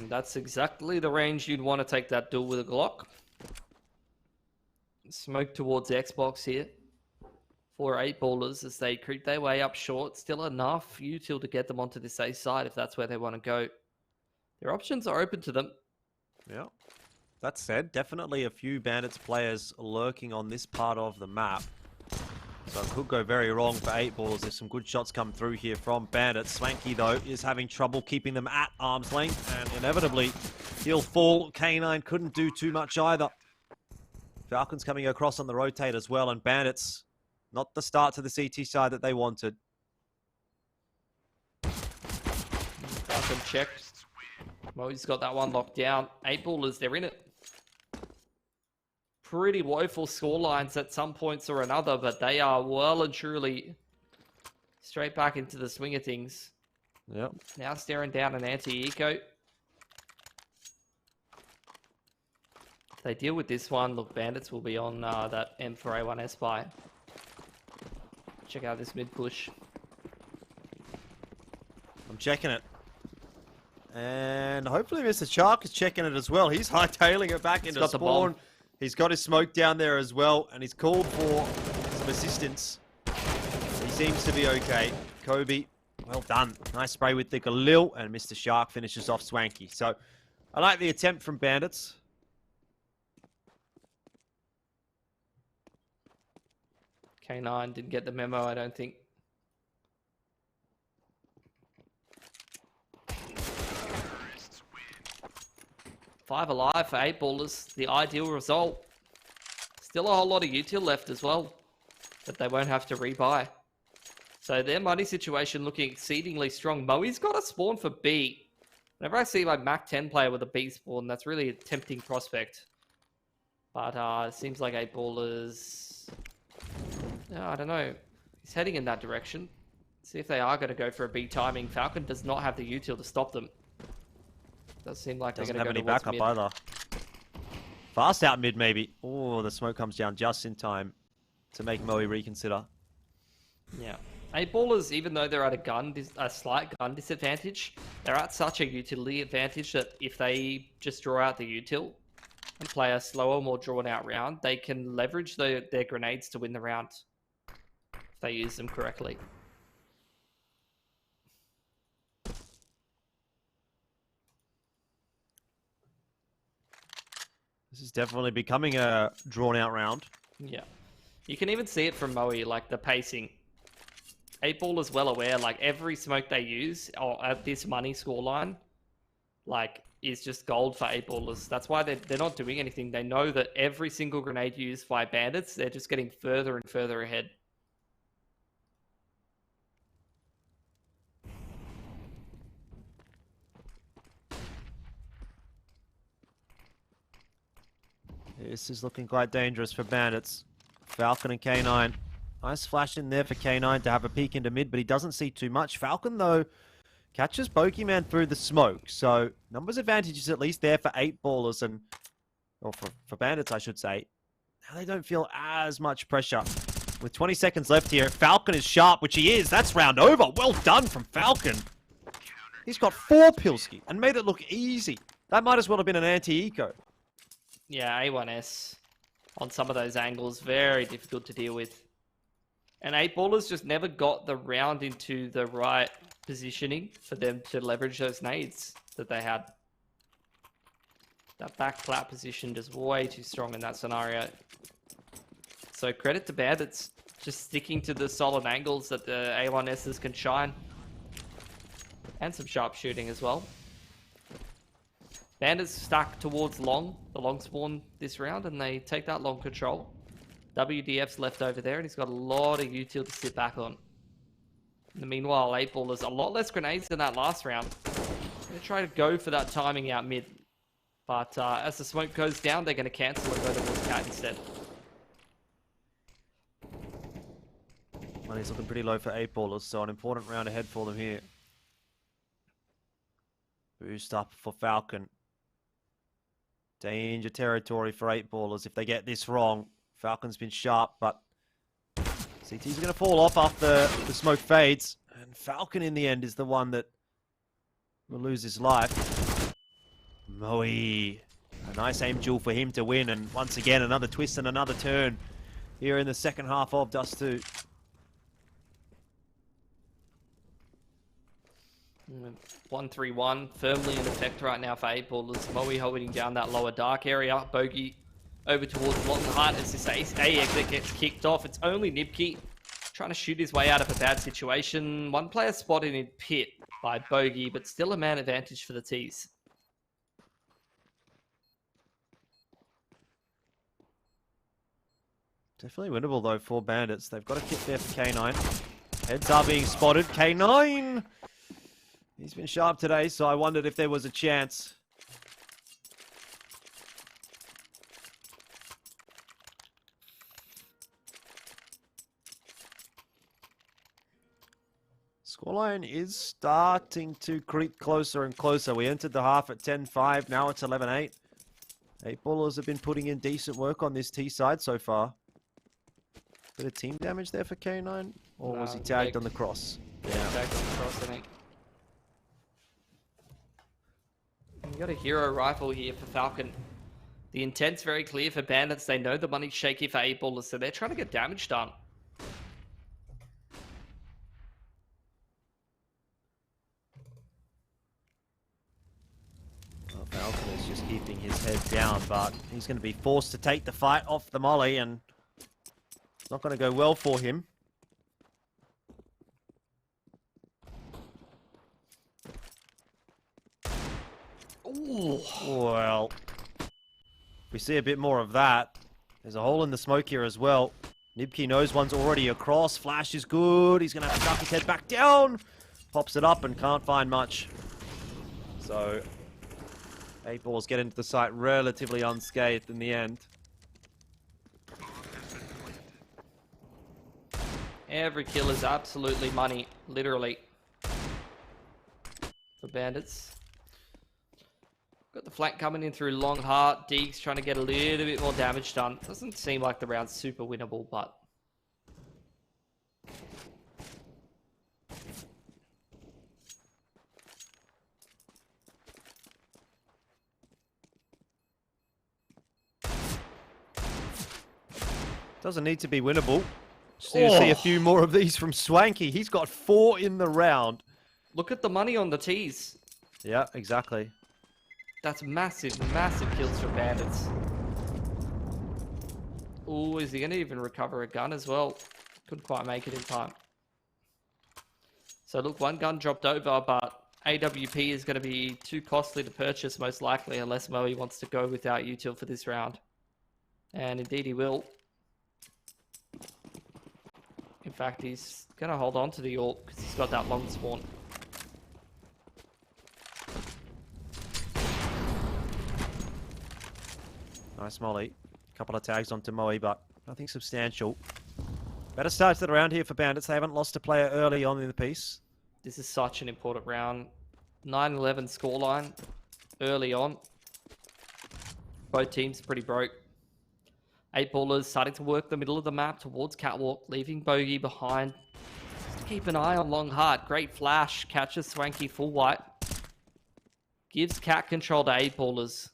That's exactly the range you'd want to take that duel with a Glock. Smoke towards Xbox here for 8 ballers as they creep their way up short. Still enough util to get them onto this A side if that's where they want to go. Their options are open to them. Yeah. That said, definitely a few Bandits players lurking on this part of the map. So it could go very wrong for 8 ballers if some good shots come through here from Bandits. Swanky, though, is having trouble keeping them at arm's length, and inevitably he'll fall. K9 couldn't do too much either. Falcons coming across on the rotate as well, and Bandits, not the start to the CT side that they wanted. Falcon check. Well, he's got that one locked down. 8 ballers, they're in it. Pretty woeful scorelines at some points or another, but they are well and truly straight back into the swing of things. Yep. Now staring down an anti-eco. If they deal with this one, look, Bandits will be on that M4A1 spy. Check out this mid push. I'm checking it. And hopefully Mr. Shark is checking it as well. He's hightailing it back into spawn. He's got his smoke down there as well, and he's called for some assistance. He seems to be okay. Kobe, well done. Nice spray with the Galil, and Mr. Shark finishes off Swanky. So, I like the attempt from Bandits. K9 didn't get the memo, I don't think. Five alive for 8 ballers, the ideal result. Still a whole lot of util left as well, but they won't have to rebuy. So their money situation looking exceedingly strong. Moe's got a spawn for B. Whenever I see my Mac 10 player with a B spawn, that's really a tempting prospect. But it seems like 8 ballers... No, I don't know. He's heading in that direction. See if they are going to go for a B timing. Falcon does not have the util to stop them. Does seem like they're going to go towards backup mid. either. Fast out mid, maybe. Oh, the smoke comes down just in time to make Moe reconsider. Yeah. 8 ballers, even though they're at a slight gun disadvantage, they're at such a utility advantage that if they just draw out the util and play a slower, more drawn out round, they can leverage their grenades to win the round if they use them correctly. This is definitely becoming a drawn-out round. Yeah. You can even see it from Moe, like the pacing. 8 ball is well aware, like every smoke they use or at this money scoreline, like is just gold for 8 ballers. That's why they're not doing anything. They know that every single grenade used by Bandits, they're just getting further and further ahead. This is looking quite dangerous for Bandits. Falcon and K9. Nice flash in there for K9 to have a peek into mid, but he doesn't see too much. Falcon, though, catches Pokemon through the smoke. So, numbers advantages at least there for 8 ballers, or for Bandits, I should say. Now they don't feel as much pressure with 20 seconds left here. Falcon is sharp, which he is. That's round over. Well done from Falcon. He's got 4 Pilski and made it look easy. That might as well have been an anti-eco. Yeah, A1S on some of those angles, very difficult to deal with. And 8ballers just never got the round into the right positioning for them to leverage those nades that they had. That back flat position just way too strong in that scenario. So credit to Bandits, just sticking to the solid angles that the A1Ss can shine. And some sharp shooting as well. Bandits stuck towards long, the long spawn this round, and they take that long control. WDF's left over there, and he's got a lot of util to sit back on. In the meanwhile, 8ballers, a lot less grenades than that last round. They try to go for that timing out mid. But as the smoke goes down, they're going to cancel and go towards Cat instead. Money's looking pretty low for 8ballers, so an important round ahead for them here. Boost up for Falcon. Danger territory for 8ballers if they get this wrong. Falcon's been sharp, but CT's going to fall off after the smoke fades. And Falcon in the end is the one that will lose his life. Moe. A nice aim duel for him to win. And once again, another twist and another turn here in the second half of Dust 2. 1-3-1, firmly in effect right now for 8ballers. Moe holding down that lower dark area. Bogey over towards Lockenhart as this A exit gets kicked off. It's only Nibki trying to shoot his way out of a bad situation. One player spotted in pit by Bogey, but still a man advantage for the T's. Definitely winnable though for Bandits. They've got a kit there for K9. Heads are being spotted. K9! He's been sharp today, so I wondered if there was a chance. Scoreline is starting to creep closer and closer. We entered the half at 10-5. Now it's 11-8. 8ballers have been putting in decent work on this T side so far. Bit of team damage there for K9? Or was he tagged on the cross? Yeah, tagged on the cross, I think. You got a hero rifle here for Falcon. The intent's very clear for Bandits. They know the money's shaky for 8ballers, so they're trying to get damage done. Well, Falcon is just keeping his head down, but he's going to be forced to take the fight off the molly, and it's not going to go well for him. Ooh. Well, we see a bit more of that. There's a hole in the smoke here as well. Nibki knows one's already across. Flash is good. He's going to have to duck his head back down. Pops it up and can't find much. So, 8ballers get into the site relatively unscathed in the end. Every kill is absolutely money, literally, for Bandits. Got the flank coming in through Long Heart. Deeks trying to get a little bit more damage done. Doesn't seem like the round's super winnable, but... Doesn't need to be winnable. Just need to see a few more of these from Swanky. He's got 4 in the round. Look at the money on the T's. Yeah, exactly. That's massive, massive kills for Bandits. Ooh, is he going to even recover a gun as well? Couldn't quite make it in time. So look, one gun dropped over, but AWP is going to be too costly to purchase, most likely, unless Moe wants to go without util for this round. And indeed he will. In fact, he's going to hold on to the AWP because he's got that long spawn. Nice molly. Couple of tags onto Moe, but nothing substantial. Better start to the round here for Bandits. They haven't lost a player early on in the piece. This is such an important round. 9-11 scoreline early on. Both teams pretty broke. 8 ballers starting to work the middle of the map towards Catwalk, leaving Bogey behind. Keep an eye on Long Heart. Great flash. Catches Swanky full white. Gives cat control to 8 ballers.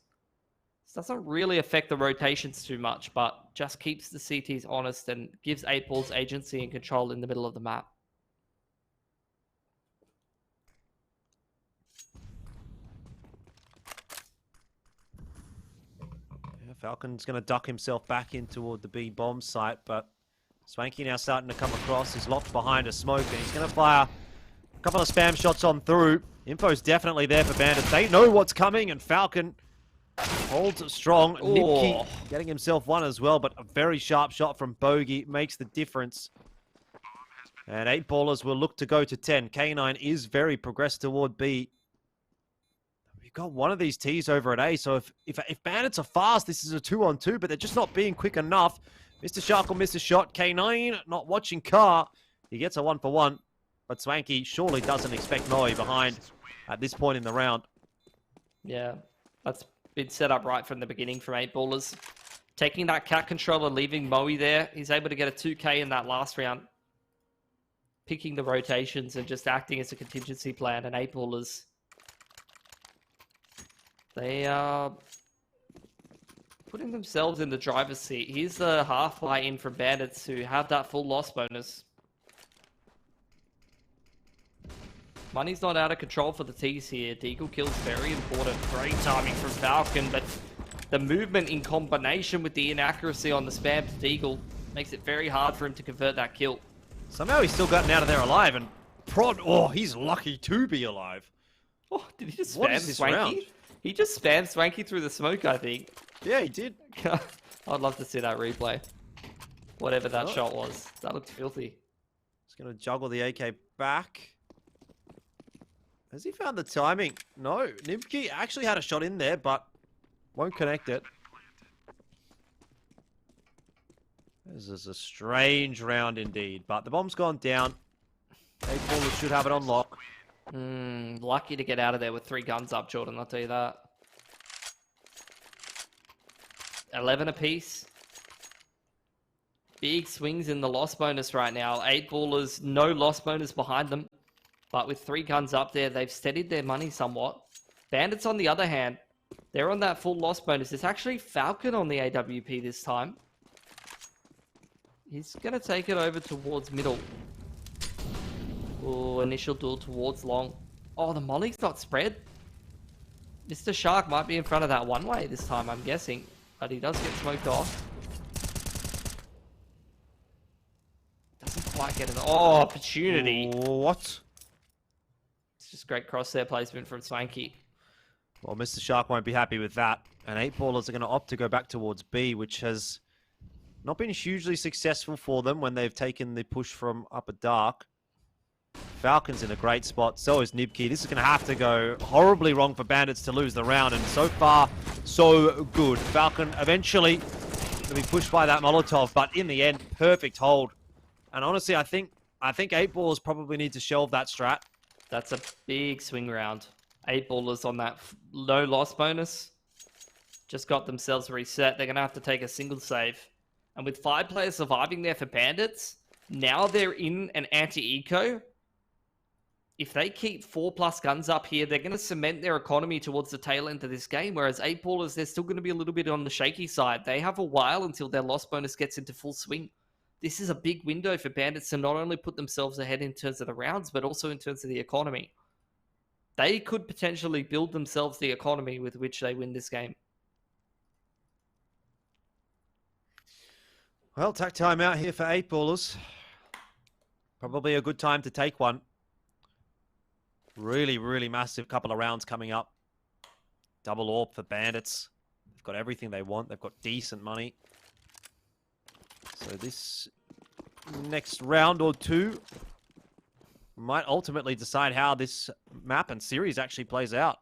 This doesn't really affect the rotations too much, but just keeps the CTs honest and gives 8 balls agency and control in the middle of the map. Yeah, Falcon's going to duck himself back in toward the B bomb site, but Swanky now starting to come across. He's locked behind a smoke, and he's going to fire a couple of spam shots on through. Info's definitely there for Bandits. They know what's coming, and Falcon holds strong. Nipkey getting himself one as well, but a very sharp shot from Bogey makes the difference. And 8 ballers will look to go to 10. K9 is very progressed toward B. We've got one of these T's over at A, so if Bandits are fast, this is a 2-on-2, but they're just not being quick enough. Mr. Shark will miss a shot. K9 not watching Car. He gets a 1-for-1, but Swanky surely doesn't expect Moe behind at this point in the round. Yeah, that's been set up right from the beginning from 8 ballers. Taking that cat controller, leaving Moe there. He's able to get a 2K in that last round. Picking the rotations and just acting as a contingency plan. And 8 ballers, they are putting themselves in the driver's seat. Here's the half buy-in from Bandits who have that full loss bonus. Money's not out of control for the T's here. Deagle kill's very important. Great timing from Falcon, but the movement in combination with the inaccuracy on the spam to Deagle makes it very hard for him to convert that kill. Somehow he's still gotten out of there alive, and Prod, oh, he's lucky to be alive. Oh, did he just What spam is this Swanky? round? He just spammed Swanky through the smoke, I think. Yeah, he did. I'd love to see that replay. Whatever that shot was. That looked filthy. He's going to juggle the AK back. Has he found the timing? No. Nimki actually had a shot in there, but won't connect it. This is a strange round indeed, but the bomb's gone down. 8 ballers should have it on lock. Lucky to get out of there with 3 guns up, Jordan, I'll tell you that. 11 apiece. Big swings in the loss bonus right now. 8 ballers, no loss bonus behind them. But with 3 guns up there, they've steadied their money somewhat. Bandits, on the other hand, they're on that full loss bonus. It's actually Falcon on the AWP this time. He's going to take it over towards middle. Oh, initial duel towards long. Oh, the molly's not spread. Mr. Shark might be in front of that one-way this time, I'm guessing. But he does get smoked off. Doesn't quite get it. Oh, opportunity. What? It's just great crosshair placement from Swanky. Well, Mr. Shark won't be happy with that. And 8 ballers are going to opt to go back towards B, which has not been hugely successful for them when they've taken the push from upper dark. Falcon's in a great spot. So is Nibki. This is going to have to go horribly wrong for Bandits to lose the round. And so far, so good. Falcon eventually going to be pushed by that Molotov. But in the end, perfect hold. And honestly, I think 8 ballers probably need to shelve that strat. That's a big swing round. 8 ballers on that low loss bonus. Just got themselves reset. They're going to have to take a single save. And with 5 players surviving there for Bandits, now they're in an anti-eco. If they keep 4+ guns up here, they're going to cement their economy towards the tail end of this game. Whereas 8 ballers, they're still going to be a little bit on the shaky side. They have a while until their loss bonus gets into full swing. This is a big window for Bandits to not only put themselves ahead in terms of the rounds, but also in terms of the economy. They could potentially build themselves the economy with which they win this game. Well, tack time out here for 8 ballers. Probably a good time to take one. Really, really massive couple of rounds coming up. Double AWP for Bandits. They've got everything they want. They've got decent money. So this next round or two might ultimately decide how this map and series actually plays out.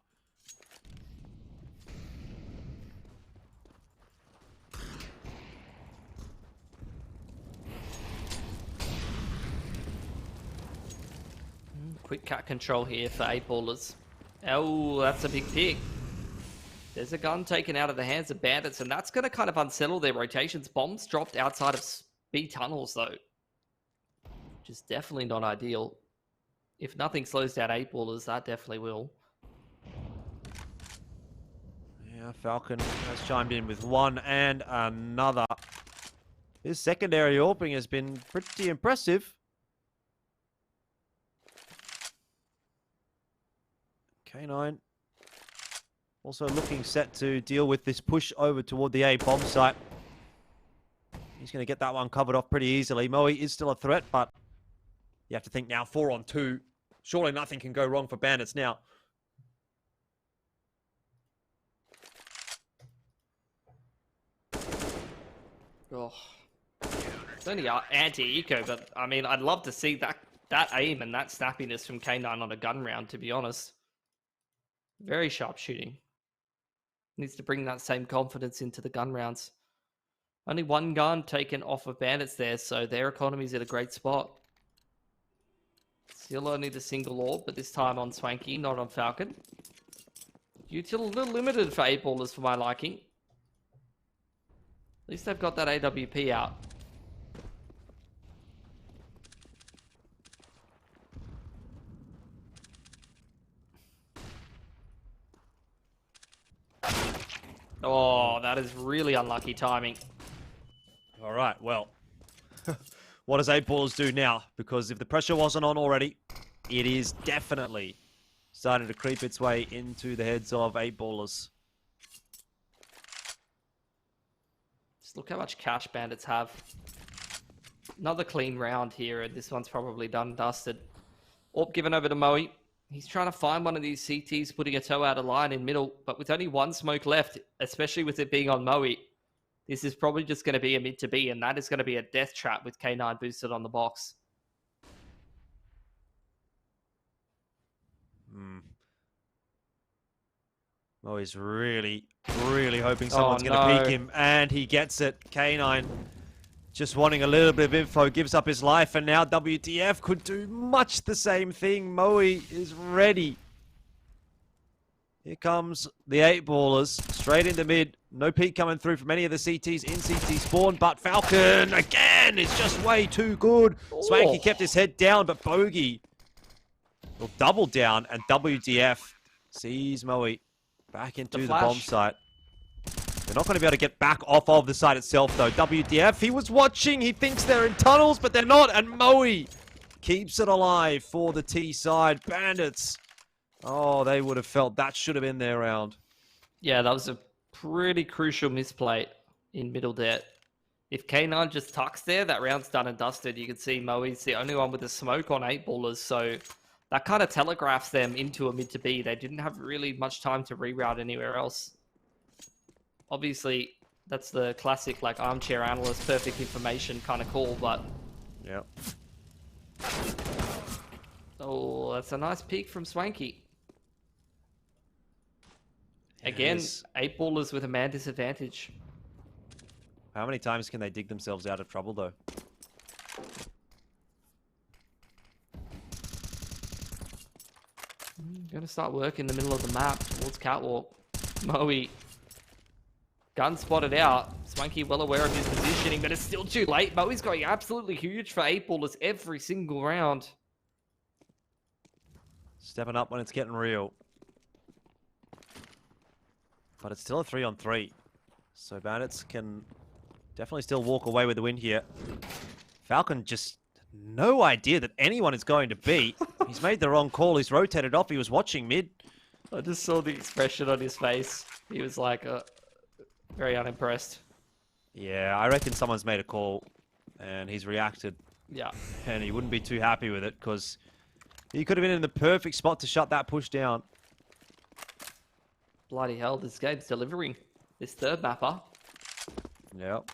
Quick cat control here for 8 ballers. Oh, that's a big pick. There's a gun taken out of the hands of Bandits, and that's going to kind of unsettle their rotations. Bombs dropped outside of B tunnels, though, which is definitely not ideal. If nothing slows down 8-ballers, that definitely will. Yeah, Falcon has chimed in with one and another. His secondary AWPing has been pretty impressive. K9 also looking set to deal with this push over toward the A bomb site. He's going to get that one covered off pretty easily. Moe is still a threat, but you have to think now 4-on-2. Surely nothing can go wrong for Bandits now. Oh, it's only anti-eco, but I mean, I'd love to see that aim and that snappiness from K9 on a gun round, to be honest. Very sharp shooting. Needs to bring that same confidence into the gun rounds. Only one gun taken off of Bandits there, so their economy's at a great spot. Still only the single orb, but this time on Swanky, not on Falcon. Util a little limited for 8-ballers for my liking. At least they've got that AWP out. Oh, that is really unlucky timing. All right, well, what does 8-ballers do now? Because if the pressure wasn't on already, it is definitely starting to creep its way into the heads of 8-ballers. Just look how much cash Bandits have. Another clean round here, and this one's probably done and dusted. Orb given over to Moe. He's trying to find one of these CTs, putting a toe out of line in middle, but with only one smoke left, especially with it being on Moe, this is probably just going to be a mid to B, and that is going to be a death trap with K9 boosted on the box. Oh, he's really hoping someone's going to peek him, and he gets it. K9 just wanting a little bit of info, gives up his life, and now WTF could do much the same thing. Moe is ready. Here comes the 8-ballers, straight into mid. No peek coming through from any of the CTs in CT spawn, but Falcon, again, is just way too good. Oh. Swanky kept his head down, but Bogey will double down, and WTF sees Moe back into the bomb site. They're not going to be able to get back off of the site itself, though. WTF, he was watching. He thinks they're in tunnels, but they're not. And Moe keeps it alive for the T side. Bandits. Oh, they would have felt that should have been their round. Yeah, that was a pretty crucial misplay in middle there. If K9 just tucks there, that round's done and dusted. You can see Moe's the only one with the smoke on 8-ballers, so that kind of telegraphs them into a mid to B. They didn't have really much time to reroute anywhere else. Obviously, that's the classic, like, armchair analyst, perfect information kind of call, but... Yep. Oh, that's a nice peek from Swanky. Again, 8-ballers with a man disadvantage. How many times can they dig themselves out of trouble, though? Gonna start work in the middle of the map towards Catwalk. Moe. Gun spotted out. Swanky well aware of his positioning, but it's still too late. Moe's going absolutely huge for 8-ballers every single round. Stepping up when it's getting real. But it's still a 3-on-3. So Bandits can definitely still walk away with the win here. Falcon just no idea that anyone is going to be. He's made the wrong call. He's rotated off. He was watching mid. I just saw the expression on his face. He was like very unimpressed. Yeah, I reckon someone's made a call and he's reacted. Yeah. And he wouldn't be too happy with it because he could have been in the perfect spot to shut that push down. Bloody hell, this game's delivering. This third mapper. Yep.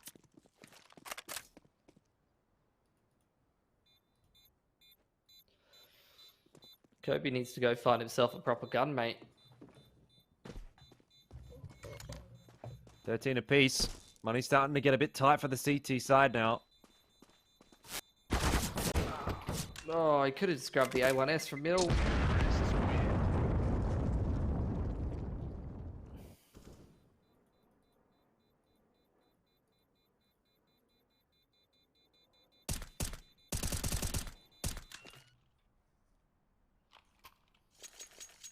Kobe needs to go find himself a proper gun, mate. 13 apiece. Money's starting to get a bit tight for the CT side now. Oh, he could have just grabbed the A1S from middle.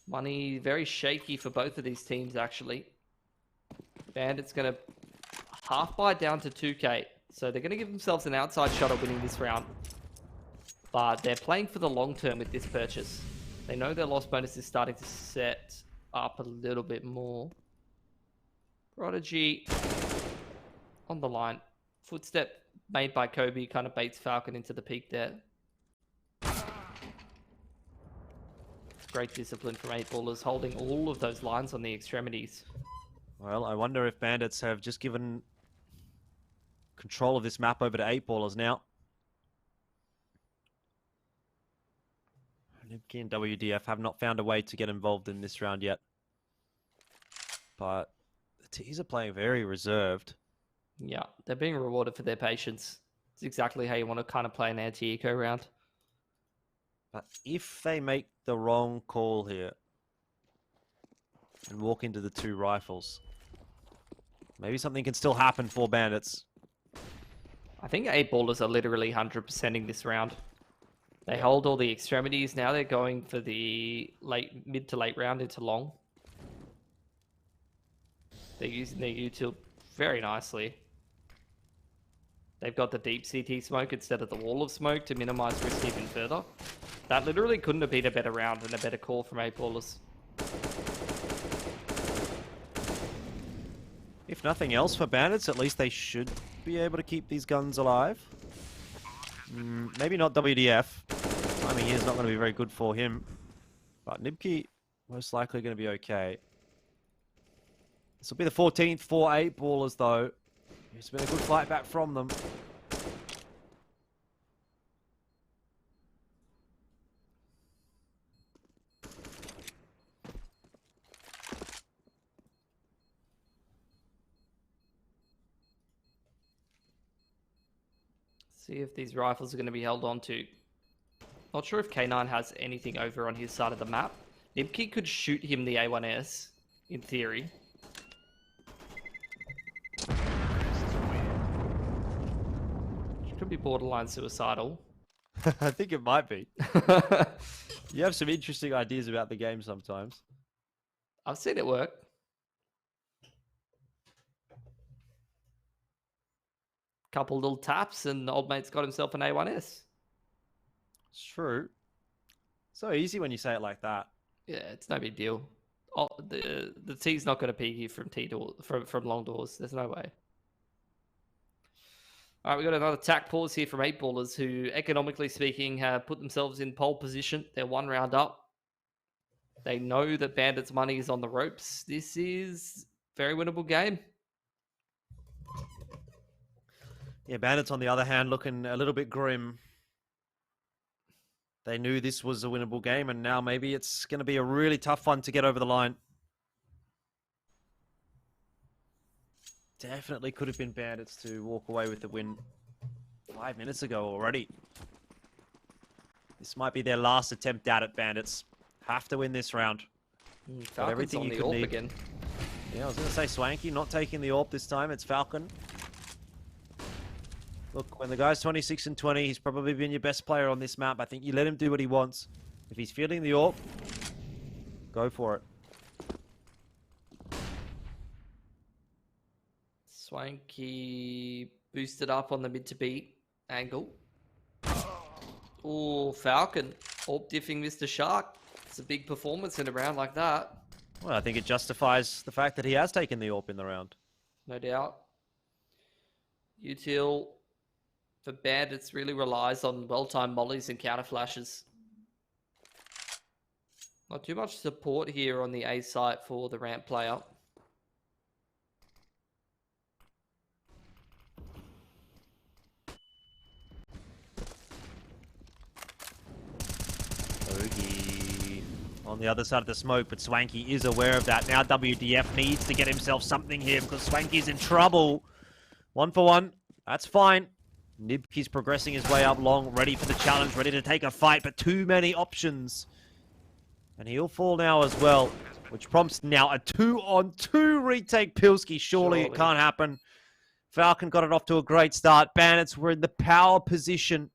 Money very shaky for both of these teams, actually. Bandits going to half buy down to 2k. So they're going to give themselves an outside shot at winning this round. But they're playing for the long term with this purchase. They know their loss bonus is starting to set up a little bit more. Prodigy on the line. Footstep made by Kobe kind of baits Falcon into the peak there. Great discipline from 8ballers, holding all of those lines on the extremities. Well, I wonder if Bandits have just given control of this map over to 8ballers now. Nibki and WDF have not found a way to get involved in this round yet. But the T's are playing very reserved. Yeah, they're being rewarded for their patience. It's exactly how you want to kind of play an anti-eco round. But if they make the wrong call here and walk into the 2 rifles, maybe something can still happen for Bandits. I think 8ballers are literally 100%ing this round. They hold all the extremities. Now they're going for the mid to late round into long. They're using their util very nicely. They've got the deep CT smoke instead of the wall of smoke to minimize risk even further. That literally couldn't have been a better round and a better call from 8ballers. If nothing else for Bandits, at least they should be able to keep these guns alive. Maybe not WDF. Timing here is not going to be very good for him. But Nibki most likely going to be okay. This will be the 14th for 8ballers though. It's been a good fight back from them. See if these rifles are going to be held on to. Not sure if K9 has anything over on his side of the map. Nibki could shoot him the A1S, in theory. Which could be borderline suicidal. I think it might be. You have some interesting ideas about the game sometimes. I've seen it work. Couple little taps and the old mate's got himself an A1S. It's true. So easy when you say it like that. Yeah, it's no big deal. Oh, the T's not going to peek you from from long doors. There's no way. All right, we got another tack pause here from 8ballers who, economically speaking, have put themselves in pole position. They're 1 round up. They know that Bandits' money is on the ropes. This is a very winnable game. Yeah, Bandits, on the other hand, looking a little bit grim. They knew this was a winnable game, and now maybe it's going to be a really tough one to get over the line. Definitely could have been Bandits to walk away with the win 5 minutes ago already. This might be their last attempt at it, Bandits. Have to win this round. Got everything you could need. Again. Yeah, I was going to say Swanky not taking the AWP this time. It's Falcon. Look, when the guy's 26 and 20, he's probably been your best player on this map. I think you let him do what he wants. If he's feeling the AWP, go for it. Swanky boosted up on the mid to beat angle. Oh, Falcon. AWP diffing Mr. Shark. It's a big performance in a round like that. Well, I think it justifies the fact that he has taken the AWP in the round. No doubt. Util for Bandits really relies on well-timed mollies and counter flashes. Not too much support here on the A site for the ramp player. Bogey on the other side of the smoke, but Swanky is aware of that. Now WDF needs to get himself something here because Swanky's in trouble. 1 for 1. That's fine. Nibki's progressing his way up long, ready for the challenge, ready to take a fight, but too many options. And he'll fall now as well, which prompts now a 2-on-2 retake. Pilski, surely it can't happen. Falcon got it off to a great start. Bandits were in the power position.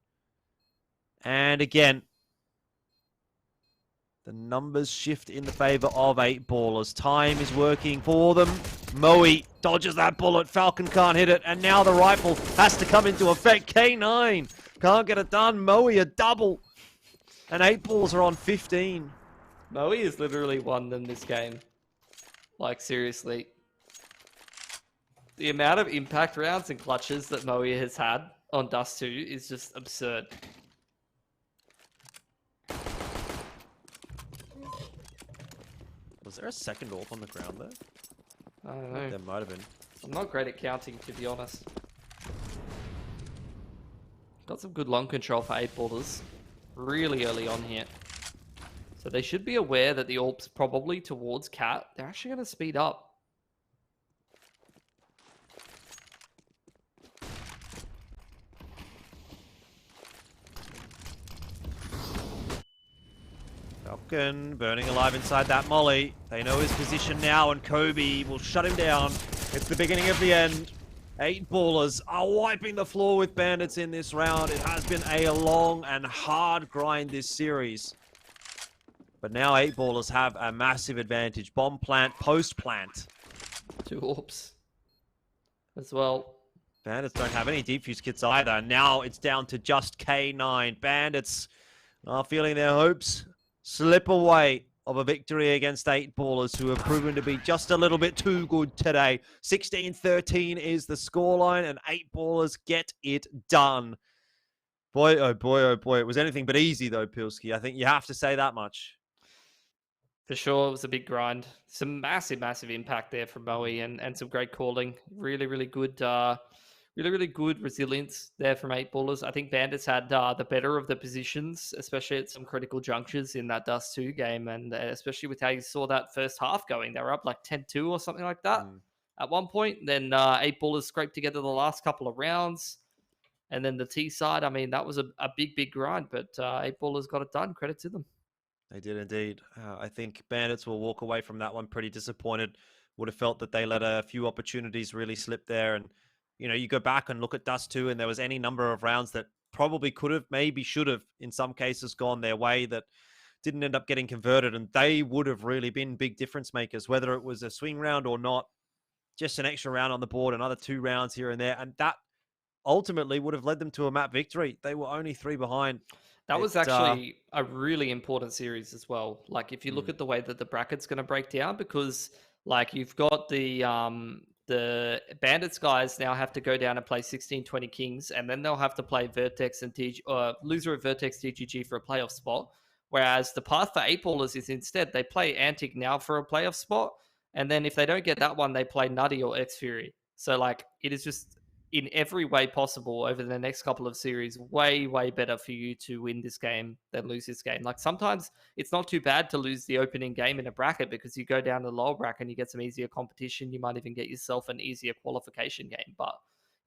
And again, The numbers shift in the favor of 8 ballers. Time is working for them. Moe dodges that bullet. Falcon can't hit it. And now the rifle has to come into effect. K9 can't get it done. Moe a double. And 8 balls are on 15. Moe has literally won them this game. Like, seriously. The amount of impact rounds and clutches that Moe has had on Dust 2 is just absurd. Was there a second AWP on the ground there? I don't know. There might have been. I'm not great at counting, to be honest. Got some good long control for 8 ballers really early on here. So they should be aware that the AWP's probably towards Cat. They're actually going to speed up. Falcon burning alive inside that molly. They know his position now, and Kobe will shut him down. It's the beginning of the end. 8 ballers are wiping the floor with Bandits in this round. It has been a long and hard grind this series. But now 8 ballers have a massive advantage. Bomb plant, post plant. 2 AWPs as well. Bandits don't have any defuse kits either. Now it's down to just K9. Bandits are feeling their hopes slip away of a victory against 8 ballers who have proven to be just a little bit too good today. 16-13 is the scoreline, and 8 ballers get it done. Boy, oh boy, oh boy. It was anything but easy, though, Pilski. I think you have to say that much. For sure, it was a big grind. Some massive, massive impact there from Moe and some great calling. Really, really good really good resilience there from 8 ballers. I think Bandits had the better of the positions, especially at some critical junctures in that Dust 2 game, and especially with how you saw that first half going. They were up like 10-2 or something like that at one point. Then 8 ballers scraped together the last couple of rounds. And then the T side, I mean, that was a big, big grind, but 8 ballers got it done. Credit to them. They did indeed. I think Bandits will walk away from that one pretty disappointed. Would have felt that they let a few opportunities really slip there. And, you know, you go back and look at Dust 2 and there was any number of rounds that probably could have, maybe should have, in some cases, gone their way that didn't end up getting converted. And they would have really been big difference makers, whether it was a swing round or not. Just an extra round on the board, another 2 rounds here and there. And that ultimately would have led them to a map victory. They were only 3 behind. That was actually a really important series as well. Like, if you look at the way that the bracket's going to break down, because like you've got the Bandits guys now have to go down and play 16-20 Kings, and then they'll have to play Vertex and loser of Vertex DGG for a playoff spot. Whereas the path for 8 ballers is instead they play Antic now for a playoff spot, and then if they don't get that one, they play Nutty or X Fury. So like, it is just in every way possible over the next couple of series, way, way better for you to win this game than lose this game. Like, sometimes it's not too bad to lose the opening game in a bracket because you go down to the lower bracket and you get some easier competition. You might even get yourself an easier qualification game. But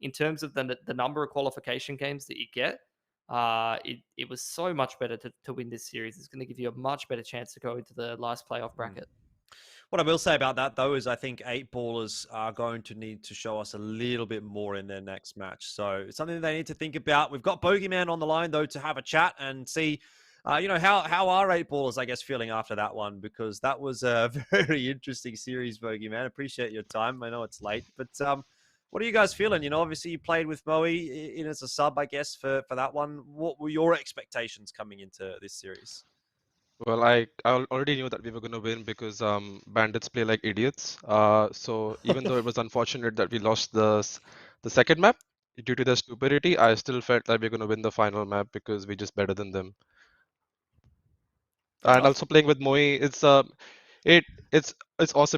in terms of the number of qualification games that you get, it was so much better to win this series. It's going to give you a much better chance to go into the last playoff bracket. What I will say about that, though, is I think 8 ballers are going to need to show us a little bit more in their next match. So it's something they need to think about. We've got Bogeyman on the line, though, to have a chat and see, how are 8 ballers, I guess, feeling after that one? Because that was a very interesting series, Bogeyman. Appreciate your time. I know it's late, but what are you guys feeling? You know, obviously you played with Moe in as a sub, I guess, for that one. What were your expectations coming into this series? Well, I already knew that we were going to win because Bandits play like idiots. So even though it was unfortunate that we lost the second map due to their stupidity, I still felt like we're going to win the final map because we're just better than them. And also playing with Moe, it's awesome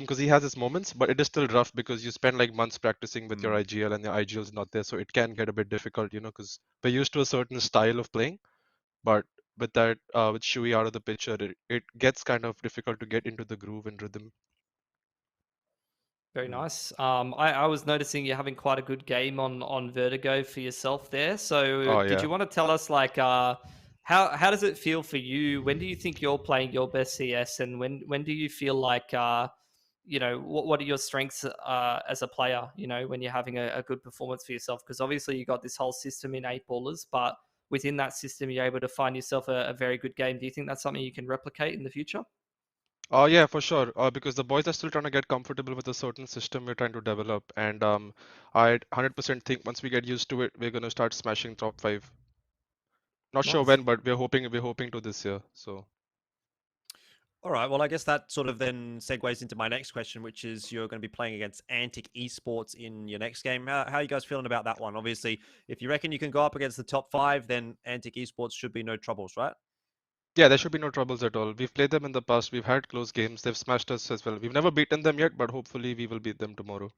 because he has his moments, but it is still rough because you spend like months practicing with your IGL and your IGL is not there, so it can get a bit difficult, because we're used to a certain style of playing, but with that, with Shui out of the picture, it gets kind of difficult to get into the groove and rhythm. Very nice. I was noticing you're having quite a good game on Vertigo for yourself there. So did you want to tell us, like, how does it feel for you? When do you think you're playing your best CS? And when do you feel like, what are your strengths as a player, when you're having a good performance for yourself? Because obviously you got this whole system in 8 ballers, but within that system, you're able to find yourself a very good game. Do you think that's something you can replicate in the future? Oh yeah, for sure. Because the boys are still trying to get comfortable with a certain system we're trying to develop, and I 100% think once we get used to it, we're gonna start smashing top 5. Not sure Nice. when, but we're hoping to this year. So All right, well, I guess that sort of then segues into my next question, which is you're going to be playing against Antic Esports in your next game. How are you guys feeling about that one? Obviously, if you reckon you can go up against the top 5, then Antic Esports should be no troubles, right? yeah, there should be no troubles at all. We've played them in the past. We've had close games. They've smashed us as well. We've never beaten them yet, but hopefully we will beat them tomorrow.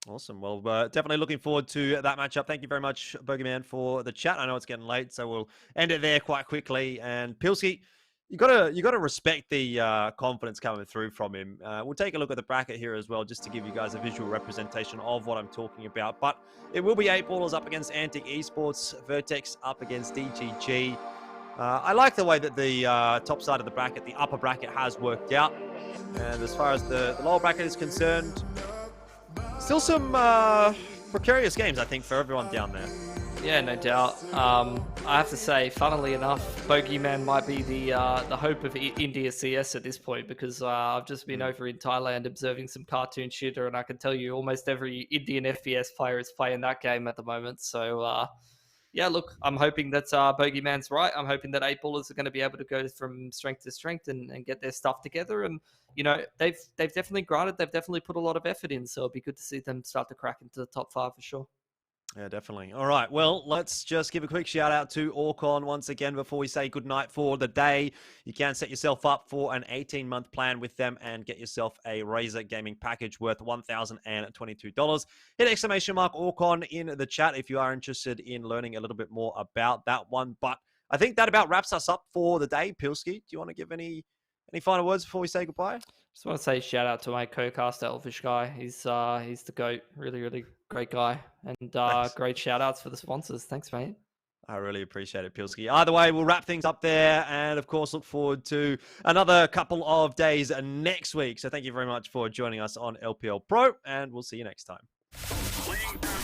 Awesome. Well, definitely looking forward to that matchup. Thank you very much, Bogeyman, for the chat. I know it's getting late, so we'll end it there quite quickly. And Pilsky, you gotta respect the confidence coming through from him. We'll take a look at the bracket here as well, just to give you guys a visual representation of what I'm talking about. But it will be 8ballers up against Antic Esports, Vertex up against DGG. I like the way that the top side of the bracket, the upper bracket, has worked out. And as far as the lower bracket is concerned, still some precarious games, I think, for everyone down there. Yeah, no doubt. I have to say, funnily enough, Bogeyman might be the hope of India CS at this point, because I've just been over in Thailand observing some cartoon shooter, and I can tell you almost every Indian FPS player is playing that game at the moment. So, yeah, look, I'm hoping that Bogeyman's right. I'm hoping that 8ballers are going to be able to go from strength to strength and get their stuff together. And, you know, they've definitely grinded. They've definitely put a lot of effort in. So it'll be good to see them start to crack into the top 5 for sure. Yeah, definitely. All right, well, let's just give a quick shout out to Orcon once again before we say goodnight for the day. You can set yourself up for an 18-month plan with them and get yourself a Razer gaming package worth $1,022. Hit exclamation mark Orcon in the chat if you are interested in learning a little bit more about that one. But I think that about wraps us up for the day. Pilsky, do you want to give any final words before we say goodbye? Just want to say shout out to my co-caster, Elfish Guy. He's the GOAT. Really, really great guy. And great shout outs for the sponsors. Thanks, mate. I really appreciate it, Pilsky. Either way, we'll wrap things up there and, of course, look forward to another couple of days next week. So thank you very much for joining us on LPL Pro, and we'll see you next time.